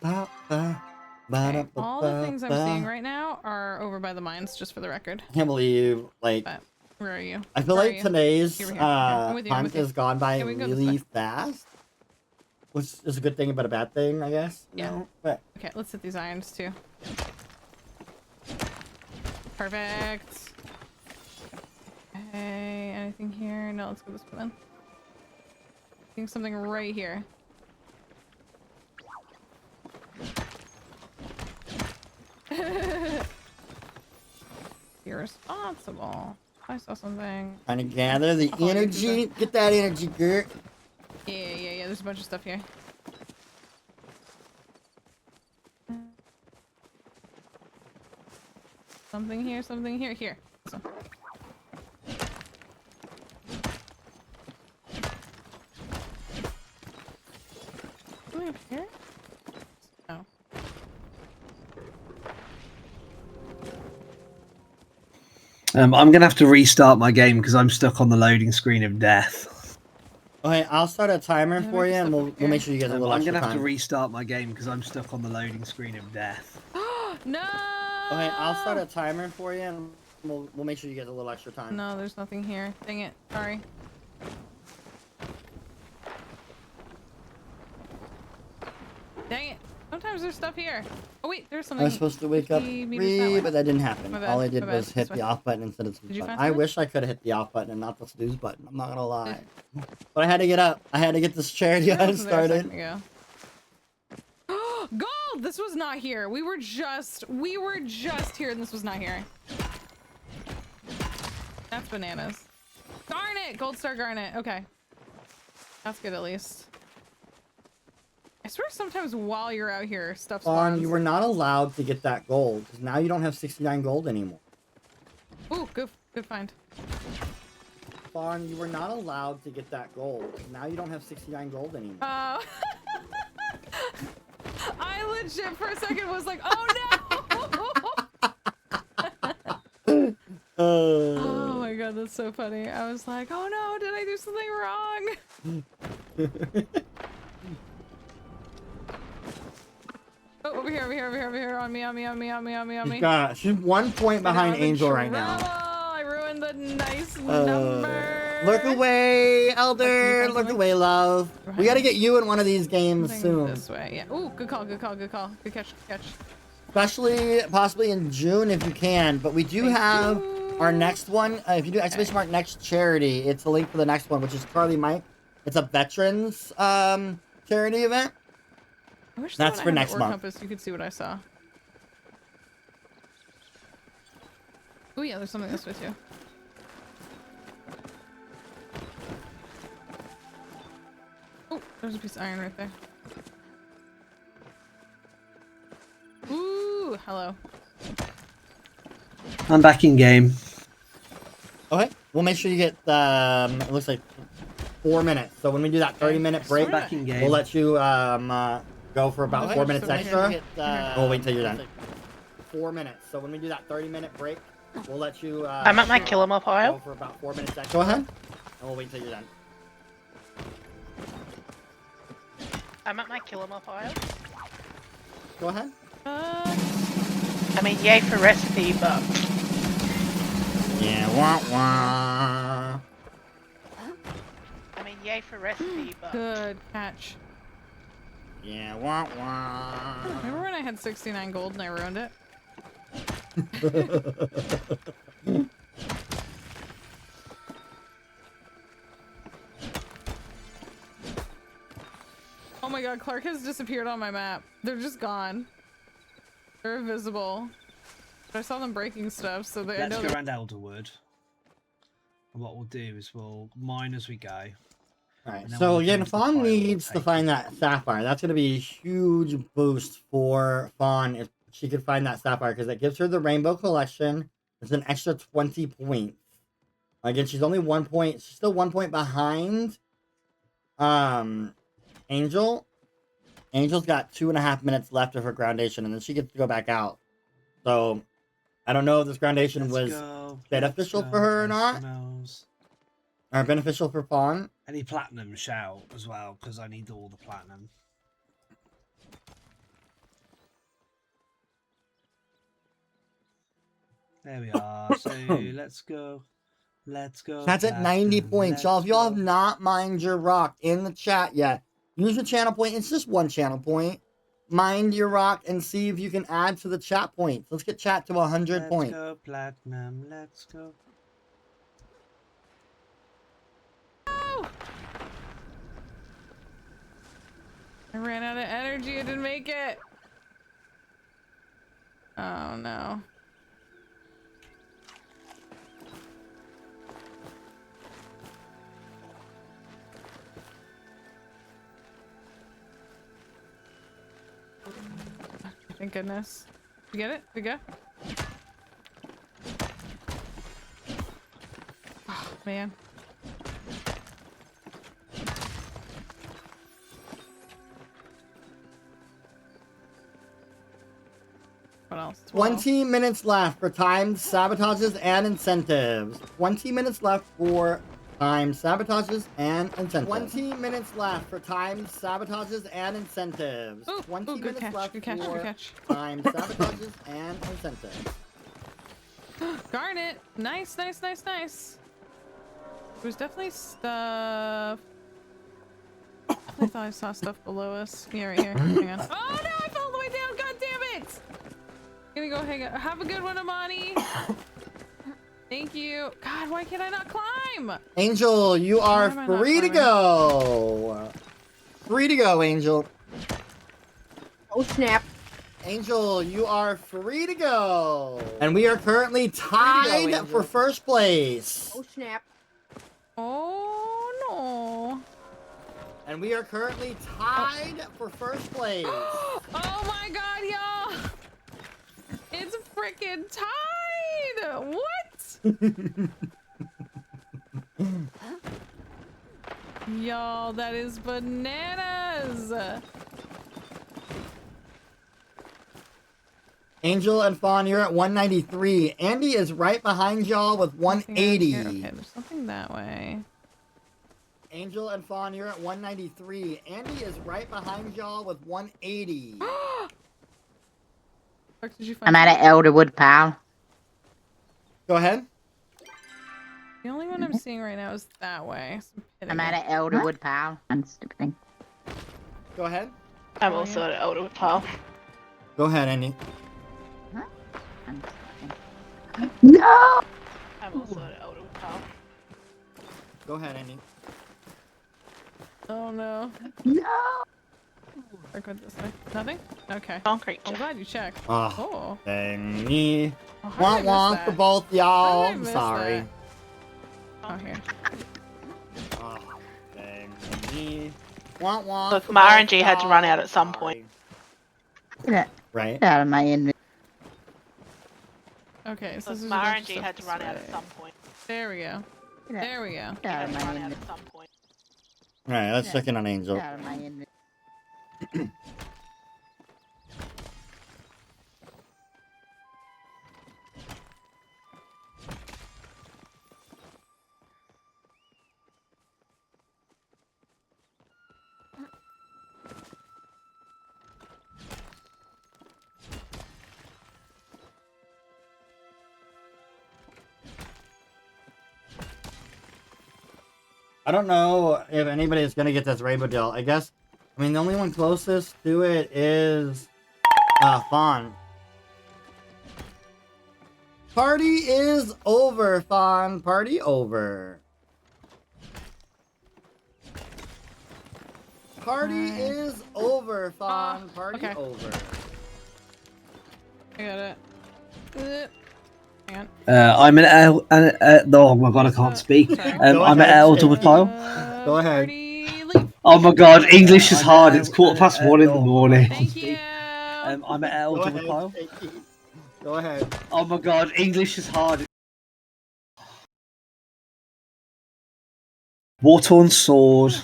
Ba, ba, ba,
Okay,
da, ba,
all the
ba,
things I'm
ba.
seeing right now are over by the mines, just for the record.
I can't believe, like,
But where are you?
I feel
Where are
like
you?
today's
Here, I'm with you, I'm
hunt
with you.
has gone by
Okay, we can go this
really
way.
fast. Which is a good thing, but a bad thing, I guess.
Yeah.
No? But
Okay, let's hit these irons too. Perfect. Okay, anything here? No, let's go this way then. I think something right here. Irresponsible. I saw something.
trying to gather the
Oh,
energy. Get that energy, Gert.
Yeah, there's a bunch of stuff here. Something here, something here. Here. This one. Something up here? No.
I'm gonna have to restart my game because I'm stuck on the loading screen of death.
Okay, I'll start a timer
Yeah,
for you, and
stuff
we'll
up here.
make sure you get a little
I'm
extra
gonna have to
time.
restart my game because I'm stuck on the loading screen of death.
No!
Okay, I'll start a timer for you, and we'll make sure you get a little extra time.
No, there's nothing here. Dang it. Sorry. Dang it. Sometimes there's stuff here. Oh wait, there's
I
something.
was supposed to wake up
50 meters that way.
3, but that didn't happen.
My bad,
All I did
my bad.
was hit
This way.
the off button instead of the
Did
snooze
you
button.
find
I
something?
wish I could have hit the off button and not the snooze button. I'm not gonna lie. But I had to get up. I had to get this charity
Where
hunt
was there a second
started.
ago? Gold! This was not here. We were just here and this was not here. That's bananas. Garnet! Gold star garnet. Okay. That's good at least. I swear sometimes while you're out here, stuff spawns.
You were not allowed to get that gold, because now you don't have 69 gold anymore.
Ooh, good find.
Fawn, you were not allowed to get that gold. Now you don't have 69 gold anymore.
I legit for a second was like, oh no! Oh my god, that's so funny. I was like, oh no, did I do something wrong? Oh, over here, on me.
God, she's 1 point behind Angel right now.
I ruined the nice number.
Look away, Elder. Look away, love. We gotta get you in one of these games soon.
This way, yeah. Ooh, good call. Good catch.
Especially, possibly in June if you can. But we do have our next one. If you do exclamation mark next charity, it's a link for the next one, which is Carly Mike. It's a veterans charity event.
I wish
That's for next month.
Compass, you could see what I saw. Oh yeah, there's something this way too. Oh, there's a piece of iron right there. Ooh, hello.
I'm back in game.
Okay, we'll make sure you get, it looks like 4 minutes. So when we do that 30-minute break,
Back in game.
we'll let you go for about 4 minutes
Right
extra.
here.
We'll wait until you're done. 4 minutes. So when we do that 30-minute break, we'll let you.
I'm at my kilomer
go
pile.
for about 4 minutes extra. Go ahead. And we'll wait until you're done.
I'm at my kilomer pile.
Go ahead.
I mean, yay for recipe, but
Yeah, wah wah.
I mean, yay for recipe, but
Good catch.
Yeah, wah wah.
Remember when I had 69 gold and I ruined it? Oh my god, Clark has disappeared on my map. They're just gone. They're invisible. But I saw them breaking stuff, so I
Let's
know
go around Elderwood. And what we'll do is we'll mine as we go.
Alright,
And then
so
when we
again,
come to the
Fawn
pile, we'll
needs to
take
find
it.
that sapphire. That's going to be a huge boost for Fawn if she could find that sapphire, because that gives her the rainbow collection. It's an extra 20 points. Again, she's only 1 point. She's still 1 point behind Angel. Angel's got 2.5 minutes left of her groundation, and then she gets to go back out. So I don't know if this groundation was beneficial for her or not. Or beneficial for Fawn.
Any platinum shout as well, because I need all the platinum. There we are. So let's go. Let's go.
That's at 90
platinum.
points. Y'all, if
Let's
y'all have
go.
not mined your rock in the chat yet, use your channel point. It's just one channel point. Mind your rock and see if you can add to the chat points. Let's get chat to 100 points.
Let's go platinum. Let's go.
I ran out of energy. I didn't make it. Oh no. Thank goodness. You get it? We go? Oh, man. What else?
20 minutes left for timed sabotages and incentives. 20 minutes left for timed sabotages and incentives. 20 minutes left for timed sabotages and incentives. 20 minutes left for timed sabotages and incentives.
Garnet! Nice, nice, nice, nice. There's definitely stuff. I thought I saw stuff below us. Yeah, right here. Hang on. Oh no, I fell all the way down! God damn it! I'm gonna go hang out. Have a good one, Amani. Thank you. God, why can't I not climb?
Angel, you are
am I not
free to
climbing?
go. Free to go, Angel.
Oh snap.
Angel, you are free to go. And we are currently tied for first place.
Oh snap.
Oh no.
And we are currently tied for first place.
Oh my god, y'all! It's freaking tied! What? Y'all, that is bananas!
Angel and Fawn, you're at 193. Andy is right behind y'all with 180.
Okay, there's something that way.
Angel and Fawn, you're at 193. Andy is right behind y'all with 180.
Did you find
I'm at an Elderwood, pal.
Go ahead.
The only one I'm seeing right now is that way. So
I'm at an Elderwood, pal. I'm stupid thing.
Go ahead.
I'm also at an Elderwood pile.
Go ahead, Andy.
No!
I'm also at an Elderwood pile.
Go ahead, Andy.
Oh no.
No!
I went this way. Nothing? Okay.
Concrete.
I'm glad you checked.
Oh, dang me.
Oh, how did I
Womp
miss
womp for
that?
both y'all.
How did I
I'm
miss
sorry.
that? Oh, here.
Oh, dang me. Womp womp.
Look,
for
my
both
RNG had to run
y'all.
out at some point.
Right?
Get out of my inventory.
Okay, so
Look,
this is a
my
bunch of
RNG
stuff
had to
this
run out
way.
at some point.
There we go. There we go.
Get out of my
Run out
inventory.
at some point.
Alright, let's check in on Angel.
Get out of my inventory.
I don't know if anybody is going to get this rainbow deal. I guess, I mean, the only one closest to it is Fawn. Party is over, Fawn. Party over. Party is over, Fawn. Party
okay.
over.
I got it. Can't.
I'm an L. Oh my god, I can't speak. I'm an L double pile.
Go ahead.
Oh my god, English is hard. It's 1:15 in the morning.
Thank you.
I'm an L
Go
double
ahead,
pile.
Jakey. Go ahead.
Oh my god, English is hard. War-torn sword.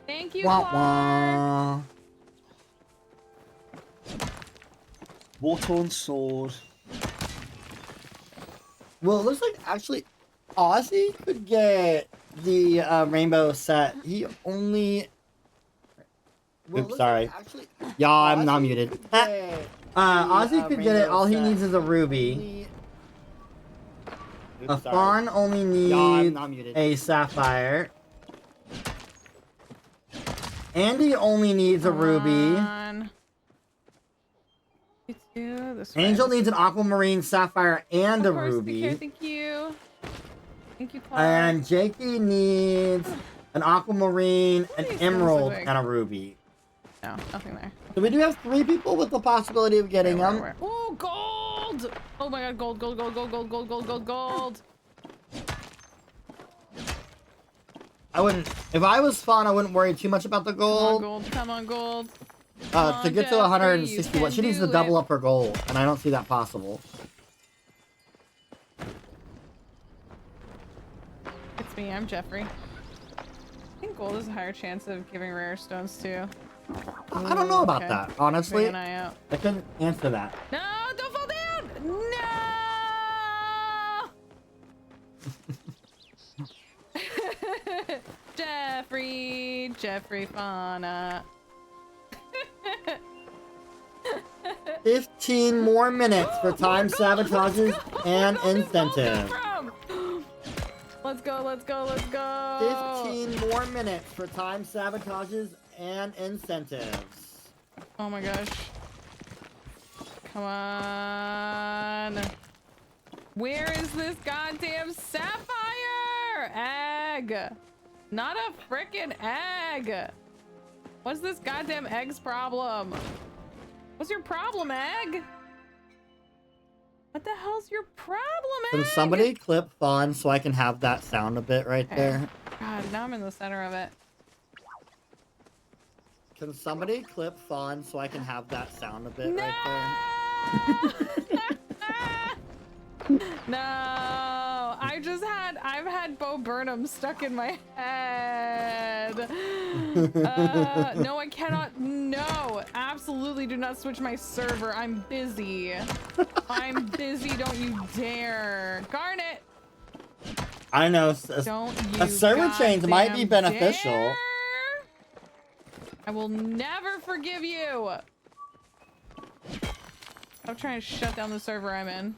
Thank you,
Wah,
Clark.
wah.
War-torn sword.
Well, it looks like actually Ozzy could get the rainbow set. He only. Oops, sorry. Yeah, I'm not muted. Ozzy could get it. All he needs is a ruby. A fawn only needs a sapphire. Andy only needs a ruby. Angel needs an aquamarine, sapphire, and a ruby.
Thank you. Thank you, Clark.
And Jakey needs an aquamarine, an
these
emerald,
things look like?
and a ruby.
No, nothing there.
So we do have 3 people with the possibility of getting them.
Oh, gold! Oh my god, gold, gold, gold, gold, gold, gold, gold, gold, gold.
I wouldn't. If I was Fawn, I wouldn't worry too much about the gold.
Come on, gold.
To get to 161, she needs to double up her gold, and I don't see that possible.
It's me, I'm Jeffrey. I think gold has a higher chance of giving rare stones too.
I don't know about that, honestly.
Keeping an eye out.
I couldn't answer that.
No, don't fall down! No! Jeffrey Fauna.
15 more minutes for time sabotages and incentives.
Let's go, let's go, let's go!
15 more minutes for time sabotages and incentives.
Oh my gosh. Come on. Where is this goddamn sapphire? Egg. Not a frickin' egg. What's this goddamn egg's problem? What's your problem, egg? What the hell's your problem, egg?
Can somebody clip Fawn so I can have that sound a bit right there?
God, now I'm in the center of it.
Can somebody clip Fawn so I can have that sound a bit
No!
right there?
No, I've had Bo Burnham stuck in my head. No, I cannot. No, absolutely do not switch my server. I'm busy. I'm busy. Don't you dare. Garnet.
I know.
Don't you
A server change might be
goddamn
beneficial.
dare. I will never forgive you. I'm trying to shut down the server I'm in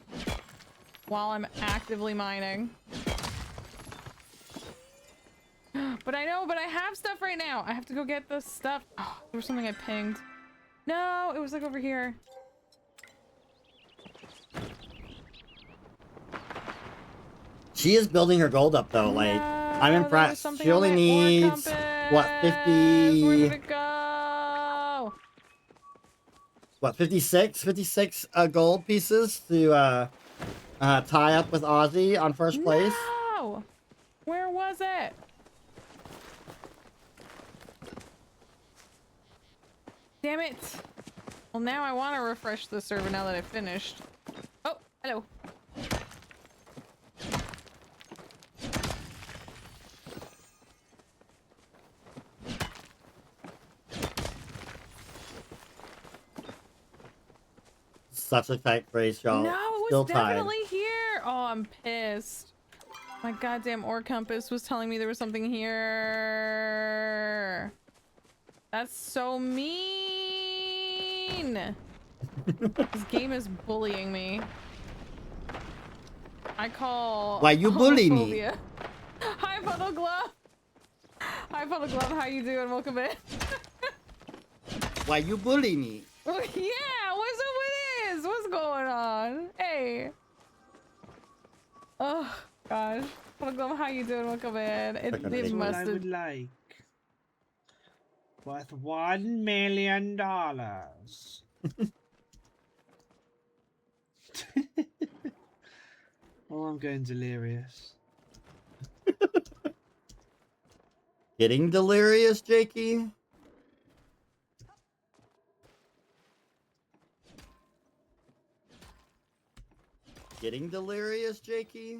while I'm actively mining. But I have stuff right now. I have to go get the stuff. Oh, there was something I pinged. No, it was like over here.
She is building her gold up though. Like, I'm impressed. She only needs what, 50?
Where did it go?
What, 56 gold pieces to tie up with Ozzy on first place.
No! Where was it? Damn it! Well, now I want to refresh the server now that I've finished. Oh, hello.
Such a tight race, y'all.
No, it
Still
was
tied.
definitely here. Oh, I'm pissed. My goddamn ore compass was telling me there was something here. That's so mean. This game is bullying me. I call.
Why you bully me?
homophobia. Hi, Puddle Glove. Hi, Puddle Glove. How you doing? Welcome in.
Why you bully me?
Well, yeah, what's up with this? What's going on? Hey. Oh gosh. Puddle Glove, how you doing? Welcome in. It must
I
have.
would like worth $1 million.
Oh, I'm going delirious.
Getting delirious, Jakey? Getting delirious, Jakey?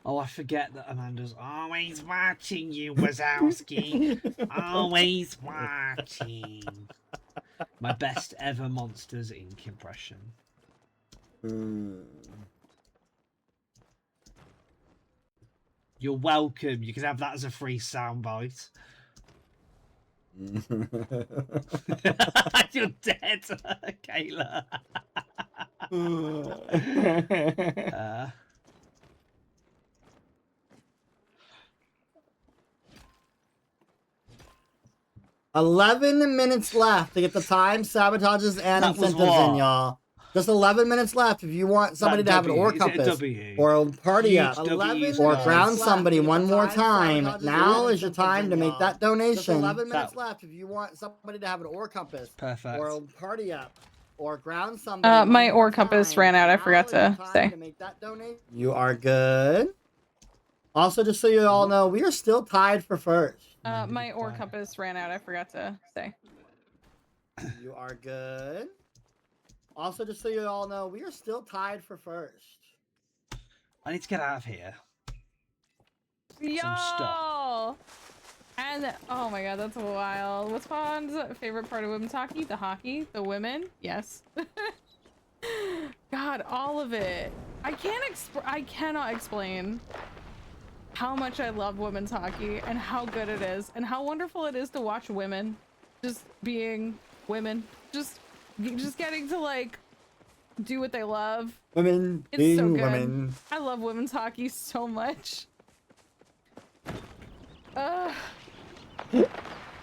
Oh, I forget that Amanda's always watching you, Wazowski. Always watching. My best ever Monsters Inc. impression. You're welcome. You can have that as a free soundbite. You're dead, Kayla.
11 minutes left to get the time sabotages and
That was
incentives in,
what?
y'all. Just 11 minutes left if you want somebody to have an ore
W. Is it a
compass
W?
or a party
Huge
up
W's,
or
guys.
ground somebody one more time.
sabotages
Now
and
is your time to make that
Just
donation.
11
minutes left if you want somebody to have an ore compass
Perfect.
or a party up or ground somebody.
My ore compass ran out. I forgot to say.
Make that donation. You are good. Also, just so you all know, we are still tied for first.
My ore compass ran out. I forgot to say.
You are good. Also, just so you all know, we are still tied for first.
I need to get out of here.
Yo! And oh my god, that's wild. What's Fawn's favorite part of women's hockey? The hockey? The women? Yes. God, all of it. I cannot explain how much I love women's hockey and how good it is and how wonderful it is to watch women just being women. Just getting to like do what they love.
Women
It's
being
so good.
women.
I love women's hockey so much.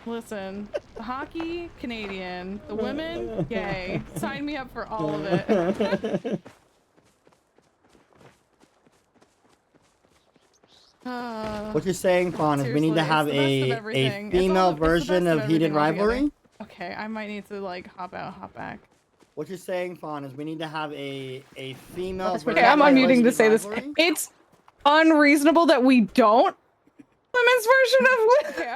Listen, the hockey, Canadian. The women, gay. Sign me up for all of it.
What you're saying, Fawn, is we need to have a female version of Heated Rivalry?
Okay, I might need to like hop out, hop back.
What you're saying, Fawn, is we need to have a female version.
Okay, I'm
of
unmuting to
Heated
say this.
Rivalry?
It's unreasonable that we don't women's version of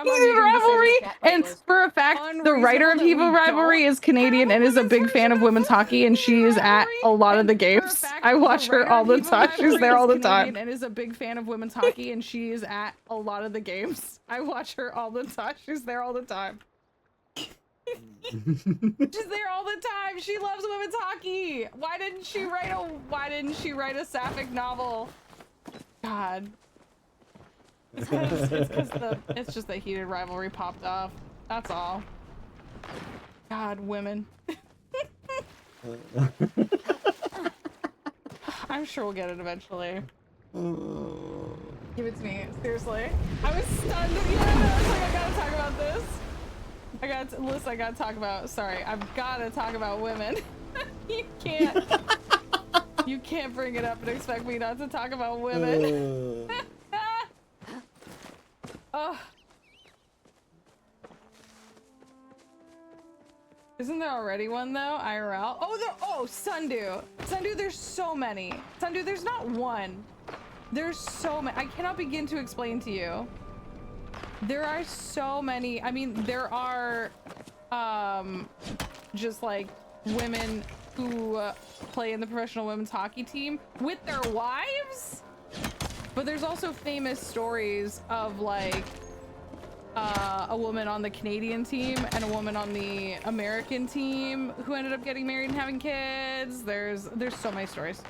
Heated Rivalry, and for a fact, the writer of Heated Rivalry is Canadian and is a big fan of women's hockey, and she is at a lot of the games. I watch her all the time. She's there all the time. And is a big fan of women's hockey, and she is at a lot of the games. I watch her all the time. She's there all the time. She's there all the time. She loves women's hockey. Why didn't she write a sapphic novel? God. It's just that Heated Rivalry popped off. That's all. God, women. I'm sure we'll get it eventually. Give it to me, seriously. I was stunned. Yeah, I was like, I gotta talk about this. I gotta talk about. Sorry, I've gotta talk about women. You can't bring it up and expect me not to talk about women. Oh. Isn't there already one though? IRL? Oh, Sundew. Sundew, there's so many. Sundew, there's not one. There's so many. I cannot begin to explain to you. There are so many. I mean, there are just like women who play in the professional women's hockey team with their wives. But there's also famous stories of like a woman on the Canadian team and a woman on the American team who ended up getting married and having kids. There's so many stories.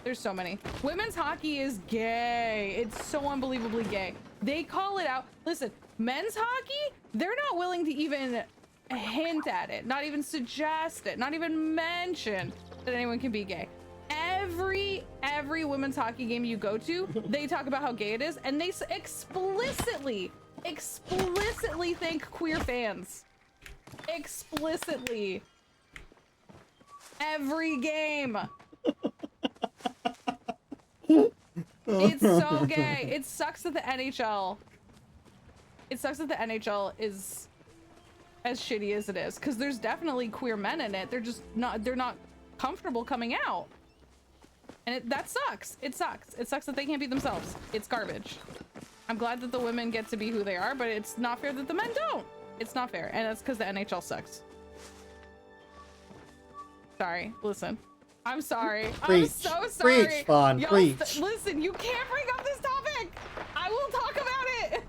There's so many. Women's hockey is gay. It's so unbelievably gay. They call it out. Listen, men's hockey, they're not willing to even hint at it, not even suggest it, not even mention that anyone can be gay. Every women's hockey game you go to, they talk about how gay it is, and they explicitly thank queer fans. Explicitly. Every game. It's so gay. It sucks that the NHL is as shitty as it is, because there's definitely queer men in it. They're not comfortable coming out. And that sucks. It sucks. It sucks that they can't be themselves. It's garbage. I'm glad that the women get to be who they are, but it's not fair that the men don't. It's not fair, and that's because the NHL sucks. Sorry, listen. I'm sorry.
Preach.
I'm so sorry.
Preach, Fawn,
Y'all
preach.
listen, you can't bring up this topic. I will talk about it.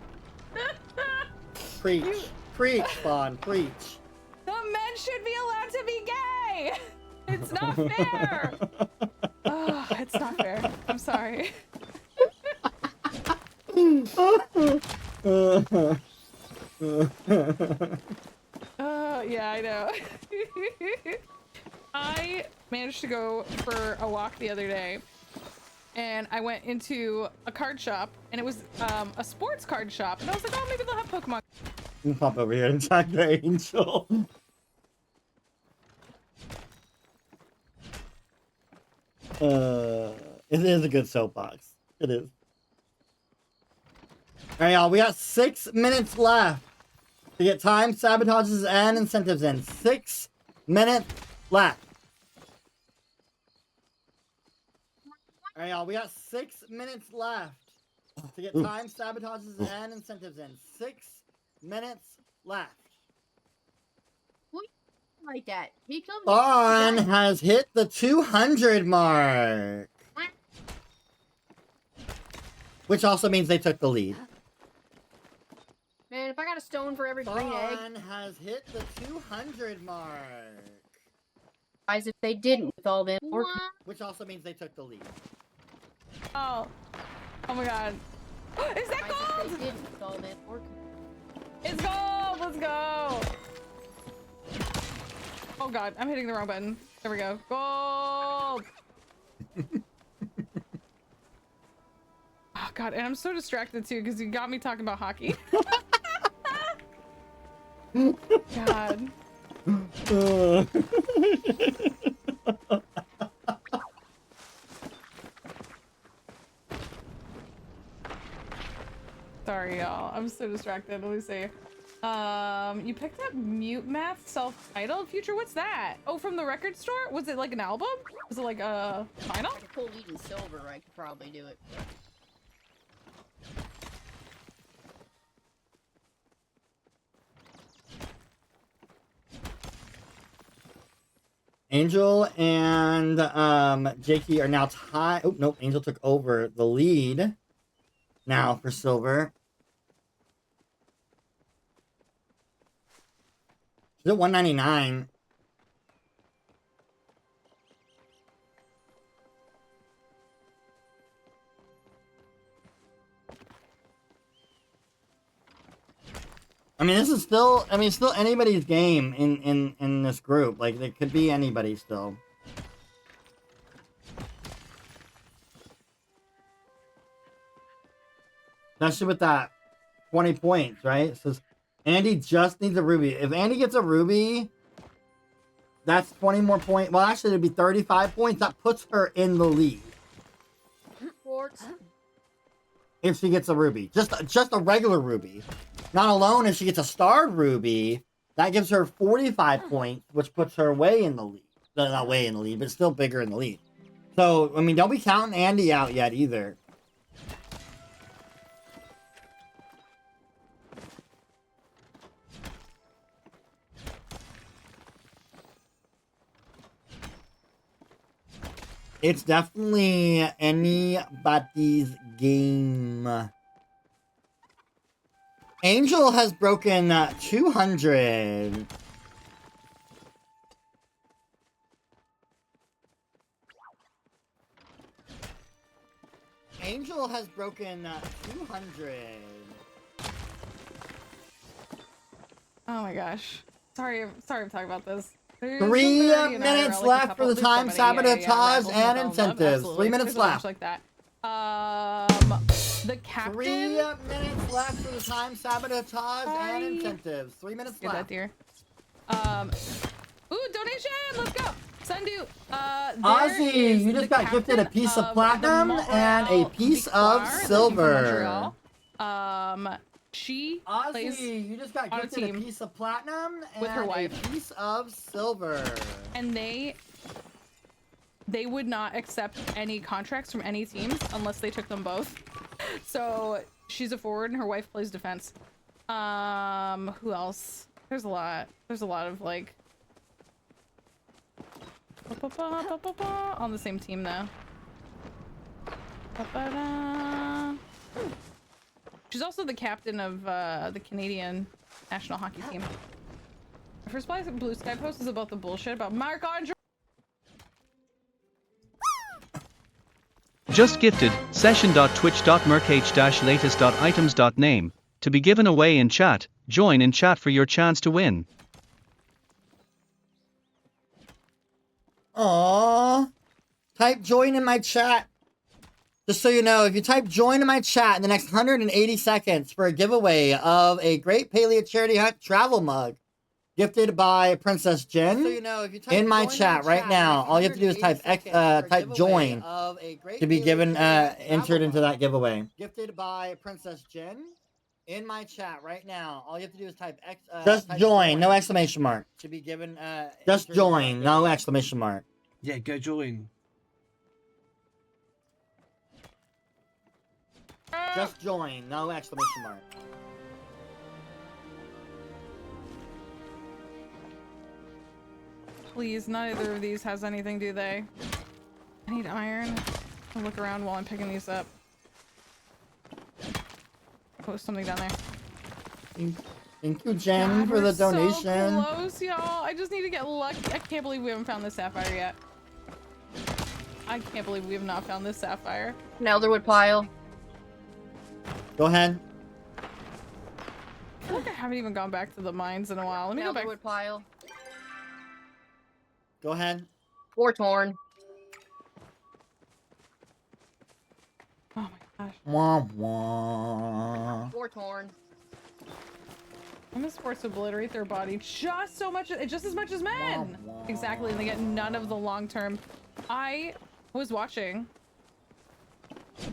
Preach. Preach, Fawn, preach.
The men should be allowed to be gay. It's not fair. Oh, it's not fair. I'm sorry. Yeah, I know. I managed to go for a walk the other day, and I went into a card shop, and it was a sports card shop, and I was like, oh, maybe they'll have Pokemon.
You pop over here and attack the angel. It is a good soapbox. It is. Alright, y'all, we got 6 minutes left to get time, sabotages, and incentives in. 6 minutes left. Alright, y'all, we got 6 minutes left to get time, sabotages, and incentives in. 6 minutes left.
Like that. He comes.
Fawn has hit the 200 mark. Which also means they took the lead.
Man, if I got a stone for every green egg.
Fawn has hit the 200 mark.
Guys, if they didn't with all them.
Which also means they took the lead.
Oh. Oh my god. Is that gold?
If they didn't with all them.
It's gold! Let's go! Oh god, I'm hitting the wrong button. There we go. Gold! Oh god, and I'm so distracted too because you got me talking about hockey. God. Sorry, y'all. I'm so distracted. Let me see. You picked up Mute Math self-titled Future? What's that? Oh, from the record store? Was it like an album? Was it like a vinyl?
I could pull Lead in Silver, I could probably do it.
Angel and Jakey are now tied. Oh, nope. Angel took over the lead now for silver. She's at 199. I mean, this is still, still anybody's game in this group. Like, it could be anybody still. Especially with that 20 points, right? It says Andy just needs a ruby. If Andy gets a ruby, that's 20 more points. Well, actually, it'd be 35 points. That puts her in the lead.
Sports.
If she gets a ruby. Just a regular ruby. Not alone, if she gets a starred ruby, that gives her 45 points, which puts her way in the lead. Not way in the lead, but still bigger in the lead. So, I mean, don't be counting Andy out yet either. It's definitely anybody's game. Angel has broken 200. Angel has broken 200.
Oh my gosh. Sorry I'm talking about this. There's
3
somebody and I are,
minutes
like, a
left
couple-
for the
there's
time,
somebody,
sabotage,
Rebels
and
Bell Love,
incentives.
absolutely.
3 minutes
There's a
left.
bunch like that. The captain.
3 minutes left for the time, sabotage, and incentives. 3 minutes
Get that,
left.
dear. Ooh, donation! Let's go! Sundu,
Ozzy, you just got gifted a piece of platinum and a piece of silver.
She
Ozzy, you just got
on a
gifted a
team
piece of platinum
with her
and
wife.
a piece of silver.
And they they would not accept any contracts from any teams unless they took them both. So she's a forward and her wife plays defense. Who else? There's a lot of like on the same team though. She's also the captain of the Canadian national hockey team. My first place Blue Sky post is about the bullshit about Marc Andre.
Just gifted session.twitch.merch-latest.items.name to be given away in chat. Join in chat for your chance to win.
Aww. Type join in my chat. Just so you know, if you type join in my chat in the next 180 seconds for a giveaway of a Great Palia Charity Hunt travel mug gifted by Princess Jen, so you know, if you type in my chat right now, all you have to do is type type join to be given entered into that giveaway. Gifted by Princess Jen. In my chat right now, all you have to do is type just join, no exclamation mark. To be given just join, no exclamation mark.
Yeah, go join.
Just join, no exclamation mark.
Please, neither of these has anything, do they? I need iron. I'll look around while I'm picking these up. Post something down there.
Thank you, Jen,
God,
for the
we're
donation.
So close, y'all. I just need to get lucky. I can't believe we haven't found this sapphire yet. I can't believe we have not found this sapphire.
An elderwood pile.
Go ahead.
I feel like I haven't even gone back to the mines in a while. Let me go back.
Elderwood pile.
Go ahead.
War torn.
Oh my gosh.
Wah, wah.
War torn.
Women's sports obliterate their body just as much as men. Exactly, and they get none of the long-term. I was watching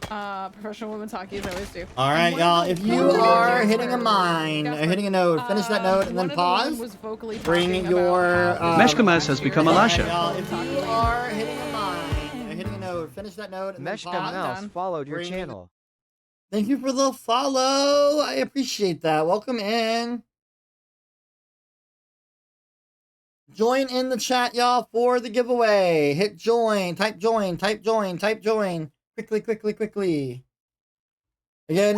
professional women's hockey, as I always do.
All right, y'all. If you are hitting a mine, or hitting a node, finish that node and then pause. Bring your.
Meshkamaz has become a Lasha.
Y'all, if you are hitting a mine, or hitting a node, finish that node and then pause.
Meshkamaz followed your channel.
Thank you for the follow. I appreciate that. Welcome in. Join in the chat, y'all, for the giveaway. Hit join. Type join. Type join. Type join. Quickly, quickly, quickly. Again,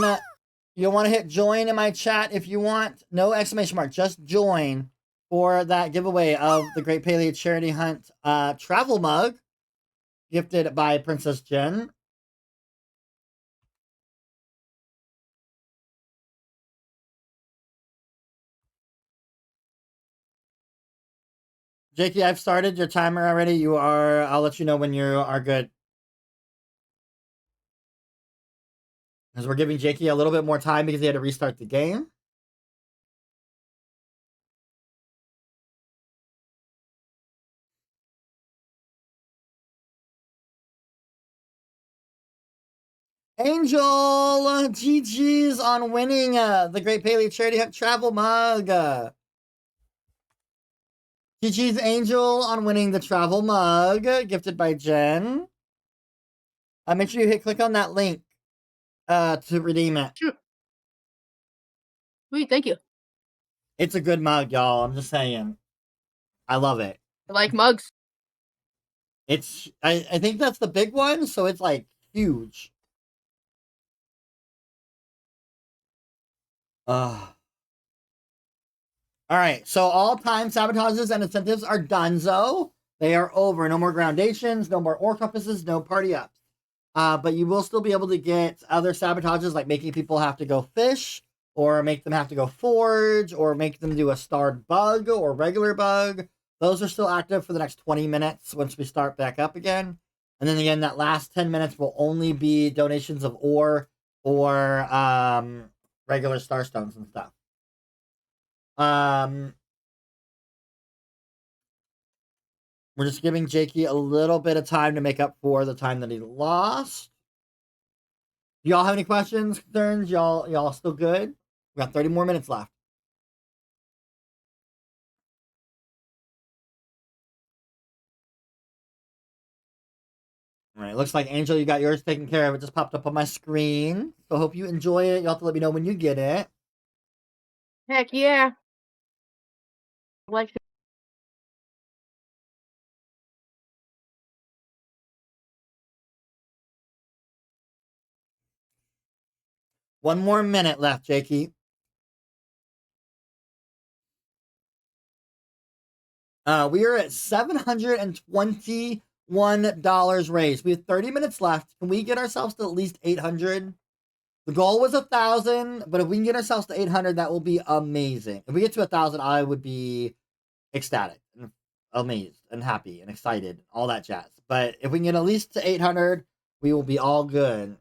you'll want to hit join in my chat if you want. No exclamation mark. Just join for that giveaway of the Great Palia Charity Hunt travel mug gifted by Princess Jen. Jakey, I've started your timer already. I'll let you know when you are good. As we're giving Jakey a little bit more time because he had to restart the game. Angel, GG's on winning the Great Palia Charity Hunt travel mug. GG's Angel on winning the travel mug gifted by Jen. Make sure you hit click on that link to redeem it.
Sure. Sweet, thank you.
It's a good mug, y'all. I'm just saying. I love it.
I like mugs.
I think that's the big one, so it's like huge. Alright, so all time sabotages and incentives are donezo. They are over. No more groundations, no more ore compasses, no party ups. But you will still be able to get other sabotages like making people have to go fish, or make them have to go forge, or make them do a starred bug or regular bug. Those are still active for the next 20 minutes once we start back up again. And then again, that last 10 minutes will only be donations of ore or regular starstones and stuff. We're just giving Jakey a little bit of time to make up for the time that he lost. Do y'all have any questions, concerns? Y'all still good? We got 30 more minutes left. All right, looks like Angel, you got yours taken care of. It just popped up on my screen. So hope you enjoy it. You'll have to let me know when you get it.
Heck yeah. Like
One more minute left, Jakey. We are at $721 raised. We have 30 minutes left. Can we get ourselves to at least 800? The goal was 1,000, but if we can get ourselves to 800, that will be amazing. If we get to 1,000, I would be ecstatic and amazed and happy and excited, all that jazz. But if we can get at least to 800, we will be all good.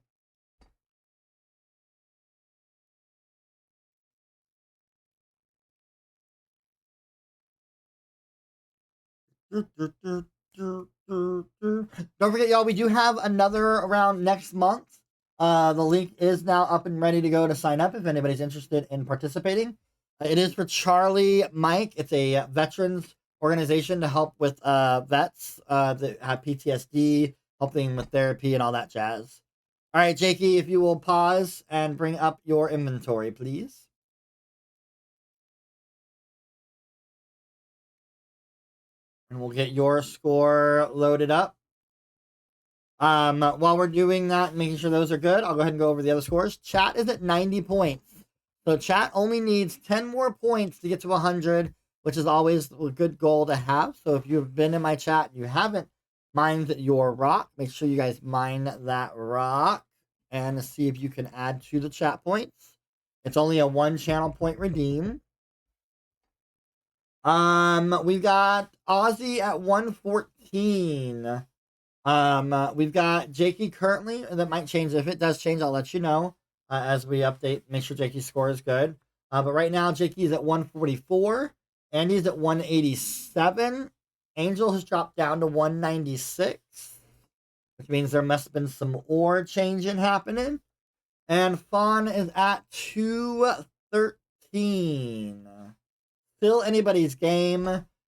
Don't forget, y'all, we do have another around next month. The link is now up and ready to go to sign up if anybody's interested in participating. It is for Charlie Mike. It's a veterans organization to help with vets that have PTSD, helping with therapy and all that jazz. All right, Jakey, if you will pause and bring up your inventory, please. And we'll get your score loaded up. While we're doing that, making sure those are good, I'll go ahead and go over the other scores. Chat is at 90 points. So chat only needs 10 more points to get to 100, which is always a good goal to have. So if you've been in my chat and you haven't mined your rock, make sure you guys mine that rock and see if you can add to the chat points. It's only a 1 channel point redeem. We've got Ozzy at 114. We've got Jakey currently. That might change. If it does change, I'll let you know as we update. Make sure Jakey's score is good. But right now, Jakey is at 144. Andy's at 187. Angel has dropped down to 196, which means there must have been some ore changing happening. And Fawn is at 213. Still anybody's game.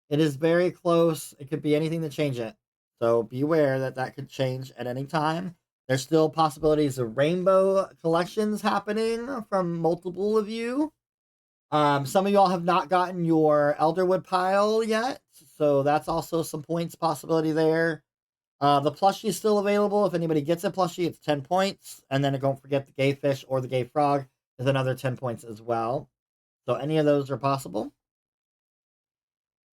It is very close. It could be anything to change it. So be aware that that could change at any time. There's still possibilities of rainbow collections happening from multiple of you. Some of y'all have not gotten your Elderwood pile yet. So that's also some points possibility there. The plushie is still available. If anybody gets a plushie, it's 10 points. And then don't forget the gay fish or the gay frog is another 10 points as well. So any of those are possible.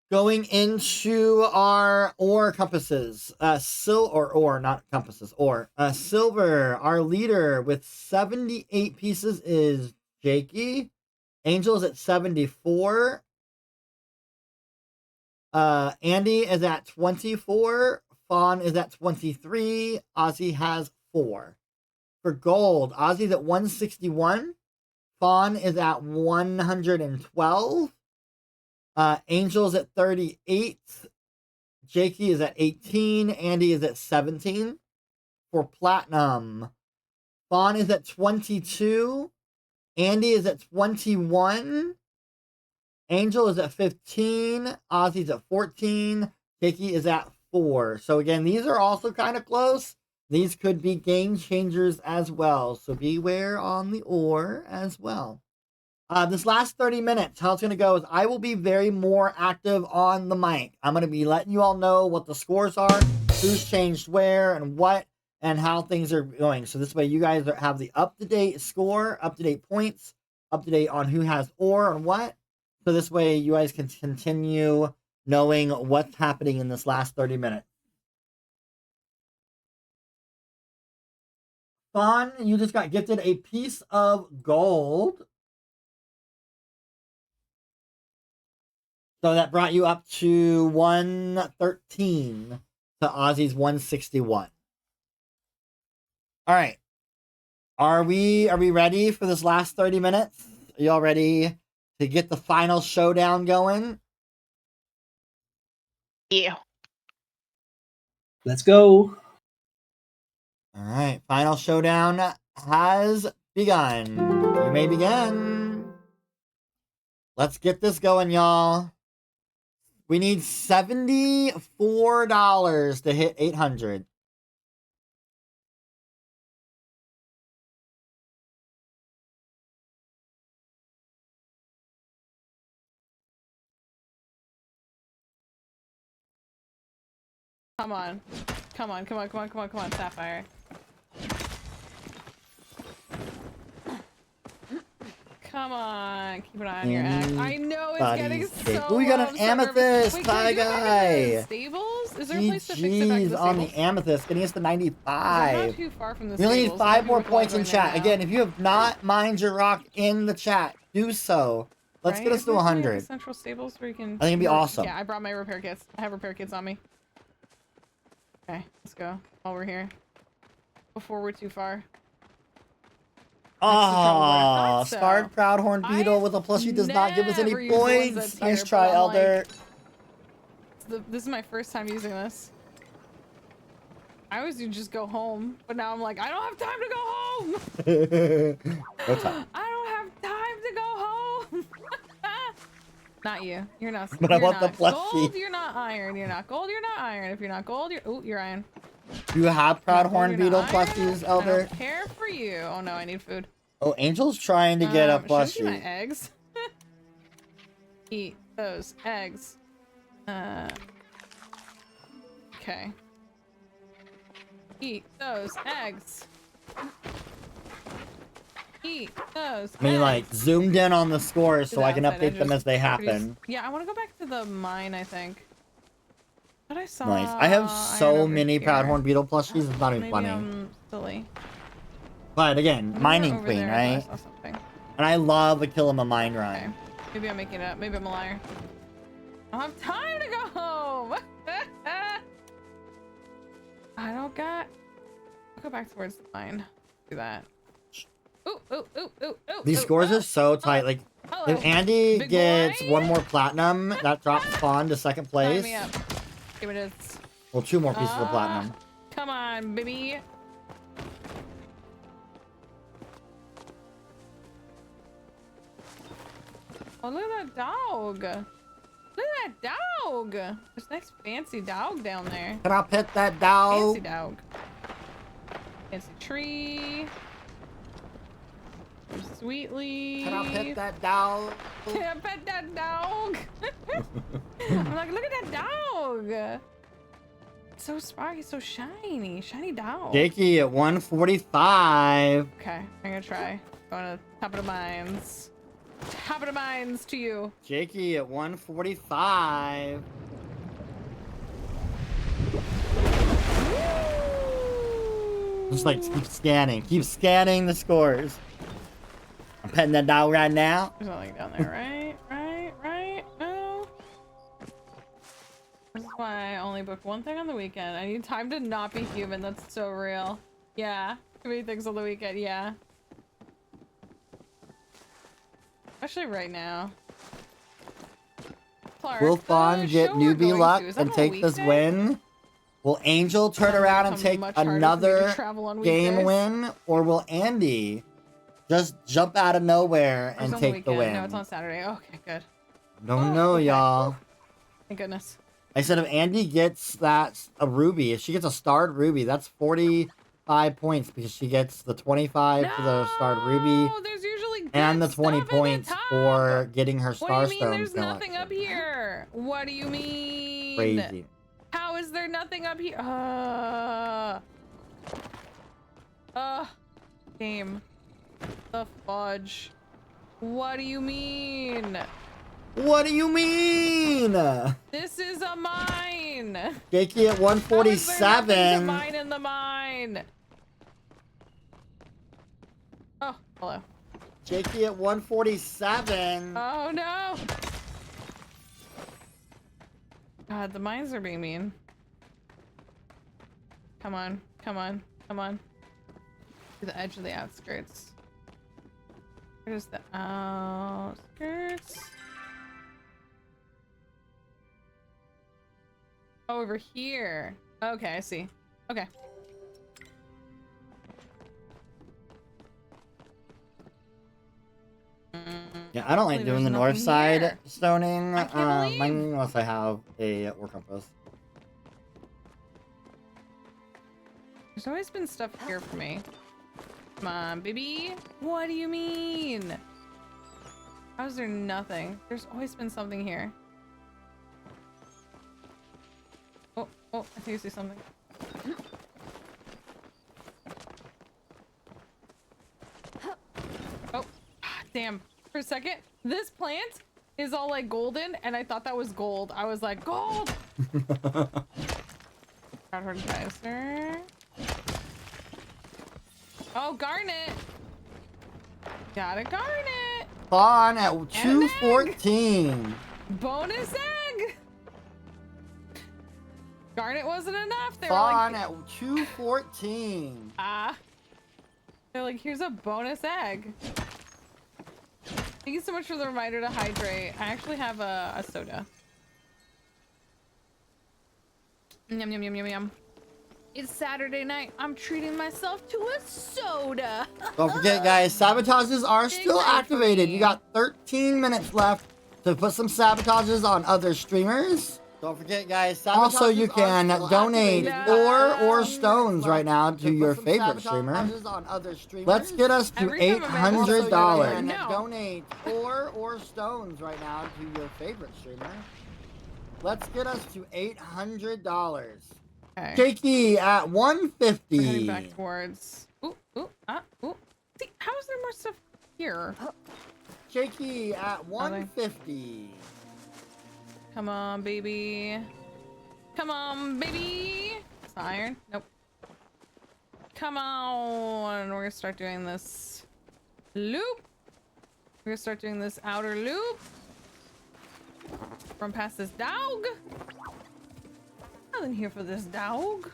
Going into our ore compasses, not compasses, ore. Silver, our leader with 78 pieces is Jakey. Angel's at 74. Andy is at 24. Fawn is at 23. Ozzy has 4. For gold, Ozzy's at 161. Fawn is at 112. Angel's at 38. Jakey is at 18. Andy is at 17. For platinum, Fawn is at 22. Andy is at 21. Angel is at 15. Ozzy's at 14. Jakey is at 4. So again, these are also kind of close. These could be game changers as well. So beware on the ore as well. This last 30 minutes, how it's going to go is I will be very more active on the mic. I'm going to be letting you all know what the scores are, who's changed where and what, and how things are going. So this way you guys have the up-to-date score, up-to-date points, up-to-date on who has ore and what. So this way you guys can continue knowing what's happening in this last 30 minutes. Fawn, you just got gifted a piece of gold. So that brought you up to 113 to Ozzy's 161. All right. Are we ready for this last 30 minutes? Are y'all ready to get the final showdown going?
Yeah.
Let's go.
All right. Final showdown has begun. You may begin. Let's get this going, y'all. We need $74 to hit 800.
Come on. Come on, come on, come on, come on, come on, Sapphire. Come on, keep an eye on your axe. I know it's getting so
we got an
low, I'm so nervous.
amethyst,
Wait,
Pie
can I go back to the
Guy.
stables? Is there a place to fix it back to
GG's
the
on
stables?
the amethyst, getting us to
I'm
95.
not too far from the
We only need
stables.
5 more
Maybe we'll
points in
go there
chat.
now.
Again, if you have not mined your rock in the chat, do so. Let's get us to
If there's any at the
100.
central stables where you can.
I think it'd be awesome.
Yeah, I brought my repair kits. I have repair kits on me. Okay, let's go. While we're here, before we're too far.
Ah, Scarred Proudhorn Beetle with a plushie does not give us any
never use the ones
points.
that's
Here's
better,
Try
but I'm
Elder.
This is my first time using this. I always do just go home, but now I'm like, I don't have time to go home.
No time.
I don't have time to go home. Not you. You're not.
But I
you're
want the
not
plushie.
Gold, you're not iron. You're not gold, you're not iron. If you're not gold, you're. Oh, you're iron.
Do you have Proudhorn
You're
Beetle
not iron.
plushies,
I
Elder?
don't care for you. Oh no, I need food.
Oh, Angel's trying to get a
Shouldn't be my
plushie.
eggs. Eat those eggs. Okay. Eat those eggs. Eat those
I mean,
eggs.
like, zoomed in on the scores so I can
Outside,
update them as they happen.
Yeah, I want to go back to the mine, I think. But I saw.
Nice. I have so
iron over
many
here.
Proudhorn Beetle plushies, it's not even
Maybe
funny.
I'm silly.
But again,
Maybe
Mining
over
Queen,
there I
right?
saw something.
And I love a Kill 'em a mine run.
Maybe I'm making it up. Maybe I'm a liar. I don't have time to go home. I don't got. I'll go back towards the mine. Do that. Ooh, ooh, ooh, ooh, ooh.
These scores are so tight. Like, if Andy gets one more platinum, that drops Spawn to second
Sign
place.
me up. Give it is.
Well, 2 more pieces of platinum.
Come on, baby. Oh, look at that dog. Look at that dog. There's a nice fancy dog down there.
Can I pet that dog?
Fancy dog. Fancy tree. Sweetly.
Can I pet that dog?
Can I pet that dog? I'm like, look at that dog. So sparky, so shiny. Shiny dog.
Jakey at 145.
Okay, I'm gonna try. Going to top of the mines. Top of the mines to you.
Jakey at 145. Just like keep scanning the scores. I'm petting that dog right now.
There's nothing down there, right? Right? No. This is why I only book one thing on the weekend. I need time to not be human. That's so real. Yeah. Too many things on the weekend. Yeah. Especially right now. Clark,
Will Fawn get
show we're
newbie
going
luck
to, is that
and
on a
take this
weekday?
win? Will Angel turn around and take
much harder for me to
another
travel on
game
weekdays.
win? Or will Andy just jump out of nowhere
Or
and
it's on
take the
weekend.
win?
No, it's on Saturday. Okay, good.
Don't know, y'all.
Thank goodness.
I said if Andy gets a ruby, if she gets a starred ruby, that's 45 points because she gets the 25 for the starred ruby
there's usually
and the 20 points for getting her
What do you mean
starstone
there's
collection.
nothing up here? What do you mean?
Crazy.
How is there nothing up here? Game. The fudge. What do you mean?
What do you mean?
This is a mine.
Jakey at
How is there nothing to
147.
mine in the mine? Oh, hello.
Jakey at 147.
Oh no! God, the mines are being mean. Come on, come on, come on. To the edge of the outskirts. Where's the outskirts? Oh, over here. Okay, I see. Okay.
Yeah, I don't like doing the
There's
north
nothing
side
here.
stoning
I can't believe-
unless I have a war compass.
There's always been stuff here for me. Come on, baby. What do you mean? How is there nothing? There's always been something here. Oh, Oh, I think I see something. Oh, damn. For a second, this plant is all like golden, and I thought that was gold. I was like, gold! Geyser. Oh, garnet! Got a garnet!
Spawn at 214.
Bonus egg! Garnet wasn't enough. They were
Spawn
like,
at 214.
they're like, here's a bonus egg. Thank you so much for the reminder to hydrate. I actually have a soda. Yum, yum, yum, yum, yum. It's Saturday night. I'm treating myself to a soda.
Don't forget, guys, sabotages are still activated. You got 13 minutes left to put some sabotages on other streamers. Don't forget, guys, also you can donate ore or stones right now to your favorite streamer. Let's get us to $800. Donate ore or stones right now to your favorite streamer. Let's get us to $800.
Okay.
Shaky at 150.
We're heading back towards. Ooh. See, how is there more stuff here?
Shaky at 150.
Come on, baby. Come on, baby. It's not iron. Nope. Come on. We're gonna start doing this loop. We're gonna start doing this outer loop. Run past this dog. Nothing here for this dog.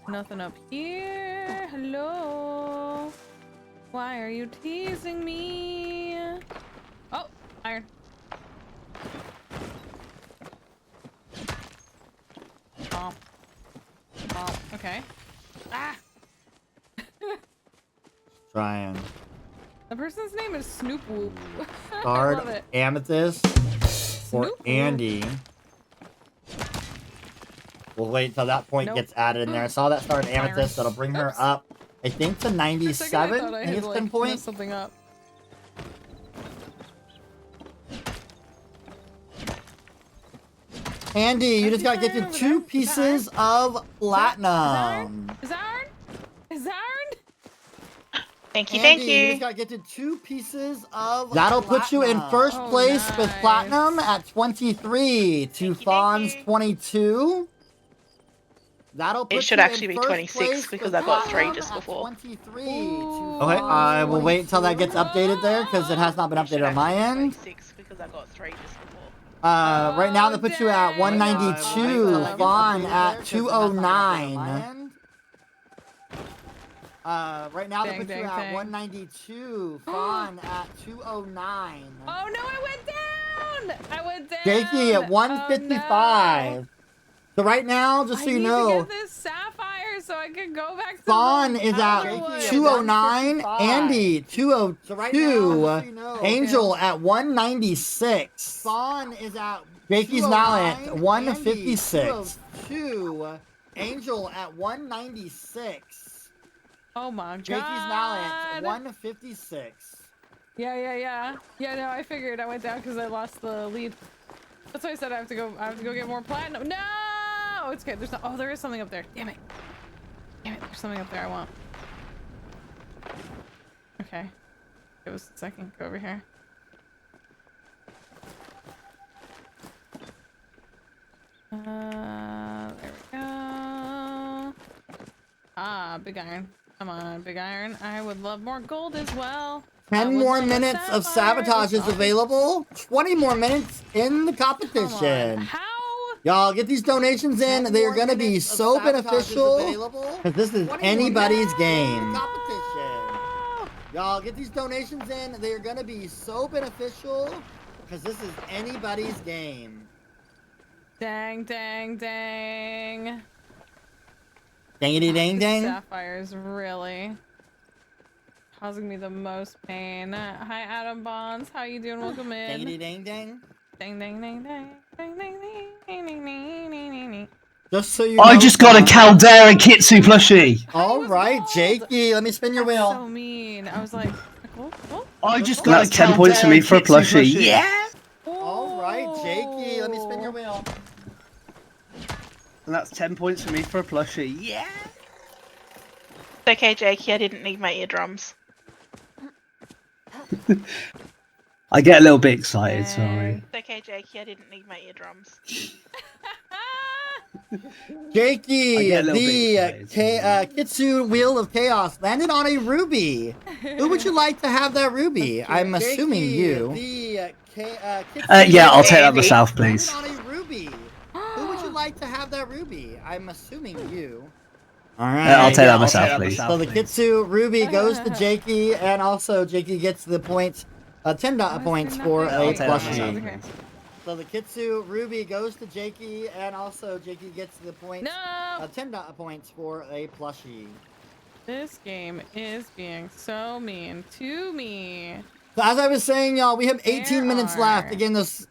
Nothing up here. Hello. Why are you teasing me? Oh, iron. Oh. Oh, okay. Ah!
Trying.
The person's name is Snoop Whoop. I
Guard
love it.
Amethyst for
Snoop
Andy. We'll wait until that point gets added in there. I saw that starred Amethyst. That'll bring her up, I think, to 97. I think it's 10 points.
Something up.
Andy, you just gotta get to 2 pieces of platinum.
Is that iron? Is that iron?
Thank you,
Andy,
thank
you
you.
just gotta get to 2 pieces of That'll put you in first place with platinum at 23 to Fawn's 22. That'll put
It should
you
actually
in
be
first
26
place
because
with
I got 3
platinum
just
at
before.
23 to Okay, I will wait until that gets updated there because it has not been updated on my end.
26 because I got 3 just before.
Right now that puts you at 192, Fawn at 209. Right now that puts you at 192, Fawn at 209.
Oh no, I went down! I went down!
Jakey at 155.
Oh, no.
So right now, just so you know,
I need to get this sapphire so I can go back to
Fawn
the
is at
Outwood.
209, Andy 202, Angel at 196. Fawn is at Jakey's now at 156. 202, Angel at 196.
Oh my god.
Jakey's now at 156.
Yeah, no, I figured I went down because I lost the lead. That's why I said I have to go get more platinum. No! It's okay. There's not. Oh, there is something up there. Damn it. There's something up there I want. Okay. Give us a second. Go over here. There we go. Ah, big iron. Come on, big iron. I would love more gold as well.
10 more minutes of sabotage is available. 20 more minutes in the competition.
How?
Y'all get these donations in. They are going to be so beneficial because this is anybody's game. Y'all get these donations in. They are going to be so beneficial because this is anybody's game.
Dang.
Dangity dang
This
dang.
sapphire is really causing me the most pain. Hi, Adam Bonds. How you doing? Welcome in.
Dangity dang dang.
Dang.
Just so you know,
I just got a Caldera Kitsu plushie.
All right, Jakey. Let me spin your wheel.
So mean. I was like,
I just got 10 points for me for a plushie. Yeah.
All right, Jakey. Let me spin your wheel.
And that's 10 points for me for a plushie. Yeah!
It's okay, Jakey, I didn't need my eardrums.
I get a little bit excited, sorry.
It's okay, Jakey, I didn't need my eardrums.
Jakey,
get a little
the
bit excited,
Kitsu Wheel of Chaos landed on a ruby. Who would you like to have that ruby? I'm assuming you.
Yeah, I'll take that myself, please.
Landed on a ruby. Who would you like to have that ruby? I'm assuming you. All right.
I'll take that myself, please.
So the Kitsu ruby goes to Jakey, and also Jakey gets the points, 10 points for a plushie. So the Kitsu ruby goes to Jakey, and also Jakey gets the points, 10 points for a plushie.
This game is being so mean to me.
So as I was saying, y'all, we have 18 minutes left. Again, those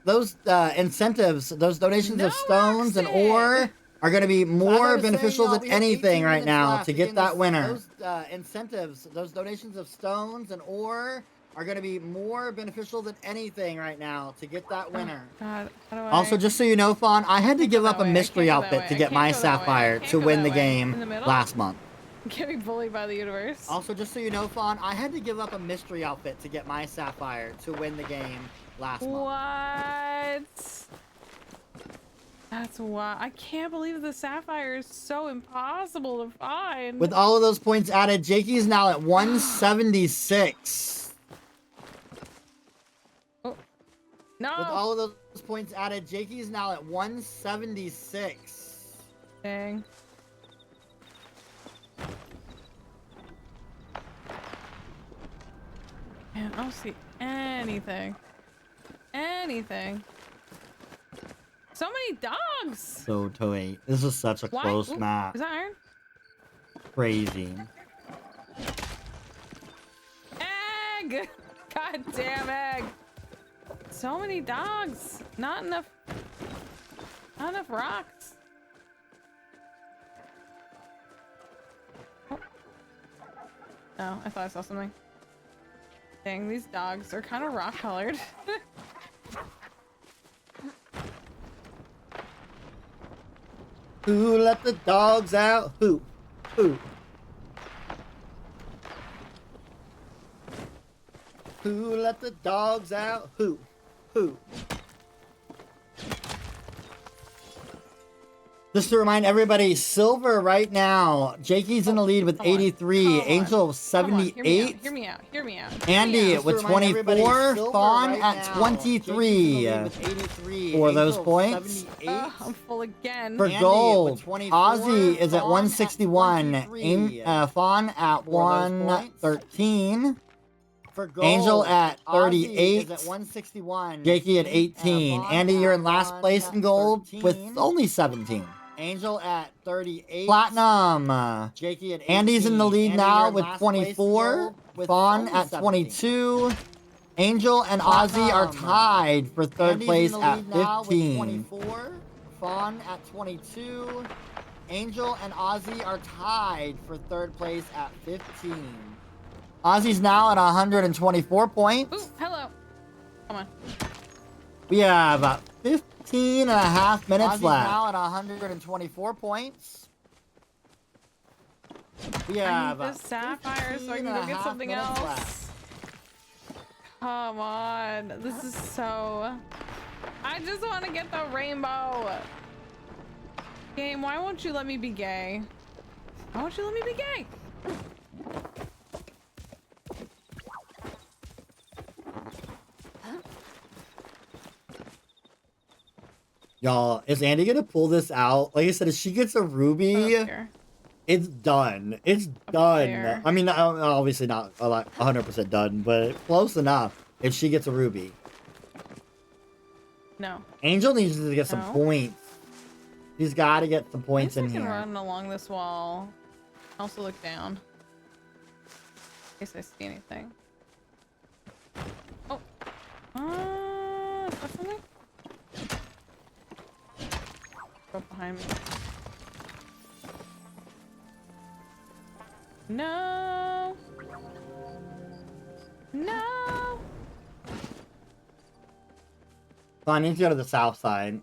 incentives, those donations of stones and ore are going to be more beneficial than anything right now to get that winner. Those incentives, those donations of stones and ore are going to be more beneficial than anything right now to get that winner.
God, how do I...
Also, just so you know, Fawn, I had to give up a mystery outfit to get my Sapphire to win the game last month.
Getting bullied by the universe.
Also, just so you know, Fawn, I had to give up a mystery outfit to get my Sapphire to win the game last month.
What? That's why I can't believe the Sapphire is so impossible to find.
With all of those points added, Jakey's now at 176.
Oh. No.
With all of those points added, Jakey's now at 176.
Dang. Man, I don't see anything. Anything. So many dogs!
So, Toei, this is such a close map.
Is that iron?
Crazy.
Egg! God damn egg! So many dogs! Not enough rocks. Oh, I thought I saw something. Dang, these dogs are kind of rock colored.
Who let the dogs out? Who? Who? Who let the dogs out? Who? Who? Just to remind everybody, silver right now. Jakey's in the lead with 83. Angel 78.
Hear me out. Hear me out.
Andy with 24. Fawn at 23. For those points.
I'm full again.
For gold, Ozzy is at 161. Fawn at 113. For gold, Angel at 38. At 161. Jakey at 18. Andy, you're in last place in gold with only 17. Angel at 38. Platinum. Jakey at 18. Andy's in the lead now with 24. Fawn at 22. Angel and Ozzy are tied for third place at 15. Fawn at 22. Angel and Ozzy are tied for third place at 15. Ozzy's now at 124 points.
Ooh, hello. Come on.
We have 15 and a half minutes left. Ozzy's now at 124 points. We have
I need the Sapphire so I can go get something else. Left. Come on. This is so... I just want to get the rainbow. Game, why won't you let me be gay? Why won't you let me be gay?
Y'all, is Andy gonna pull this out? Like I said, if she gets a ruby, it's done. It's done.
There.
I mean, obviously not 100% done, but close enough if she gets a ruby.
No.
Angel needs to get some points. He's got to get some points in
I can
here.
run along this wall. Also look down. In case I see anything. Oh. Is that something? Go behind me. No. No.
So I need to go to the south side.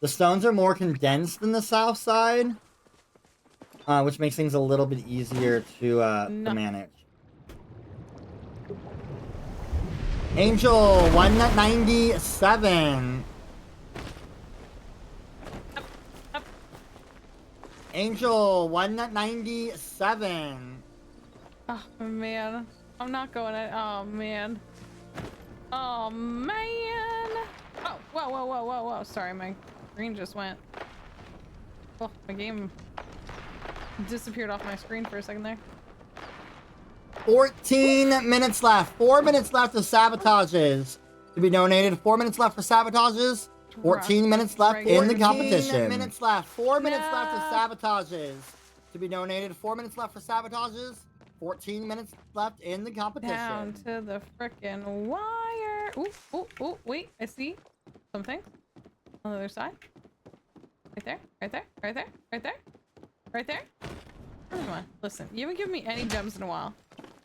The stones are more condensed than the south side, which makes things a little bit easier to manage. Angel 197. Angel 197.
Oh man, I'm not going in. Oh man. Oh man. Oh, whoa. Sorry, my screen just went. Oh, my game disappeared off my screen for a second there.
14 minutes left. 4 minutes left of sabotages to be donated. 4 minutes left for sabotages. 14 minutes left in the competition. 14 minutes left. 4 minutes left of sabotages to be donated. 4 minutes left for sabotages. 14 minutes left in the competition.
Down to the frickin' wire. Ooh, wait, I see something on the other side. Right there. Come on, listen, you haven't given me any gems in a while.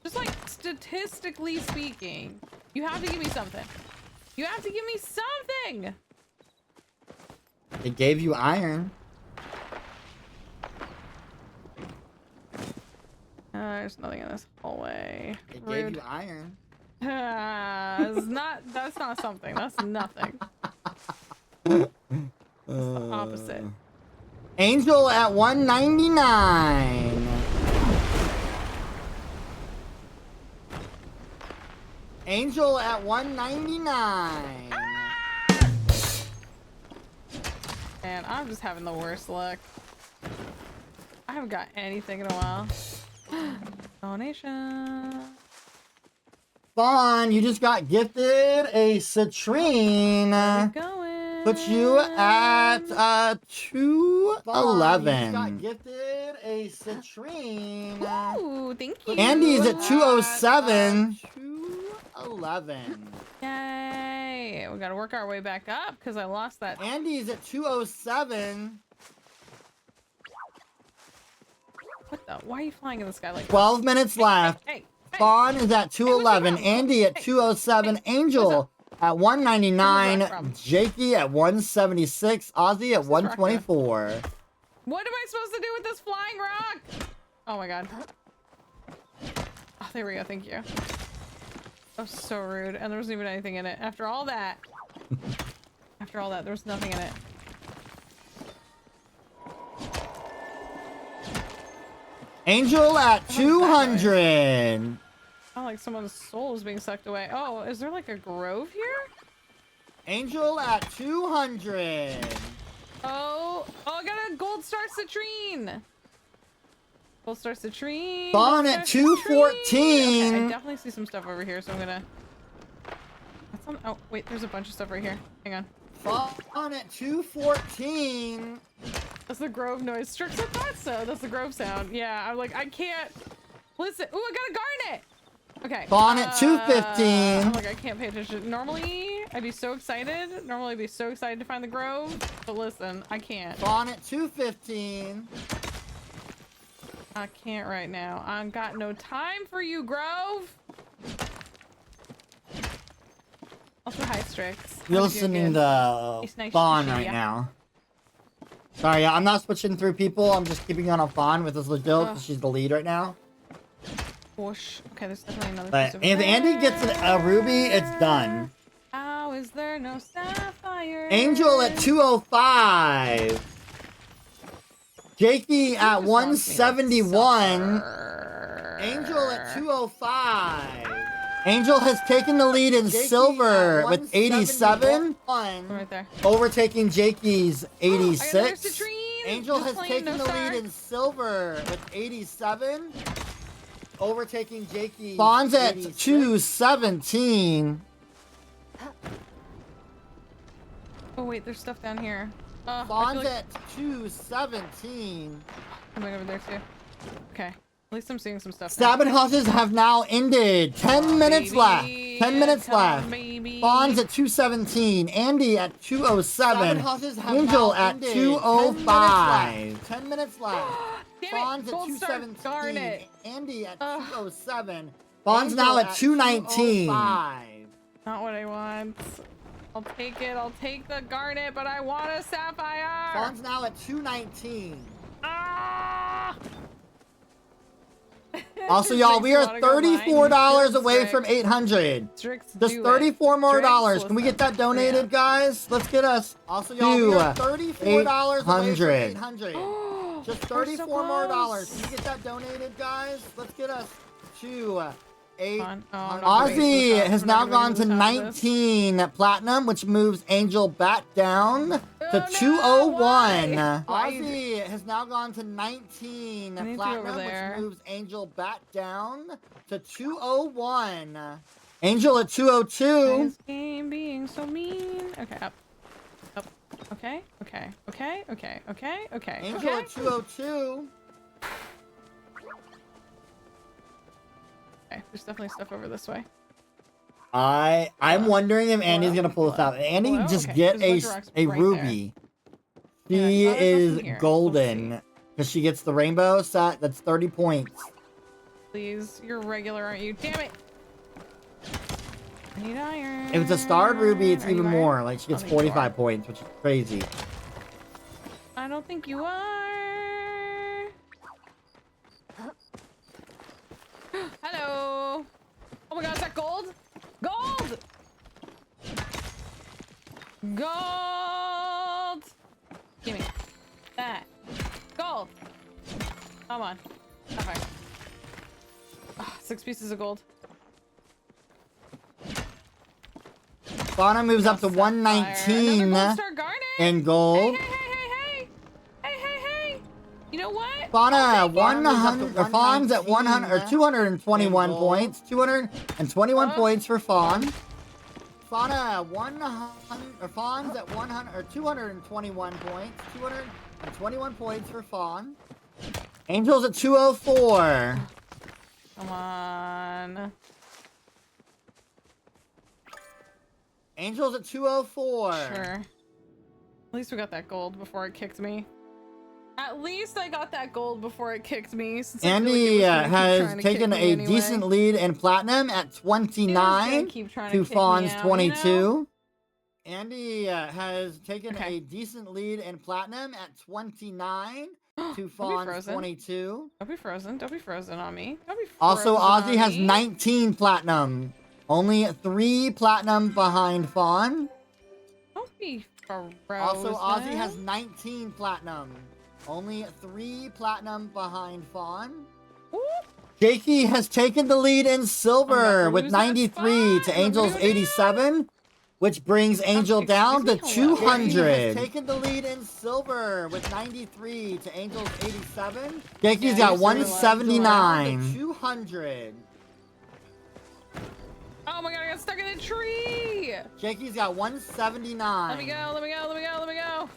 Just like statistically speaking, you have to give me something. You have to give me something.
It gave you iron.
There's nothing in this hallway.
It gave you iron.
That's not something. That's nothing. It's the opposite.
Angel at 199. Angel at 199.
Man, I'm just having the worst luck. I haven't got anything in a while. Donation.
Vaughn, you just got gifted a citrine. Puts you at 211. Got gifted a citrine.
Ooh, thank you.
Andy's at 207. 211.
Yay! We gotta work our way back up because I lost that.
Andy's at 207.
What the? Why are you flying in the sky like
12 minutes left.
Hey.
Fawn is at 211. Andy at 207. Angel at 199. Jakey at 176. Ozzy at 124.
What am I supposed to do with this flying rock? Oh my god. Oh, there we go. Thank you. That was so rude. And there wasn't even anything in it. After all that, there was nothing in it.
Angel at 200.
Oh, like someone's soul is being sucked away. Oh, is there like a grove here?
Angel at 200.
Oh, I got a gold star citrine. Gold star citrine.
Fawn at 214.
Okay, I definitely see some stuff over here, so I'm gonna. Oh, wait, there's a bunch of stuff right here. Hang on.
Fawn at 214.
That's the grove noise. Strix, I thought so. That's the grove sound. Yeah, I'm like, I can't listen. Ooh, I got a garnet. Okay.
Fawn at 215.
I'm like, I can't pay attention. Normally, I'd be so excited. Normally, I'd be so excited to find the grove. But listen, I can't.
Fawn at 215.
I can't right now. I've got no time for you, grove. Also, hi, Strix.
You're listening to Fawn right now. Sorry, I'm not switching through people. I'm just keeping on Fawn with this Lajil because she's the lead right now.
Whoosh. Okay, there's definitely another
But
piece of
if Andy gets a ruby, it's done.
How is there no sapphire?
Angel at 205. Jakey at 171. Angel at 205. Angel has taken the lead in silver with 87.
Right there.
Overtaking Jakey's 86. Angel
Just
has
plain
taken
no
the
star.
lead in silver with 87. Overtaking Jakey's Fawn's at 217.
Oh wait, there's stuff down here.
Fawn's at 217.
Coming over there too. Okay. At least I'm seeing some stuff.
Sabotages have now ended. 10 minutes left. 10 minutes left. Fawn's at 217. Andy at 207. Angel at 205. 10 minutes left. Fawn's at 217. Andy at 207. Fawn's now at 219.
Not what I want. I'll take it. I'll take the garnet, but I want a sapphire.
Fawn's now at 219.
Ah!
Also, y'all, we are $34 away from 800.
Strix,
Just
do
34 more
Strix,
dollars. Can we
listen.
get that donated, guys? Let's get us. Also, y'all, we are $34 away from 800. Just 34 more dollars. Can we get that donated, guys? Let's get us to 800. Ozzy has now gone to 19 platinum, which moves Angel back down to 201. Ozzy has now gone to 19 platinum, which moves Angel back down to 201. Angel at 202.
This game being so mean. Okay, up. Up. Okay, okay, okay, okay, okay, okay.
Angel at 202.
Okay, there's definitely stuff over this way.
I'm wondering if Andy's gonna pull this out. Andy, just get a ruby. She is golden because she gets the rainbow set. That's 30 points.
Please, you're regular, aren't you? Damn it! I need iron.
If it's a starred ruby, it's even more. Like she gets 45 points, which is crazy.
I don't think you are. Hello. Oh my god, is that gold? Gold! Gold! Give me that. Gold! Come on. Okay. Oh, 6 pieces of gold.
Fauna moves up to 119 in gold.
You know what?
Fauna 100. Fawn's at 100 or 221 points. 221 points for Fawn. Fauna 100. Fawn's at 100 or 221 points. 221 points for Fawn. Angel's at 204.
Come on.
Angel's at 204.
Sure. At least we got that gold before it kicked me. At least I got that gold before it kicked me. Since
Andy has taken a decent lead in platinum at 29 to Fawn's 22. You know? Andy has taken a decent lead in platinum at 29 to Fawn's 22.
Don't be frozen. Don't be frozen on me. Don't be frozen
also, Ozzy has
me.
19 platinum. Only 3 platinum behind Fawn.
Don't be frozen.
Also, Ozzy has 19 platinum. Only 3 platinum behind Fawn. Jakey has taken the lead in silver with 93 to Angel's 87, which brings Angel down to 200. Jakey has taken the lead in silver with 93 to Angel's 87. Jakey's got 179. 200.
Oh my god, I got stuck in a tree!
Jakey's got 179.
Let me go, let me go, let me go, let me go.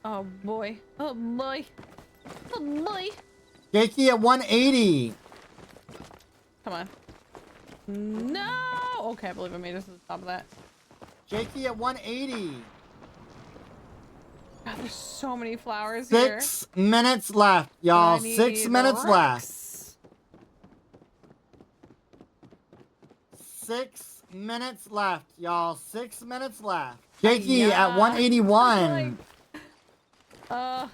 Oh boy. Oh boy. Oh boy.
Jakey at 180.
Come on. No! Okay, I believe I made it to the top of that.
Jakey at 180.
God, there's so many flowers here.
6 minutes left, y'all. 6 minutes left. 6 minutes left, y'all. 6 minutes left. Jakey at 181.
Oh,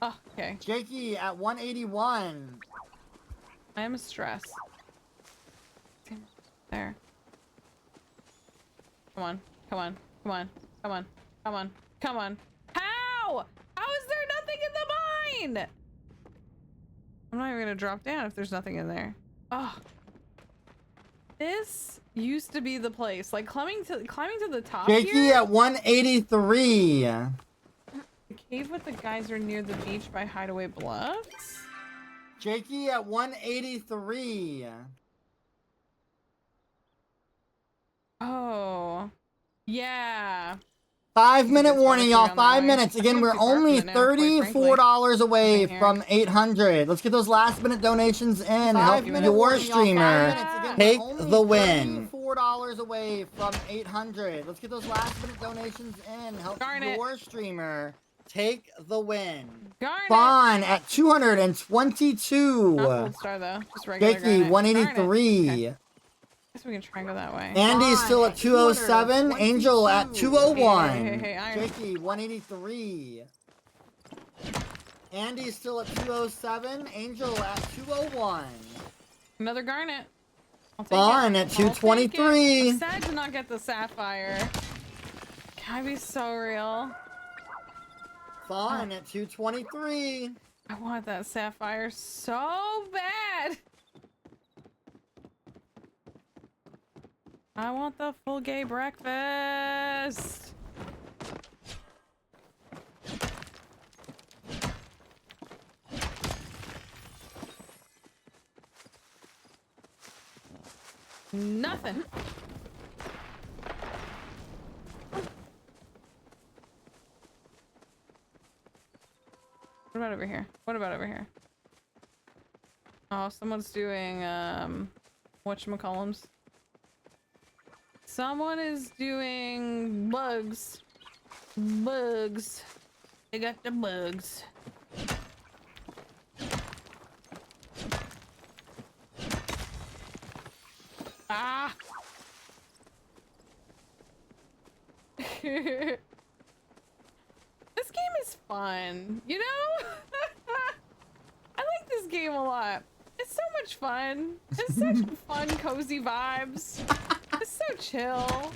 okay.
Jakey at 181.
I am stressed. There. Come on. Come on. Come on. Come on. Come on. Come on. How? How is there nothing in the mine? I'm not even gonna drop down if there's nothing in there. Oh. This used to be the place. Like climbing to the top
Jakey
here?
at 183.
The cave with the geyser near the beach by Hideaway Bluffs?
Jakey at 183.
Oh. Yeah.
5 minute warning, y'all. 5 minutes. Again, we're only $34 away from 800. Let's get those last minute donations in. Help your streamer take the win. $4 away from 800. Let's get those last minute donations in. Help your streamer take the win. Fawn at 222.
Not gold star though. Just regular
Jakey
garnet.
183.
guess we can try and go that way.
Andy's still at 207. Angel at 201.
Hey, Iron.
Jakey, 183. Andy's still at 207. Angel at 201.
Another garnet.
Fun at 223.
I'm sad to not get the sapphire. Can I be so real?
Fun at 223.
I want that sapphire so bad. I want the full gay breakfast. Nothing. What about over here? What about over here? Oh, someone's doing whatchamacallums. Someone is doing bugs. Bugs. They got the bugs. Ah! This game is fun, you know? I like this game a lot. It's so much fun. It's such fun, cozy vibes. It's so chill.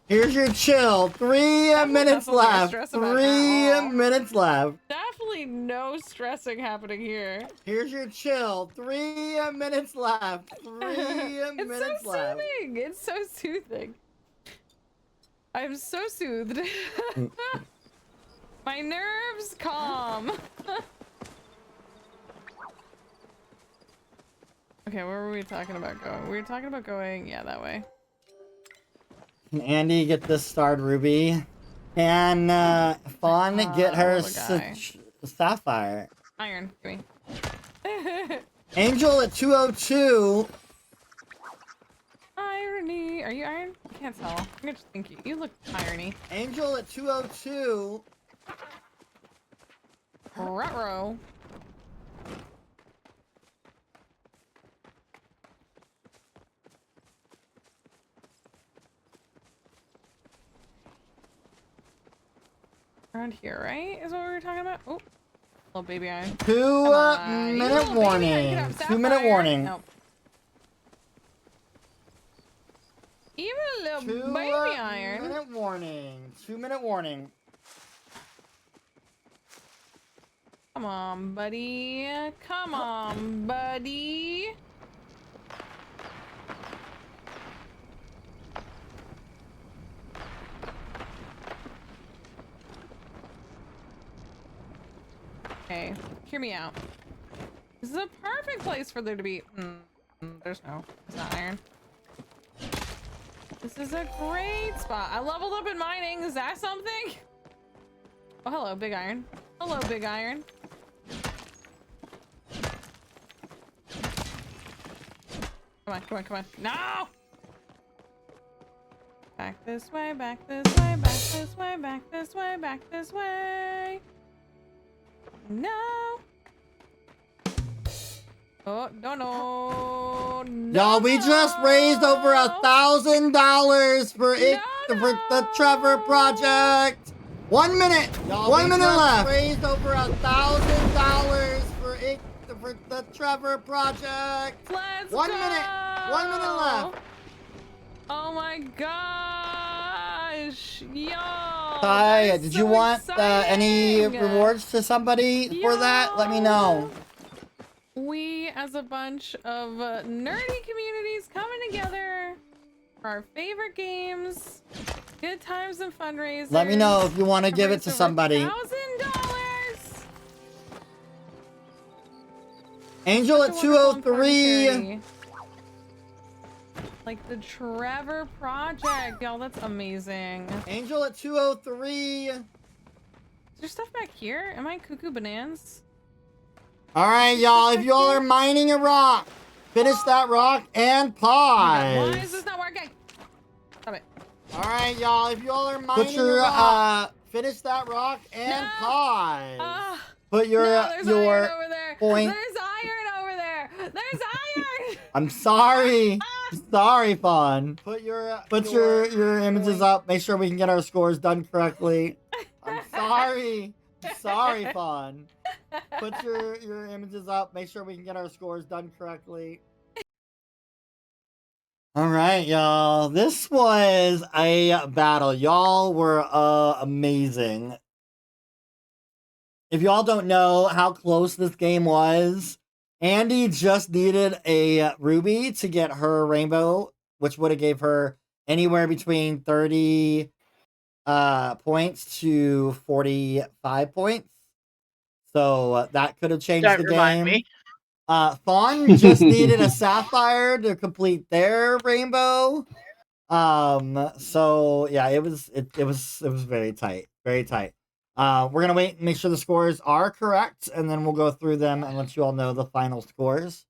Here's your chill. 3 minutes left. 3 minutes left.
Definitely no stressing happening here.
Here's your chill. 3 minutes left. 3 minutes
so
left.
Soothing. It's so soothing. I'm so soothed. My nerves calm. Okay, where were we talking about going? We were talking about going, yeah, that way.
Can Andy get this starred ruby? Can Fawn get her sapphire?
Iron, give me.
Angel at 202.
Irony. Are you iron? I can't tell. I'm gonna just think you look irony.
Angel at 202.
Ruh-roh. Around here, right? Is what we were talking about? Oh, little baby iron.
2-minute warning. 2-minute warning.
Nope. Even a little baby iron.
2-minute warning. 2-minute warning.
Come on, buddy. Come on, buddy. Okay, hear me out. This is a perfect place for there to be. There's no. It's not iron. This is a great spot. I leveled up in mining. Is that something? Oh, hello, big iron. Hello, big iron. Come on, come on, come on. No! Back this way, back this way, back this way, back this way, back this way. No. Oh, no.
Y'all, we just raised over $1,000 for it for the Trevor Project. 1 minute. 1 minute left. Raised over $1,000 for it for the Trevor Project.
Let's
1
go.
minute. 1 minute left.
Oh my gosh. Yo.
Hi, did you want any rewards to somebody for that? Let me know.
We, as a bunch of nerdy communities coming together for our favorite games, good times and fundraisers.
Let me know if you want to give it to somebody.
$1,000.
Angel at 203.
Like the Trevor Project. Y'all, that's amazing.
Angel at 203.
Is there stuff back here? Am I cuckoo bananas?
Alright, y'all, if y'all are mining a rock, finish that rock and pause.
Why is this not working? Stop it.
Alright, y'all, if y'all are mining a rock, finish that rock and pause. Put your
iron over there.
point.
There's iron over there. There's iron.
I'm sorry. Sorry, Fawn. Put your images up. Make sure we can get our scores done correctly. I'm sorry. Sorry, Fawn. Put your images up. Make sure we can get our scores done correctly. All right, y'all. This was a battle. Y'all were amazing. If y'all don't know how close this game was, Andy just needed a ruby to get her rainbow, which would have gave her anywhere between 30 points to 45 points. So that could have changed
Don't
the
remind
game.
me.
Fawn just needed a sapphire to complete their rainbow. So yeah, it was very tight. Very tight. We're gonna wait and make sure the scores are correct, and then we'll go through them and let you all know the final scores.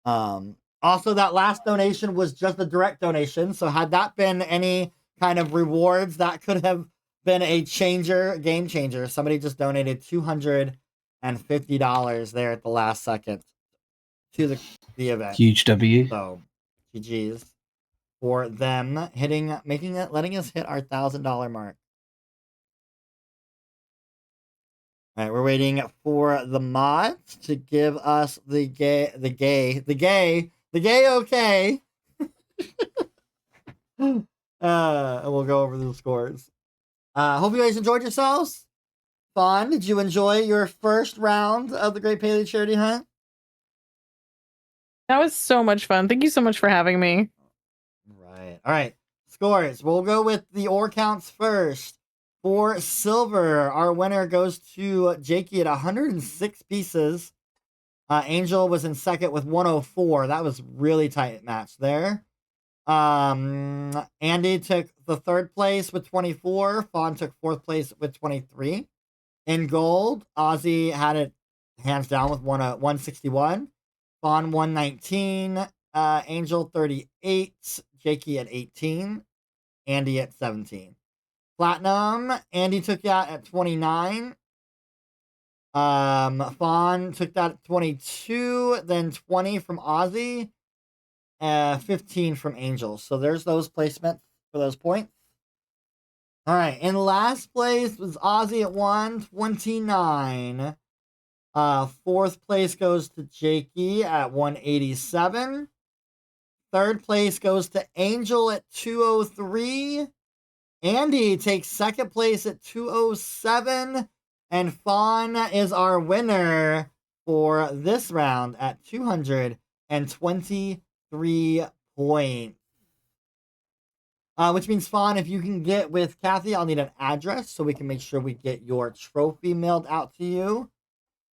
Also, that last donation was just a direct donation, so had that been any kind of rewards, that could have been a game changer. Somebody just donated $250 there at the last second to the event.
Huge W.
So, GG's for them letting us hit our $1,000 mark. All right, we're waiting for the mods to give us the gay okay. And we'll go over the scores. Hope you guys enjoyed yourselves. Fawn, did you enjoy your first round of the Great Palia Charity Hunt?
That was so much fun. Thank you so much for having me.
Right. All right. Scores. We'll go with the ore counts first. For silver, our winner goes to Jakey at 106 pieces. Angel was in second with 104. That was really tight match there. Andy took the third place with 24. Fawn took fourth place with 23. In gold, Ozzy had it hands down with 161. Fawn 119. Angel 38. Jakey at 18. Andy at 17. Platinum, Andy took that at 29. Fawn took that at 22, then 20 from Ozzy, 15 from Angel. So there's those placements for those points. All right, in last place was Ozzy at 129. Fourth place goes to Jakey at 187. Third place goes to Angel at 203. Andy takes second place at 207, and Fawn is our winner for this round at 223 points. Which means, Fawn, if you can get with Kathy, I'll need an address so we can make sure we get your trophy mailed out to you.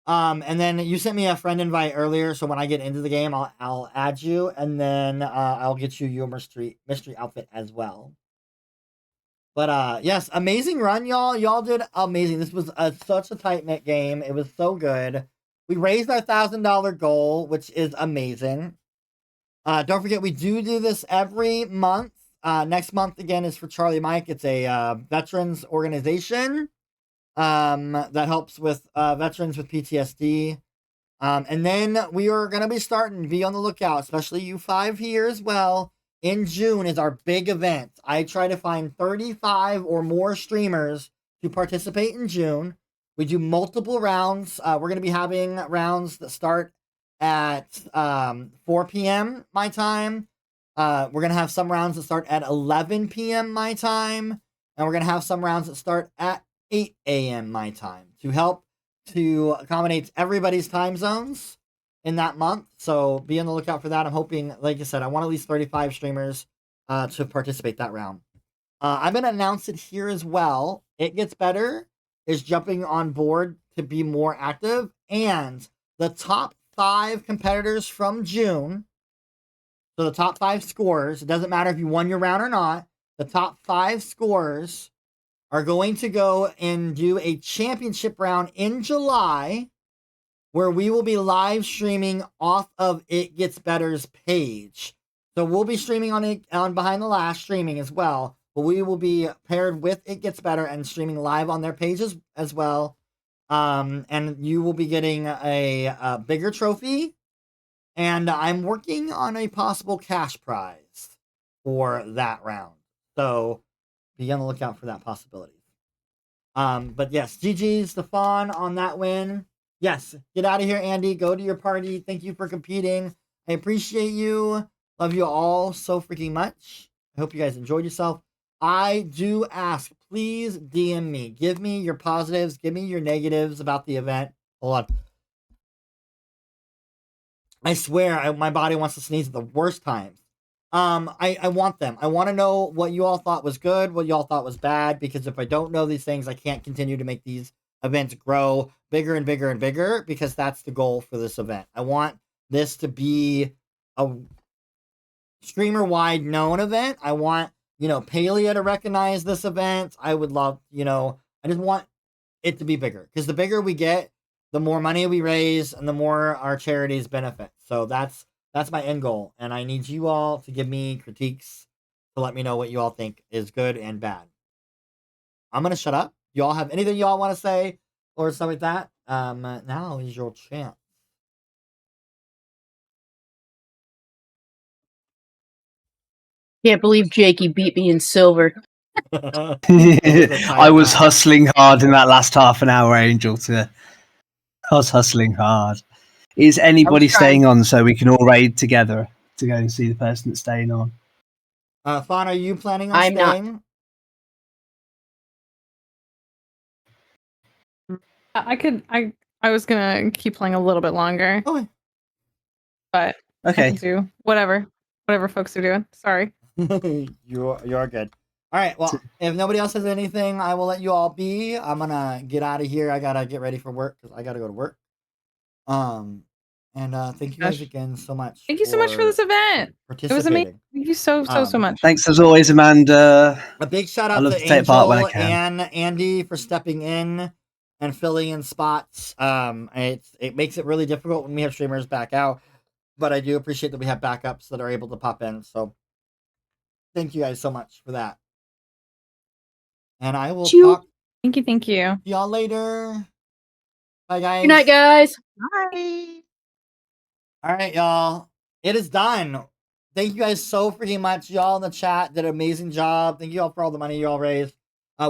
And then you sent me a friend invite earlier, so when I get into the game, I'll add you, and then I'll get you your mystery outfit as well. But yes, amazing run, y'all. Y'all did amazing. This was such a tight-knit game. It was so good. We raised our $1,000 goal, which is amazing. Don't forget, we do this every month. Next month, again, is for Charlie Mike. It's a veterans organization that helps with veterans with PTSD. And then we are going to be starting. Be on the lookout, especially you 5 here as well. In June is our big event. I try to find 35 or more streamers to participate in June. We do multiple rounds. We're going to be having rounds that start at 4 p.m. my time. We're going to have some rounds that start at 11 p.m. my time. And we're going to have some rounds that start at 8 a.m. my time to help to accommodate everybody's time zones in that month. So be on the lookout for that. I'm hoping, like I said, I want at least 35 streamers to participate that round. I'm going to announce it here as well. It Gets Better is jumping on board to be more active. And the top 5 competitors from June, so the top 5 scorers, it doesn't matter if you won your round or not, the top 5 scorers are going to go and do a championship round in July, where we will be live streaming off of It Gets Better's page. So we'll be streaming on Behind the Lash streaming as well, but we will be paired with It Gets Better and streaming live on their pages as well. And you will be getting a bigger trophy And I'm working on a possible cash prize for that round. So be on the lookout for that possibility. But yes, GG's Stefan on that win. Yes, get out of here, Andy. Go to your party. Thank you for competing. I appreciate you. Love you all so freaking much. I hope you guys enjoyed yourself. I do ask, please DM me. Give me your positives. Give me your negatives about the event. Hold on. I swear, my body wants to sneeze at the worst times. I want them. I want to know what you all thought was good, what you all thought was bad, because if I don't know these things, I can't continue to make these events grow bigger and bigger and bigger, because that's the goal for this event. I want this to be a streamer-wide known event. I want, Palia to recognize this event. I would love, I just want it to be bigger, because the bigger we get, the more money we raise and the more our charities benefit. So that's my end goal. And I need you all to give me critiques to let me know what you all think is good and bad. I'm going to shut up. You all have anything you all want to say or something like that? Now is your chance.
Can't believe Jakey beat me in silver.
I was hustling hard in that last half an hour, Angel. I was hustling hard. Is anybody staying on so we can all raid together to go and see the person that's staying on?
Fawn, are you planning on
I'm
staying?
I was gonna keep playing a little bit longer.
Okay.
But
okay.
I can do whatever folks are doing. Sorry.
You're good. All right. Well, if nobody else has anything, I will let you all be. I'm gonna get out of here. I gotta get ready for work because I gotta go to work. And thank you guys again so much.
Thank you so much for this event. It was amazing. Thank you so much.
Thanks as always, Amanda.
A big shout out
I love
to
to take part when I
Angel
can.
and Andy for stepping in and filling in spots. It makes it really difficult when we have streamers back out, but I do appreciate that we have backups that are able to pop in. So thank you guys so much for that. And I will talk.
Thank you.
See y'all later. Bye, guys.
Good night, guys.
Bye.
All right, y'all. It is done. Thank you guys so freaking much. Y'all in the chat did an amazing job. Thank you all for all the money you all raised.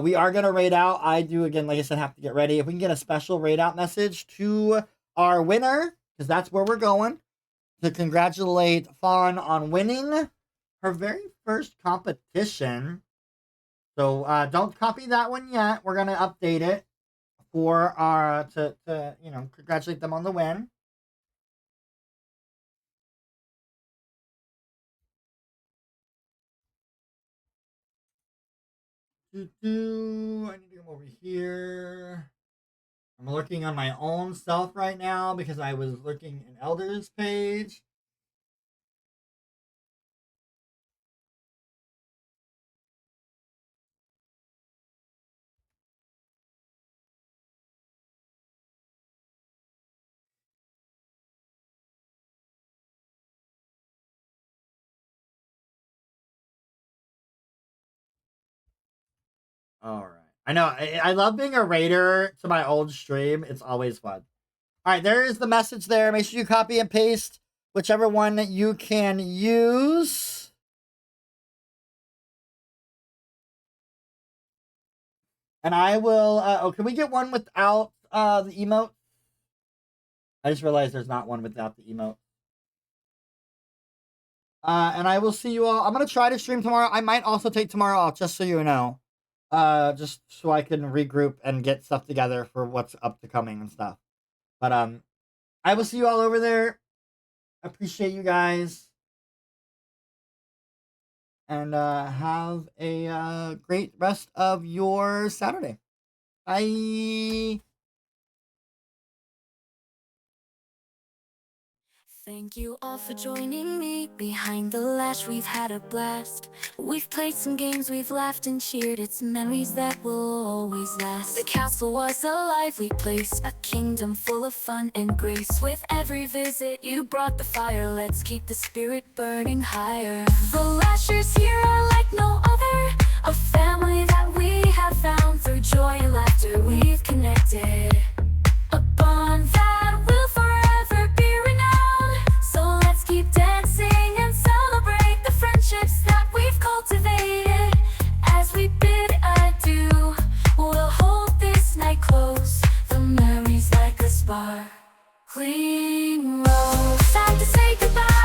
We are going to raid out. I do, again, like I said, have to get ready. If we can get a special raid out message to our winner, because that's where we're going, to congratulate Fawn on winning her very first competition. So don't copy that one yet. We're going to update it for our, to congratulate them on the win. I need to come over here. I'm looking on my own self right now because I was looking in Elder's page. All right. I know. I love being a raider to my old stream. It's always fun. All right. There is the message there. Make sure you copy and paste whichever one that you can use. And I will... can we get one without the emote? I just realized there's not one without the emote. And I will see you all. I'm going to try to stream tomorrow. I might also take tomorrow off, just so you know. Just so I can regroup and get stuff together for what's up to coming and stuff. But I will see you all over there. Appreciate you guys. And have a great rest of your Saturday. Bye.
Thank you all for joining me. Behind the lash, we've had a blast. We've played some games, we've laughed and cheered. It's memories that will always last. The castle was a lively place, a kingdom full of fun and grace. With every visit, you brought the fire. Let's keep the spirit burning higher. The Lashers here are like no other, a family that we have found. Through joy and laughter, we've connected. A bond that will forever be renowned. So sparkling road. Time to say goodbye.